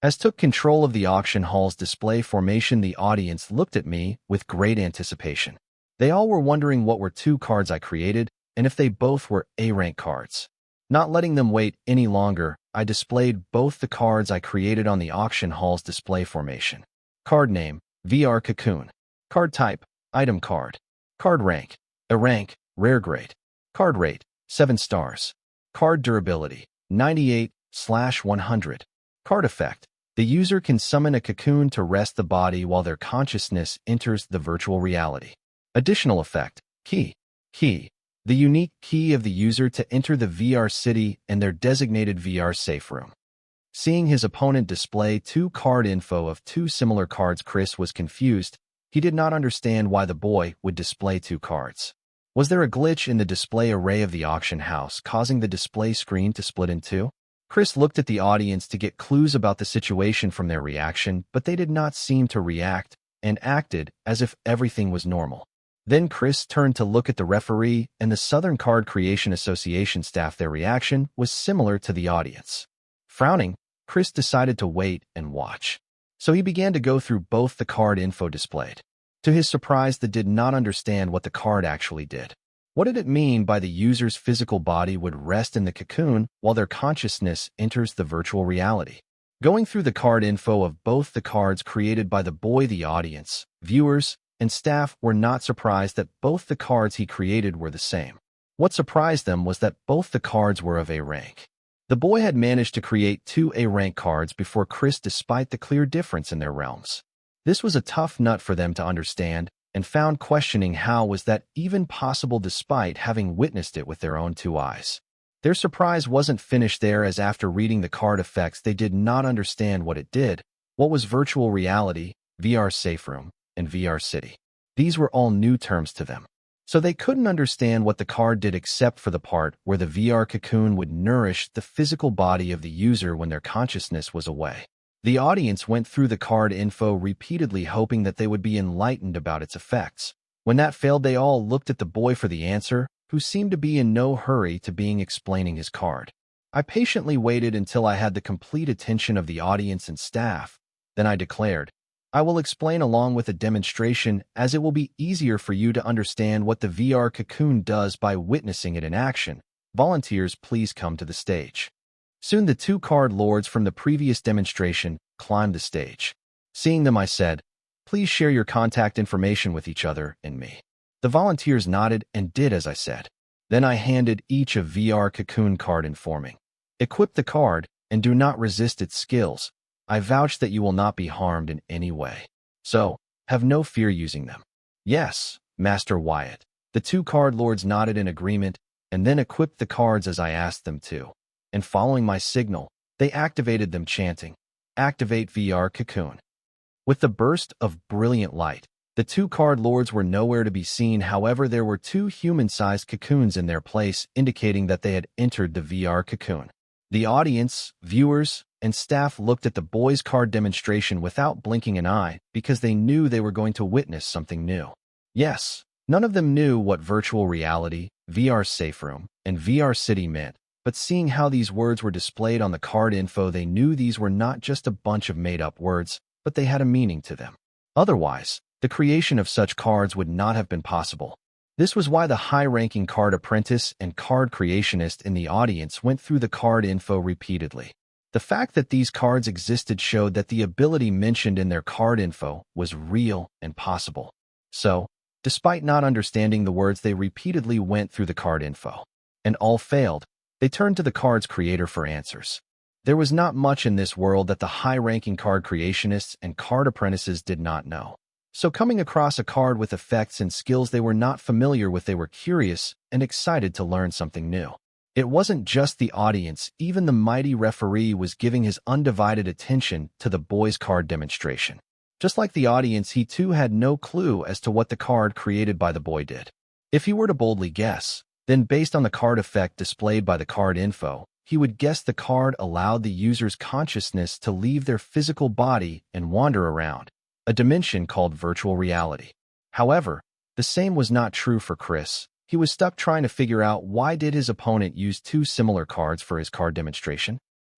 As took control of the auction hall's display formation, the audience looked at me with great anticipation. They all were wondering what were two cards I created and if they both were A-rank cards. Not letting them wait any longer, I displayed both the cards I created on the auction hall's display formation. Card name, VR Cocoon. Card type, item card. Card rank, A rank, rare grade. Card rate, 7 stars. Card durability, 98/100. Card effect, the user can summon a cocoon to rest the body while their consciousness enters the virtual reality. Additional effect, key. The unique key of the user to enter the VR city and their designated VR safe room. Seeing his opponent display two card info of two similar cards, Chris was confused. He did not understand why the boy would display two cards. Was there a glitch in the display array of the auction house causing the display screen to split in two? Chris looked at the audience to get clues about the situation from their reaction, but they did not seem to react and acted as if everything was normal. Then Chris turned to look at the referee and the Southern Card Creation Association staff. Their reaction was similar to the audience. Frowning, Chris decided to wait and watch. So he began to go through both the card info displayed. To his surprise, they did not understand what the card actually did. What did it mean by the user's physical body would rest in the cocoon while their consciousness enters the virtual reality? Going through the card info of both the cards created by the boy, the audience, viewers, and staff were not surprised that both the cards he created were the same. What surprised them was that both the cards were of A rank. The boy had managed to create 2 A rank cards before Chris despite the clear difference in their realms. This was a tough nut for them to understand, and found questioning how was that even possible despite having witnessed it with their own 2 eyes. Their surprise wasn't finished there, as after reading the card effects they did not understand what it did. What was virtual reality, VR safe room, and VR city? These were all new terms to them. So they couldn't understand what the card did except for the part where the VR cocoon would nourish the physical body of the user when their consciousness was away. The audience went through the card info repeatedly, hoping that they would be enlightened about its effects. When that failed, they all looked at the boy for the answer, who seemed to be in no hurry to being explaining his card. I patiently waited until I had the complete attention of the audience and staff. Then I declared, I will explain along with a demonstration, as it will be easier for you to understand what the VR cocoon does by witnessing it in action. Volunteers, please come to the stage. Soon the 2 card lords from the previous demonstration climbed the stage. Seeing them, I said, please share your contact information with each other and me. The volunteers nodded and did as I said. Then I handed each a VR cocoon card, informing, equip the card and do not resist its skills. I vouch that you will not be harmed in any way. So, have no fear using them. Yes, Master Wyatt. The 2 card lords nodded in agreement and then equipped the cards as I asked them to. And following my signal, they activated them, chanting, activate VR cocoon. With the burst of brilliant light, the 2 card lords were nowhere to be seen. However, there were 2 human-sized cocoons in their place, indicating that they had entered the VR cocoon. The audience, viewers, and staff looked at the boys' card demonstration without blinking an eye because they knew they were going to witness something new. Yes, none of them knew what virtual reality, VR safe room, and VR city meant, but seeing how these words were displayed on the card info, they knew these were not just a bunch of made-up words, but they had a meaning to them. Otherwise, the creation of such cards would not have been possible. This was why the high-ranking card apprentice and card creationist in the audience went through the card info repeatedly. The fact that these cards existed showed that the ability mentioned in their card info was real and possible. So, despite not understanding the words, they repeatedly went through the card info. And all failed. They turned to the card's creator for answers. There was not much in this world that the high-ranking card creationists and card apprentices did not know. So coming across a card with effects and skills they were not familiar with, they were curious and excited to learn something new. It wasn't just the audience, even the mighty referee was giving his undivided attention to the boys' card demonstration. Just like the audience, he too had no clue as to what the card created by the boy did. If he were to boldly guess, then based on the card effect displayed by the card info, he would guess the card allowed the user's consciousness to leave their physical body and wander around a dimension called virtual reality. However, the same was not true for Chris. He was stuck trying to figure out why did his opponent use 2 similar cards for his card demonstration.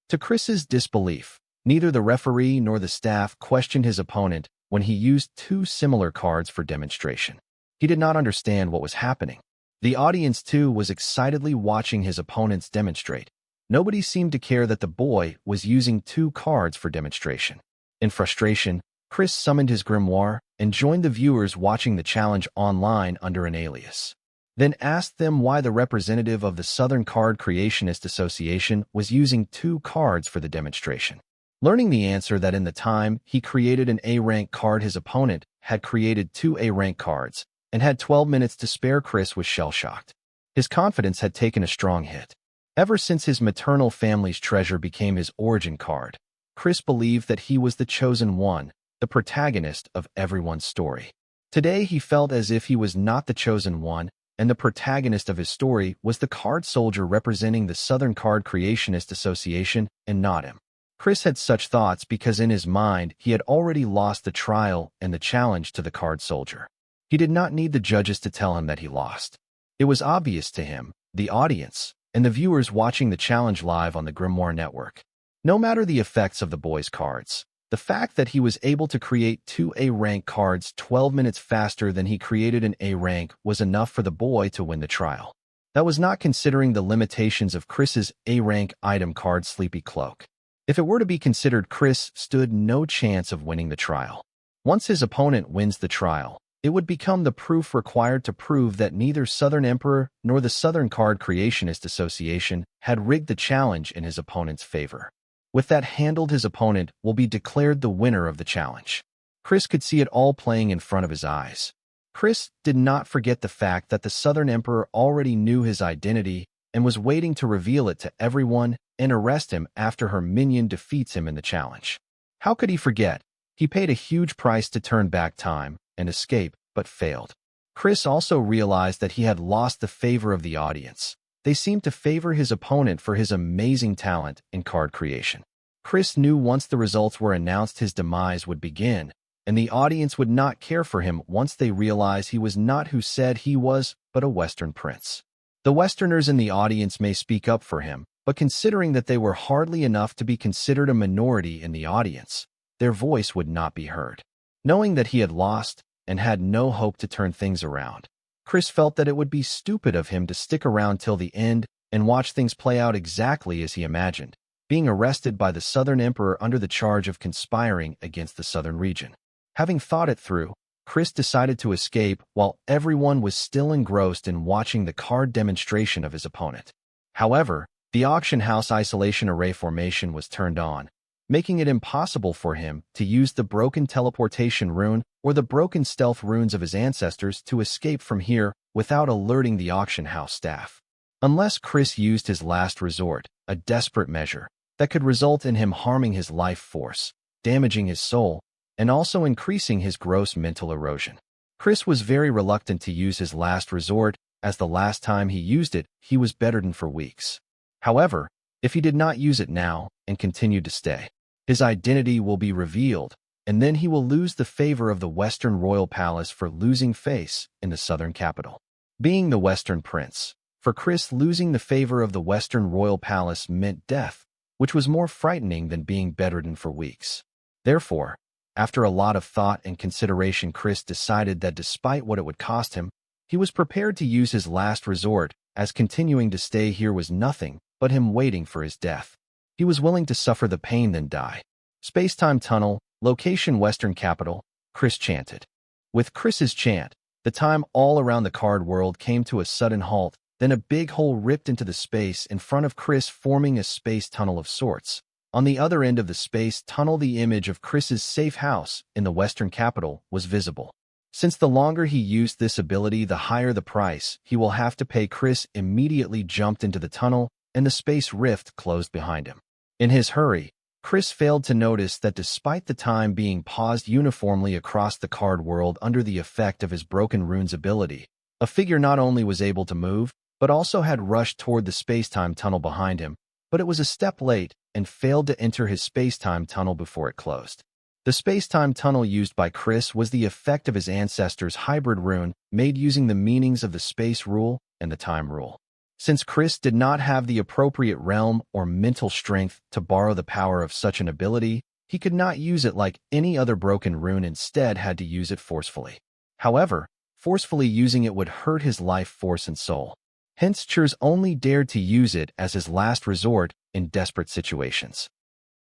To Chris's disbelief, neither the referee nor the staff questioned his opponent when he used 2 similar cards for demonstration. He did not understand what was happening. The audience too was excitedly watching his opponents demonstrate. Nobody seemed to care that the boy was using 2 cards for demonstration. In frustration, Chris summoned his grimoire and joined the viewers watching the challenge online under an alias. Then asked them why the representative of the Southern Card Creationist Association was using 2 cards for the demonstration. Learning the answer that in the time he created an A-rank card, his opponent had created 2 A-rank cards and had 12 minutes to spare, Chris was shell-shocked. His confidence had taken a strong hit. Ever since his maternal family's treasure became his origin card, Chris believed that he was the chosen one, the protagonist of everyone's story. Today he felt as if he was not the chosen one, and the protagonist of his story was the card soldier representing the Southern Card Creationist Association, and not him. Chris had such thoughts because in his mind he had already lost the trial and the challenge to the card soldier. He did not need the judges to tell him that he lost. It was obvious to him, the audience, and the viewers watching the challenge live on the Grimoire Network. No matter the effects of the boys' cards, The fact that he was able to create 2 A-rank cards 12 minutes faster than he created an A-rank was enough for the boy to win the trial. That was not considering the limitations of Chris's A-rank item card Sleepy Cloak. If it were to be considered, Chris stood no chance of winning the trial. Once his opponent wins the trial, it would become the proof required to prove that neither Southern Emperor nor the Southern Card Creationist Association had rigged the challenge in his opponent's favor. With that handled, his opponent will be declared the winner of the challenge. Chris could see it all playing in front of his eyes. Chris did not forget the fact that the Southern Emperor already knew his identity and was waiting to reveal it to everyone and arrest him after her minion defeats him in the challenge. How could he forget? He paid a huge price to turn back time and escape, but failed. Chris also realized that he had lost the favor of the audience. They seemed to favor his opponent for his amazing talent in card creation. Chris knew once the results were announced his demise would begin, and the audience would not care for him once they realized he was not who said he was, but a Western prince. The Westerners in the audience may speak up for him, but considering that they were hardly enough to be considered a minority in the audience, their voice would not be heard. Knowing that he had lost and had no hope to turn things around, Chris felt that it would be stupid of him to stick around till the end and watch things play out exactly as he imagined, being arrested by the Southern Emperor under the charge of conspiring against the Southern region. Having thought it through, Chris decided to escape while everyone was still engrossed in watching the card demonstration of his opponent. However, the auction house isolation array formation was turned on, making it impossible for him to use the broken teleportation rune or the broken stealth runes of his ancestors to escape from here without alerting the auction house staff. Unless Chris used his last resort, a desperate measure that could result in him harming his life force, damaging his soul, and also increasing his gross mental erosion. Chris was very reluctant to use his last resort, as the last time he used it, he was bedridden for weeks. However, if he did not use it now and continued to stay, his identity will be revealed, and then he will lose the favor of the Western royal palace for losing face in the Southern capital. Being the Western prince, for Chris, losing the favor of the Western royal palace meant death, which was more frightening than being bedridden for weeks. Therefore, after a lot of thought and consideration, Chris decided that despite what it would cost him, he was prepared to use his last resort, as continuing to stay here was nothing but him waiting for his death. He was willing to suffer the pain than die. Space-time tunnel, location Western capital, Chris chanted. With Chris's chant, the time all around the card world came to a sudden halt, then a big hole ripped into the space in front of Chris, forming a space tunnel of sorts. On the other end of the space tunnel, the image of Chris's safe house in the Western capital was visible. Since the longer he used this ability, the higher the price he will have to pay, Chris immediately jumped into the tunnel, and the space rift closed behind him. In his hurry, Chris failed to notice that despite the time being paused uniformly across the card world under the effect of his broken runes ability, a figure not only was able to move, but also had rushed toward the space-time tunnel behind him, but it was a step late and failed to enter his space-time tunnel before it closed. The space-time tunnel used by Chris was the effect of his ancestors' hybrid rune made using the meanings of the space rule and the time rule. Since Chris did not have the appropriate realm or mental strength to borrow the power of such an ability, he could not use it like any other broken rune, instead had to use it forcefully. However, forcefully using it would hurt his life force and soul. Hence, Chers only dared to use it as his last resort in desperate situations.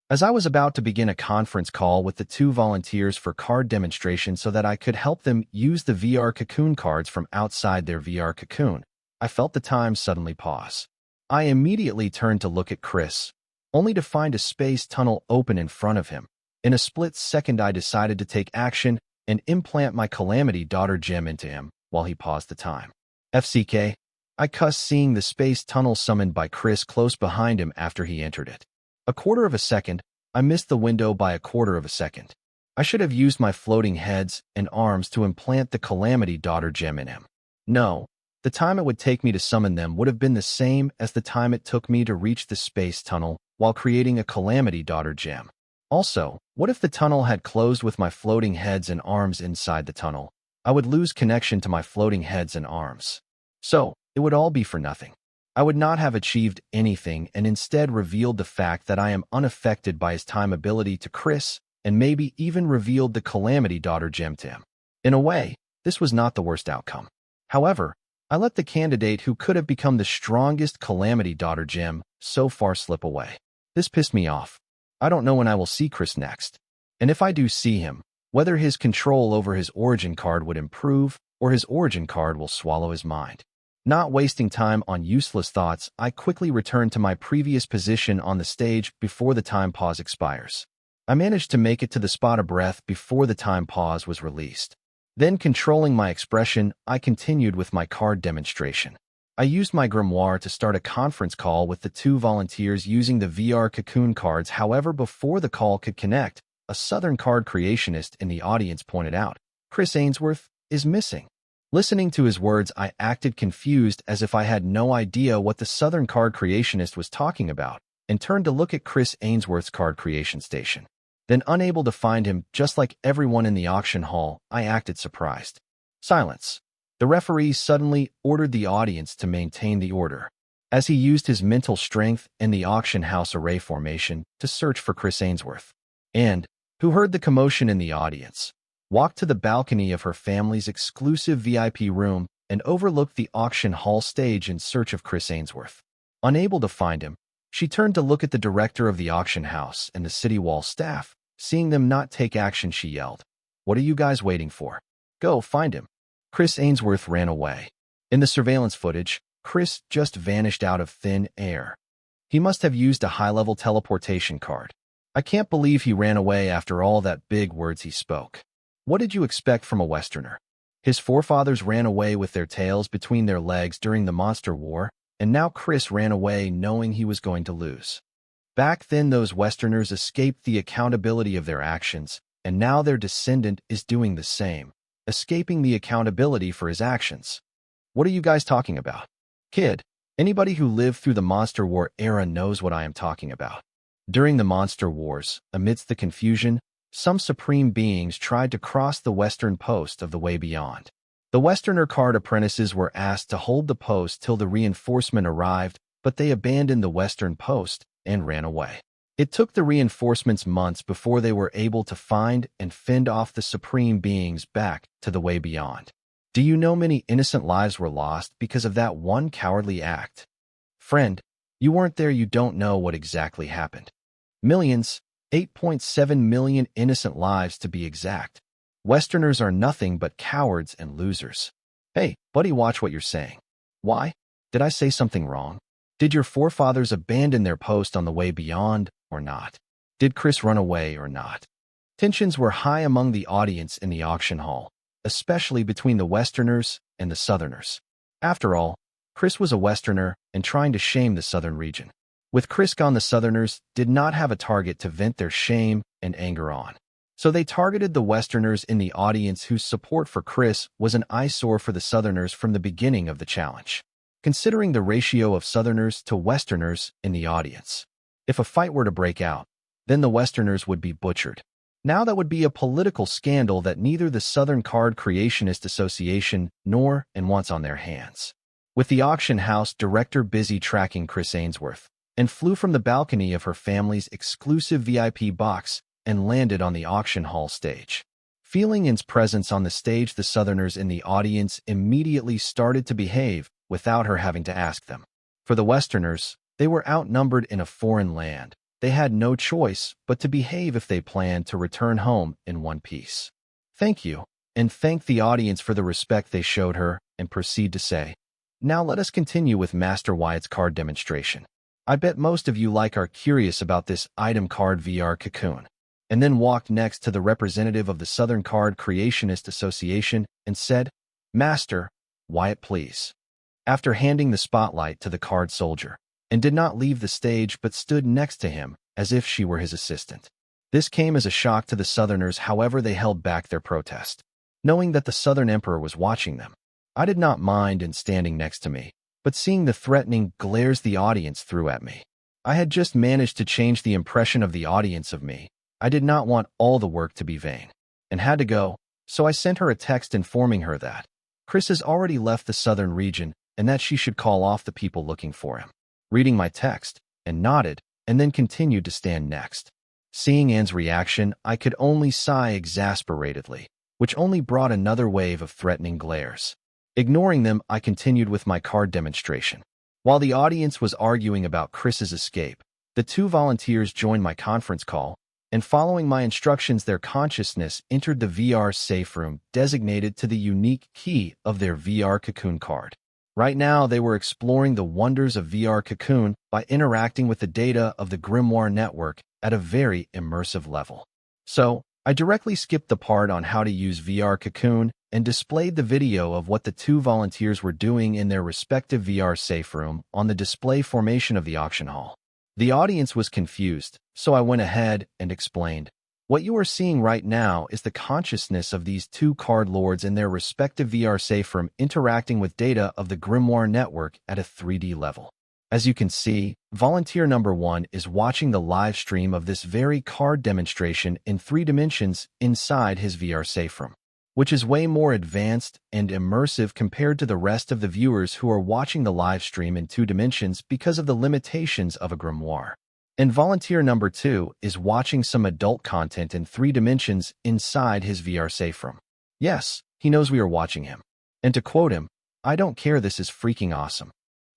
As I was about to begin a conference call with the 2 volunteers for card demonstration so that I could help them use the VR cocoon cards from outside their VR cocoon, I felt the time suddenly pause. I immediately turned to look at Chris, only to find a space tunnel open in front of him. In a split second, I decided to take action and implant my Calamity Daughter gem into him while he paused the time. FCK, I cussed, seeing the space tunnel summoned by Chris close behind him after he entered it. A quarter of a second, I missed the window by a quarter of a second. I should have used my floating heads and arms to implant the Calamity Daughter gem in him. No. The time it would take me to summon them would have been the same as the time it took me to reach the space tunnel while creating a Calamity Daughter gem. Also, what if the tunnel had closed with my floating heads and arms inside the tunnel? I would lose connection to my floating heads and arms. So, it would all be for nothing. I would not have achieved anything and instead revealed the fact that I am unaffected by his time ability to Chris and maybe even revealed the Calamity Daughter gem to him. In a way, this was not the worst outcome. However, I let the candidate who could have become the strongest Calamity Daughter gem so far slip away. This pissed me off. I don't know when I will see Chris next. And if I do see him, whether his control over his origin card would improve or his origin card will swallow his mind. Not wasting time on useless thoughts, I quickly return to my previous position on the stage before the time pause expires. I managed to make it to the spot of breath before the time pause was released. Then, controlling my expression, I continued with my card demonstration. I used my grimoire to start a conference call with the two volunteers using the VR cocoon cards. However, before the call could connect, a Southern card creationist in the audience pointed out, "Chris Ainsworth is missing." Listening to his words, I acted confused as if I had no idea what the Southern card creationist was talking about, and turned to look at Chris Ainsworth's card creation station. Then, unable to find him, just like everyone in the auction hall, I acted surprised. Silence. The referee suddenly ordered the audience to maintain the order, as he used his mental strength and the auction house array formation to search for Chris Ainsworth. And, who heard the commotion in the audience, walked to the balcony of her family's exclusive VIP room and overlooked the auction hall stage in search of Chris Ainsworth. Unable to find him, she turned to look at the director of the auction house and the city wall staff. Seeing them not take action, she yelled, "What are you guys waiting for? Go find him." Chris Ainsworth ran away. In the surveillance footage, Chris just vanished out of thin air. He must have used a high-level teleportation card. I can't believe he ran away after all that big words he spoke. What did you expect from a Westerner? His forefathers ran away with their tails between their legs during the Monster War, and now Chris ran away knowing he was going to lose. Back then, those Westerners escaped the accountability of their actions, and now their descendant is doing the same, escaping the accountability for his actions. What are you guys talking about? Kid, anybody who lived through the Monster War era knows what I am talking about. During the Monster Wars, amidst the confusion, some supreme beings tried to cross the western post of the Way Beyond. The Westerner card apprentices were asked to hold the post till the reinforcement arrived, but they abandoned the western post and ran away. It took the reinforcements months before they were able to find and fend off the supreme beings back to the Way Beyond. Do you know many innocent lives were lost because of that one cowardly act? Friend, you weren't there, you don't know what exactly happened. Millions, 8.7 million innocent lives to be exact. Westerners are nothing but cowards and losers. Hey, buddy, watch what you're saying. Why? Did I say something wrong? Did your forefathers abandon their post on the Way Beyond or not? Did Chris run away or not? Tensions were high among the audience in the auction hall, especially between the Westerners and the Southerners. After all, Chris was a Westerner and trying to shame the Southern region. With Chris gone, the Southerners did not have a target to vent their shame and anger on. So they targeted the Westerners in the audience whose support for Chris was an eyesore for the Southerners from the beginning of the challenge. Considering the ratio of Southerners to Westerners in the audience, if a fight were to break out, then the Westerners would be butchered. Now that would be a political scandal that neither the Southern Card Creationist Association nor and wants on their hands. With the auction house director busy tracking Chris Ainsworth, and flew from the balcony of her family's exclusive VIP box and landed on the auction hall stage. Feeling its presence on the stage, the Southerners in the audience immediately started to behave without her having to ask them. For the Westerners, they were outnumbered in a foreign land. They had no choice but to behave if they planned to return home in one piece. Thank you, and thank the audience for the respect they showed her, and proceed to say, now let us continue with Master Wyatt's card demonstration. I bet most of you are curious about this item card VR cocoon. And then walked next to the representative of the Southern Card Creationist Association and said, Master Wyatt, please. After handing the spotlight to the card soldier, and did not leave the stage but stood next to him as if she were his assistant. This came as a shock to the Southerners, however they held back their protest, knowing that the Southern Emperor was watching them. I did not mind in standing next to me, but seeing the threatening glares the audience threw at me. I had just managed to change the impression of the audience of me. I did not want all the work to be vain, and had to go, so I sent her a text informing her that Chris has already left the Southern region and that she should call off the people looking for him. Reading my text, and nodded, and then continued to stand next. Seeing Anne's reaction, I could only sigh exasperatedly, which only brought another wave of threatening glares. Ignoring them, I continued with my card demonstration. While the audience was arguing about Chris's escape, the two volunteers joined my conference call, and following my instructions, their consciousness entered the VR safe room designated to the unique key of their VR cocoon card. Right now, they were exploring the wonders of VR cocoon by interacting with the data of the Grimoire network at a very immersive level. So, I directly skipped the part on how to use VR cocoon and displayed the video of what the two volunteers were doing in their respective VR safe room on the display formation of the auction hall. The audience was confused, so I went ahead and explained. What you are seeing right now is the consciousness of these two card lords in their respective VR safe room interacting with data of the Grimoire network at a 3D level. As you can see, volunteer number 1 is watching the live stream of this very card demonstration in 3 dimensions inside his VR safe room, which is way more advanced and immersive compared to the rest of the viewers who are watching the live stream in 2 dimensions because of the limitations of a grimoire. And volunteer number 2 is watching some adult content in 3 dimensions inside his VR safe room. Yes, he knows we are watching him. And to quote him, "I don't care, this is freaking awesome."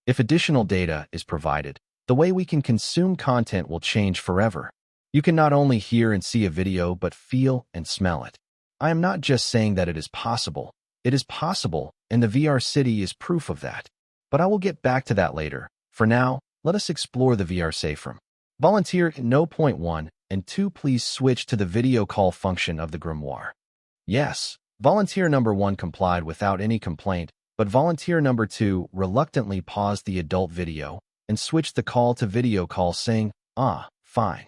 If additional data is provided, the way we can consume content will change forever. You can not only hear and see a video, but feel and smell it. I am not just saying that it is possible, and the VR City is proof of that. But I will get back to that later. For now, let us explore the VR safe room. Volunteer no. 1 and 2, please switch to the video call function of the grimoire. Yes, volunteer number 1 complied without any complaint, but volunteer number 2 reluctantly paused the adult video and switched the call to video call, saying, fine.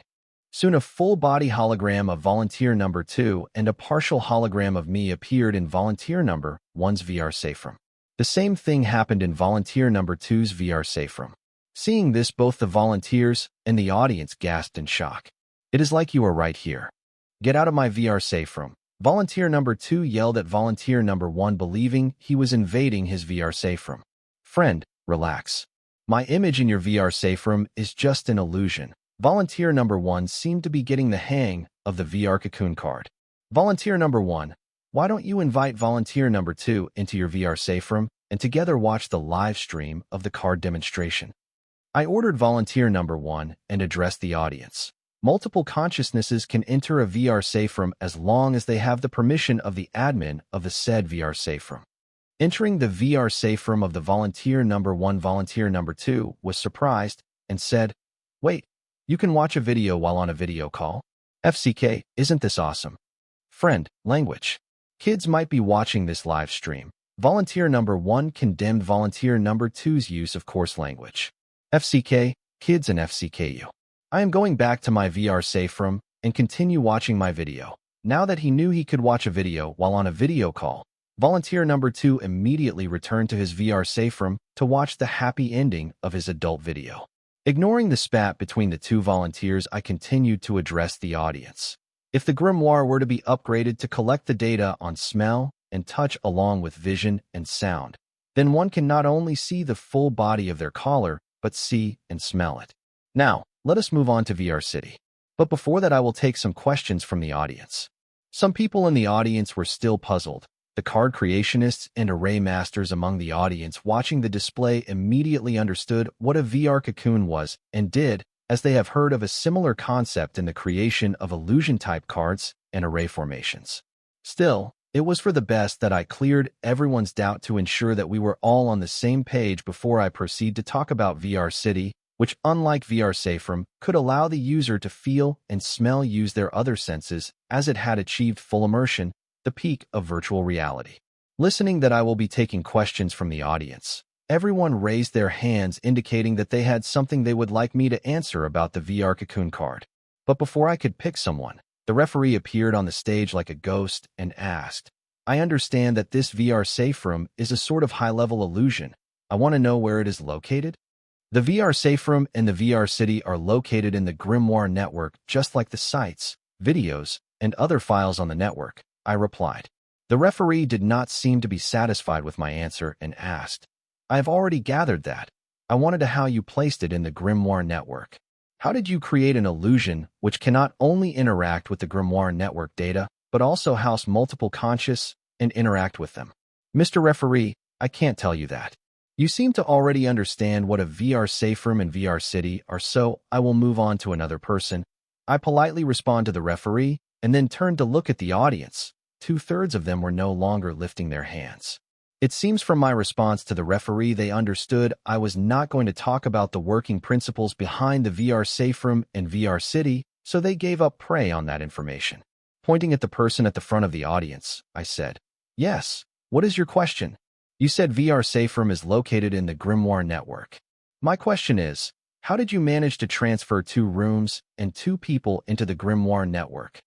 Soon a full-body hologram of volunteer number 2 and a partial hologram of me appeared in volunteer number 1's VR safe room. The same thing happened in volunteer number 2's VR safe room. Seeing this, both the volunteers and the audience gasped in shock. "It is like you are right here. Get out of my VR safe room," volunteer number 2 yelled at volunteer number 1, believing he was invading his VR safe room. "Friend, relax. My image in your VR safe room is just an illusion." Volunteer number 1 seemed to be getting the hang of the VR cocoon card. "Volunteer number 1, why don't you invite volunteer number 2 into your VR safe room and together watch the live stream of the card demonstration?" I ordered volunteer number 1 and addressed the audience. Multiple consciousnesses can enter a VR safe room as long as they have the permission of the admin of the said VR safe room. Entering the VR safe room of the volunteer number 1, volunteer number 2 was surprised and said, "Wait, you can watch a video while on a video call? FCK, isn't this awesome? Friend, language. Kids might be watching this live stream." Volunteer number 1 condemned volunteer number 2's use of coarse language. "FCK, kids and FCKU. I am going back to my VR safe room and continue watching my video." Now that he knew he could watch a video while on a video call, volunteer number 2 immediately returned to his VR safe room to watch the happy ending of his adult video. Ignoring the spat between the two volunteers, I continued to address the audience. If the grimoire were to be upgraded to collect the data on smell and touch along with vision and sound, then one can not only see the full body of their caller, but see and smell it. Now, let us move on to VR City. But before that, I will take some questions from the audience. Some people in the audience were still puzzled. The card creationists and array masters among the audience watching the display immediately understood what a VR cocoon was and did, as they have heard of a similar concept in the creation of illusion-type cards and array formations. Still, it was for the best that I cleared everyone's doubt to ensure that we were all on the same page before I proceed to talk about VR City, which, unlike VR Safe Room, could allow the user to feel and smell, use their other senses, as it had achieved full immersion, the peak of virtual reality. Listening that I will be taking questions from the audience, everyone raised their hands indicating that they had something they would like me to answer about the VR cocoon card. But before I could pick someone, the referee appeared on the stage like a ghost and asked, "I understand that this VR safe room is a sort of high-level illusion. I want to know where it is located." The VR safe room and the VR City are located in the Grimoire network, just like the sites, videos, and other files on the network, I replied. The referee did not seem to be satisfied with my answer and asked, "I have already gathered that. I wanted to know how you placed it in the Grimoire network. How did you create an illusion which cannot only interact with the grimoire network data, but also house multiple conscious and interact with them? Mr. Referee, I can't tell you that. You seem to already understand what a VR safe room and VR city are, so I will move on to another person. I politely respond to the referee and then turn to look at the audience. Two-thirds of them were no longer lifting their hands. It seems from my response to the referee they understood I was not going to talk about the working principles behind the VR safe room and VR city, so they gave up prey on that information. Pointing at the person at the front of the audience, I said, "Yes, what is your question? You said VR safe room is located in the grimoire network. My question is, how did you manage to transfer 2 rooms and 2 people into the grimoire network?"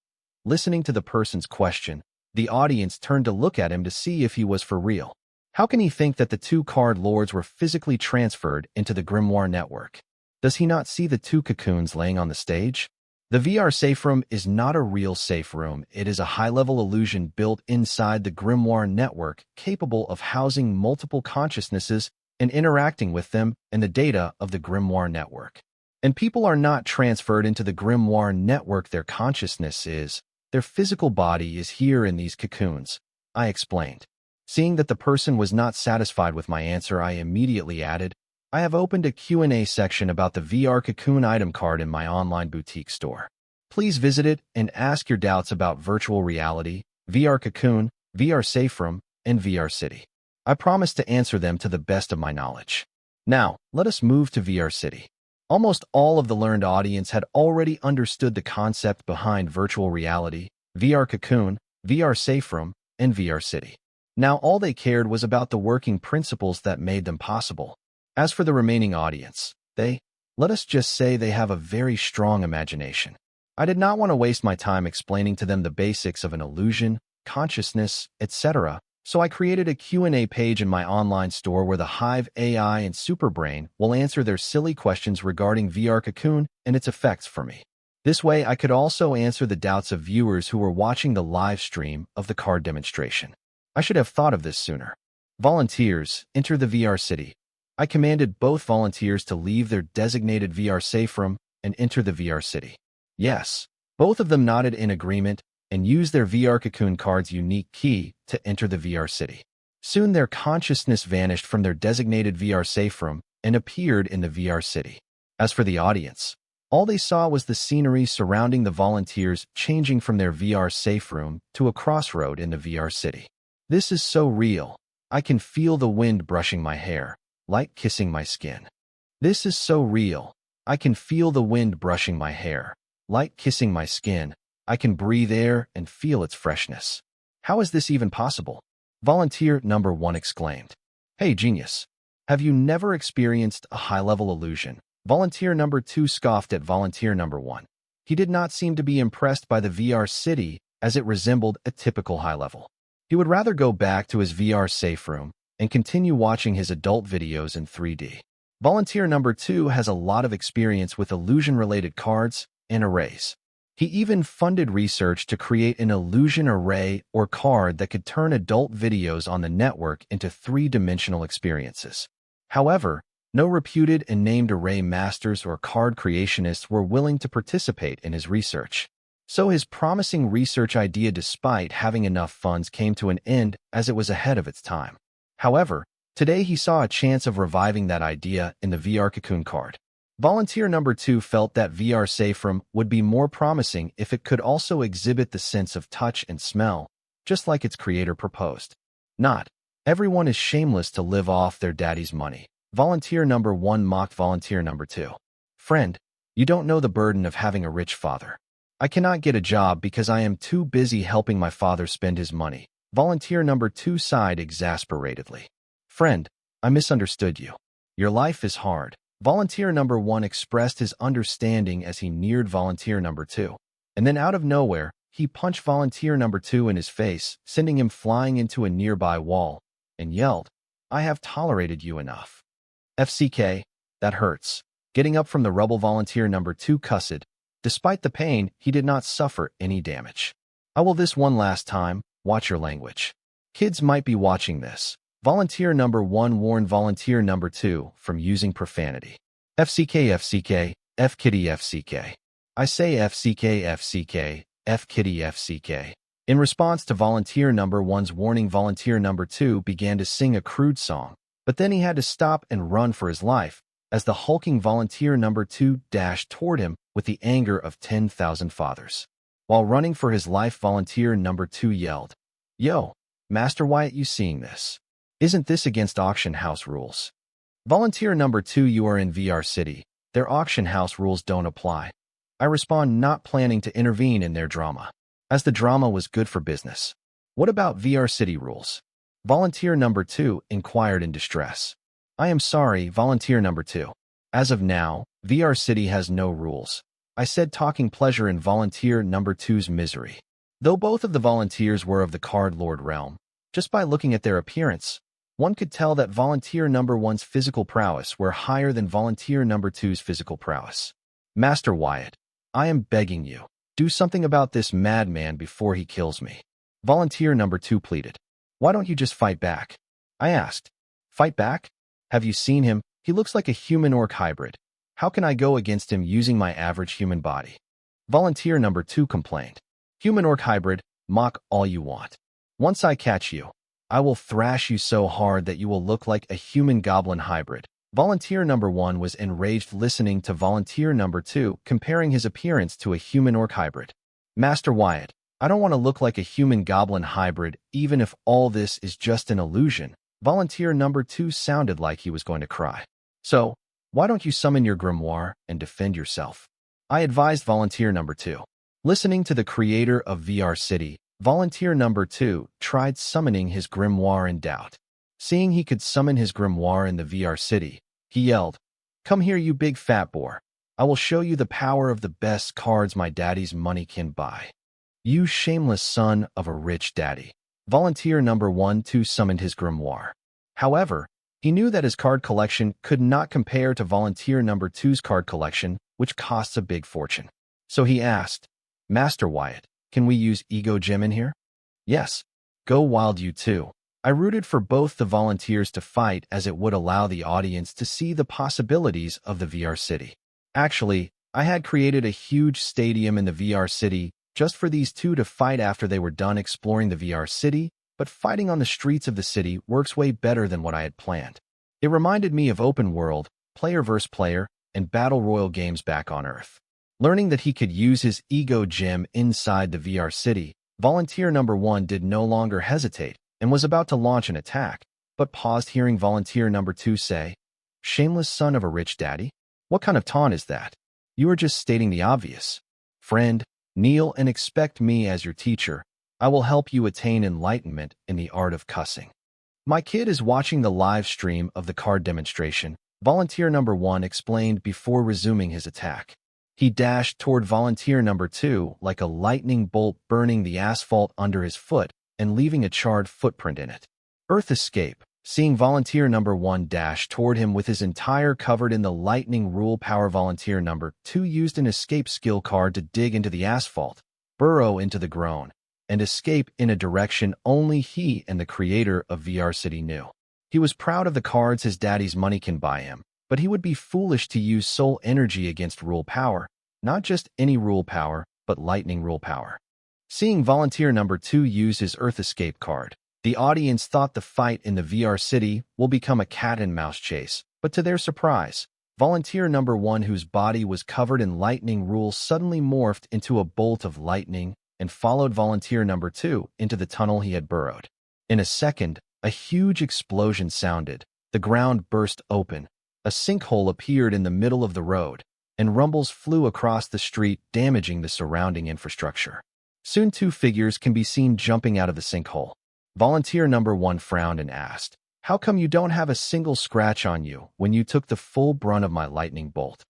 Listening to the person's question, the audience turned to look at him to see if he was for real. How can he think that the 2 card lords were physically transferred into the grimoire network? Does he not see the 2 cocoons laying on the stage? The VR safe room is not a real safe room. It is a high-level illusion built inside the grimoire network capable of housing multiple consciousnesses and interacting with them and the data of the grimoire network. And people are not transferred into the grimoire network. Their consciousness is. Their physical body is here in these cocoons, I explained. Seeing that the person was not satisfied with my answer, I immediately added, I have opened a Q&A section about the VR Cocoon item card in my online boutique store. Please visit it and ask your doubts about virtual reality, VR Cocoon, VR Safe Room, and VR City. I promise to answer them to the best of my knowledge. Now, let us move to VR City. Almost all of the learned audience had already understood the concept behind virtual reality, VR Cocoon, VR Safe Room, and VR City. Now all they cared was about the working principles that made them possible. As for the remaining audience, let us just say they have a very strong imagination. I did not want to waste my time explaining to them the basics of an illusion, consciousness, etc., so I created a Q&A page in my online store where the Hive AI and Superbrain will answer their silly questions regarding VR Cocoon and its effects for me. This way, I could also answer the doubts of viewers who were watching the live stream of the card demonstration. I should have thought of this sooner. Volunteers, enter the VR City. I commanded both volunteers to leave their designated VR safe room and enter the VR City. Yes, both of them nodded in agreement and used their VR Cocoon card's unique key to enter the VR City. Soon their consciousness vanished from their designated VR safe room and appeared in the VR City. As for the audience, all they saw was the scenery surrounding the volunteers changing from their VR safe room to a crossroad in the VR City. This is so real. I can feel the wind brushing my hair, light kissing my skin. This is so real. I can feel the wind brushing my hair, light kissing my skin. I can breathe air and feel its freshness. How is this even possible? Volunteer number 1 exclaimed. Hey, genius. Have you never experienced a high-level illusion? Volunteer number 2 scoffed at volunteer number 1. He did not seem to be impressed by the VR City as it resembled a typical high-level. He would rather go back to his VR safe room and continue watching his adult videos in 3D. Volunteer number 2 has a lot of experience with illusion-related cards and arrays. He even funded research to create an illusion array or card that could turn adult videos on the network into 3-dimensional experiences. However, no reputed and named array masters or card creationists were willing to participate in his research. So his promising research idea, despite having enough funds, came to an end as it was ahead of its time. However, today he saw a chance of reviving that idea in the VR Cocoon card. Volunteer number 2 felt that VR Safe Room would be more promising if it could also exhibit the sense of touch and smell, just like its creator proposed. Not everyone is shameless to live off their daddy's money. Volunteer number 1 mocked volunteer number 2. Friend, you don't know the burden of having a rich father. I cannot get a job because I am too busy helping my father spend his money. Volunteer number 2 sighed exasperatedly. Friend, I misunderstood you. Your life is hard. Volunteer number 1 expressed his understanding as he neared volunteer number 2. And then out of nowhere, he punched volunteer number 2 in his face, sending him flying into a nearby wall, and yelled, I have tolerated you enough. FCK, that hurts. Getting up from the rubble, volunteer number 2 cussed. Despite the pain, he did not suffer any damage. I will this one last time, watch your language. Kids might be watching this. Volunteer number 1 warned volunteer number 2 from using profanity. FCK, F Kitty FCK. I say FCK FCK, F Kitty FCK. In response to volunteer number one's warning, volunteer number two began to sing a crude song, but then he had to stop and run for his life as the hulking volunteer number two dashed toward him with the anger of 10,000 fathers. While running for his life, volunteer number two yelled, "Yo, Master Wyatt, you seeing this? Isn't this against auction house rules?" Volunteer number two, you are in VR City. Their auction house rules don't apply. I respond, not planning to intervene in their drama, as the drama was good for business. What about VR City rules? Volunteer number two inquired in distress. I am sorry, volunteer number two. As of now, VR City has no rules, I said, talking pleasure in volunteer number two's misery. Though both of the volunteers were of the card lord realm, just by looking at their appearance, one could tell that volunteer number one's physical prowess were higher than volunteer number two's physical prowess. Master Wyatt, I am begging you, do something about this madman before he kills me. Volunteer number two pleaded. Why don't you just fight back? I asked. Fight back? Have you seen him? He looks like a human-orc hybrid. How can I go against him using my average human body? Volunteer number two complained. Human-orc hybrid, mock all you want. Once I catch you, I will thrash you so hard that you will look like a human-goblin hybrid. Volunteer number one was enraged listening to volunteer number two comparing his appearance to a human-orc hybrid. Master Wyatt, I don't want to look like a human-goblin hybrid even if all this is just an illusion. Volunteer number two sounded like he was going to cry. So, why don't you summon your grimoire and defend yourself? I advised volunteer number two. Listening to the creator of VR City, volunteer number two tried summoning his grimoire in doubt. Seeing he could summon his grimoire in the VR City, he yelled, "Come here, you big fat boar. I will show you the power of the best cards my daddy's money can buy. You shameless son of a rich daddy." Volunteer number one too summoned his grimoire. However, he knew that his card collection could not compare to volunteer number two's card collection, which costs a big fortune. So he asked, Master Wyatt, can we use Ego Gem in here? Yes. Go wild, you two. I rooted for both the volunteers to fight as it would allow the audience to see the possibilities of the VR City. Actually, I had created a huge stadium in the VR City just for these two to fight after they were done exploring the VR City, but fighting on the streets of the city works way better than what I had planned. It reminded me of open world, player versus player, and battle royal games back on Earth. Learning that he could use his Ego Gem inside the VR City, volunteer number one did no longer hesitate and was about to launch an attack, but paused hearing volunteer number two say, "Shameless son of a rich daddy? What kind of taunt is that? You are just stating the obvious. Friend, kneel and expect me as your teacher. I will help you attain enlightenment in the art of cussing." My kid is watching the live stream of the card demonstration, volunteer number one explained before resuming his attack. He dashed toward volunteer number two like a lightning bolt, burning the asphalt under his foot and leaving a charred footprint in it. Earth escape. Seeing volunteer number one dash toward him with his entire covered in the lightning rule power, volunteer number two used an escape skill card to dig into the asphalt, burrow into the groan, and escape in a direction only he and the creator of VR City knew. He was proud of the cards his daddy's money can buy him, but he would be foolish to use soul energy against rule power, not just any rule power, but lightning rule power. Seeing volunteer number two use his Earth Escape card, the audience thought the fight in the VR City will become a cat-and-mouse chase, but to their surprise, volunteer number one, whose body was covered in lightning rule, suddenly morphed into a bolt of lightning and followed volunteer number two into the tunnel he had burrowed. In a second, a huge explosion sounded, the ground burst open, a sinkhole appeared in the middle of the road, and rumbles flew across the street, damaging the surrounding infrastructure. Soon two figures can be seen jumping out of the sinkhole. Volunteer number one frowned and asked, "How come you don't have a single scratch on you when you took the full brunt of my lightning bolt?"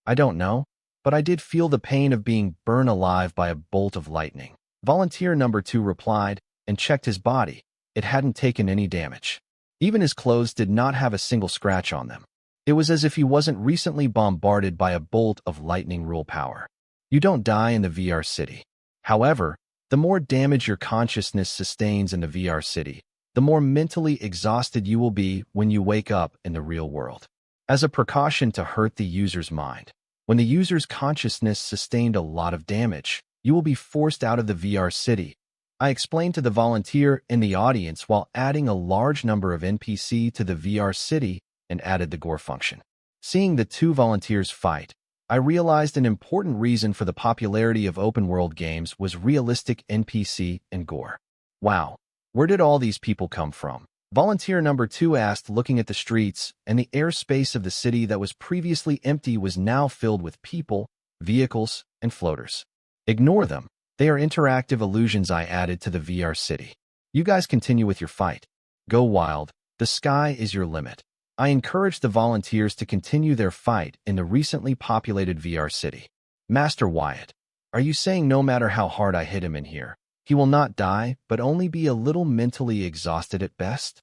"I don't know, but I did feel the pain of being burned alive by a bolt of lightning." Volunteer number two replied, and checked his body. It hadn't taken any damage. Even his clothes did not have a single scratch on them. It was as if he wasn't recently bombarded by a bolt of lightning rule power. You don't die in the VR City. However, the more damage your consciousness sustains in the VR City, the more mentally exhausted you will be when you wake up in the real world. As a precaution to hurt the user's mind, When the user's consciousness sustained a lot of damage, you will be forced out of the VR city. I explained to the volunteer in the audience while adding a large number of NPC to the VR city and added the gore function. Seeing the two volunteers fight, I realized an important reason for the popularity of open-world games was realistic NPC and gore. Wow, where did all these people come from? Volunteer number 2 asked, looking at the streets, and the airspace of the city that was previously empty was now filled with people, vehicles, and floaters. Ignore them. They are interactive illusions I added to the VR city. You guys continue with your fight. Go wild. The sky is your limit. I encouraged the volunteers to continue their fight in the recently populated VR city. Master Wyatt, are you saying no matter how hard I hit him in here, he will not die, but only be a little mentally exhausted at best?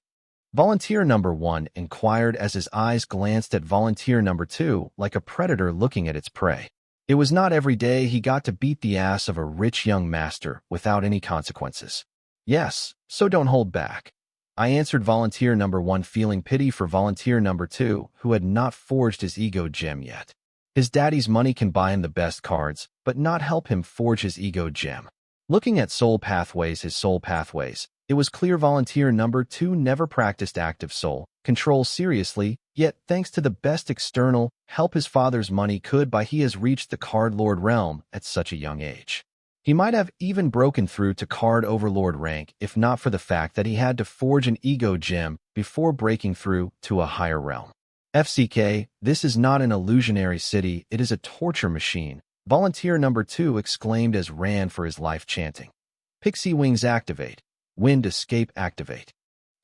Volunteer number 1 inquired as his eyes glanced at volunteer number 2 like a predator looking at its prey. It was not every day he got to beat the ass of a rich young master without any consequences. Yes, so don't hold back. I answered volunteer number 1, feeling pity for volunteer number 2, who had not forged his ego gem yet. His daddy's money can buy him the best cards, but not help him forge his ego gem. Looking at his soul pathways, it was clear volunteer number 2 never practiced active soul control seriously, yet thanks to the best external help his father's money could buy, he has reached the card lord realm at such a young age. He might have even broken through to card overlord rank if not for the fact that he had to forge an ego gem before breaking through to a higher realm. FCK, this is not an illusionary city, it is a torture machine, volunteer number 2 exclaimed as ran for his life, chanting. Pixie wings activate. Wind escape activate.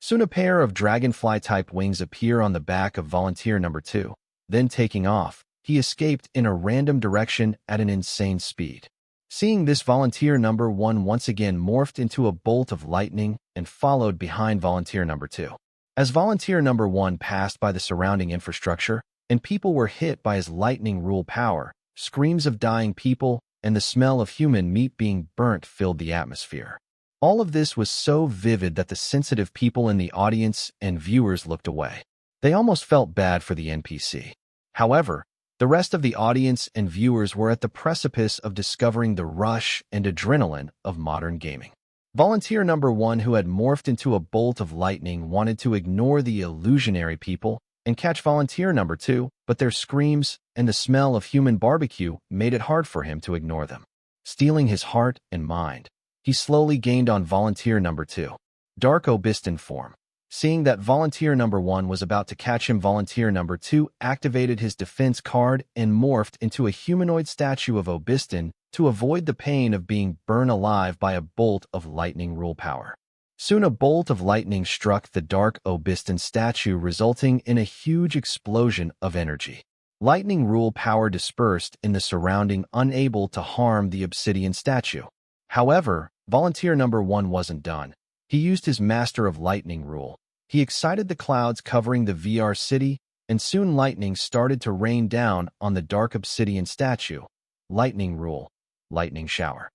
Soon a pair of dragonfly-type wings appear on the back of volunteer number 2. Then taking off, he escaped in a random direction at an insane speed. Seeing this, volunteer number 1 once again morphed into a bolt of lightning and followed behind volunteer number 2. As volunteer number 1 passed by the surrounding infrastructure and people were hit by his lightning rule power, screams of dying people and the smell of human meat being burnt filled the atmosphere. All of this was so vivid that the sensitive people in the audience and viewers looked away. They almost felt bad for the NPC. However, the rest of the audience and viewers were at the precipice of discovering the rush and adrenaline of modern gaming. Volunteer number 1, who had morphed into a bolt of lightning, wanted to ignore the illusionary people and catch volunteer number 2, but their screams and the smell of human barbecue made it hard for him to ignore them. Stealing his heart and mind, he slowly gained on volunteer number 2. Dark Obistin form. Seeing that volunteer number 1 was about to catch him, volunteer number 2 activated his defense card and morphed into a humanoid statue of Obistin to avoid the pain of being burned alive by a bolt of lightning rule power. Soon a bolt of lightning struck the dark Obistin statue, resulting in a huge explosion of energy. Lightning rule power dispersed in the surrounding, unable to harm the obsidian statue. However, volunteer number 1 wasn't done. He used his Master of Lightning rule. He excited the clouds covering the VR city, and soon lightning started to rain down on the dark obsidian statue. Lightning rule. Lightning shower.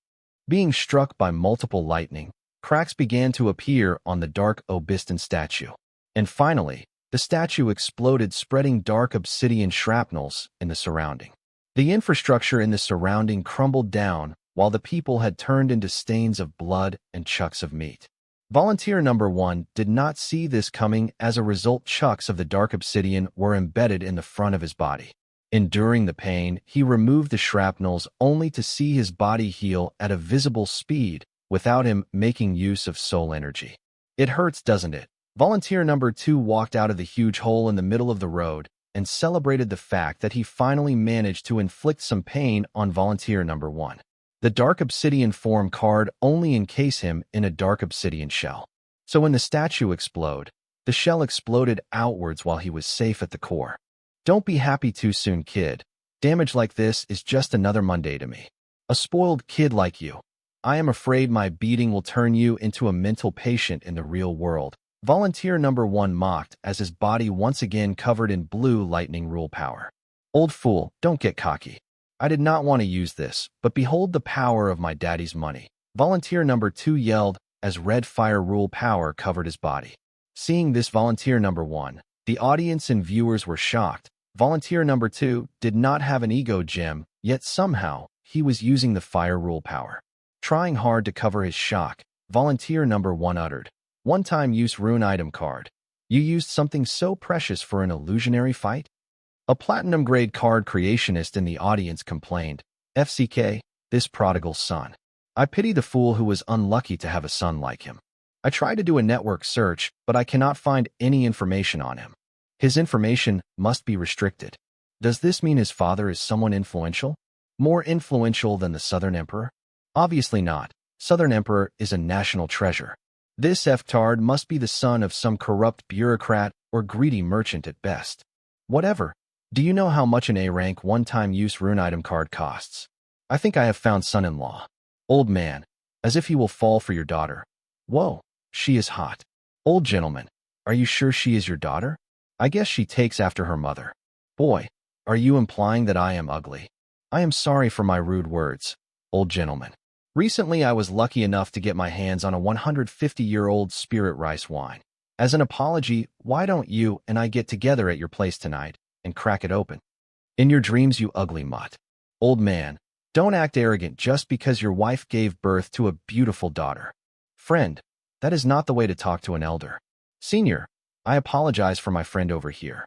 Being struck by multiple lightning, cracks began to appear on the dark Obistin statue. And finally, the statue exploded, spreading dark obsidian shrapnels in the surrounding. The infrastructure in the surrounding crumbled down, while the people had turned into stains of blood and chunks of meat. Volunteer number 1 did not see this coming. As a result, chunks of the dark obsidian were embedded in the front of his body. Enduring the pain, he removed the shrapnels only to see his body heal at a visible speed without him making use of soul energy. It hurts, doesn't it? Volunteer number 2 walked out of the huge hole in the middle of the road and celebrated the fact that he finally managed to inflict some pain on volunteer number 1. The dark obsidian form card only encased him in a dark obsidian shell. So when the statue exploded, the shell exploded outwards while he was safe at the core. Don't be happy too soon, kid. Damage like this is just another Monday to me. A spoiled kid like you. I am afraid my beating will turn you into a mental patient in the real world. Volunteer number 1 mocked as his body once again covered in blue lightning rule power. Old fool, don't get cocky. I did not want to use this, but behold the power of my daddy's money. Volunteer number 2 yelled as red fire rule power covered his body. Seeing this, volunteer number 1, the audience and viewers were shocked, Volunteer number 2 did not have an ego gem, yet somehow, he was using the fire rule power. Trying hard to cover his shock, volunteer number 1 uttered, "One-time use rune item card. You used something so precious for an illusionary fight?" A platinum-grade card creationist in the audience complained, "FCK, this prodigal son. I pity the fool who was unlucky to have a son like him. I tried to do a network search, but I cannot find any information on him. His information must be restricted. Does this mean his father is someone influential? More influential than the Southern Emperor? Obviously not. Southern Emperor is a national treasure. This F-tard must be the son of some corrupt bureaucrat or greedy merchant at best. Whatever. Do you know how much an A-rank one-time use rune item card costs? I think I have found son-in-law. Old man, as if he will fall for your daughter. Whoa, she is hot. Old gentleman, are you sure she is your daughter? I guess she takes after her mother. Boy, are you implying that I am ugly? I am sorry for my rude words, old gentleman. Recently I was lucky enough to get my hands on a 150-year-old spirit rice wine. As an apology, why don't you and I get together at your place tonight and crack it open? In your dreams, you ugly mutt. Old man, don't act arrogant just because your wife gave birth to a beautiful daughter. Friend, that is not the way to talk to an elder. Senior, I apologize for my friend over here.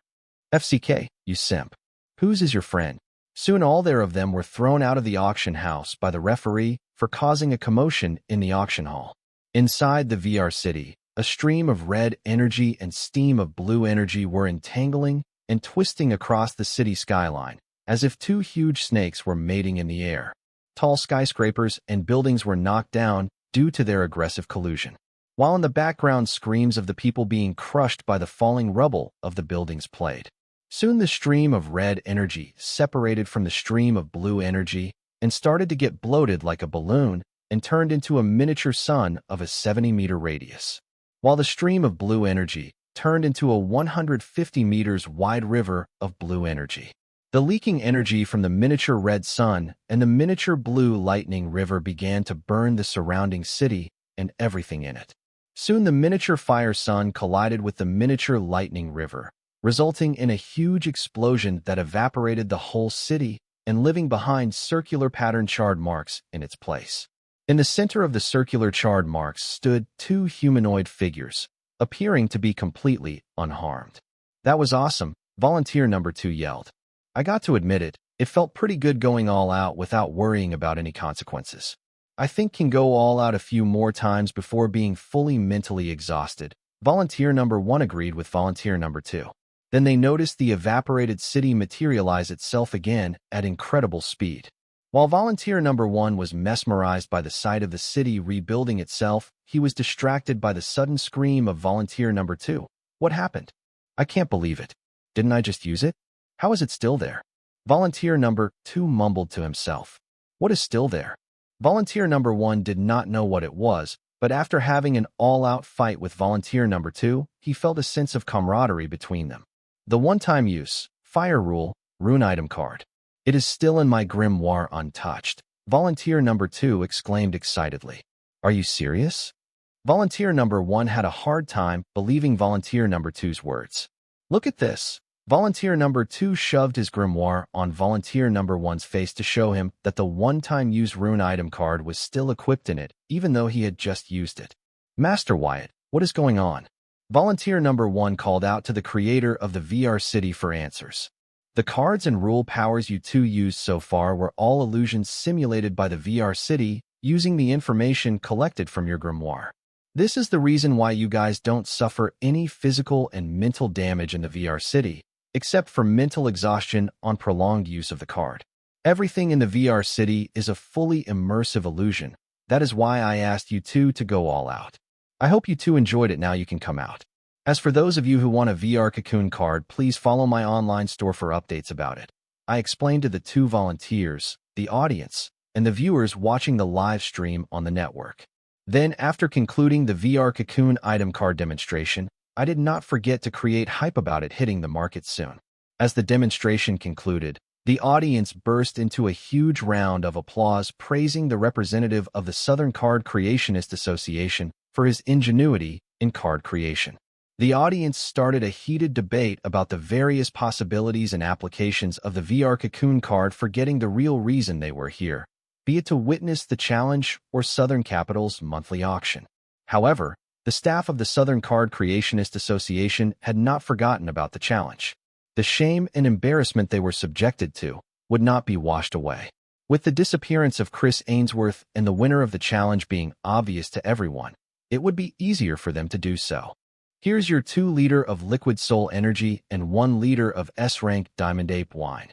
FCK, you simp. Whose is your friend? Soon all there of them were thrown out of the auction house by the referee for causing a commotion in the auction hall. Inside the VR city, a stream of red energy and steam of blue energy were entangling and twisting across the city skyline, as if two huge snakes were mating in the air. Tall skyscrapers and buildings were knocked down due to their aggressive collusion, while in the background screams of the people being crushed by the falling rubble of the buildings played. Soon the stream of red energy separated from the stream of blue energy and started to get bloated like a balloon and turned into a miniature sun of a 70-meter radius, while the stream of blue energy turned into a 150 meters wide river of blue energy. The leaking energy from the miniature red sun and the miniature blue lightning river began to burn the surrounding city and everything in it. Soon the miniature fire sun collided with the miniature lightning river, resulting in a huge explosion that evaporated the whole city and leaving behind circular pattern charred marks in its place. In the center of the circular charred marks stood two humanoid figures, appearing to be completely unharmed. That was awesome, volunteer number 2 yelled. I got to admit it, it felt pretty good going all out without worrying about any consequences. I think can go all out a few more times before being fully mentally exhausted. Volunteer number 1 agreed with volunteer number 2. Then they noticed the evaporated city materialize itself again at incredible speed. While volunteer number 1 was mesmerized by the sight of the city rebuilding itself, he was distracted by the sudden scream of volunteer number 2. What happened? I can't believe it. Didn't I just use it? How is it still there? Volunteer number 2 mumbled to himself. What is still there? Volunteer number 1 did not know what it was, but after having an all-out fight with volunteer number 2, he felt a sense of camaraderie between them. The one-time use, fire rule, rune item card. It is still in my grimoire untouched, volunteer number 2 exclaimed excitedly. Are you serious? Volunteer number 1 had a hard time believing volunteer number 2's words. Look at this. Volunteer number 2 shoved his grimoire on volunteer number 1's face to show him that the one-time use rune item card was still equipped in it, even though he had just used it. Master Wyatt, what is going on? Volunteer number 1 called out to the creator of the VR city for answers. The cards and rule powers you two used so far were all illusions simulated by the VR city using the information collected from your grimoire. This is the reason why you guys don't suffer any physical and mental damage in the VR city, except for mental exhaustion on prolonged use of the card. Everything in the VR city is a fully immersive illusion. That is why I asked you two to go all out. I hope you two enjoyed it. Now you can come out. As for those of you who want a VR Cocoon card, please follow my online store for updates about it. I explained to the two volunteers, the audience, and the viewers watching the live stream on the network. Then, after concluding the VR Cocoon item card demonstration, I did not forget to create hype about it hitting the market soon. As the demonstration concluded, the audience burst into a huge round of applause praising the representative of the Southern Card Creationist Association for his ingenuity in card creation. The audience started a heated debate about the various possibilities and applications of the VR Cocoon card, forgetting the real reason they were here, be it to witness the challenge or Southern Capital's monthly auction. However, the staff of the Southern Card Creationist Association had not forgotten about the challenge. The shame and embarrassment they were subjected to would not be washed away. With the disappearance of Chris Ainsworth and the winner of the challenge being obvious to everyone, it would be easier for them to do so. Here's your 2-liter of liquid soul energy and 1 liter of S-rank Diamond Ape wine.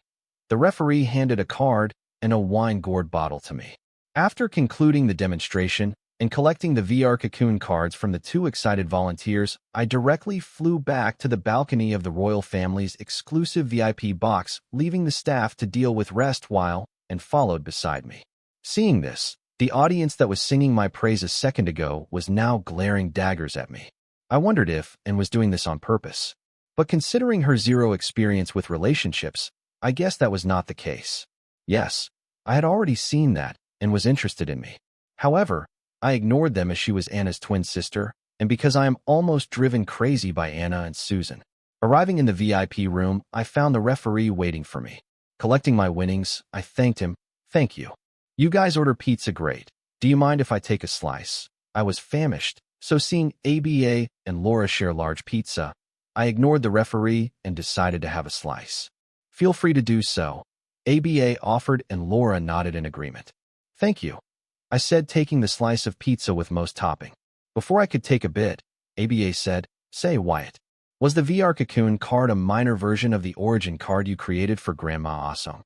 The referee handed a card and a wine gourd bottle to me. After concluding the demonstration and collecting the VR Cocoon cards from the 2 excited volunteers, I directly flew back to the balcony of the royal family's exclusive VIP box, leaving the staff to deal with rest while and followed beside me. Seeing this, the audience that was singing my praise a second ago was now glaring daggers at me. I wondered if and was doing this on purpose. But considering her zero experience with relationships, I guess that was not the case. Yes, I had already seen that and was interested in me. However, I ignored them as she was Anna's twin sister, and because I am almost driven crazy by Anna and Susan. Arriving in the VIP room, I found the referee waiting for me. Collecting my winnings, I thanked him. "Thank you. You guys order pizza great. Do you mind if I take a slice?" I was famished, so seeing ABA and Laura share large pizza, I ignored the referee and decided to have a slice. "Feel free to do so," ABA offered, and Laura nodded in agreement. "Thank you," I said, taking the slice of pizza with most topping. Before I could take a bit, ABA said, "Say, Wyatt, was the VR Cocoon card a minor version of the origin card you created for Grandma Asong?"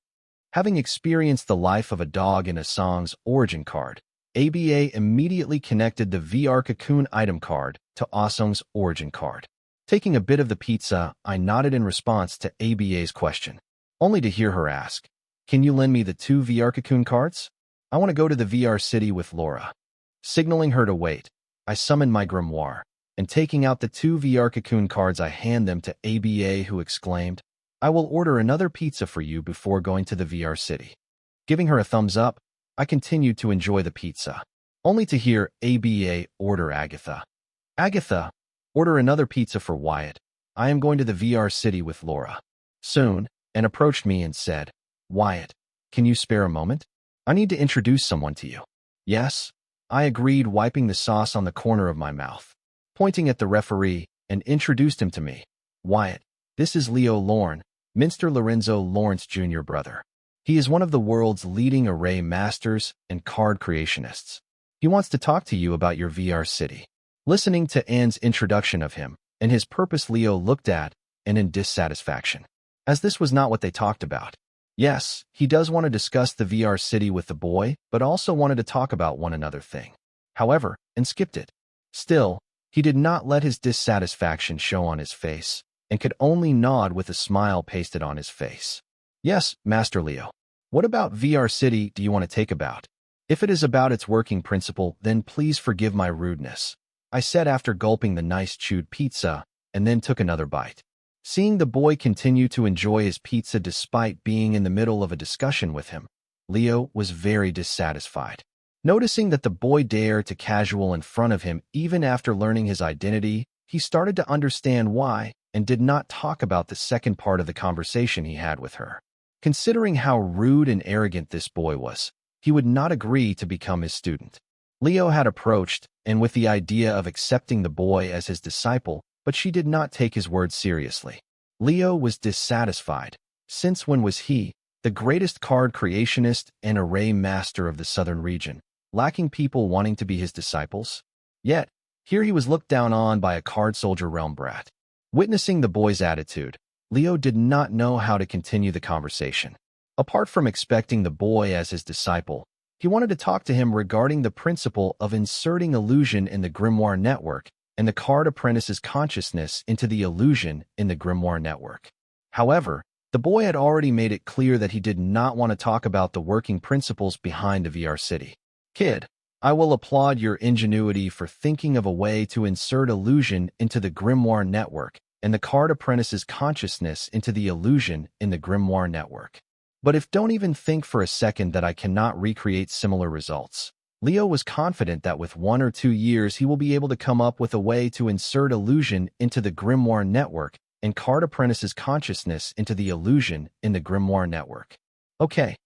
Having experienced the life of a dog in Asong's origin card, ABA immediately connected the VR Cocoon item card to Asong's origin card. Taking a bit of the pizza, I nodded in response to ABA's question, only to hear her ask, "Can you lend me the 2 VR Cocoon cards? I want to go to the VR city with Laura." Signaling her to wait, I summoned my grimoire, and taking out the 2 VR Cocoon cards, I hand them to ABA, who exclaimed, "I will order another pizza for you before going to the VR city." Giving her a thumbs up, I continued to enjoy the pizza, only to hear ABA order Agatha. "Agatha, order another pizza for Wyatt. I am going to the VR city with Laura soon," and approached me and said, "Wyatt, can you spare a moment? I need to introduce someone to you." "Yes," I agreed, wiping the sauce on the corner of my mouth. Pointing at the referee, and introduced him to me. "Wyatt, this is Leo Lorne, Minster Lorenzo Lawrence Jr. brother. He is one of the world's leading array masters and card creationists. He wants to talk to you about your VR city." Listening to Anne's introduction of him and his purpose, Leo looked at and in dissatisfaction, as this was not what they talked about. Yes, he does want to discuss the VR city with the boy, but also wanted to talk about one another thing. However, and skipped it. Still, he did not let his dissatisfaction show on his face, and could only nod with a smile pasted on his face. "Yes, Master Leo. What about VR city do you want to take about? If it is about its working principle, then please forgive my rudeness," I said after gulping the nice chewed pizza, and then took another bite. Seeing the boy continue to enjoy his pizza despite being in the middle of a discussion with him, Leo was very dissatisfied. Noticing that the boy dared to casual in front of him even after learning his identity, he started to understand why and did not talk about the second part of the conversation he had with her. Considering how rude and arrogant this boy was, he would not agree to become his student. Leo had approached, and with the idea of accepting the boy as his disciple, but she did not take his words seriously. Leo was dissatisfied, since when was he, the greatest card creationist and array master of the southern region, lacking people wanting to be his disciples? Yet, here he was looked down on by a card soldier realm brat. Witnessing the boy's attitude, Leo did not know how to continue the conversation. Apart from expecting the boy as his disciple, he wanted to talk to him regarding the principle of inserting illusion in the grimoire network and the card apprentice's consciousness into the illusion in the grimoire network. However, the boy had already made it clear that he did not want to talk about the working principles behind the VR city. "Kid, I will applaud your ingenuity for thinking of a way to insert illusion into the grimoire network and the card apprentice's consciousness into the illusion in the grimoire network. But don't even think for a second that I cannot recreate similar results. Leo was confident that with 1 or 2 years he will be able to come up with a way to insert illusion into the grimoire network and Card Apprentice's consciousness into the illusion in the grimoire network. Okay,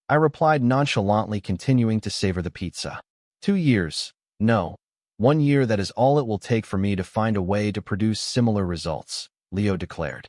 I replied nonchalantly, continuing to savor the pizza. 2 years. No. 1 year, that is all it will take for me to find a way to produce similar results, Leo declared.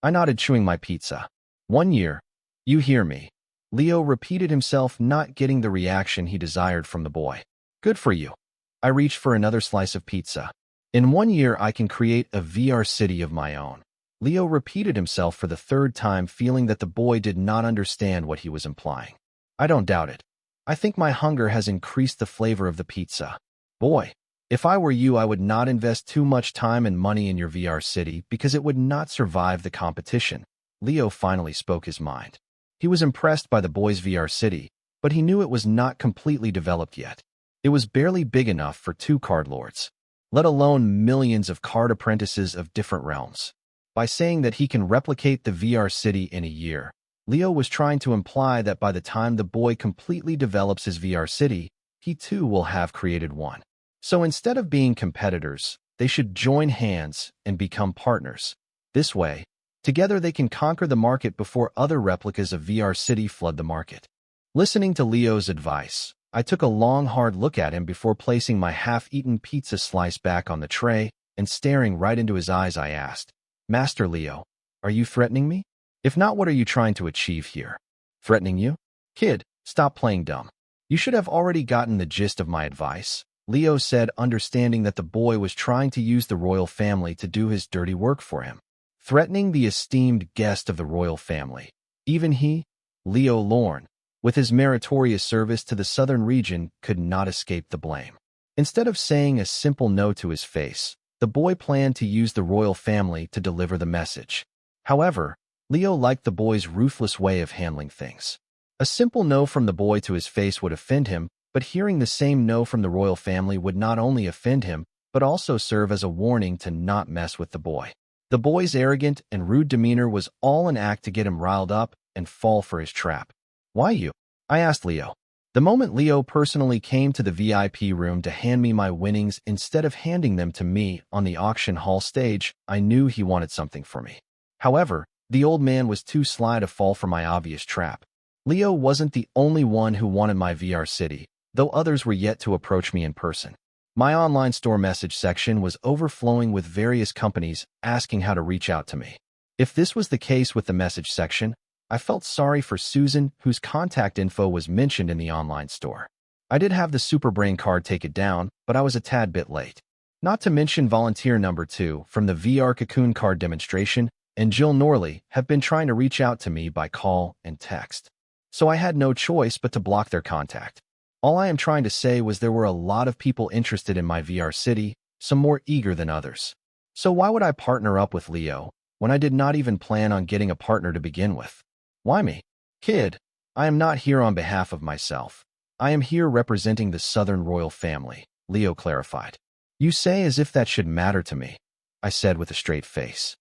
I nodded, chewing my pizza. 1 year. You hear me? Leo repeated himself, not getting the reaction he desired from the boy. Good for you. I reached for another slice of pizza. In 1 year, I can create a VR city of my own. Leo repeated himself for the third time, feeling that the boy did not understand what he was implying. I don't doubt it. I think my hunger has increased the flavor of the pizza. Boy, if I were you, I would not invest too much time and money in your VR city because it would not survive the competition. Leo finally spoke his mind. He was impressed by the boy's VR city, but he knew it was not completely developed yet. It was barely big enough for 2 card lords, let alone millions of card apprentices of different realms. By saying that he can replicate the VR city in a year, Leo was trying to imply that by the time the boy completely develops his VR city, he too will have created one. So instead of being competitors, they should join hands and become partners. This way, together they can conquer the market before other replicas of VR City flood the market. Listening to Leo's advice, I took a long, hard look at him before placing my half-eaten pizza slice back on the tray, and staring right into his eyes, I asked, Master Leo, are you threatening me? If not, what are you trying to achieve here? Threatening you? Kid, stop playing dumb. You should have already gotten the gist of my advice, Leo said, understanding that the boy was trying to use the royal family to do his dirty work for him. Threatening the esteemed guest of the royal family. Even he, Leo Lorne, with his meritorious service to the southern region, could not escape the blame. Instead of saying a simple no to his face, the boy planned to use the royal family to deliver the message. However, Leo liked the boy's ruthless way of handling things. A simple no from the boy to his face would offend him, but hearing the same no from the royal family would not only offend him, but also serve as a warning to not mess with the boy. The boy's arrogant and rude demeanor was all an act to get him riled up and fall for his trap. Why you? I asked Leo. The moment Leo personally came to the VIP room to hand me my winnings instead of handing them to me on the auction hall stage, I knew he wanted something for me. However, the old man was too sly to fall for my obvious trap. Leo wasn't the only one who wanted my VR city, though others were yet to approach me in person. My online store message section was overflowing with various companies asking how to reach out to me. If this was the case with the message section, I felt sorry for Susan, whose contact info was mentioned in the online store. I did have the Superbrain card take it down, but I was a tad bit late. Not to mention volunteer number 2 from the VR Cocoon card demonstration and Jill Norley have been trying to reach out to me by call and text. So I had no choice but to block their contact. All I am trying to say was there were a lot of people interested in my VR city, some more eager than others. So why would I partner up with Leo when I did not even plan on getting a partner to begin with? Why me? Kid, I am not here on behalf of myself. I am here representing the Southern royal family, Leo clarified. You say as if that should matter to me, I said with a straight face.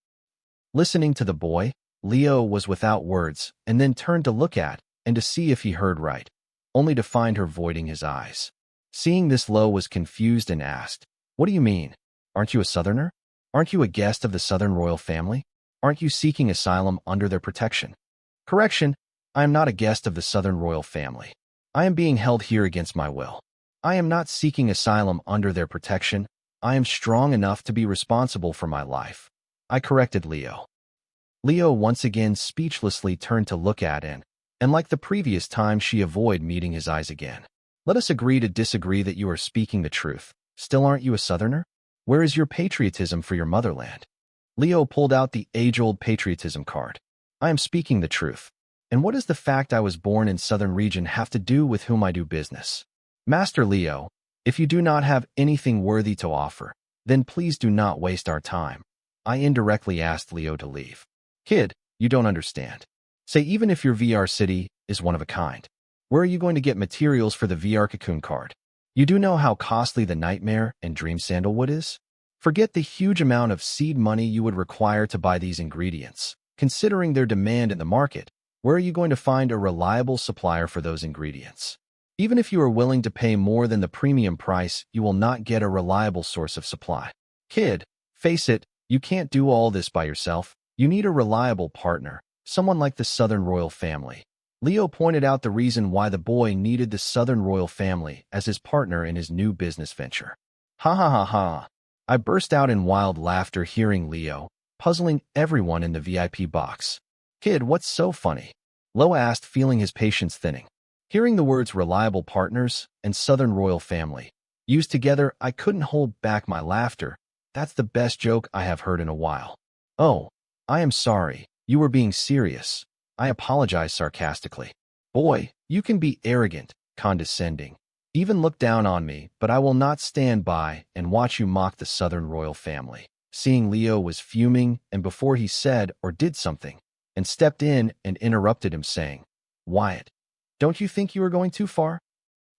Listening to the boy, Leo was without words and then turned to look at and to see if he heard right, only to find her voiding his eyes. Seeing this, Lo was confused and asked, What do you mean? Aren't you a Southerner? Aren't you a guest of the Southern royal family? Aren't you seeking asylum under their protection? Correction, I am not a guest of the Southern royal family. I am being held here against my will. I am not seeking asylum under their protection. I am strong enough to be responsible for my life, I corrected Leo. Leo once again speechlessly turned to look at Anne, and like the previous time she avoided meeting his eyes again. Let us agree to disagree that you are speaking the truth. Still, aren't you a Southerner? Where is your patriotism for your motherland? Leo pulled out the age-old patriotism card. I am speaking the truth. And what does the fact I was born in Southern region have to do with whom I do business? Master Leo, if you do not have anything worthy to offer, then please do not waste our time. I indirectly asked Leo to leave. Kid, you don't understand. Say, even if your VR city is one of a kind, where are you going to get materials for the VR Cocoon card? You do know how costly the Nightmare and Dream Sandalwood is? Forget the huge amount of seed money you would require to buy these ingredients. Considering their demand in the market, where are you going to find a reliable supplier for those ingredients? Even if you are willing to pay more than the premium price, you will not get a reliable source of supply. Kid, face it, you can't do all this by yourself. You need a reliable partner, someone like the Southern royal family. Leo pointed out the reason why the boy needed the Southern royal family as his partner in his new business venture. Ha ha ha ha. I burst out in wild laughter hearing Leo, puzzling everyone in the VIP box. Kid, what's so funny? Lo asked, feeling his patience thinning. Hearing the words reliable partners and Southern royal family used together, I couldn't hold back my laughter. That's the best joke I have heard in a while. Oh, I am sorry. You were being serious. I apologize sarcastically. Boy, you can be arrogant, condescending, even look down on me, but I will not stand by and watch you mock the Southern royal family. Seeing Leo was fuming, and before he said or did something, and stepped in and interrupted him saying, Wyatt, don't you think you are going too far?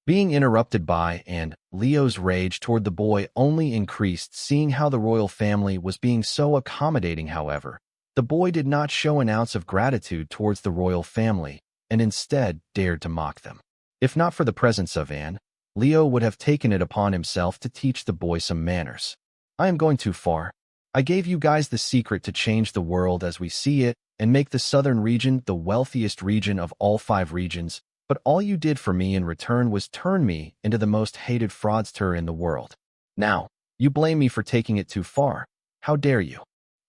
Being interrupted by and Leo's rage toward the boy only increased. Seeing how the royal family was being so accommodating, however, the boy did not show an ounce of gratitude towards the royal family and instead dared to mock them. If not for the presence of Anne, Leo would have taken it upon himself to teach the boy some manners. I am going too far. I gave you guys the secret to change the world as we see it and make the southern region the wealthiest region of all 5 regions, but all you did for me in return was turn me into the most hated fraudster in the world. Now, you blame me for taking it too far. How dare you?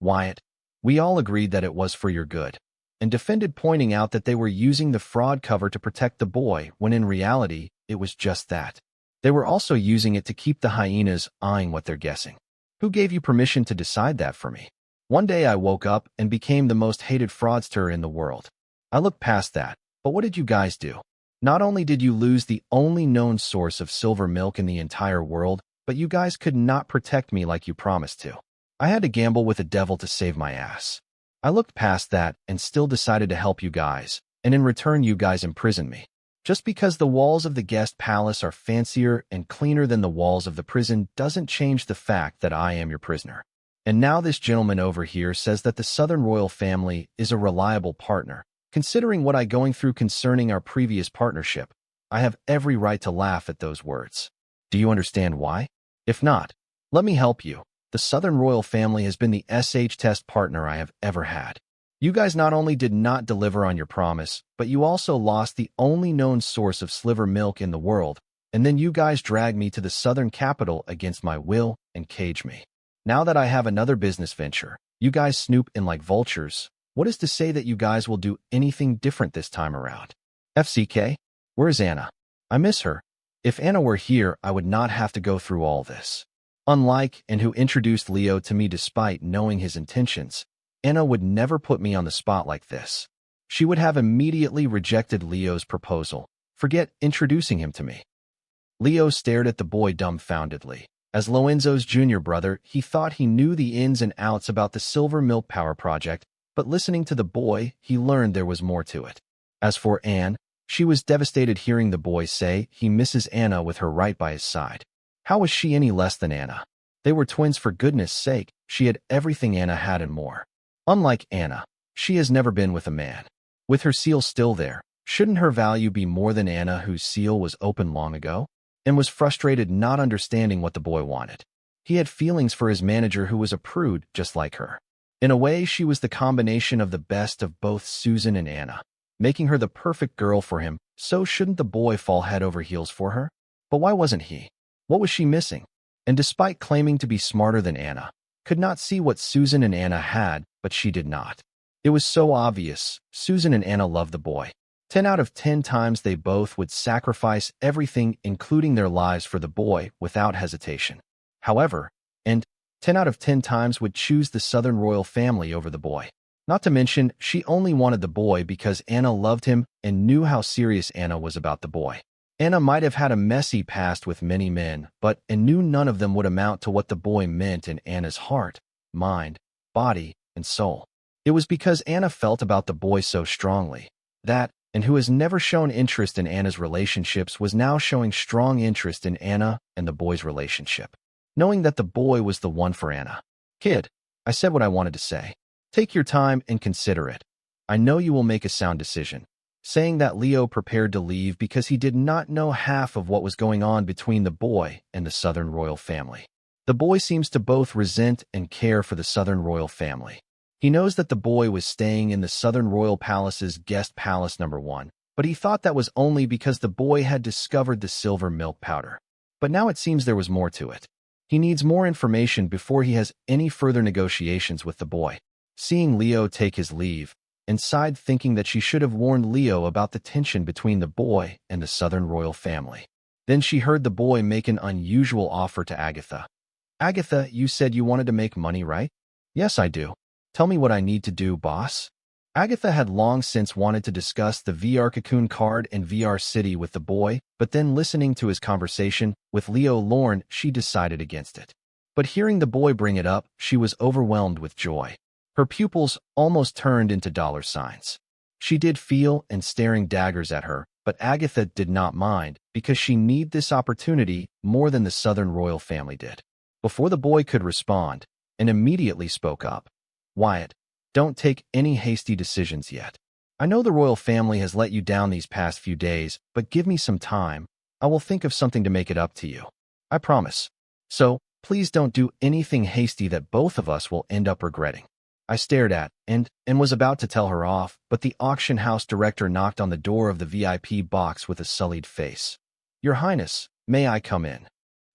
Wyatt, we all agreed that it was for your good, and defended, pointing out that they were using the fraud cover to protect the boy when in reality, it was just that. They were also using it to keep the hyenas eyeing what they're guessing. Who gave you permission to decide that for me? One day I woke up and became the most hated fraudster in the world. I looked past that, but what did you guys do? Not only did you lose the only known source of silver milk in the entire world, but you guys could not protect me like you promised to. I had to gamble with the devil to save my ass. I looked past that and still decided to help you guys, and in return you guys imprisoned me. Just because the walls of the guest palace are fancier and cleaner than the walls of the prison doesn't change the fact that I am your prisoner. And now this gentleman over here says that the Southern royal family is a reliable partner. Considering what I going through concerning our previous partnership, I have every right to laugh at those words. Do you understand why? If not, let me help you. The Southern royal family has been the test partner I have ever had. You guys not only did not deliver on your promise, but you also lost the only known source of sliver milk in the world, and then you guys dragged me to the southern capital against my will and cage me. Now that I have another business venture, you guys snoop in like vultures. What is to say that you guys will do anything different this time around? FCK? Where's Anna? I miss her. If Anna were here, I would not have to go through all this. Unlike and who introduced Leo to me despite knowing his intentions, Anna would never put me on the spot like this. She would have immediately rejected Leo's proposal. Forget introducing him to me. Leo stared at the boy dumbfoundedly. As Lorenzo's junior brother, he thought he knew the ins and outs about the Silver Milk Power Project, but listening to the boy, he learned there was more to it. As for Anne, she was devastated hearing the boy say he misses Anna with her right by his side. How was she any less than Anna? They were twins, for goodness sake. She had everything Anna had and more. Unlike Anna, she has never been with a man. With her seal still there, shouldn't her value be more than Anna, whose seal was open long ago? And was frustrated, not understanding what the boy wanted. He had feelings for his manager, who was a prude just like her. In a way, she was the combination of the best of both Susan and Anna, making her the perfect girl for him. So shouldn't the boy fall head over heels for her? But why wasn't he? What was she missing? And despite claiming to be smarter than Anna, could not see what Susan and Anna had, but she did not. It was so obvious. Susan and Anna loved the boy. 10 out of 10 times they both would sacrifice everything, including their lives, for the boy without hesitation. However, and 10 out of 10 times would choose the Southern royal family over the boy. Not to mention, she only wanted the boy because Anna loved him and knew how serious Anna was about the boy. Anna might have had a messy past with many men, but and knew none of them would amount to what the boy meant in Anna's heart, mind, body, and soul. It was because Anna felt about the boy so strongly that, and who has never shown interest in Anna's relationships, was now showing strong interest in Anna and the boy's relationship, knowing that the boy was the one for Anna. Kid, I said what I wanted to say. Take your time and consider it. I know you will make a sound decision. saying that Leo prepared to leave because he did not know half of what was going on between the boy and the Southern royal family. The boy seems to both resent and care for the Southern royal family. He knows that the boy was staying in the Southern Royal Palace's guest palace number 1, but he thought that was only because the boy had discovered the silver milk powder. But now it seems there was more to it. He needs more information before he has any further negotiations with the boy. Seeing Leo take his leave, and sighed thinking that she should have warned Leo about the tension between the boy and the Southern royal family. Then she heard the boy make an unusual offer to Agatha. "Agatha, you said you wanted to make money, right?" "Yes, I do. Tell me what I need to do, boss." Agatha had long since wanted to discuss the VR Cocoon card and VR City with the boy, but then listening to his conversation with Leo Lorne, she decided against it. But hearing the boy bring it up, she was overwhelmed with joy. Her pupils almost turned into dollar signs. She did feel and staring daggers at her, but Agatha did not mind because she needed this opportunity more than the Southern royal family did. Before the boy could respond, and immediately spoke up. "Wyatt, don't take any hasty decisions yet. I know the royal family has let you down these past few days, but give me some time. I will think of something to make it up to you. I promise. So, please don't do anything hasty that both of us will end up regretting." I stared at and was about to tell her off, but the auction house director knocked on the door of the VIP box with a sullied face. "Your Highness, may I come in?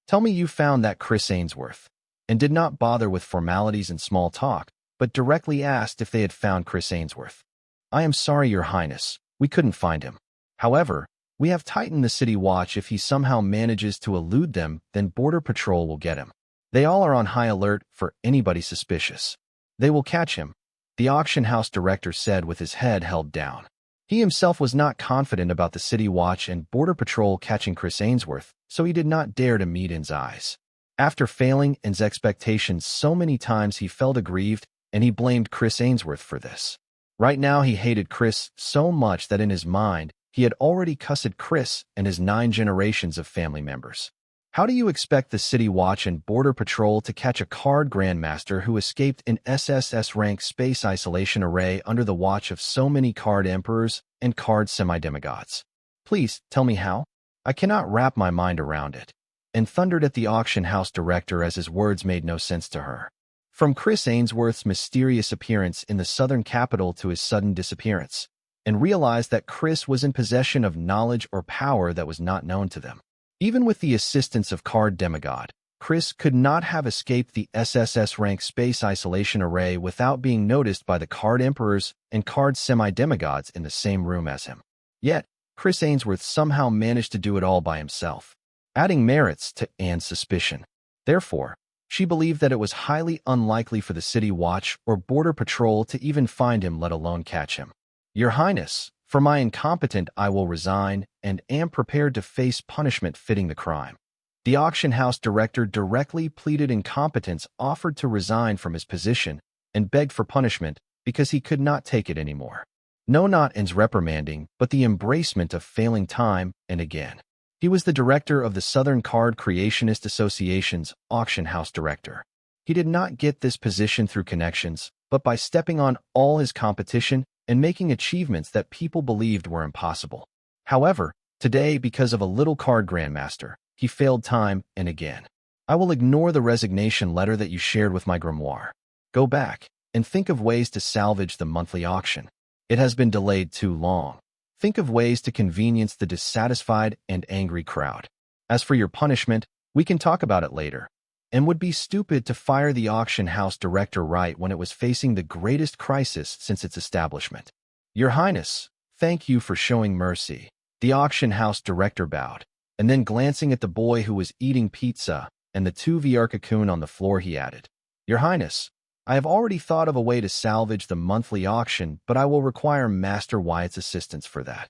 Tell me you found that Chris Ainsworth," and did not bother with formalities and small talk, but directly asked if they had found Chris Ainsworth. "I am sorry, Your Highness, we couldn't find him. However, we have tightened the city watch. If he somehow manages to elude them, then Border Patrol will get him. They all are on high alert for anybody suspicious. They will catch him," the auction house director said with his head held down. He himself was not confident about the city watch and Border Patrol catching Chris Ainsworth, so he did not dare to meet In's eyes. After failing In's expectations so many times, he felt aggrieved, and he blamed Chris Ainsworth for this. Right now he hated Chris so much that in his mind, he had already cussed Chris and his 9 generations of family members. How do you expect the City Watch and Border Patrol to catch a card grandmaster who escaped an SSS-rank space isolation array under the watch of so many card emperors and card semi-demigods? Please, tell me how? I cannot wrap my mind around it. And thundered at the auction house director as his words made no sense to her. From Chris Ainsworth's mysterious appearance in the southern capital to his sudden disappearance, and realized that Chris was in possession of knowledge or power that was not known to them. Even with the assistance of Card Demigod, Chris could not have escaped the SSS-rank space isolation array without being noticed by the Card Emperors and Card Semi-Demigods in the same room as him. Yet, Chris Ainsworth somehow managed to do it all by himself, adding merits to Anne's suspicion. Therefore, she believed that it was highly unlikely for the City Watch or Border Patrol to even find him, let alone catch him. "Your Highness, for my incompetent I will resign and am prepared to face punishment fitting the crime." The auction house director directly pleaded incompetence, offered to resign from his position, and begged for punishment because he could not take it anymore. No, not Anne's reprimanding, but the embracement of failing time and again. He was the director of the Southern Card Creationist Association's auction house director. He did not get this position through connections, but by stepping on all his competition and making achievements that people believed were impossible. However, today, because of a little card grandmaster, he failed time and again. "I will ignore the resignation letter that you shared with my grimoire. Go back and think of ways to salvage the monthly auction. It has been delayed too long. Think of ways to convenience the dissatisfied and angry crowd. As for your punishment, we can talk about it later." And would be stupid to fire the auction house director right when it was facing the greatest crisis since its establishment. "Your Highness, thank you for showing mercy." The auction house director bowed, and then glancing at the boy who was eating pizza and the 2 VR cocoon on the floor, he added, "Your Highness, I have already thought of a way to salvage the monthly auction, but I will require Master Wyatt's assistance for that."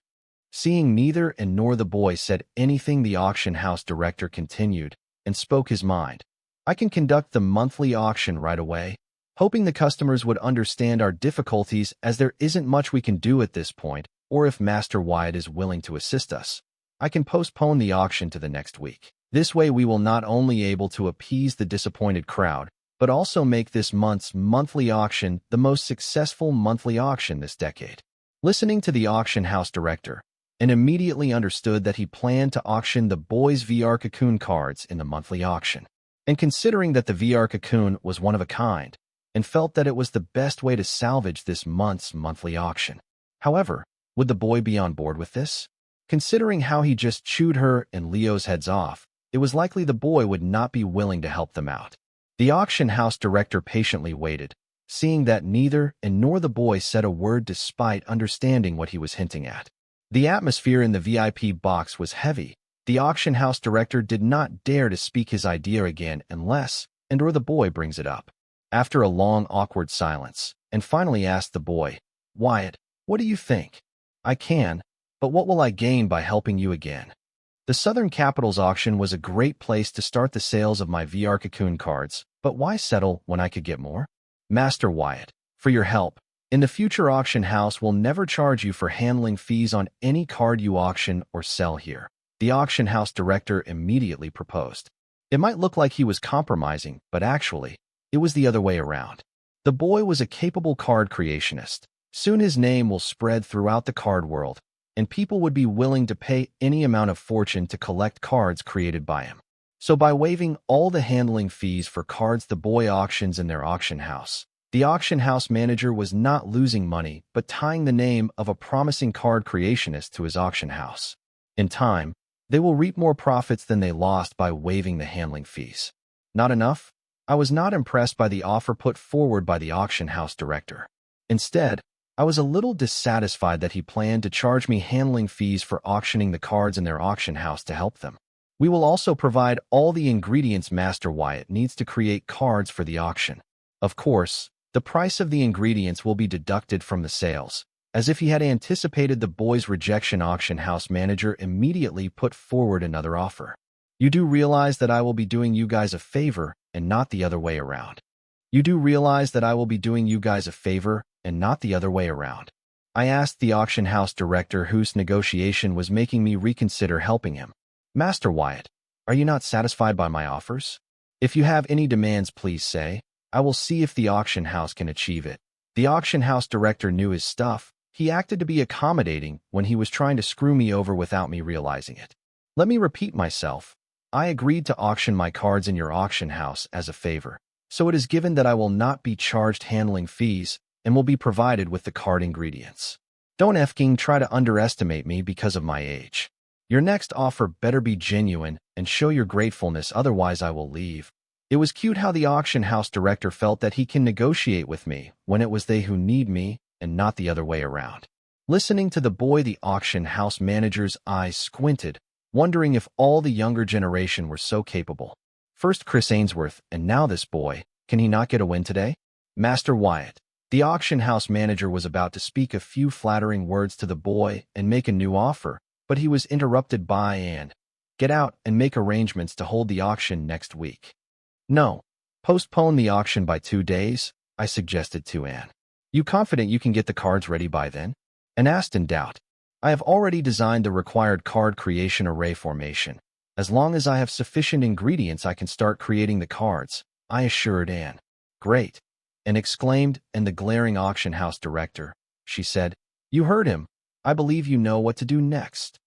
Seeing neither and nor the boy said anything, the auction house director continued and spoke his mind. "I can conduct the monthly auction right away, hoping the customers would understand our difficulties as there isn't much we can do at this point, or if Master Wyatt is willing to assist us, I can postpone the auction to the next week. This way we will not only able to appease the disappointed crowd, but also make this month's monthly auction the most successful monthly auction this decade." listening to the auction house director, and immediately understood that he planned to auction the boy's VR cocoon cards in the monthly auction. And considering that the VR cocoon was one of a kind, and felt that it was the best way to salvage this month's monthly auction. However, would the boy be on board with this? Considering how he just chewed her and Leo's heads off, it was likely the boy would not be willing to help them out. The auction house director patiently waited, seeing that neither and nor the boy said a word despite understanding what he was hinting at. The atmosphere in the VIP box was heavy. The auction house director did not dare to speak his idea again unless and/or the boy brings it up. After a long, awkward silence, and finally asked the boy, "Wyatt, what do you think? I can, but what will I gain by helping you again?" The Southern Capital's auction was a great place to start the sales of my VR cocoon cards, but why settle when I could get more? Master Wyatt, for your help. In the future, auction house will never charge you for handling fees on any card you auction or sell here. The auction house director immediately proposed. It might look like he was compromising, but actually, it was the other way around. The boy was a capable card creationist. Soon his name will spread throughout the card world, and people would be willing to pay any amount of fortune to collect cards created by him. So by waiving all the handling fees for cards the boy auctions in their auction house, the auction house manager was not losing money but tying the name of a promising card creationist to his auction house. In time, they will reap more profits than they lost by waiving the handling fees. Not enough? I was not impressed by the offer put forward by the auction house director. Instead, I was a little dissatisfied that he planned to charge me handling fees for auctioning the cards in their auction house to help them. We will also provide all the ingredients Master Wyatt needs to create cards for the auction. Of course, the price of the ingredients will be deducted from the sales. As if he had anticipated the boy's rejection, auction house manager immediately put forward another offer. You do realize that I will be doing you guys a favor and not the other way around. You do realize that I will be doing you guys a favor and not the other way around. I asked the auction house director, whose negotiation was making me reconsider helping him. Master Wyatt, are you not satisfied by my offers? If you have any demands, please say. I will see if the auction house can achieve it. The auction house director knew his stuff. He acted to be accommodating when he was trying to screw me over without me realizing it. Let me repeat myself. I agreed to auction my cards in your auction house as a favor, so it is given that I will not be charged handling fees and will be provided with the card ingredients. Don't effing try to underestimate me because of my age. Your next offer better be genuine and show your gratefulness, otherwise I will leave. It was cute how the auction house director felt that he can negotiate with me when it was they who need me and not the other way around. Listening to the boy, the auction house manager's eyes squinted, wondering if all the younger generation were so capable. First Chris Ainsworth, and now this boy. Can he not get a win today? Master Wyatt. The auction house manager was about to speak a few flattering words to the boy and make a new offer, but he was interrupted by Anne. Get out and make arrangements to hold the auction next week. No. Postpone the auction by 2 days, I suggested to Anne. You confident you can get the cards ready by then? Anne asked in doubt. I have already designed the required card creation array formation. As long as I have sufficient ingredients, I can start creating the cards, I assured Anne. Great. Anne exclaimed, and the glaring auction house director, she said, you heard him. I believe you know what to do next.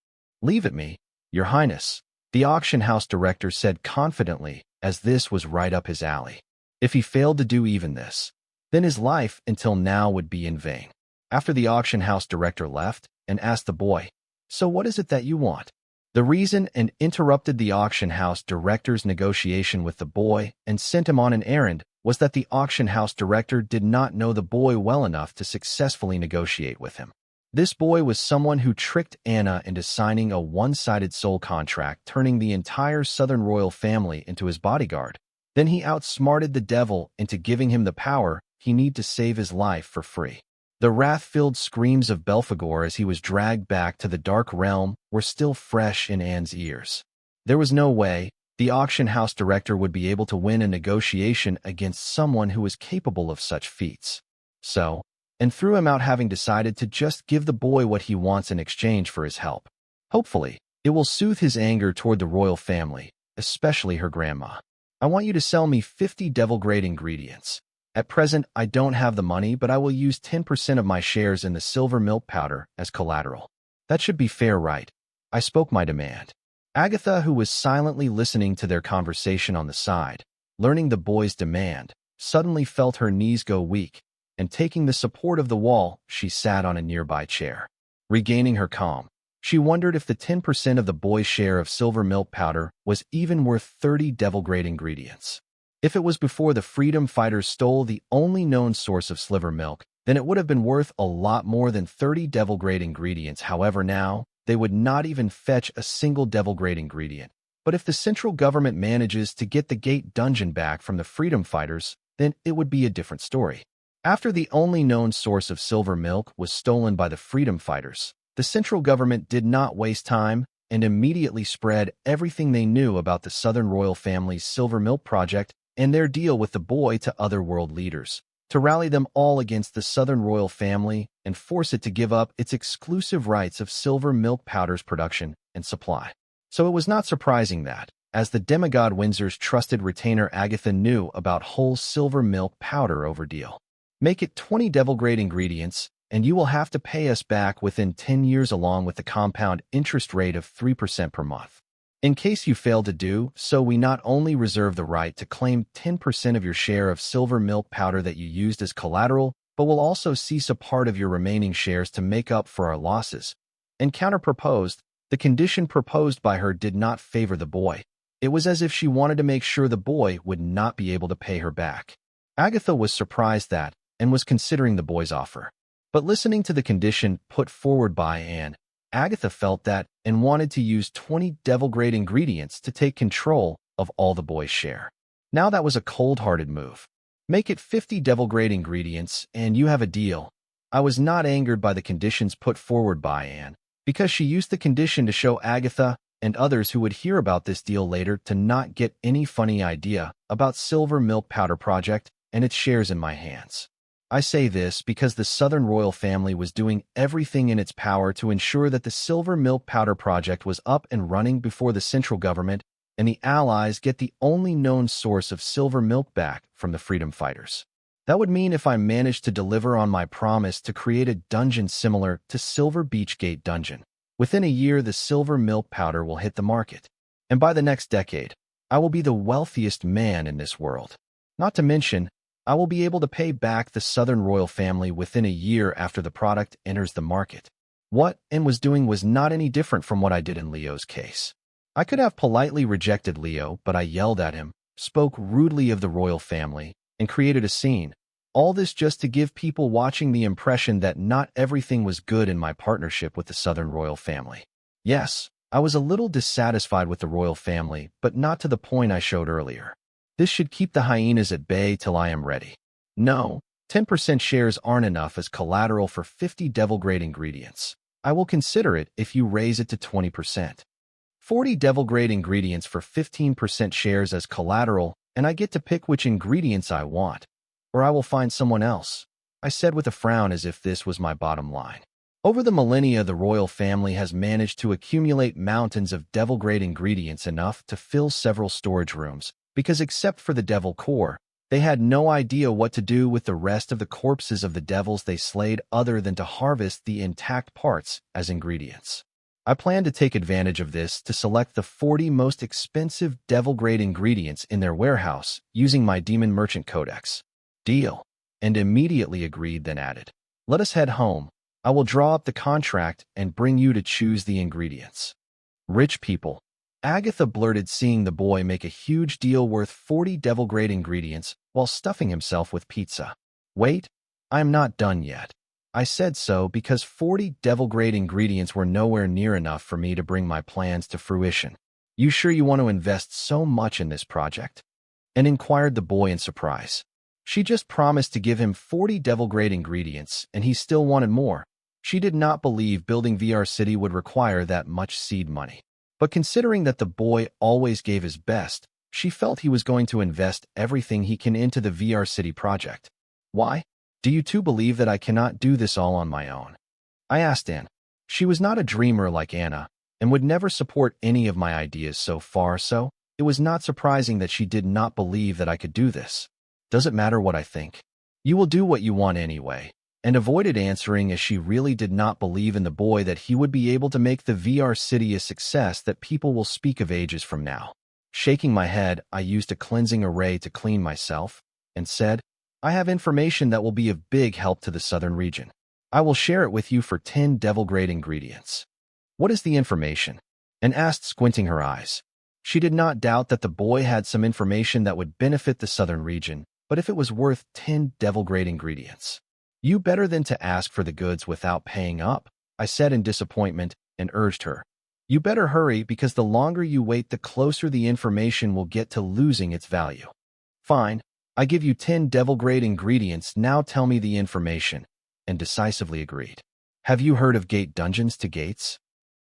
Leave it me, Your Highness, the auction house director said confidently, as this was right up his alley. If he failed to do even this, then his life until now would be in vain. After the auction house director left, and asked the boy, so what is it that you want? The reason, and interrupted the auction house director's negotiation with the boy and sent him on an errand, was that the auction house director did not know the boy well enough to successfully negotiate with him. This boy was someone who tricked Anna into signing a one-sided soul contract, turning the entire Southern royal family into his bodyguard. Then he outsmarted the devil into giving him the power he needed to save his life for free. The wrath-filled screams of Belphegor as he was dragged back to the dark realm were still fresh in Anne's ears. There was no way the auction house director would be able to win a negotiation against someone who was capable of such feats. So, and threw him out, having decided to just give the boy what he wants in exchange for his help. Hopefully, it will soothe his anger toward the royal family, especially her grandma. I want you to sell me 50 devil-grade ingredients. At present, I don't have the money, but I will use 10% of my shares in the silver milk powder as collateral. That should be fair, right? I spoke my demand. Agatha, who was silently listening to their conversation on the side, learning the boy's demand, suddenly felt her knees go weak, and taking the support of the wall, she sat on a nearby chair. Regaining her calm, she wondered if the 10% of the boy's share of silver milk powder was even worth 30 devil-grade ingredients. If it was before the freedom fighters stole the only known source of sliver milk, then it would have been worth a lot more than 30 devil-grade ingredients. However, now, they would not even fetch a single devil-grade ingredient. But if the central government manages to get the gate dungeon back from the freedom fighters, then it would be a different story. After the only known source of silver milk was stolen by the freedom fighters, the central government did not waste time and immediately spread everything they knew about the Southern royal family's silver milk project and their deal with the boy to other world leaders, to rally them all against the Southern royal family and force it to give up its exclusive rights of silver milk powder's production and supply. So it was not surprising that, as the demigod Windsor's trusted retainer Agatha knew about whole silver milk powder overdeal. Make it 20 devil-grade ingredients, and you will have to pay us back within 10 years along with the compound interest rate of 3% per month. In case you fail to do so, we not only reserve the right to claim 10% of your share of silver milk powder that you used as collateral, but will also seize a part of your remaining shares to make up for our losses. And counter-proposed, the condition proposed by her did not favor the boy. It was as if she wanted to make sure the boy would not be able to pay her back. Agatha was surprised that, and was considering the boy's offer. But listening to the condition put forward by Anne, Agatha felt that and wanted to use 20 devil-grade ingredients to take control of all the boy's share. Now that was a cold-hearted move. Make it 50 devil-grade ingredients, and you have a deal. I was not angered by the conditions put forward by Anne, because she used the condition to show Agatha and others who would hear about this deal later to not get any funny idea about silver milk powder project and its shares in my hands. I say this because the Southern royal family was doing everything in its power to ensure that the silver milk powder project was up and running before the central government and the Allies get the only known source of silver milk back from the freedom fighters. That would mean if I managed to deliver on my promise to create a dungeon similar to Silver Beach Gate Dungeon, within a year the silver milk powder will hit the market, and by the next decade, I will be the wealthiest man in this world. Not to mention, I will be able to pay back the Southern royal family within a year after the product enters the market. What Anne was doing was not any different from what I did in Leo's case. I could have politely rejected Leo, but I yelled at him, spoke rudely of the royal family, and created a scene. All this just to give people watching the impression that not everything was good in my partnership with the Southern royal family. Yes, I was a little dissatisfied with the royal family, but not to the point I showed earlier. This should keep the hyenas at bay till I am ready. No, 10% shares aren't enough as collateral for 50 devil-grade ingredients. I will consider it if you raise it to 20%. 40 devil-grade ingredients for 15% shares as collateral, and I get to pick which ingredients I want. Or I will find someone else, I said with a frown as if this was my bottom line. Over the millennia, the royal family has managed to accumulate mountains of devil-grade ingredients enough to fill several storage rooms, because except for the devil core, they had no idea what to do with the rest of the corpses of the devils they slayed other than to harvest the intact parts as ingredients. I plan to take advantage of this to select the 40 most expensive devil-grade ingredients in their warehouse using my Demon Merchant Codex. Deal. And immediately agreed, then added, let us head home. I will draw up the contract and bring you to choose the ingredients. Rich people. Agatha blurted, seeing the boy make a huge deal worth 40 devil-grade ingredients while stuffing himself with pizza. Wait, I am not done yet. I said so because 40 devil-grade ingredients were nowhere near enough for me to bring my plans to fruition. You sure you want to invest so much in this project? And inquired the boy in surprise. She just promised to give him 40 devil-grade ingredients, and he still wanted more. She did not believe building VR City would require that much seed money. But considering that the boy always gave his best, she felt he was going to invest everything he can into the VR City project. Why? Do you two believe that I cannot do this all on my own? I asked Anne. She was not a dreamer like Anna, and would never support any of my ideas so far, so it was not surprising that she did not believe that I could do this. Does it matter what I think? You will do what you want anyway. And avoided answering as she really did not believe in the boy that he would be able to make the VR city a success that people will speak of ages from now. Shaking my head, I used a cleansing array to clean myself and said, I have information that will be of big help to the southern region. I will share it with you for 10 devil-grade ingredients. What is the information? And asked, squinting her eyes. She did not doubt that the boy had some information that would benefit the southern region, but if it was worth 10 devil-grade ingredients. You better than to ask for the goods without paying up, I said in disappointment and urged her. You better hurry because the longer you wait, the closer the information will get to losing its value. Fine, I give you 10 devil-grade ingredients, now tell me the information, and decisively agreed. Have you heard of gate dungeons to gates?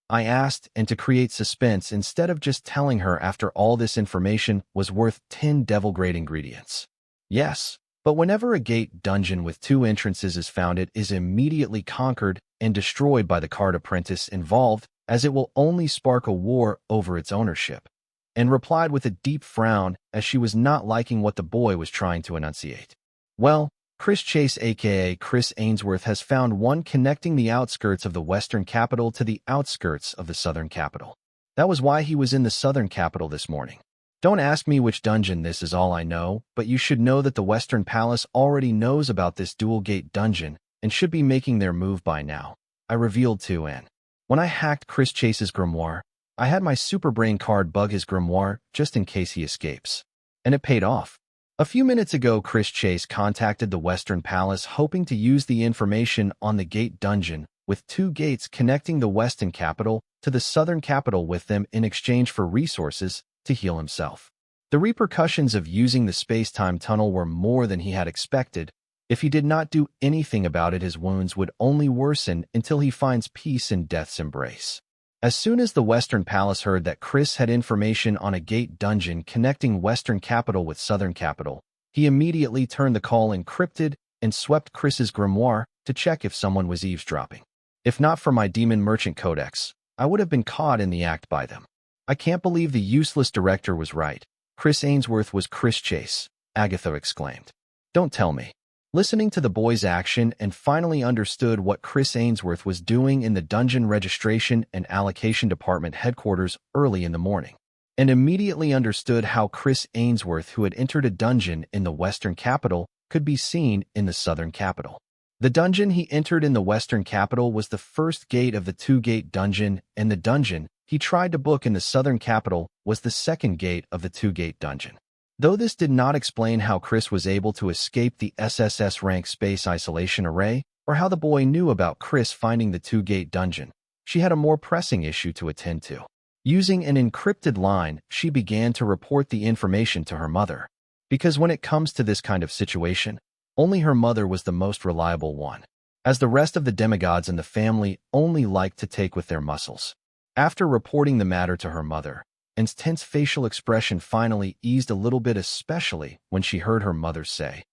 I asked, and to create suspense instead of just telling her after all this information was worth 10 devil-grade ingredients. Yes. But whenever a gate dungeon with 2 entrances is found, it is immediately conquered and destroyed by the card apprentice involved, as it will only spark a war over its ownership, and replied with a deep frown as she was not liking what the boy was trying to enunciate. Well, Chris Chase aka Chris Ainsworth has found one connecting the outskirts of the western capital to the outskirts of the southern capital. That was why he was in the southern capital this morning. Don't ask me which dungeon, this is all I know, but you should know that the Western Palace already knows about this dual-gate dungeon and should be making their move by now. I revealed to Anne. When I hacked Chris Chase's grimoire, I had my super brain card bug his grimoire just in case he escapes. And it paid off. A few minutes ago, Chris Chase contacted the Western Palace hoping to use the information on the gate dungeon with 2 gates connecting the Western capital to the southern capital with them in exchange for resources to heal himself. The repercussions of using the space-time tunnel were more than he had expected. If he did not do anything about it, his wounds would only worsen until he finds peace in death's embrace. As soon as the Western Palace heard that Chris had information on a gate dungeon connecting Western Capital with Southern Capital, he immediately turned the call encrypted and swept Chris's grimoire to check if someone was eavesdropping. If not for my Demon Merchant Codex, I would have been caught in the act by them. I can't believe the useless director was right. Chris Ainsworth was Chris Chase, Agatha exclaimed. Don't tell me. Listening to the boy's action and finally understood what Chris Ainsworth was doing in the Dungeon Registration and Allocation Department headquarters early in the morning, and immediately understood how Chris Ainsworth, who had entered a dungeon in the Western Capital, could be seen in the Southern Capital. The dungeon he entered in the Western Capital was the first gate of the 2-gate dungeon, and the dungeon he tried to book in the Southern Capital was the second gate of the 2-gate dungeon. Though this did not explain how Chris was able to escape the SSS rank space isolation array, or how the boy knew about Chris finding the 2-gate dungeon, she had a more pressing issue to attend to. Using an encrypted line, she began to report the information to her mother. Because when it comes to this kind of situation, only her mother was the most reliable one, as the rest of the demigods in the family only liked to take with their muscles. After reporting the matter to her mother, Anne's tense facial expression finally eased a little bit, especially when she heard her mother say,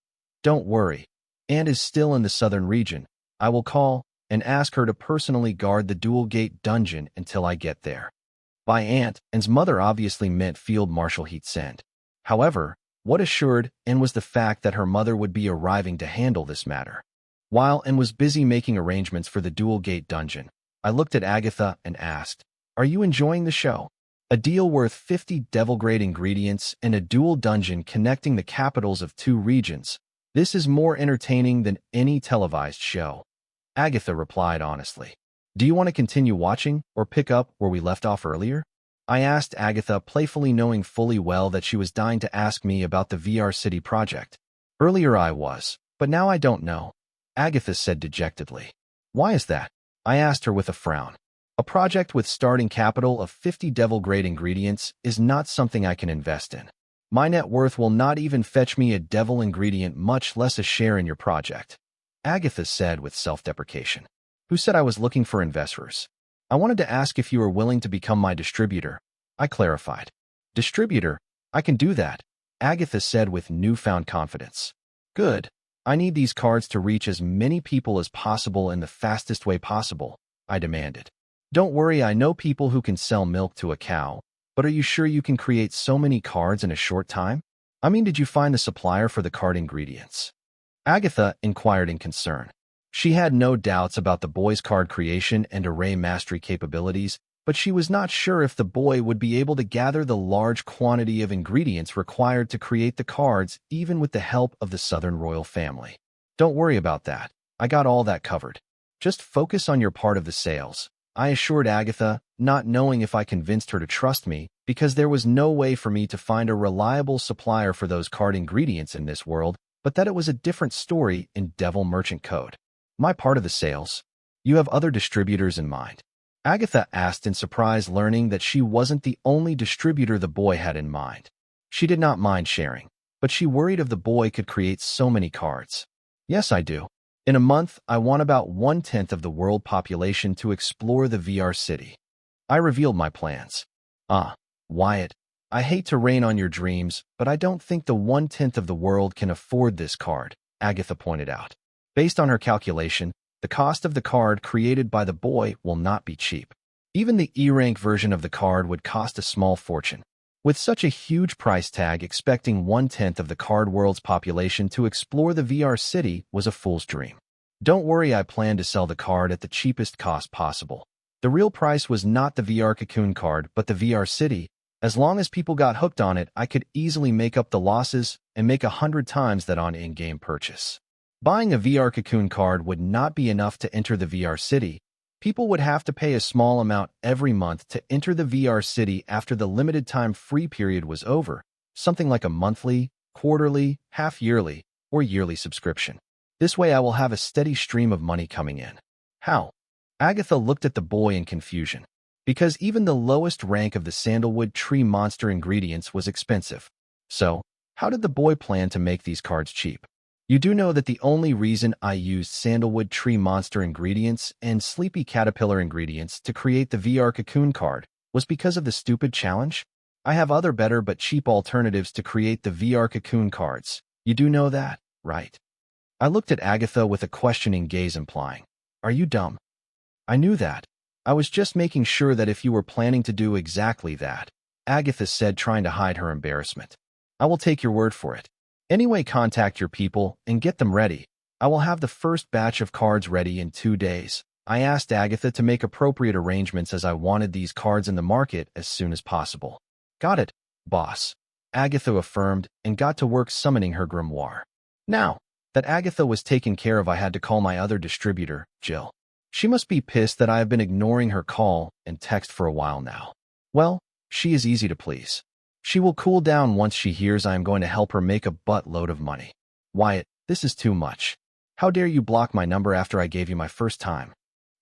"Don't worry, Anne is still in the southern region. I will call and ask her to personally guard the dual-gate dungeon until I get there." By aunt, Anne's mother obviously meant Field Marshal Heat Send. However, what assured Anne was the fact that her mother would be arriving to handle this matter. While Anne was busy making arrangements for the dual-gate dungeon, I looked at Agatha and asked, "Are you enjoying the show? A deal worth 50 devil-grade ingredients and a dual dungeon connecting the capitals of 2 regions. This is more entertaining than any televised show." Agatha replied honestly. "Do you want to continue watching or pick up where we left off earlier?" I asked Agatha, playfully, knowing fully well that she was dying to ask me about the VR City project. Earlier I was, but now I don't know, Agatha said dejectedly. "Why is that?" I asked her with a frown. "A project with starting capital of 50 devil-grade ingredients is not something I can invest in. My net worth will not even fetch me a devil ingredient, much less a share in your project," Agatha said with self-deprecation. "Who said I was looking for investors? I wanted to ask if you were willing to become my distributor," I clarified. "Distributor? I can do that," Agatha said with newfound confidence. "Good. I need these cards to reach as many people as possible in the fastest way possible," I demanded. "Don't worry, I know people who can sell milk to a cow, but are you sure you can create so many cards in a short time?" I mean, did you find the supplier for the card ingredients? Agatha inquired in concern. She had no doubts about the boy's card creation and array mastery capabilities, but she was not sure if the boy would be able to gather the large quantity of ingredients required to create the cards, even with the help of the Southern royal family. Don't worry about that. I got all that covered. Just focus on your part of the sales, I assured Agatha, not knowing if I convinced her to trust me, because there was no way for me to find a reliable supplier for those card ingredients in this world, but that it was a different story in Devil Merchant Code. My part of the sales? You have other distributors in mind? Agatha asked in surprise, learning that she wasn't the only distributor the boy had in mind. She did not mind sharing, but she worried if the boy could create so many cards. Yes, I do. In a month, I want about 1/10 of the world population to explore the VR city. I revealed my plans. Wyatt, I hate to rain on your dreams, but I don't think the 1/10 of the world can afford this card, Agatha pointed out. Based on her calculation, the cost of the card created by the boy will not be cheap. Even the E-rank version of the card would cost a small fortune. With such a huge price tag, expecting 1/10 of the card world's population to explore the VR city was a fool's dream. Don't worry, I plan to sell the card at the cheapest cost possible. The real price was not the VR Cocoon card, but the VR city. As long as people got hooked on it, I could easily make up the losses and make 100 times that on in-game purchase. Buying a VR Cocoon card would not be enough to enter the VR city. People would have to pay a small amount every month to enter the VR city after the limited time free period was over, something like a monthly, quarterly, half-yearly, or yearly subscription. This way I will have a steady stream of money coming in. How? Agatha looked at the boy in confusion. Because even the lowest rank of the sandalwood tree monster ingredients was expensive. So, how did the boy plan to make these cards cheap? You do know that the only reason I used sandalwood tree monster ingredients and sleepy caterpillar ingredients to create the VR Cocoon card was because of the stupid challenge? I have other better but cheap alternatives to create the VR Cocoon cards. You do know that, right? I looked at Agatha with a questioning gaze, implying, are you dumb? I knew that. I was just making sure that if you were planning to do exactly that, Agatha said, trying to hide her embarrassment. I will take your word for it. Anyway, contact your people and get them ready. I will have the first batch of cards ready in 2 days. I asked Agatha to make appropriate arrangements as I wanted these cards in the market as soon as possible. Got it, boss, Agatha affirmed and got to work summoning her grimoire. Now that Agatha was taken care of, I had to call my other distributor, Jill. She must be pissed that I have been ignoring her call and text for a while now. Well, she is easy to please. She will cool down once she hears I am going to help her make a buttload of money. Wyatt, this is too much. How dare you block my number after I gave you my first time?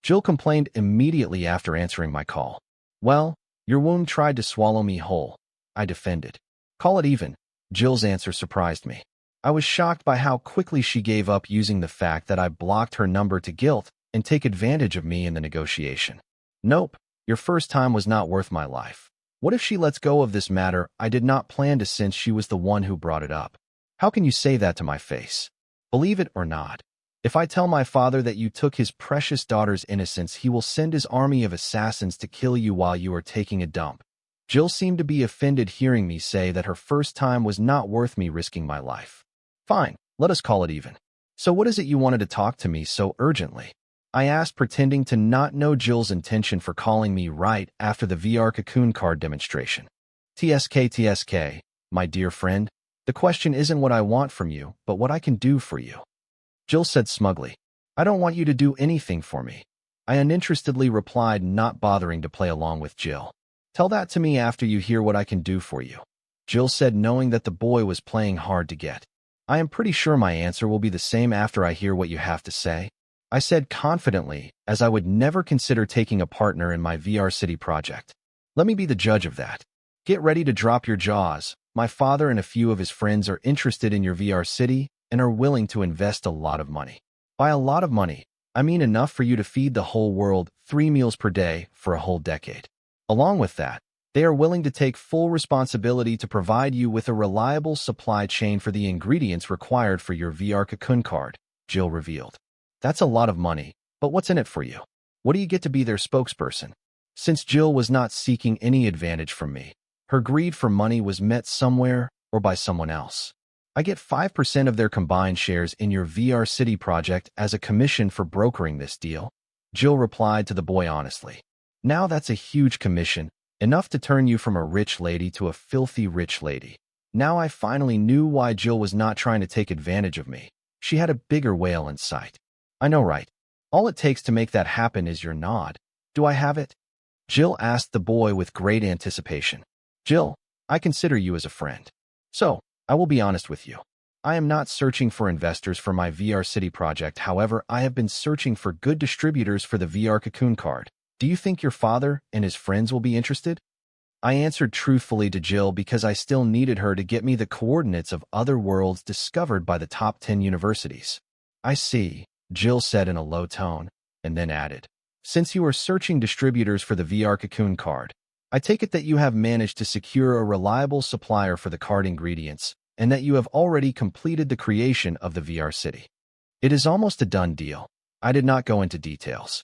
Jill complained immediately after answering my call. Well, your womb tried to swallow me whole, I defended. Call it even. Jill's answer surprised me. I was shocked by how quickly she gave up, using the fact that I blocked her number to guilt and take advantage of me in the negotiation. Nope, your first time was not worth my life. What if she lets go of this matter I did not plan to, since she was the one who brought it up? How can you say that to my face? Believe it or not, if I tell my father that you took his precious daughter's innocence, he will send his army of assassins to kill you while you are taking a dump. Jill seemed to be offended hearing me say that her first time was not worth me risking my life. Fine, let us call it even. So what is it you wanted to talk to me so urgently? I asked, pretending to not know Jill's intention for calling me right after the VR Cocoon card demonstration. TSK, my dear friend, the question isn't what I want from you, but what I can do for you. Jill said smugly. I don't want you to do anything for me. I uninterestedly replied, not bothering to play along with Jill. Tell that to me after you hear what I can do for you. Jill said, knowing that the boy was playing hard to get. I am pretty sure my answer will be the same after I hear what you have to say, I said confidently, as I would never consider taking a partner in my VR City project. Let me be the judge of that. Get ready to drop your jaws. My father and a few of his friends are interested in your VR City and are willing to invest a lot of money. By a lot of money, I mean enough for you to feed the whole world 3 meals per day for a whole decade. Along with that, they are willing to take full responsibility to provide you with a reliable supply chain for the ingredients required for your VR Cocoon card, Jill revealed. That's a lot of money, but what's in it for you? What do you get to be their spokesperson? Since Jill was not seeking any advantage from me, her greed for money was met somewhere, or by someone else. I get 5% of their combined shares in your VR City project as a commission for brokering this deal. Jill replied to the boy honestly. Now that's a huge commission, enough to turn you from a rich lady to a filthy rich lady. Now I finally knew why Jill was not trying to take advantage of me. She had a bigger whale in sight. I know, right? All it takes to make that happen is your nod. Do I have it? Jill asked the boy with great anticipation. Jill, I consider you as a friend. So, I will be honest with you. I am not searching for investors for my VR City project. However, I have been searching for good distributors for the VR Cocoon card. Do you think your father and his friends will be interested? I answered truthfully to Jill because I still needed her to get me the coordinates of other worlds discovered by the top 10 universities. I see, Jill said in a low tone, and then added, since you are searching distributors for the VR Cocoon card, I take it that you have managed to secure a reliable supplier for the card ingredients, and that you have already completed the creation of the VR City. It is almost a done deal. I did not go into details.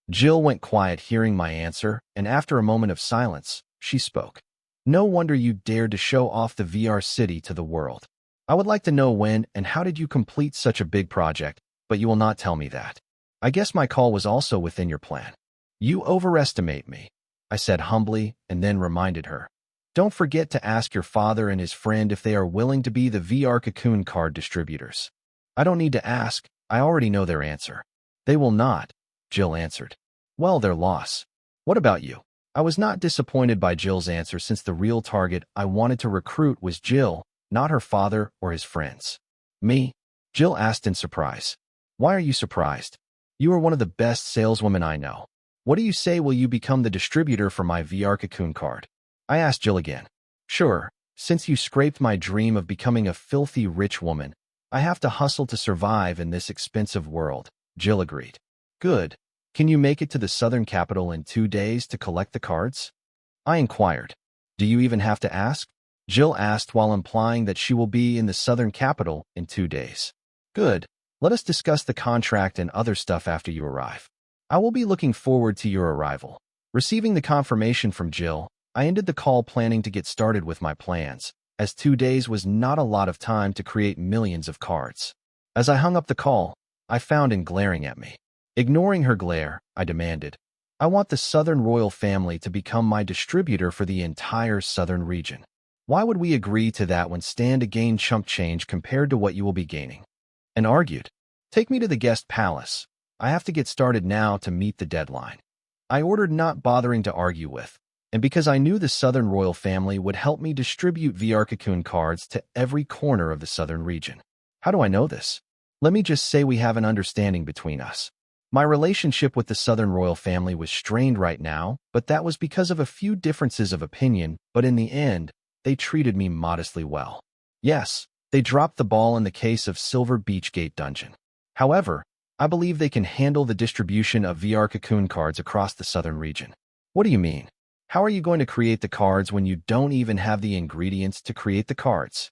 Jill went quiet hearing my answer, and after a moment of silence, she spoke. No wonder you dared to show off the VR City to the world. I would like to know when and how did you complete such a big project, but you will not tell me that. I guess my call was also within your plan. You overestimate me, I said humbly, and then reminded her. Don't forget to ask your father and his friend if they are willing to be the VR Cocoon card distributors. I don't need to ask, I already know their answer. They will not, Jill answered. Well, their loss. What about you? I was not disappointed by Jill's answer since the real target I wanted to recruit was Jill, not her father or his friends. Me? Jill asked in surprise. Why are you surprised? You are one of the best saleswomen I know. What do you say will you become the distributor for my VR Cocoon card? I asked Jill again. Sure, since you scraped my dream of becoming a filthy rich woman, I have to hustle to survive in this expensive world, Jill agreed. Good. Can you make it to the Southern Capital in 2 days to collect the cards? I inquired. Do you even have to ask? Jill asked while implying that she will be in the Southern Capital in 2 days. Good. Let us discuss the contract and other stuff after you arrive. I will be looking forward to your arrival. Receiving the confirmation from Jill, I ended the call planning to get started with my plans, as 2 days was not a lot of time to create millions of cards. As I hung up the call, I found Anne glaring at me. Ignoring her glare, I demanded, I want the Southern royal family to become my distributor for the entire Southern region. Why would we agree to that when stand to gain chump change compared to what you will be gaining? And argued, take me to the guest palace. I have to get started now to meet the deadline. I ordered not bothering to argue with, and because I knew the Southern royal family would help me distribute VR Cocoon cards to every corner of the Southern region. How do I know this? Let me just say we have an understanding between us. My relationship with the Southern royal family was strained right now, but that was because of a few differences of opinion, but in the end, they treated me modestly well. Yes, they dropped the ball in the case of Silver Beach Gate Dungeon. However, I believe they can handle the distribution of VR Cocoon cards across the Southern region. What do you mean? How are you going to create the cards when you don't even have the ingredients to create the cards?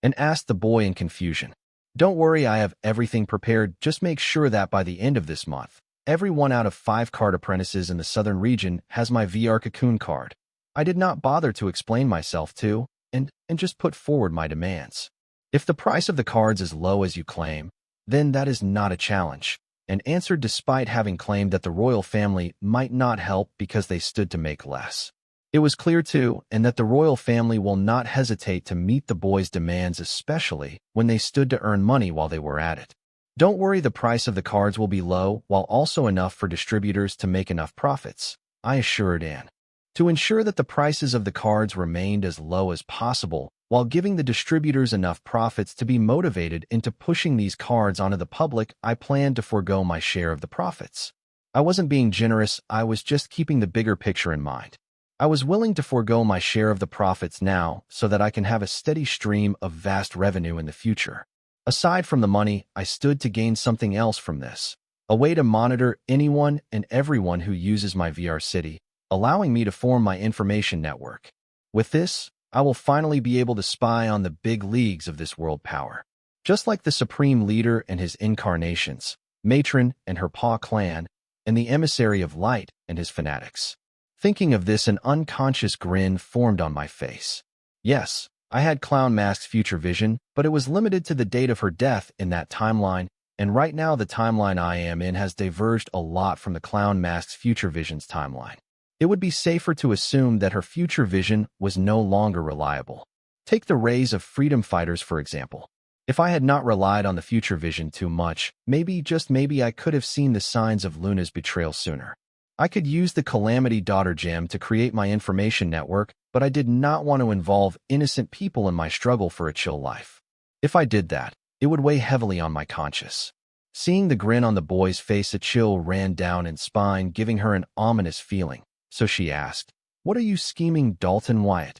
And asked the boy in confusion. Don't worry, I have everything prepared. Just make sure that by the end of this month, every 1 out of 5 card apprentices in the Southern region has my VR Cocoon card. I did not bother to explain myself to, and just put forward my demands. If the price of the cards is low as you claim, then that is not a challenge, and answered despite having claimed that the royal family might not help because they stood to make less. It was clear, too, and that the royal family will not hesitate to meet the boys' demands, especially when they stood to earn money while they were at it. Don't worry, the price of the cards will be low, while also enough for distributors to make enough profits, I assured Anne. To ensure that the prices of the cards remained as low as possible, while giving the distributors enough profits to be motivated into pushing these cards onto the public, I planned to forego my share of the profits. I wasn't being generous, I was just keeping the bigger picture in mind. I was willing to forego my share of the profits now so that I can have a steady stream of vast revenue in the future. Aside from the money, I stood to gain something else from this. A way to monitor anyone and everyone who uses my VR City, allowing me to form my information network. With this, I will finally be able to spy on the big leagues of this world power. Just like the Supreme Leader and his incarnations, Matron and her Paw clan, and the Emissary of Light and his fanatics. Thinking of this, an unconscious grin formed on my face. Yes, I had Clown Mask's future vision, but it was limited to the date of her death in that timeline, and right now the timeline I am in has diverged a lot from the Clown Mask's future vision's timeline. It would be safer to assume that her future vision was no longer reliable. Take the rays of freedom fighters, for example. If I had not relied on the future vision too much, maybe, just maybe, I could have seen the signs of Luna's betrayal sooner. I could use the Calamity Daughter gem to create my information network, but I did not want to involve innocent people in my struggle for a chill life. If I did that, it would weigh heavily on my conscience. Seeing the grin on the boy's face, a chill ran down his spine, giving her an ominous feeling. So she asked, "What are you scheming, Dalton Wyatt?"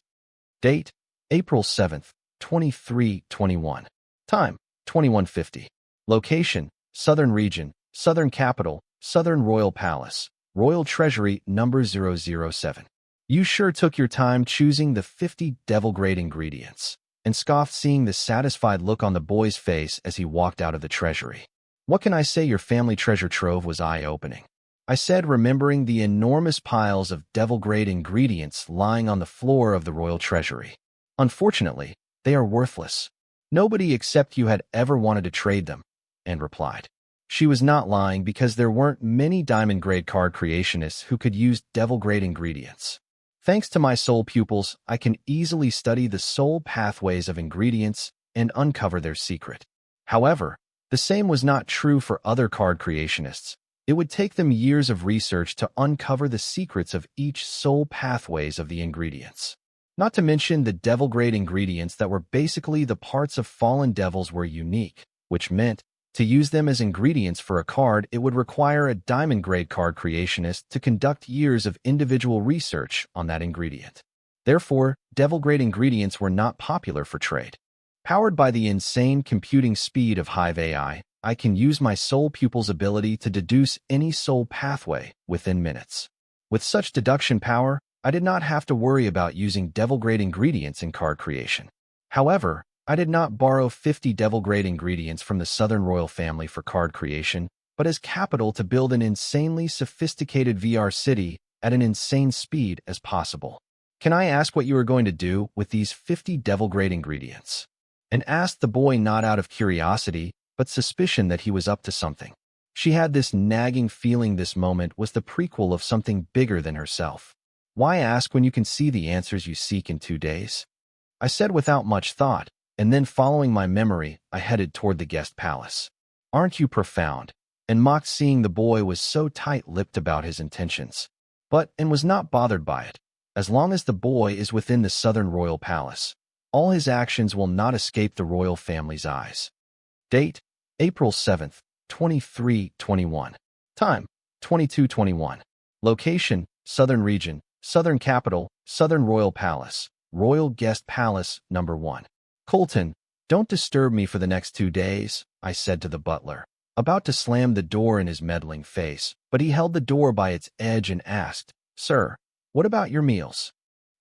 Date: April 7th, 2321. Time: 2150. Location: Southern Region, Southern Capital, Southern Royal Palace, Royal Treasury number 007. You sure took your time choosing the 50 devil-grade ingredients, and scoffed, seeing the satisfied look on the boy's face as he walked out of the treasury. What can I say, your family treasure trove was eye-opening, I said, remembering the enormous piles of devil-grade ingredients lying on the floor of the royal treasury. Unfortunately, they are worthless. Nobody except you had ever wanted to trade them, and replied. She was not lying, because there weren't many diamond-grade card creationists who could use devil-grade ingredients. Thanks to my soul pupils, I can easily study the soul pathways of ingredients and uncover their secret. However, the same was not true for other card creationists. It would take them years of research to uncover the secrets of each soul pathways of the ingredients. Not to mention the devil-grade ingredients that were basically the parts of fallen devils were unique, which meant to use them as ingredients for a card, it would require a diamond-grade card creationist to conduct years of individual research on that ingredient. Therefore, devil-grade ingredients were not popular for trade. Powered by the insane computing speed of Hive AI, I can use my soul pupil's ability to deduce any soul pathway within minutes. With such deduction power, I did not have to worry about using devil-grade ingredients in card creation. However, I did not borrow 50 devil-grade ingredients from the Southern Royal family for card creation, but as capital to build an insanely sophisticated VR city at an insane speed as possible. Can I ask what you are going to do with these 50 devil-grade ingredients? And asked the boy, not out of curiosity, but suspicion that he was up to something. She had this nagging feeling this moment was the prequel of something bigger than herself. Why ask when you can see the answers you seek in 2 days? I said without much thought, and then following my memory, I headed toward the guest palace. Aren't you profound? And mocked, seeing the boy was so tight-lipped about his intentions. And was not bothered by it. As long as the boy is within the Southern Royal Palace, all his actions will not escape the royal family's eyes. Date: April 7th, 2321. Time: 2221. Location: Southern Region, Southern Capital, Southern Royal Palace, Royal Guest Palace number 1. Colton, don't disturb me for the next 2 days, I said to the butler, about to slam the door in his meddling face, but he held the door by its edge and asked, "Sir, what about your meals?"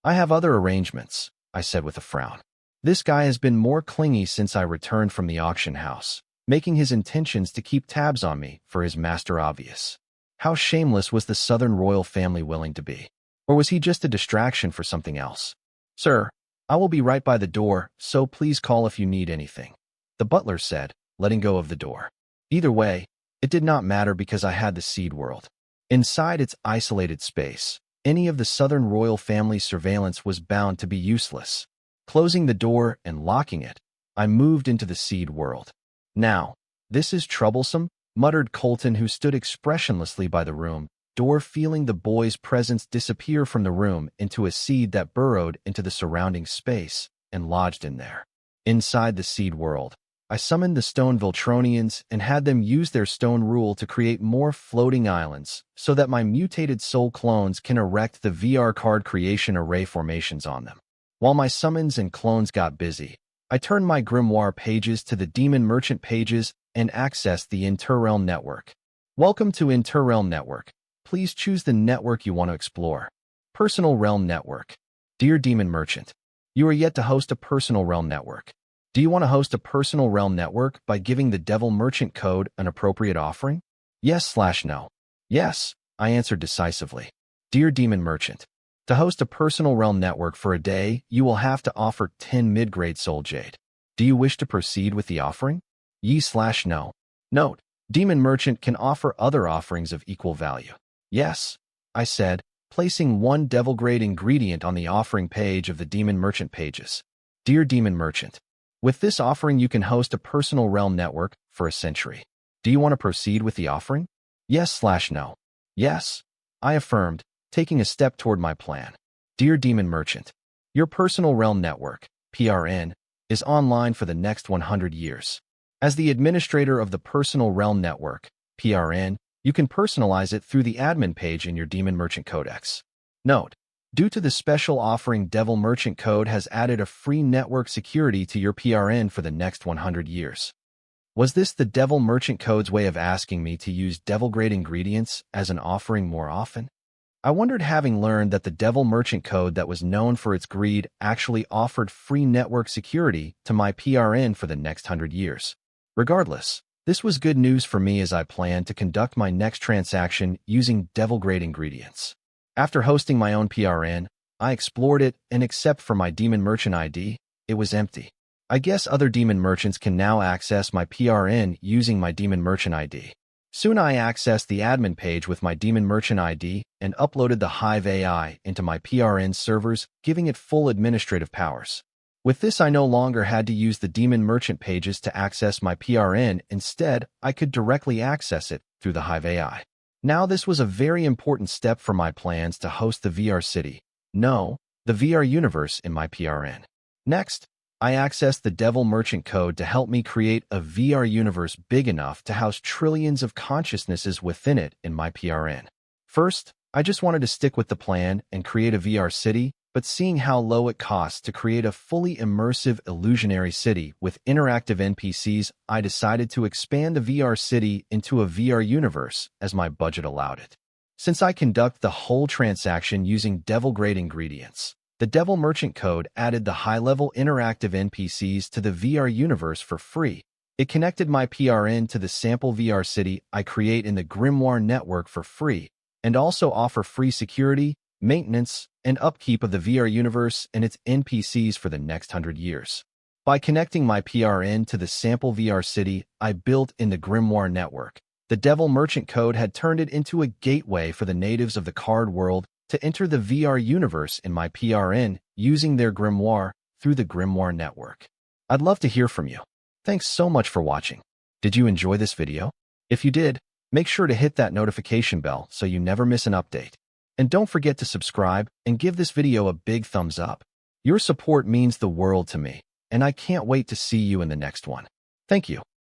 "I have other arrangements," I said with a frown. This guy has been more clingy since I returned from the auction house, making his intentions to keep tabs on me for his master obvious. How shameless was the Southern Royal family willing to be? Or was he just a distraction for something else? "Sir, I will be right by the door, so please call if you need anything," the butler said, letting go of the door. Either way, it did not matter, because I had the seed world. Inside its isolated space, any of the Southern Royal family's surveillance was bound to be useless. Closing the door and locking it, I moved into the seed world. "Now, this is troublesome," muttered Colton, who stood expressionlessly by the room door, feeling the boy's presence disappear from the room into a seed that burrowed into the surrounding space and lodged in there. Inside the seed world, I summoned the stone Voltronians and had them use their stone rule to create more floating islands so that my mutated soul clones can erect the VR card creation array formations on them. While my summons and clones got busy, I turned my grimoire pages to the demon merchant pages and accessed the Interrealm network. Welcome to Interrealm network. Please choose the network you want to explore. Personal Realm Network. Dear Demon Merchant, you are yet to host a Personal Realm Network. Do you want to host a Personal Realm Network by giving the Devil Merchant code an appropriate offering? Yes/no. Yes, I answered decisively. Dear Demon Merchant, To host a personal realm network for a day, you will have to offer 10 mid-grade soul jade. Do you wish to proceed with the offering? No. Note: Demon Merchant can offer other offerings of equal value. Yes, I said, placing one devil-grade ingredient on the offering page of the Demon Merchant pages. Dear Demon Merchant, with this offering you can host a personal realm network for a century. Do you want to proceed with the offering? No. Yes, I affirmed, taking a step toward my plan. Dear Demon Merchant, your personal realm network, PRN, is online for the next 100 years. As the administrator of the personal realm network, PRN, you can personalize it through the admin page in your Demon Merchant Codex. Note: due to the special offering, Devil Merchant Code has added a free network security to your PRN for the next 100 years. Was this the Devil Merchant Code's way of asking me to use devil-grade ingredients as an offering more often? I wondered, having learned that the Devil Merchant Code that was known for its greed actually offered free network security to my PRN for the next 100 years. Regardless, this was good news for me as I planned to conduct my next transaction using devil-grade ingredients. After hosting my own PRN, I explored it, and except for my Demon Merchant ID, it was empty. I guess other Demon Merchants can now access my PRN using my Demon Merchant ID. Soon I accessed the admin page with my Demon Merchant ID and uploaded the Hive AI into my PRN servers, giving it full administrative powers. With this, I no longer had to use the Demon Merchant pages to access my PRN. Instead, I could directly access it through the Hive AI. Now this was a very important step for my plans to host the VR city. No, the VR universe in my PRN. Next, I accessed the Devil Merchant Code to help me create a VR universe big enough to house trillions of consciousnesses within it in my PRN. First, I just wanted to stick with the plan and create a VR city, but seeing how low it costs to create a fully immersive illusionary city with interactive NPCs, I decided to expand the VR city into a VR universe as my budget allowed it. Since I conduct the whole transaction using devil-grade ingredients, the Devil Merchant Code added the high-level interactive NPCs to the VR universe for free. It connected my PRN to the sample VR city I create in the Grimoire network for free, and also offer free security, maintenance, and upkeep of the VR universe and its NPCs for the next 100 years. By connecting my PRN to the sample VR city I built in the Grimoire network, the Devil Merchant Code had turned it into a gateway for the natives of the card world to enter the VR universe in my PRN using their Grimoire through the Grimoire network. I'd love to hear from you. Thanks so much for watching. Did you enjoy this video? If you did, make sure to hit that notification bell so you never miss an update. And don't forget to subscribe and give this video a big thumbs up. Your support means the world to me, and I can't wait to see you in the next one. Thank you.